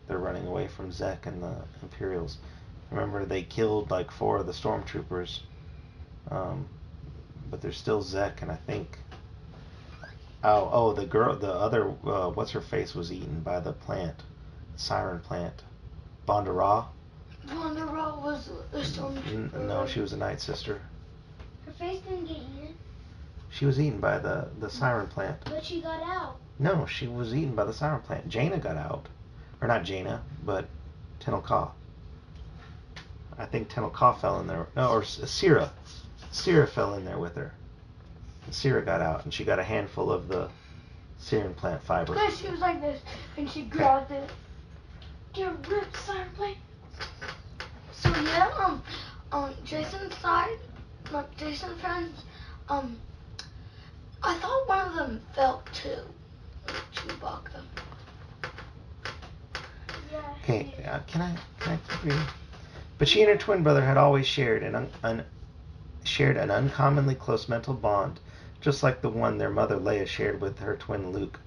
They're running away from Zek and the Imperials. Remember, they killed like 4 of the stormtroopers. But there's still Zek, and I think... the other, what's-her-face was eaten by the plant. Siren plant. Bondara?
Bondara was a stormtrooper.
No, she was a Night Sister.
Her face didn't get eaten,
She was eaten by the Siren plant.
but she got out.
No, she was eaten by the Siren plant. Jaina got out. Or not Jaina, but Tenel Ka. I think Tenel Ka fell in there. No, or Sira. Sira fell in there with her. And Sira got out, and she got a handful of the Siren plant fiber.
Yeah, she was like this, and she grabbed it. Get ripped, Siren Plane. So yeah, Jason's side, like Jason's friends, I thought one of them fell too. Chewbacca.
Yeah.
Okay, can I keep reading? But she and her twin brother had always shared an uncommonly close mental bond, just like the one their mother Leia shared with her twin Luke.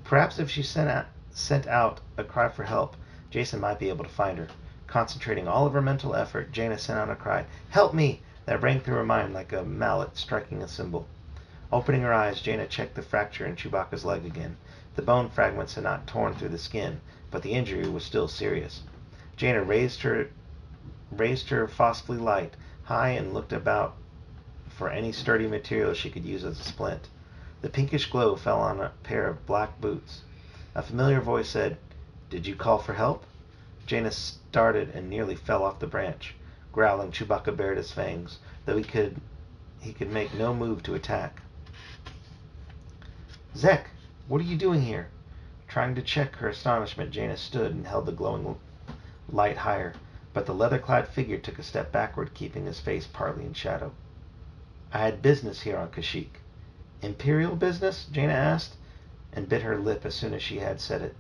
Perhaps if she sent out a cry for help, Jason might be able to find her. Concentrating all of her mental effort, Jaina sent out a cry, "Help me!" that rang through her mind like a mallet striking a cymbal. Opening her eyes, Jaina checked the fracture in Chewbacca's leg again. The bone fragments had not torn through the skin, but the injury was still serious. Jaina raised her phosphly light high and looked about for any sturdy material she could use as a splint. The pinkish glow fell on a pair of black boots. A familiar voice said, "Did you call for help?" Jaina started and nearly fell off the branch. Growling, Chewbacca bared his fangs, though he could make no move to attack. "Zek, what are you doing here?" Trying to check her astonishment, Jaina stood and held the glowing light higher, but the leather-clad figure took a step backward, keeping his face partly in shadow. "I had business here on Kashyyyk." "Imperial business?" Jaina asked, and bit her lip as soon as she had said it.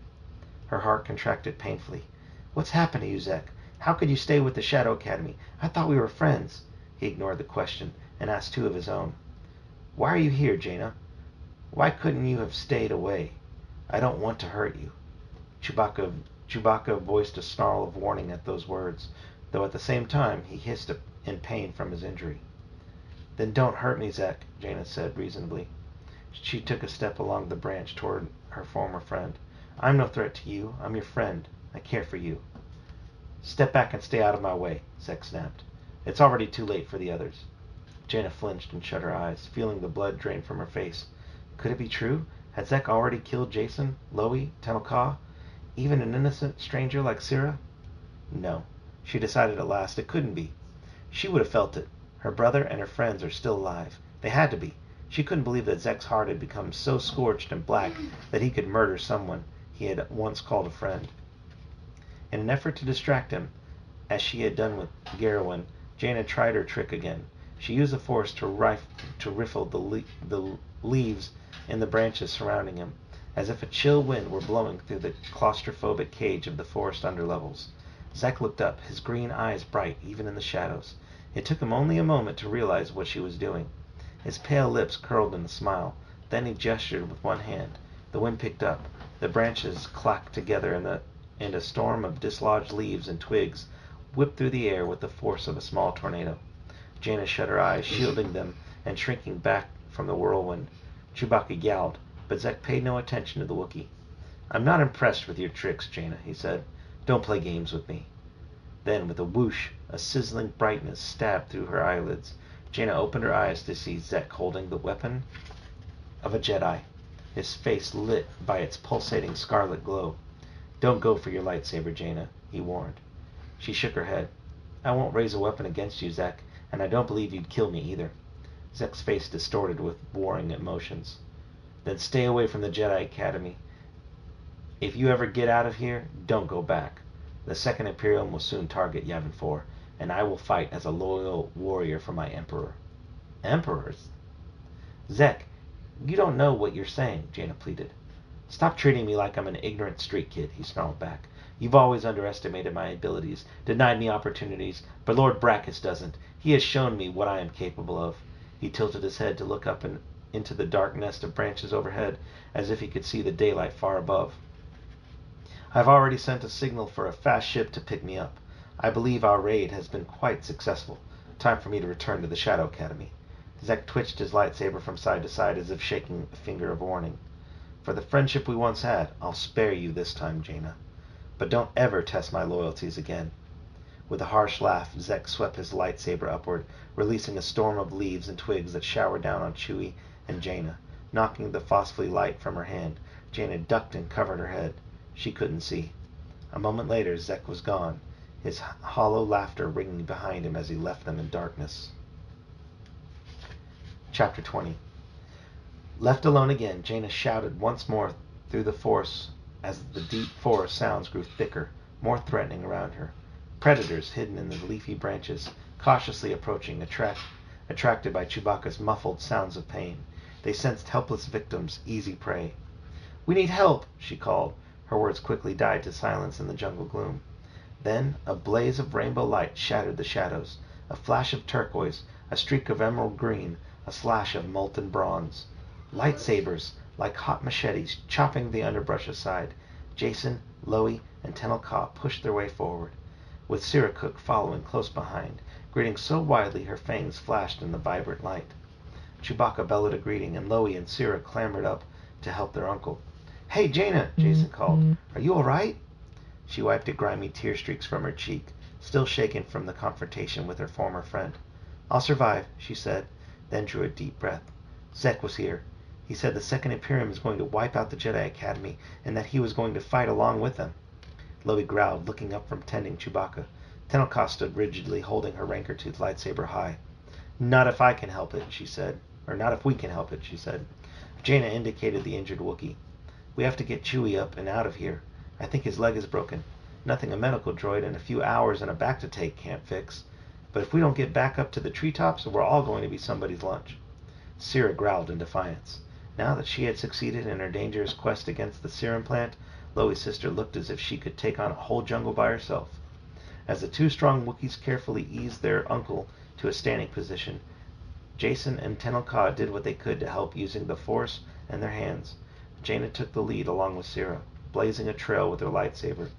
Her heart contracted painfully. "What's happened to you, Zek? How could you stay with the Shadow Academy? I thought we were friends." He ignored the question and asked 2 of his own. "Why are you here, Jaina? Why couldn't you have stayed away? I don't want to hurt you." Chewbacca voiced a snarl of warning at those words, though at the same time he hissed in pain from his injury. "Then don't hurt me, Zek," Jaina said reasonably. She took a step along the branch toward her former friend. "I'm no threat to you. I'm your friend. I care for you." "Step back and stay out of my way," Zek snapped. "It's already too late for the others." Jaina flinched and shut her eyes, feeling the blood drain from her face. Could it be true? Had Zek already killed Jason, Loie, Tenel Ka, even an innocent stranger like Sira? No, she decided at last it couldn't be. She would have felt it. Her brother and her friends are still alive. They had to be. She couldn't believe that Zek's heart had become so scorched and black that he could murder someone he had once called a friend. In an effort to distract him, as she had done with Garowin, Jaina tried her trick again. She used the force to riffle the leaves in the branches surrounding him, as if a chill wind were blowing through the claustrophobic cage of the forest underlevels. Zek looked up, his green eyes bright even in the shadows. It took him only a moment to realize what she was doing. His pale lips curled in a smile. Then he gestured with one hand. The wind picked up. The branches clacked together, and a storm of dislodged leaves and twigs whipped through the air with the force of a small tornado. Jaina shut her eyes, shielding them and shrinking back from the whirlwind. Chewbacca yowled, but Zek paid no attention to the Wookiee. "I'm not impressed with your tricks, Jaina," he said. "Don't play games with me." Then, with a whoosh, a sizzling brightness stabbed through her eyelids. Jaina opened her eyes to see Zek holding the weapon of a Jedi, his face lit by its pulsating scarlet glow. "Don't go for your lightsaber, Jaina," he warned. She shook her head. "I won't raise a weapon against you, Zek, and I don't believe you'd kill me either." Zek's face distorted with warring emotions. "Then stay away from the Jedi Academy. If you ever get out of here, don't go back. The Second Imperium will soon target Yavin 4, and I will fight as a loyal warrior for my Emperor." "Emperors?" "Zek, you don't know what you're saying," Jaina pleaded. "Stop treating me like I'm an ignorant street kid," he snarled back. "You've always underestimated my abilities, denied me opportunities, but Lord Brackus doesn't. He has shown me what I am capable of." He tilted his head to look up into the dark nest of branches overhead, as if he could see the daylight far above. "I've already sent a signal for a fast ship to pick me up. I believe our raid has been quite successful. Time for me to return to the Shadow Academy." Zek twitched his lightsaber from side to side as if shaking a finger of warning. "For the friendship we once had, I'll spare you this time, Jaina. But don't ever test my loyalties again." With a harsh laugh, Zek swept his lightsaber upward, releasing a storm of leaves and twigs that showered down on Chewie and Jaina, knocking the phosphly light from her hand. Jaina ducked and covered her head. She couldn't see. A moment later, Zek was gone, his hollow laughter ringing behind him as he left them in darkness. Chapter 20. Left alone again, Jaina shouted once more through the force as the deep forest sounds grew thicker, more threatening around her. Predators hidden in the leafy branches, cautiously approaching, attracted by Chewbacca's muffled sounds of pain. They sensed helpless victims, easy prey. "We need help," she called. Her words quickly died to silence in the jungle gloom. Then a blaze of rainbow light shattered the shadows, a flash of turquoise, a streak of emerald green, a slash of molten bronze. Lightsabers, like hot machetes, chopping the underbrush aside. Jason, Loey, and Tenel Ka pushed their way forward, with Siracook following close behind, grinning so widely her fangs flashed in the vibrant light. Chewbacca bellowed a greeting, and Loey and Sira clambered up to help their uncle. "Hey, Jaina," Jason called. "Are you all right?" She wiped the grimy tear streaks from her cheek, still shaken from the confrontation with her former friend. "I'll survive," she said, then drew a deep breath. Zek was here. He said the Second Imperium is going to wipe out the Jedi Academy, and that he was going to fight along with them. Loey growled, looking up from tending Chewbacca. Tenel Ka stood rigidly, holding her rancor-toothed lightsaber high. "Not if I can help it," she said. "Or not if we can help it," she said. Jaina indicated the injured Wookiee. "We have to get Chewie up and out of here. I think his leg is broken. Nothing a medical droid and a few hours and a back to take can't fix. But if we don't get back up to the treetops, we're all going to be somebody's lunch." Sira growled in defiance. Now that she had succeeded in her dangerous quest against the serum plant, Loey's sister looked as if she could take on a whole jungle by herself. As the two strong Wookiees carefully eased their uncle to a standing position, Jason and Tenel Ka did what they could to help using the Force and their hands. Jaina took the lead along with Sira, blazing a trail with her lightsaber.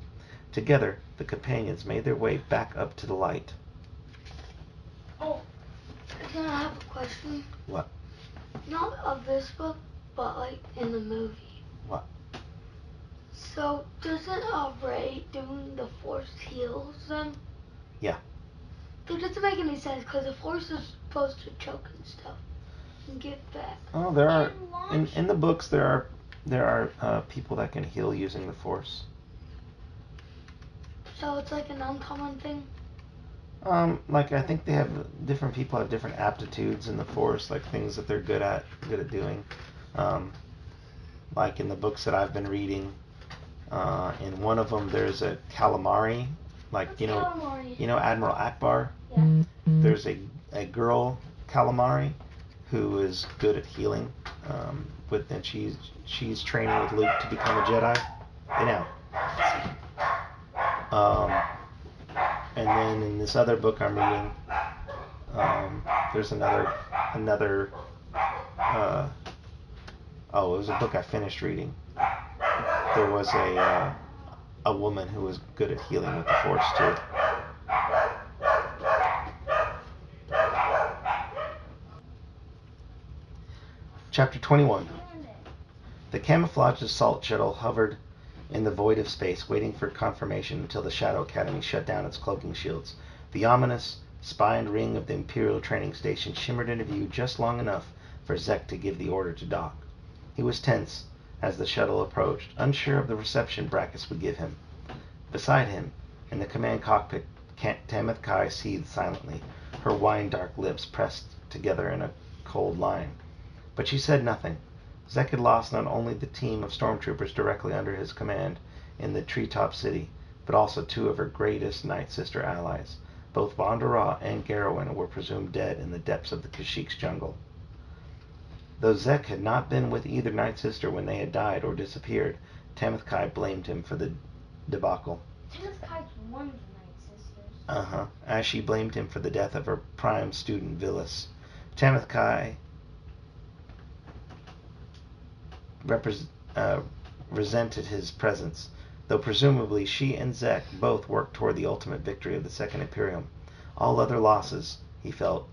Together, the companions made their way back up to the light.
Oh, can I have a question?
What?
Not of this book, but like in the movie.
What?
So, doesn't Rey doing the Force heals them?
Yeah.
That doesn't make any sense, because the Force is supposed to choke and stuff and get back.
Oh, there are in the books there are people that can heal using the Force.
So it's like an uncommon thing?
Like I think they have different people have different aptitudes in the Force, like things that they're good at doing. Um, like in the books that I've been reading, in one of them there's a calamari, like
What's calamari?
you know Admiral Akbar.
Yeah.
There's a girl calamari who is good at healing, and she's training with Luke to become a Jedi. You know. And then in this other book I'm reading, there's another. Oh, it was a book I finished reading. There was a woman who was good at healing with the Force too. Chapter 21. The camouflaged assault shuttle hovered in the void of space, waiting for confirmation until the Shadow Academy shut down its cloaking shields. The ominous, spined ring of the Imperial training station shimmered into view just long enough for Zek to give the order to dock. He was tense as the shuttle approached, unsure of the reception Brackus would give him. Beside him, in the command cockpit, Tamith Kai seethed silently, her wine-dark lips pressed together in a cold line. But she said nothing. Zek had lost not only the team of stormtroopers directly under his command in the treetop city, but also two of her greatest Night Sister allies. Both Vonderah and Garrowin were presumed dead in the depths of the Kashyyyk's jungle. Though Zek had not been with either Night Sister when they had died or disappeared, Tamith Kai blamed him for the debacle.
Tamith Kai's one of the Night Sisters.
As she blamed him for the death of her prime student, Villis. Tamith Kai resented his presence, though presumably she and Zek both worked toward the ultimate victory of the Second Imperium. All other losses, he felt,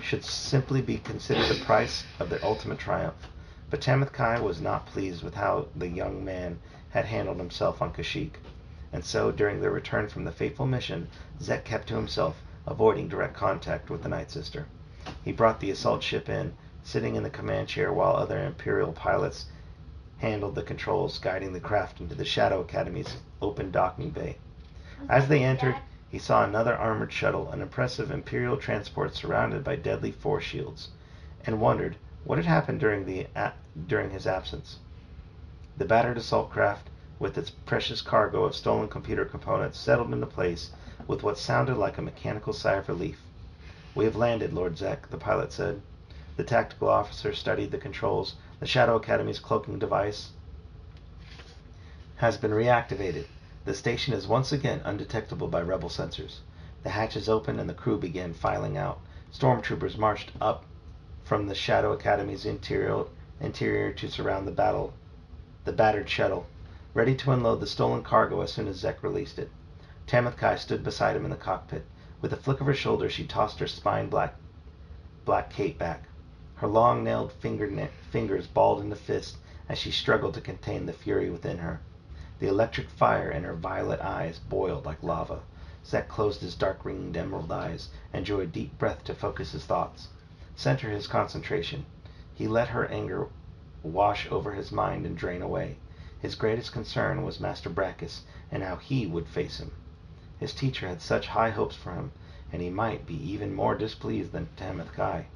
should simply be considered the price of their ultimate triumph. But Tamith Kai was not pleased with how the young man had handled himself on Kashyyyk, and so during their return from the fateful mission, Zek kept to himself, avoiding direct contact with the Night Sister. He brought the assault ship in, sitting in the command chair while other Imperial pilots handled the controls, guiding the craft into the Shadow Academy's open docking bay. As they entered, he saw another armored shuttle, an impressive Imperial transport surrounded by deadly force shields, and wondered what had happened during his absence. The battered assault craft, with its precious cargo of stolen computer components, settled into place with what sounded like a mechanical sigh of relief. "We have landed, Lord Zek," the pilot said. The tactical officer studied the controls. "The Shadow Academy's cloaking device has been reactivated. The station is once again undetectable by rebel sensors." The hatches opened and the crew began filing out. Stormtroopers marched up from the Shadow Academy's interior to surround the battered shuttle, ready to unload the stolen cargo as soon as Zek released it. Tamith Kai stood beside him in the cockpit. With a flick of her shoulder, she tossed her spine black cape back. Her long-nailed fingers balled into fists as she struggled to contain the fury within her. The electric fire in her violet eyes boiled like lava. Zek closed his dark-ringed emerald eyes and drew a deep breath to focus his thoughts, center his concentration. He let her anger wash over his mind and drain away. His greatest concern was Master Brackus and how he would face him. His teacher had such high hopes for him, and he might be even more displeased than Tamith Kai.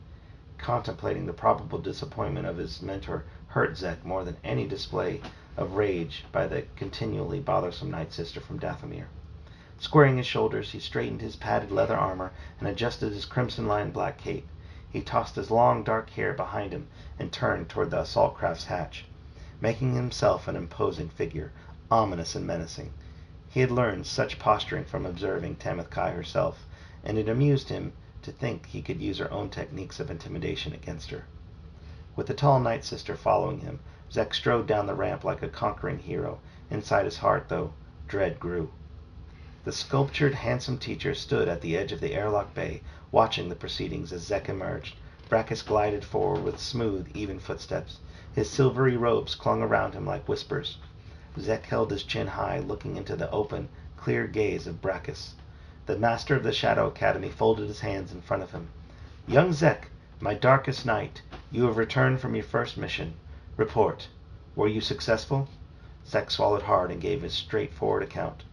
Contemplating the probable disappointment of his mentor hurt Zek more than any display of rage by the continually bothersome Night Sister from Dathomir. Squaring his shoulders, he straightened his padded leather armor and adjusted his crimson-lined black cape. He tossed his long dark hair behind him and turned toward the assault craft's hatch, making himself an imposing figure, ominous and menacing. He had learned such posturing from observing Tamith Kai herself, and it amused him to think he could use her own techniques of intimidation against her. With the tall Night Sister following him, Zek strode down the ramp like a conquering hero. Inside his heart, though, dread grew. The sculptured, handsome teacher stood at the edge of the airlock bay, watching the proceedings as Zek emerged. Brackus glided forward with smooth, even footsteps. His silvery robes clung around him like whispers. Zek held his chin high, looking into the open, clear gaze of Brackus. The master of the Shadow Academy folded his hands in front of him. "Young Zek, my darkest night, you have returned from your first mission. Report. Were you successful?" Zek swallowed hard and gave his straightforward account.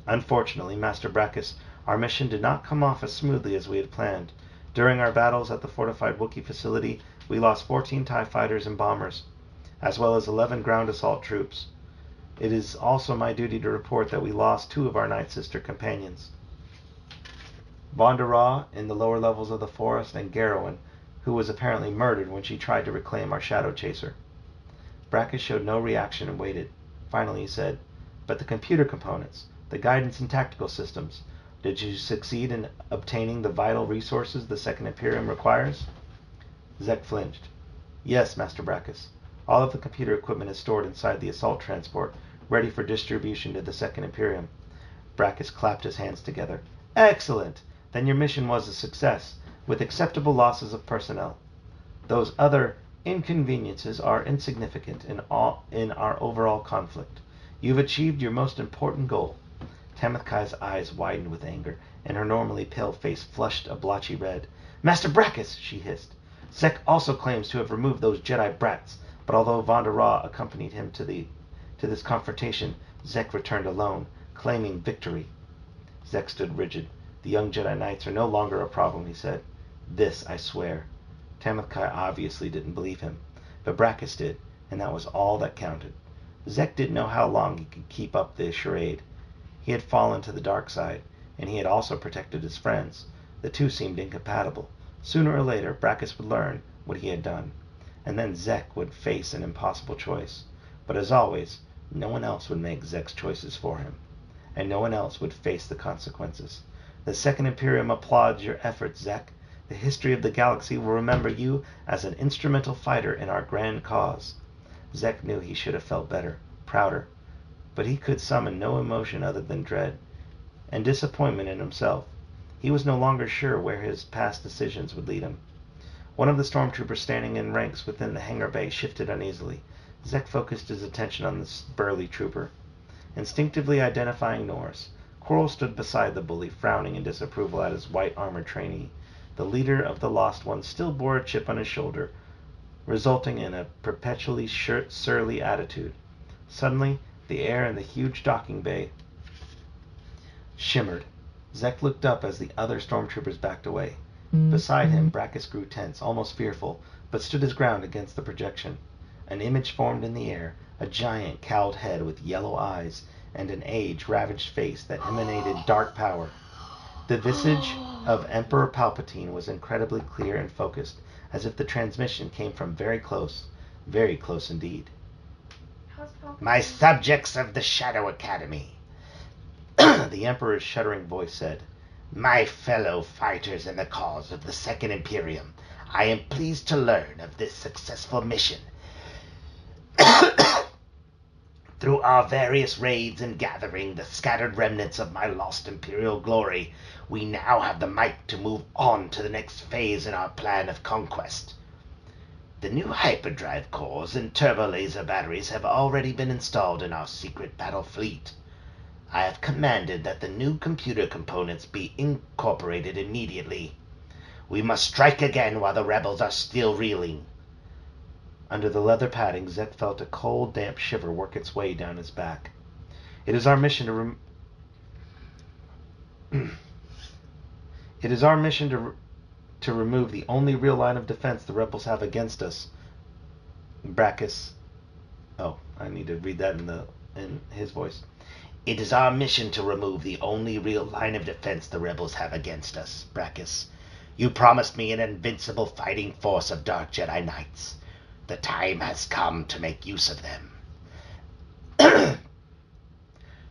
"Unfortunately, Master Brackus, Our mission did not come off as smoothly as we had planned. During our battles at the fortified Wookiee facility, we lost 14 TIE fighters and bombers, as well as 11 ground assault troops. It is also my duty to report that we lost 2 of our Night Sister companions, Vonda in the lower levels of the forest, and Garrowen, who was apparently murdered when she tried to reclaim our Shadow Chaser. Brackus showed no reaction and waited. Finally he said, "But the computer components, the guidance and tactical systems, did you succeed in obtaining the vital resources the Second Imperium requires?" Zek flinched. "Yes, Master Brackus. All of the computer equipment is stored inside the assault transport, ready for distribution to the Second Imperium." Brackus clapped his hands together. "Excellent! Then your mission was a success, with acceptable losses of personnel. Those other inconveniences are insignificant in our overall conflict. You've achieved your most important goal." Tamithkai's eyes widened with anger, and her normally pale face flushed a blotchy red. "Master Brackus!" she hissed. "Zek also claims to have removed those Jedi brats, but although Vonda accompanied him to this confrontation, Zek returned alone, claiming victory." Zek stood rigid. "The young Jedi Knights are no longer a problem," he said. "This I swear." Tamithkai obviously didn't believe him, but Brackus did, and that was all that counted. Zek didn't know how long he could keep up the charade. He had fallen to the dark side, and he had also protected his friends. The two seemed incompatible. Sooner or later, Brackus would learn what he had done, and then Zek would face an impossible choice. But as always, no one else would make Zek's choices for him, and no one else would face the consequences. The Second Imperium applauds your efforts, Zek. The history of the galaxy will remember you as an instrumental fighter in our grand cause. Zek knew he should have felt better, prouder, but he could summon no emotion other than dread and disappointment in himself. He was no longer sure where his past decisions would lead him. One of the stormtroopers standing in ranks within the hangar bay shifted uneasily. Zek focused his attention on this burly trooper. Instinctively identifying Norris, Quirrell stood beside the bully, frowning in disapproval at his white-armored trainee. The leader of the Lost Ones still bore a chip on his shoulder, resulting in a perpetually surly attitude. Suddenly, the air in the huge docking bay shimmered. Zek looked up as the other stormtroopers backed away. Beside him, Brackus grew tense, almost fearful, but stood his ground against the projection. An image formed in the air, a giant cowled head with yellow eyes and an age-ravaged face that emanated dark power. The visage of Emperor Palpatine was incredibly clear and focused, as if the transmission came from very close indeed.
"My subjects of the Shadow Academy,"
The Emperor's shuddering voice said,
"my fellow fighters in the cause of the Second Imperium, I am pleased to learn of this successful mission. Through our various raids and gathering the scattered remnants of my lost Imperial glory, we now have the might to move on to the next phase in our plan of conquest. The new hyperdrive cores and turbo laser batteries have already been installed in our secret battle fleet. I have commanded that the new computer components be incorporated immediately. We must strike again while the rebels are still reeling."
Under the leather padding, Zek felt a cold, damp shiver work its way down his back. "It is our mission to remove the only real line of defense the rebels have against us." Brackus. Oh, I need to read that in his voice.
"It is our mission to remove the only real line of defense the rebels have against us, Brackus. You promised me an invincible fighting force of Dark Jedi Knights. The time has come to make use of them.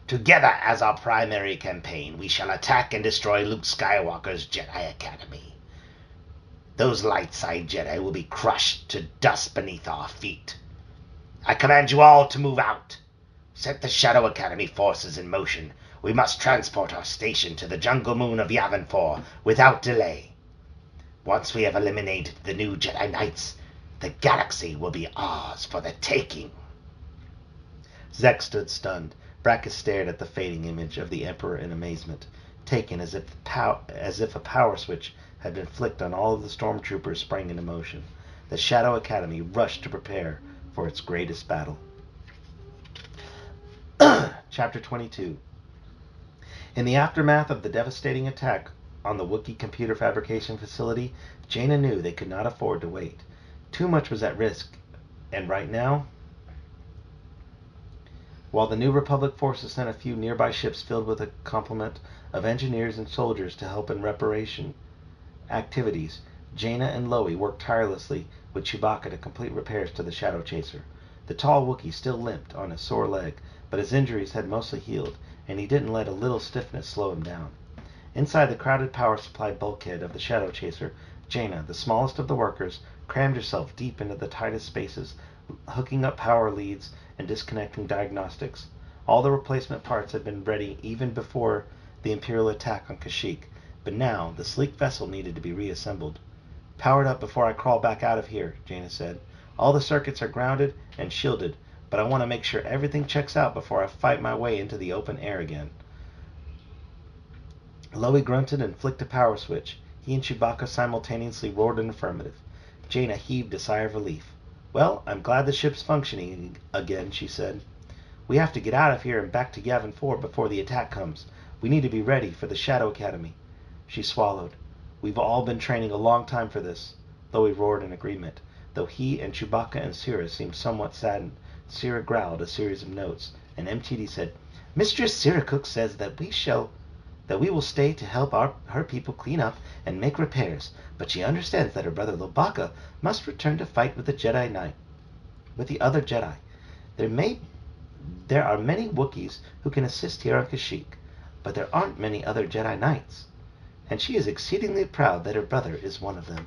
Together as our primary campaign, we shall attack and destroy Luke Skywalker's Jedi Academy. Those light side Jedi will be crushed to dust beneath our feet. I command you all to move out. Set the Shadow Academy forces in motion. We must transport our station to the jungle moon of Yavin 4 without delay. Once we have eliminated the new Jedi Knights, the galaxy will be ours for the taking."
Zek stood stunned. Brackus stared at the fading image of the Emperor in amazement, taken as if a power switch had been flicked on all of the stormtroopers sprang into motion. The Shadow Academy rushed to prepare for its greatest battle. Chapter 22. In the aftermath of the devastating attack on the Wookiee computer fabrication facility, Jaina knew they could not afford to wait. Too much was at risk, and right now, while the New Republic forces sent a few nearby ships filled with a complement of engineers and soldiers to help in reparation activities, Jaina and Loie worked tirelessly with Chewbacca to complete repairs to the Shadow Chaser. The tall Wookiee still limped on his sore leg, but his injuries had mostly healed, and he didn't let a little stiffness slow him down. Inside the crowded power supply bulkhead of the Shadow Chaser, Jaina, the smallest of the workers, crammed herself deep into the tightest spaces, hooking up power leads and disconnecting diagnostics. All the replacement parts had been ready even before the Imperial attack on Kashyyyk, but now the sleek vessel needed to be reassembled. "Powered up before I crawl back out of here," Jaina said. "All the circuits are grounded and shielded, but I want to make sure everything checks out before I fight my way into the open air again." Loie grunted and flicked a power switch. He and Chewbacca simultaneously roared an affirmative. Jaina heaved a sigh of relief. "Well, I'm glad the ship's functioning again," she said. "We have to get out of here and back to Yavin 4 before the attack comes. We need to be ready for the Shadow Academy." She swallowed. "We've all been training a long time for this." Loie roared in agreement, though he and Chewbacca and Cira seemed somewhat saddened. Cira growled a series of notes, and MTD said, "Mistress Siracook says that we will stay to help her people clean up and make repairs, but she understands that her brother Lobaka must return to fight with the other Jedi. There are many Wookiees who can assist here on Kashyyyk, but there aren't many other Jedi Knights, and she is exceedingly proud that her brother is one of them."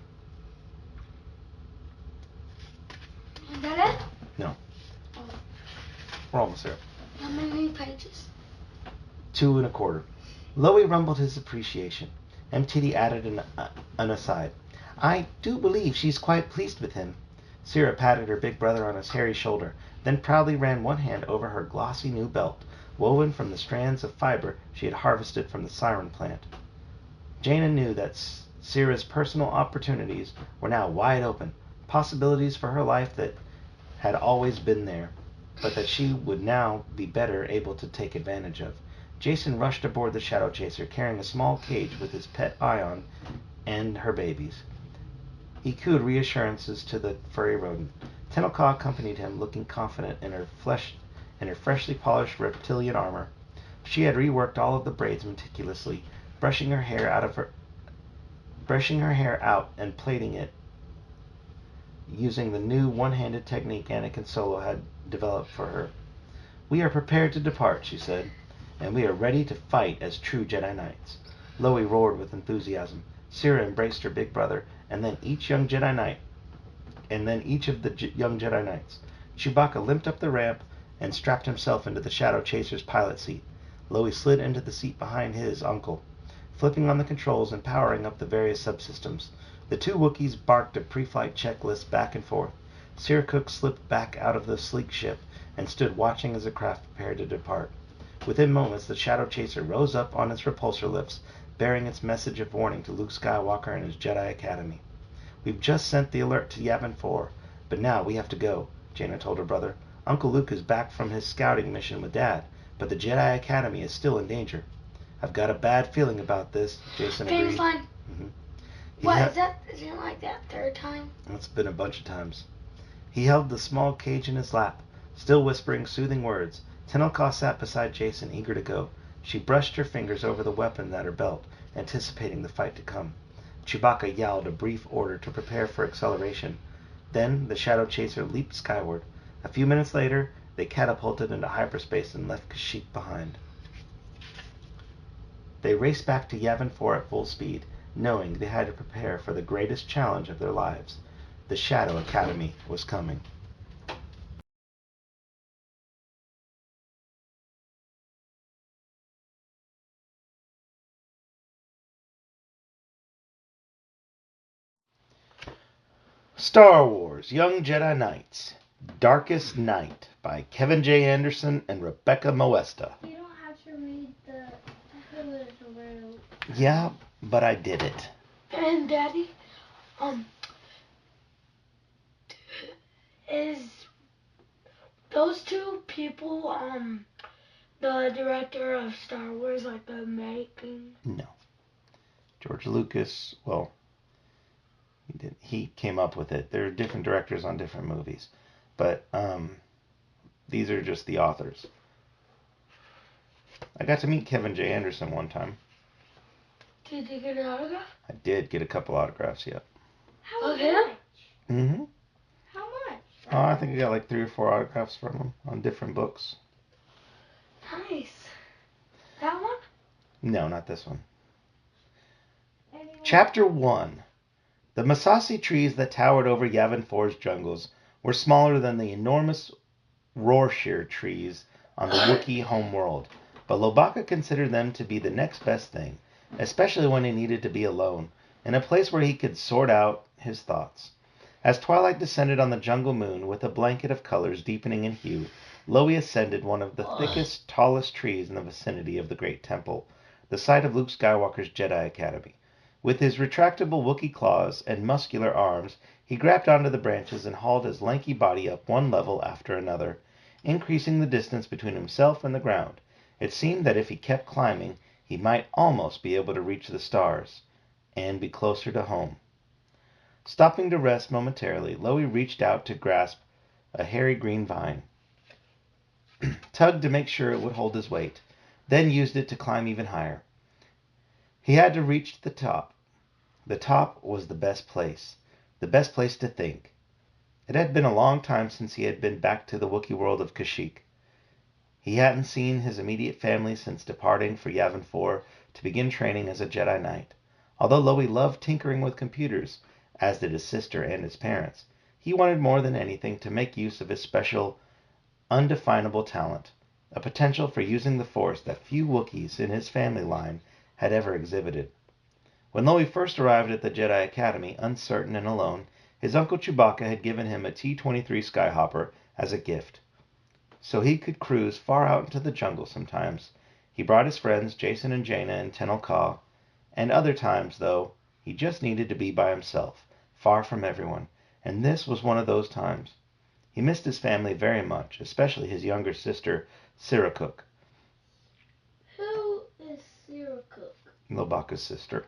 Is that it?
No,
Oh,
we're almost there.
how many pages?
2 1/4. Loie rumbled his appreciation. MTD added an aside. "I do believe she's quite pleased with him." Cira patted her big brother on his hairy shoulder, then proudly ran one hand over her glossy new belt, woven from the strands of fiber she had harvested from the Siren plant. Jaina knew that Cira's personal opportunities were now wide open, possibilities for her life that had always been there, but that she would now be better able to take advantage of. Jason rushed aboard the Shadow Chaser, carrying a small cage with his pet Ion and her babies. He cooed reassurances to the furry rodent. Tenelka accompanied him, looking confident in her freshly polished reptilian armor. She had reworked all of the braids meticulously, brushing her hair out and plaiting it using the new one-handed technique Anakin Solo had developed for her. "We are prepared to depart," she said, "and we are ready to fight as true Jedi Knights." Loie roared with enthusiasm. Cira embraced her big brother, and then each of the young Jedi Knights. Chewbacca limped up the ramp and strapped himself into the Shadow Chaser's pilot seat. Loie slid into the seat behind his uncle, flipping on the controls and powering up the various subsystems. The two Wookiees barked a pre-flight checklist back and forth. Siracook slipped back out of the sleek ship and stood watching as the craft prepared to depart. Within moments, the Shadow Chaser rose up on its repulsor lifts, bearing its message of warning to Luke Skywalker and his Jedi Academy. "We've just sent the alert to Yavin 4, but now we have to go," Jaina told her brother. "Uncle Luke is back from his scouting mission with Dad, but the Jedi Academy is still in danger." "I've got a bad feeling about this," Jason agreed.
Famous line.
Mhm.
What is that? Is it like that third time?
It's been a bunch of times. He held the small cage in his lap, still whispering soothing words. Tenelka sat beside Jason, eager to go. She brushed her fingers over the weapon at her belt, anticipating the fight to come. Chewbacca yelled a brief order to prepare for acceleration. Then the Shadow Chaser leaped skyward. A few minutes later, they catapulted into hyperspace and left Kashyyyk behind. They raced back to Yavin 4 at full speed, knowing they had to prepare for the greatest challenge of their lives. The Shadow Academy was coming. Star Wars Young Jedi Knights Darkest Night by Kevin J. Anderson and Rebecca Moesta.
You don't have to read the who is wrote.
Yeah, but I did it.
And Daddy, is those two people The director of Star Wars, like the making.
No. George Lucas, well, he came up with it. There are different directors on different movies. But these are just the authors. I got to meet Kevin J. Anderson one time.
Did you get an autograph?
I did get a couple autographs, yeah.
How
Of him?
much?
Mm-hmm.
How much?
Oh, I think I got like 3 or 4 autographs from him on different books.
Nice. That one?
No, not this one.
Anyone?
Chapter 1. The Masasi trees that towered over Yavin 4's jungles were smaller than the enormous Rorschir trees on the Wookiee homeworld, but Lobaka considered them to be the next best thing, especially when he needed to be alone, in a place where he could sort out his thoughts. As twilight descended on the jungle moon with a blanket of colors deepening in hue, Loie ascended one of the thickest, tallest trees in the vicinity of the Great Temple, the site of Luke Skywalker's Jedi Academy. With his retractable Wookiee claws and muscular arms, he grabbed onto the branches and hauled his lanky body up one level after another, increasing the distance between himself and the ground. It seemed that if he kept climbing, he might almost be able to reach the stars and be closer to home. Stopping to rest momentarily, Loie reached out to grasp a hairy green vine, tugged to make sure it would hold his weight, then used it to climb even higher. He had to reach the top. The top was the best place to think. It had been a long time since he had been back to the Wookiee world of Kashyyyk. He hadn't seen his immediate family since departing for Yavin 4 to begin training as a Jedi Knight. Although Loie loved tinkering with computers, as did his sister and his parents, he wanted more than anything to make use of his special, undefinable talent, a potential for using the Force that few Wookiees in his family line had ever exhibited. When Loie first arrived at the Jedi Academy, uncertain and alone, his uncle Chewbacca had given him a T-23 Skyhopper as a gift, so he could cruise far out into the jungle sometimes. He brought his friends Jason and Jaina and Tenel Ka, and other times, though, he just needed to be by himself, far from everyone, and this was one of those times. He missed his family very much, especially his younger sister, Siracook,
Who is Sarah Cook?
Lobaka's sister.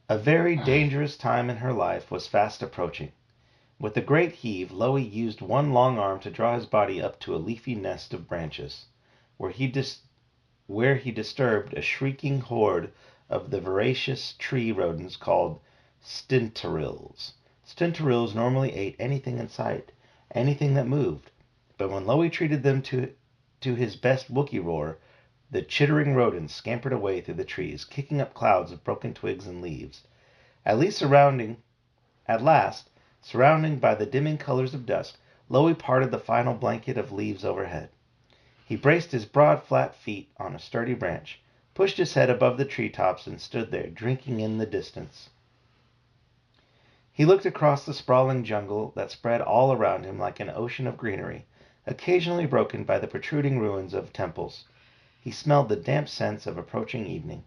A very dangerous time in her life was fast approaching. With a great heave, Loie used one long arm to draw his body up to a leafy nest of branches, where he disturbed a shrieking horde of the voracious tree rodents called Stintarils. Stintarils normally ate anything in sight, anything that moved, but when Loie treated them to his best Wookiee roar, the chittering rodents scampered away through the trees, kicking up clouds of broken twigs and leaves. At last, surrounded by the dimming colors of dusk, Loie parted the final blanket of leaves overhead. He braced his broad, flat feet on a sturdy branch, pushed his head above the treetops, and stood there, drinking in the distance. He looked across the sprawling jungle that spread all around him like an ocean of greenery, occasionally broken by the protruding ruins of temples. He smelled the damp scents of approaching evening,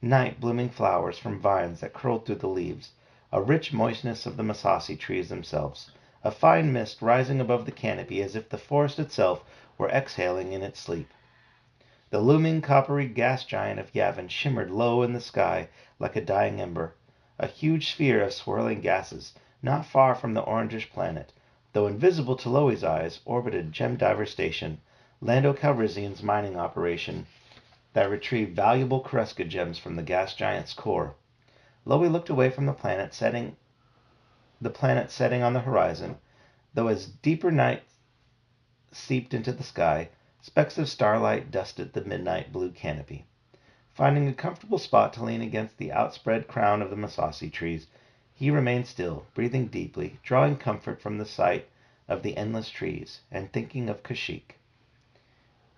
night-blooming flowers from vines that curled through the leaves, a rich moistness of the Masasi trees themselves, a fine mist rising above the canopy as if the forest itself were exhaling in its sleep. The looming coppery gas giant of Yavin shimmered low in the sky like a dying ember, a huge sphere of swirling gases, not far from the orangish planet, though invisible to Loie's eyes, orbited Gemdiver Station, Lando Calrissian's mining operation that retrieved valuable Koreska gems from the gas giant's core. Loie looked away from the planet setting on the horizon, though as deeper night seeped into the sky, specks of starlight dusted the midnight blue canopy. Finding a comfortable spot to lean against the outspread crown of the Masasi trees, he remained still, breathing deeply, drawing comfort from the sight of the endless trees, and thinking of Kashyyyk.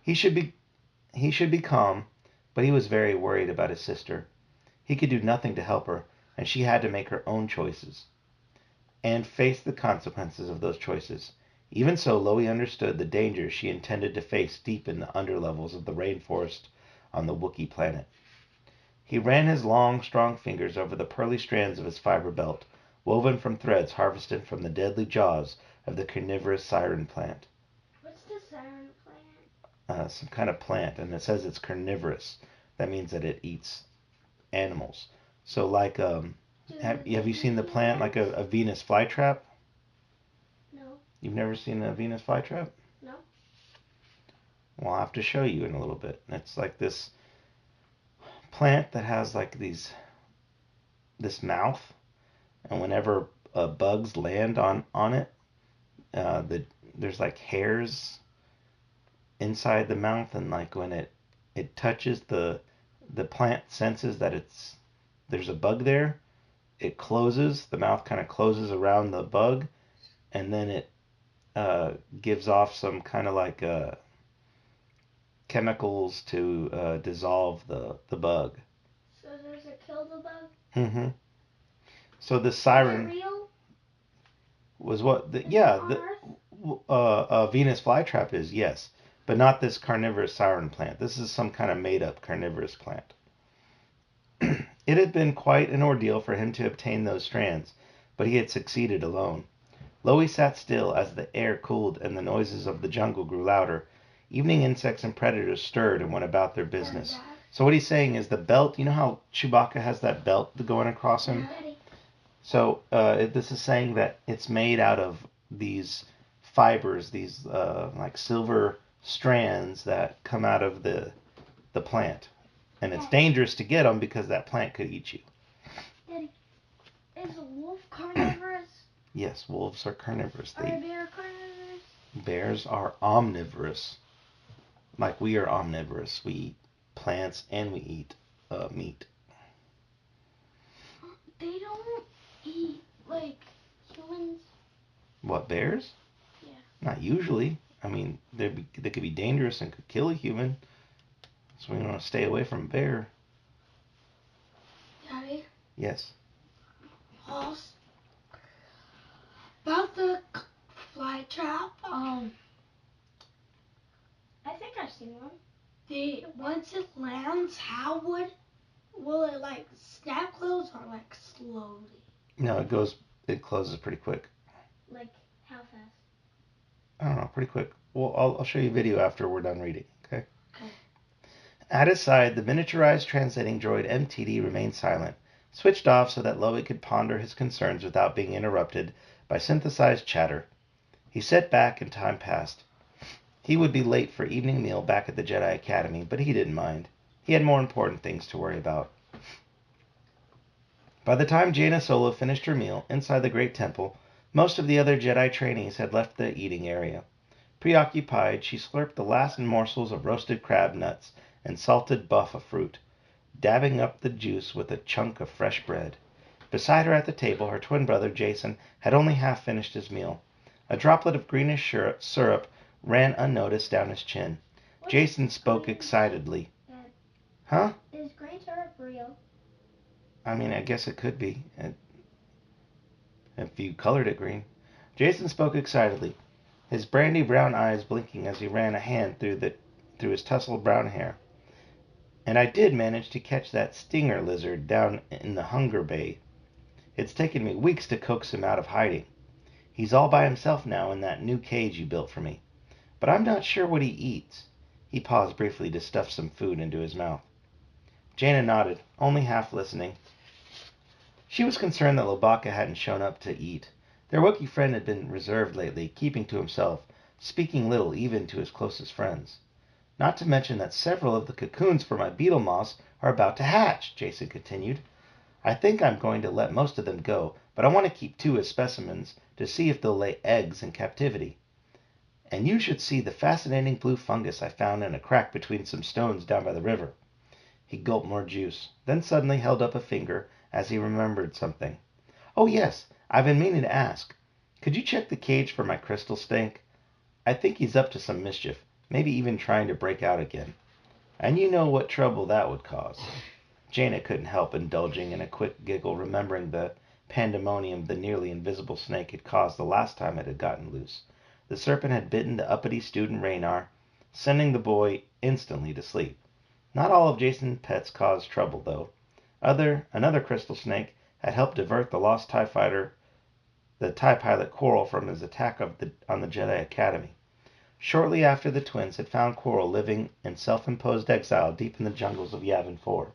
He should be calm, but he was very worried about his sister. He could do nothing to help her, and she had to make her own choices and face the consequences of those choices. Even so, Loie understood the dangers she intended to face deep in the underlevels of the rainforest on the Wookiee planet. He ran his long, strong fingers over the pearly strands of his fiber belt, woven from threads harvested from the deadly jaws of the carnivorous siren plant.
What's the siren plant?
some kind of plant, and it says it's carnivorous. That means that it eats animals. So like, have you seen the plant like a Venus flytrap?
No.
You've never seen a Venus flytrap?
No.
Well, I'll have to show you in a little bit. It's like this plant that has like this mouth, and whenever bugs land on it, there's like hairs inside the mouth, and like when it touches the plant senses that there's a bug there, it closes, the mouth kind of closes around the bug, and then it gives off some kind of like chemicals to dissolve the bug.
So does it kill the bug?
Mm-hmm. So the
Is it
siren
real?
was what the,
Is it
yeah
on
the
Earth?
Venus flytrap is, yes, but not this carnivorous siren plant. This is some kind of made up carnivorous plant. It had been quite an ordeal for him to obtain those strands, but he had succeeded alone. Loie sat still as the air cooled and the noises of the jungle grew louder. Evening insects and predators stirred and went about their business. So what he's saying is the belt, you know how Chewbacca has that belt going across him?
Daddy.
So this is saying that it's made out of these fibers, these like silver strands that come out of the plant. And it's dangerous to get them because that plant could eat you.
Daddy, is a wolf carnivorous?
Yes, wolves are carnivorous.
Are a bear carnivorous?
Bears are omnivorous. Like we are omnivorous. We eat plants and we eat meat.
They don't eat like humans.
What, bears?
Yeah.
Not usually. I mean, they could be dangerous and could kill a human. So we want to stay away from a bear.
Daddy,
Yes.
pause. About the fly trap. I think I've seen one. Once it lands, how will it like snap close or like slowly?
No, it closes pretty quick.
Like how fast?
I don't know, pretty quick. Well, I'll show you a video after we're done reading, okay?
Okay.
At his side, the miniaturized translating droid MTD remained silent, switched off so that Loie could ponder his concerns without being interrupted by synthesized chatter. He sat back and time passed. He would be late for evening meal back at the Jedi Academy, but he didn't mind. He had more important things to worry about. By the time Jaina Solo finished her meal inside the Great Temple, most of the other Jedi trainees had left the eating area. Preoccupied, she slurped the last morsels of roasted crab nuts and salted buffa fruit, dabbing up the juice with a chunk of fresh bread. Beside her at the table, her twin brother Jason had only half finished his meal. A droplet of greenish syrup ran unnoticed down his chin. Jason spoke excitedly.
Dad,
Huh?
is green syrup real?
I mean, I guess it could be. If you colored it green. Jason spoke excitedly, his brandy brown eyes blinking as he ran a hand through his tousled brown hair. And I did manage to catch that stinger lizard down in the hunger bay. It's taken me weeks to coax him out of hiding. He's all by himself now in that new cage you built for me. But I'm not sure what he eats. He paused briefly to stuff some food into his mouth. Jaina nodded, only half listening. She was concerned that Lobaka hadn't shown up to eat. Their Wookiee friend had been reserved lately, keeping to himself, speaking little even to his closest friends. Not to mention that several of the cocoons for my beetle moss are about to hatch, Jason continued. I think I'm going to let most of them go, but I want to keep 2 as specimens to see if they'll lay eggs in captivity. And you should see the fascinating blue fungus I found in a crack between some stones down by the river. He gulped more juice, then suddenly held up a finger as he remembered something. Oh yes, I've been meaning to ask. Could you check the cage for my crystal stink? I think he's up to some mischief, maybe even trying to break out again. And you know what trouble that would cause. Jaina couldn't help indulging in a quick giggle, remembering the pandemonium the nearly invisible snake had caused the last time it had gotten loose. The serpent had bitten the uppity student Raynar, sending the boy instantly to sleep. Not all of Jason's pets caused trouble, though. Another crystal snake had helped divert the lost TIE pilot Quarrel from his attack on the Jedi Academy. Shortly after, the twins had found Quirrell living in self-imposed exile deep in the jungles of Yavin 4.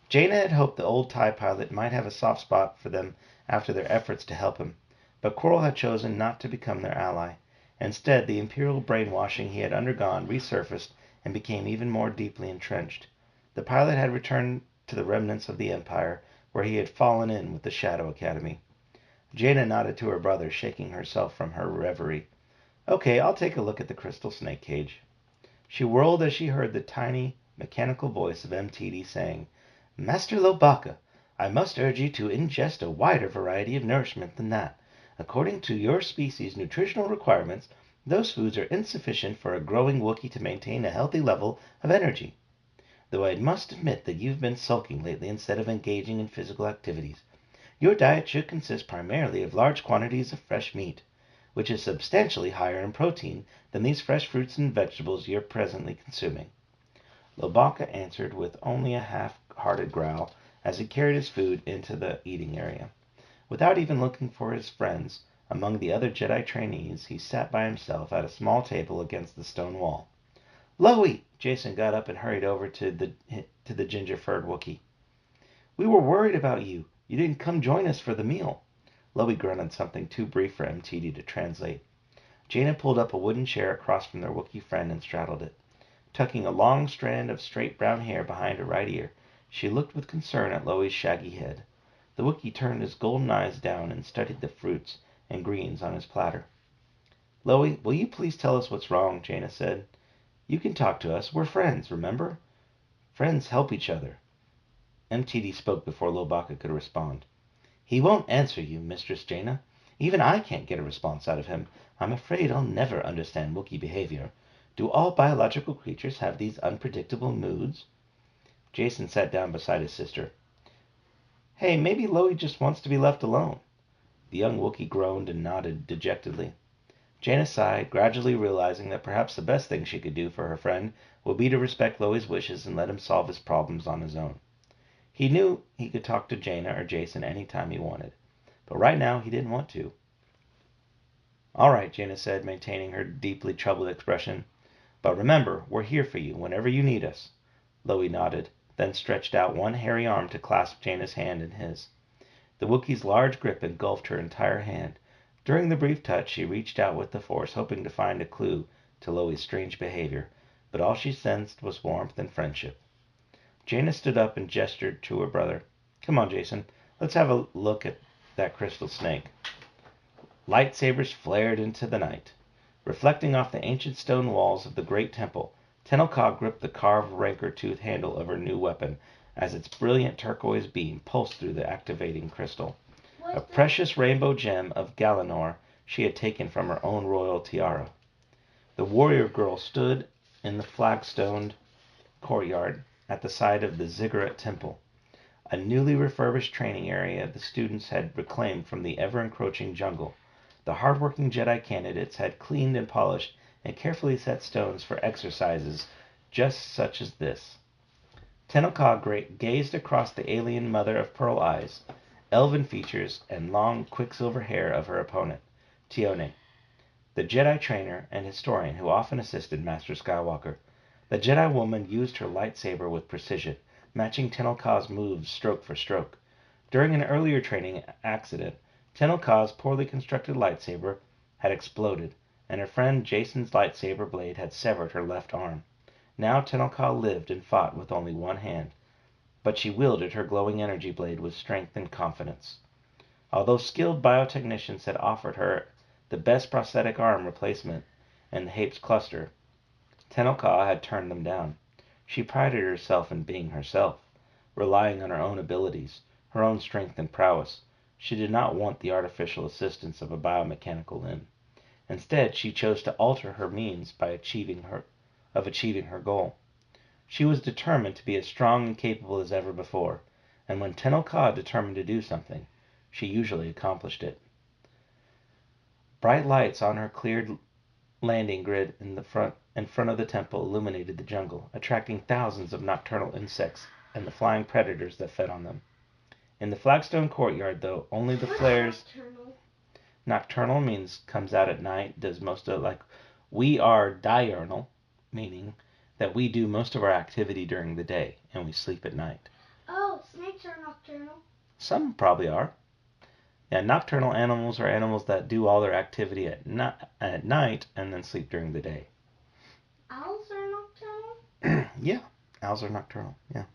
Jaina had hoped the old TIE pilot might have a soft spot for them after their efforts to help him, but Quirrell had chosen not to become their ally. Instead, the Imperial brainwashing he had undergone resurfaced and became even more deeply entrenched. The pilot had returned to the remnants of the Empire, where he had fallen in with the Shadow Academy. Jaina nodded to her brother, shaking herself from her reverie. "Okay, I'll take a look at the crystal snake cage." She whirled as she heard the tiny, mechanical voice of MTD saying, "Master Lobaka, I must urge you to ingest a wider variety of nourishment than that. According to your species' nutritional requirements, those foods are insufficient for a growing Wookiee to maintain a healthy level of energy. Though I must admit that you've been sulking lately instead of engaging in physical activities. Your diet should consist primarily of large quantities of fresh meat, which is substantially higher in protein than these fresh fruits and vegetables you're presently consuming." Lobaka answered with only a half-hearted growl as he carried his food into the eating area. Without even looking for his friends among the other Jedi trainees, he sat by himself at a small table against the stone wall. "Loey!" Jason got up and hurried over to the ginger-furred Wookiee. "We were worried about you. You didn't come join us for the meal." Loey grunted something too brief for MTD to translate. Jaina pulled up a wooden chair across from their Wookiee friend and straddled it. Tucking a long strand of straight brown hair behind her right ear, she looked with concern at Loey's shaggy head. The Wookiee turned his golden eyes down and studied the fruits and greens on his platter. "Loey, will you please tell us what's wrong?" Jaina said. "You can talk to us. We're friends, remember? Friends help each other." MTD spoke before Lobaka could respond. "He won't answer you, Mistress Jaina. Even I can't get a response out of him. I'm afraid I'll never understand Wookiee behavior. Do all biological creatures have these unpredictable moods?" Jason sat down beside his sister. "Hey, maybe Loey just wants to be left alone." The young Wookiee groaned and nodded dejectedly. Jaina sighed, gradually realizing that perhaps the best thing she could do for her friend would be to respect Loey's wishes and let him solve his problems on his own. He knew he could talk to Jaina or Jason any time he wanted, but right now he didn't want to. "All right," Jaina said, maintaining her deeply troubled expression. "But remember, we're here for you whenever you need us." Loey nodded, then stretched out one hairy arm to clasp Jaina's hand in his. The Wookiee's large grip engulfed her entire hand. During the brief touch, she reached out with the Force, hoping to find a clue to Loey's strange behavior, but all she sensed was warmth and friendship. Jaina stood up and gestured to her brother. "Come on, Jason. Let's have a look at that crystal snake." Lightsabers flared into the night. Reflecting off the ancient stone walls of the great temple, Tenelka gripped the carved rancor-tooth handle of her new weapon as its brilliant turquoise beam pulsed through the activating crystal. A precious rainbow gem of Galanor she had taken from her own royal tiara. The warrior girl stood in the flagstoned courtyard at the side of the Ziggurat Temple, a newly refurbished training area the students had reclaimed from the ever-encroaching jungle. The hard-working Jedi candidates had cleaned and polished and carefully set stones for exercises just such as this. Tenelka gazed across the alien mother-of-pearl eyes, elven features, and long quicksilver hair of her opponent, Tione, the Jedi trainer and historian who often assisted Master Skywalker. The Jedi woman used her lightsaber with precision, matching Tenelka's moves stroke for stroke. During an earlier training accident, Tenelka's poorly constructed lightsaber had exploded, and her friend Jason's lightsaber blade had severed her left arm. Now Tenelka lived and fought with only one hand, but she wielded her glowing energy blade with strength and confidence. Although skilled biotechnicians had offered her the best prosthetic arm replacement in the Hapes cluster, Tenelka had turned them down. She prided herself in being herself, relying on her own abilities, her own strength and prowess. She did not want the artificial assistance of a biomechanical limb. Instead, she chose to alter her means by achieving her goal. She was determined to be as strong and capable as ever before, and when Tenelka determined to do something, she usually accomplished it. Bright lights on her cleared landing grid in front of the temple illuminated the jungle, attracting thousands of nocturnal insects and the flying predators that fed on them. In the flagstone courtyard, though, only the flares... Nocturnal means comes out at night, does most of like We are diurnal, meaning that we do most of our activity during the day and we sleep at night.
Oh, snakes are nocturnal.
Some probably are. Yeah, nocturnal animals are animals that do all their activity at night and then sleep during the day.
Owls are nocturnal?
Yeah, owls are nocturnal, yeah.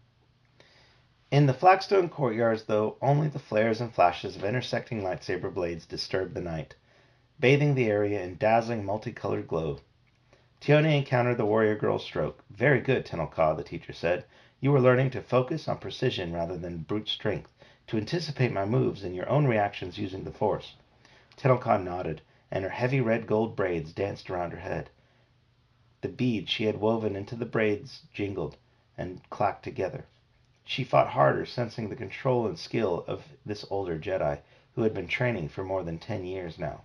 In the flagstone courtyards, though, only the flares and flashes of intersecting lightsaber blades disturbed the night, bathing the area in dazzling multicolored glow. Tione encountered the warrior girl's stroke. Very good, Tenelka, the teacher said. You were learning to focus on precision rather than brute strength, to anticipate my moves and your own reactions using the Force. Tenelka nodded, and her heavy red gold braids danced around her head. The beads she had woven into the braids jingled and clacked together. She fought harder, sensing the control and skill of this older Jedi, who had been training for more than 10 years now.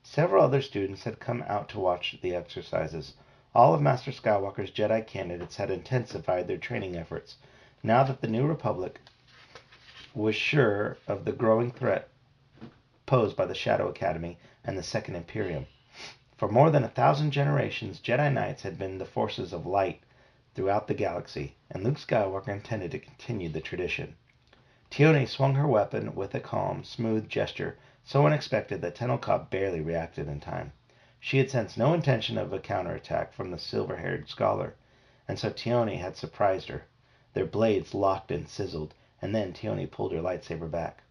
Several other students had come out to watch the exercises. All of Master Skywalker's Jedi candidates had intensified their training efforts, now that the New Republic was sure of the growing threat posed by the Shadow Academy and the Second Imperium. For more than 1,000 generations, Jedi Knights had been the forces of light throughout the galaxy, and Luke Skywalker intended to continue the tradition. Tione swung her weapon with a calm, smooth gesture, so unexpected that Tenelka barely reacted in time. She had sensed no intention of a counterattack from the silver-haired scholar, and so Tione had surprised her. Their blades locked and sizzled, and then Tione pulled her lightsaber back.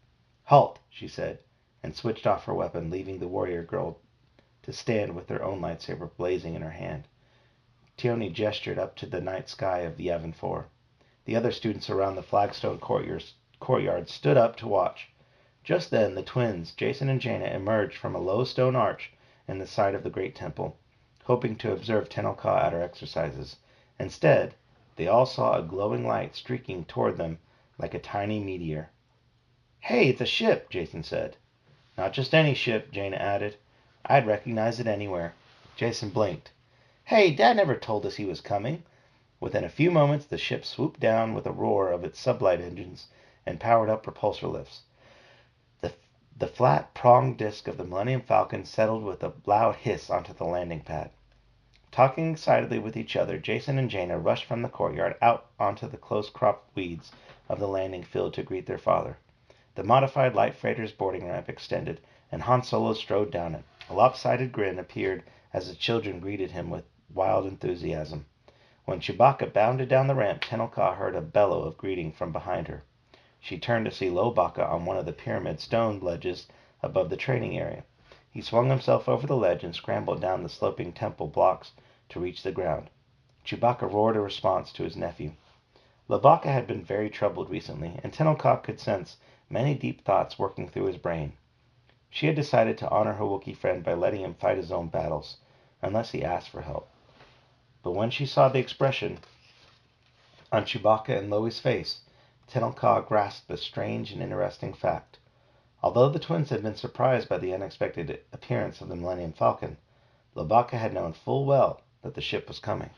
"Halt," she said, and switched off her weapon, leaving the warrior girl to stand with her own lightsaber blazing in her hand. Tione gestured up to the night sky of the Yavin 4. The other students around the flagstone courtyard stood up to watch. Just then the twins, Jason and Jaina, emerged from a low stone arch in the side of the great temple, hoping to observe Tenelka at her exercises. Instead, they all saw a glowing light streaking toward them like a tiny meteor. "Hey, it's a ship," Jason said. "Not just any ship," Jaina added. "I'd recognize it anywhere." Jason blinked. "Hey, Dad never told us he was coming." Within a few moments, the ship swooped down with a roar of its sublight engines and powered up propulsor lifts. The flat, pronged disc of the Millennium Falcon settled with a loud hiss onto the landing pad. Talking excitedly with each other, Jason and Jaina rushed from the courtyard out onto the close-cropped weeds of the landing field to greet their father. The modified light freighter's boarding ramp extended, and Han Solo strode down it. A lopsided grin appeared as the children greeted him with wild enthusiasm. When Chewbacca bounded down the ramp, Tenelka heard a bellow of greeting from behind her. She turned to see Lobaka on one of the pyramid stone ledges above the training area. He swung himself over the ledge and scrambled down the sloping temple blocks to reach the ground. Chewbacca roared a response to his nephew. Lobaka had been very troubled recently, and Tenelka could sense many deep thoughts working through his brain. She had decided to honor her Wookiee friend by letting him fight his own battles, unless he asked for help. But when she saw the expression on Chewbacca and Loi's face, Tenelka grasped a strange and interesting fact. Although the twins had been surprised by the unexpected appearance of the Millennium Falcon, Lobaka had known full well that the ship was coming.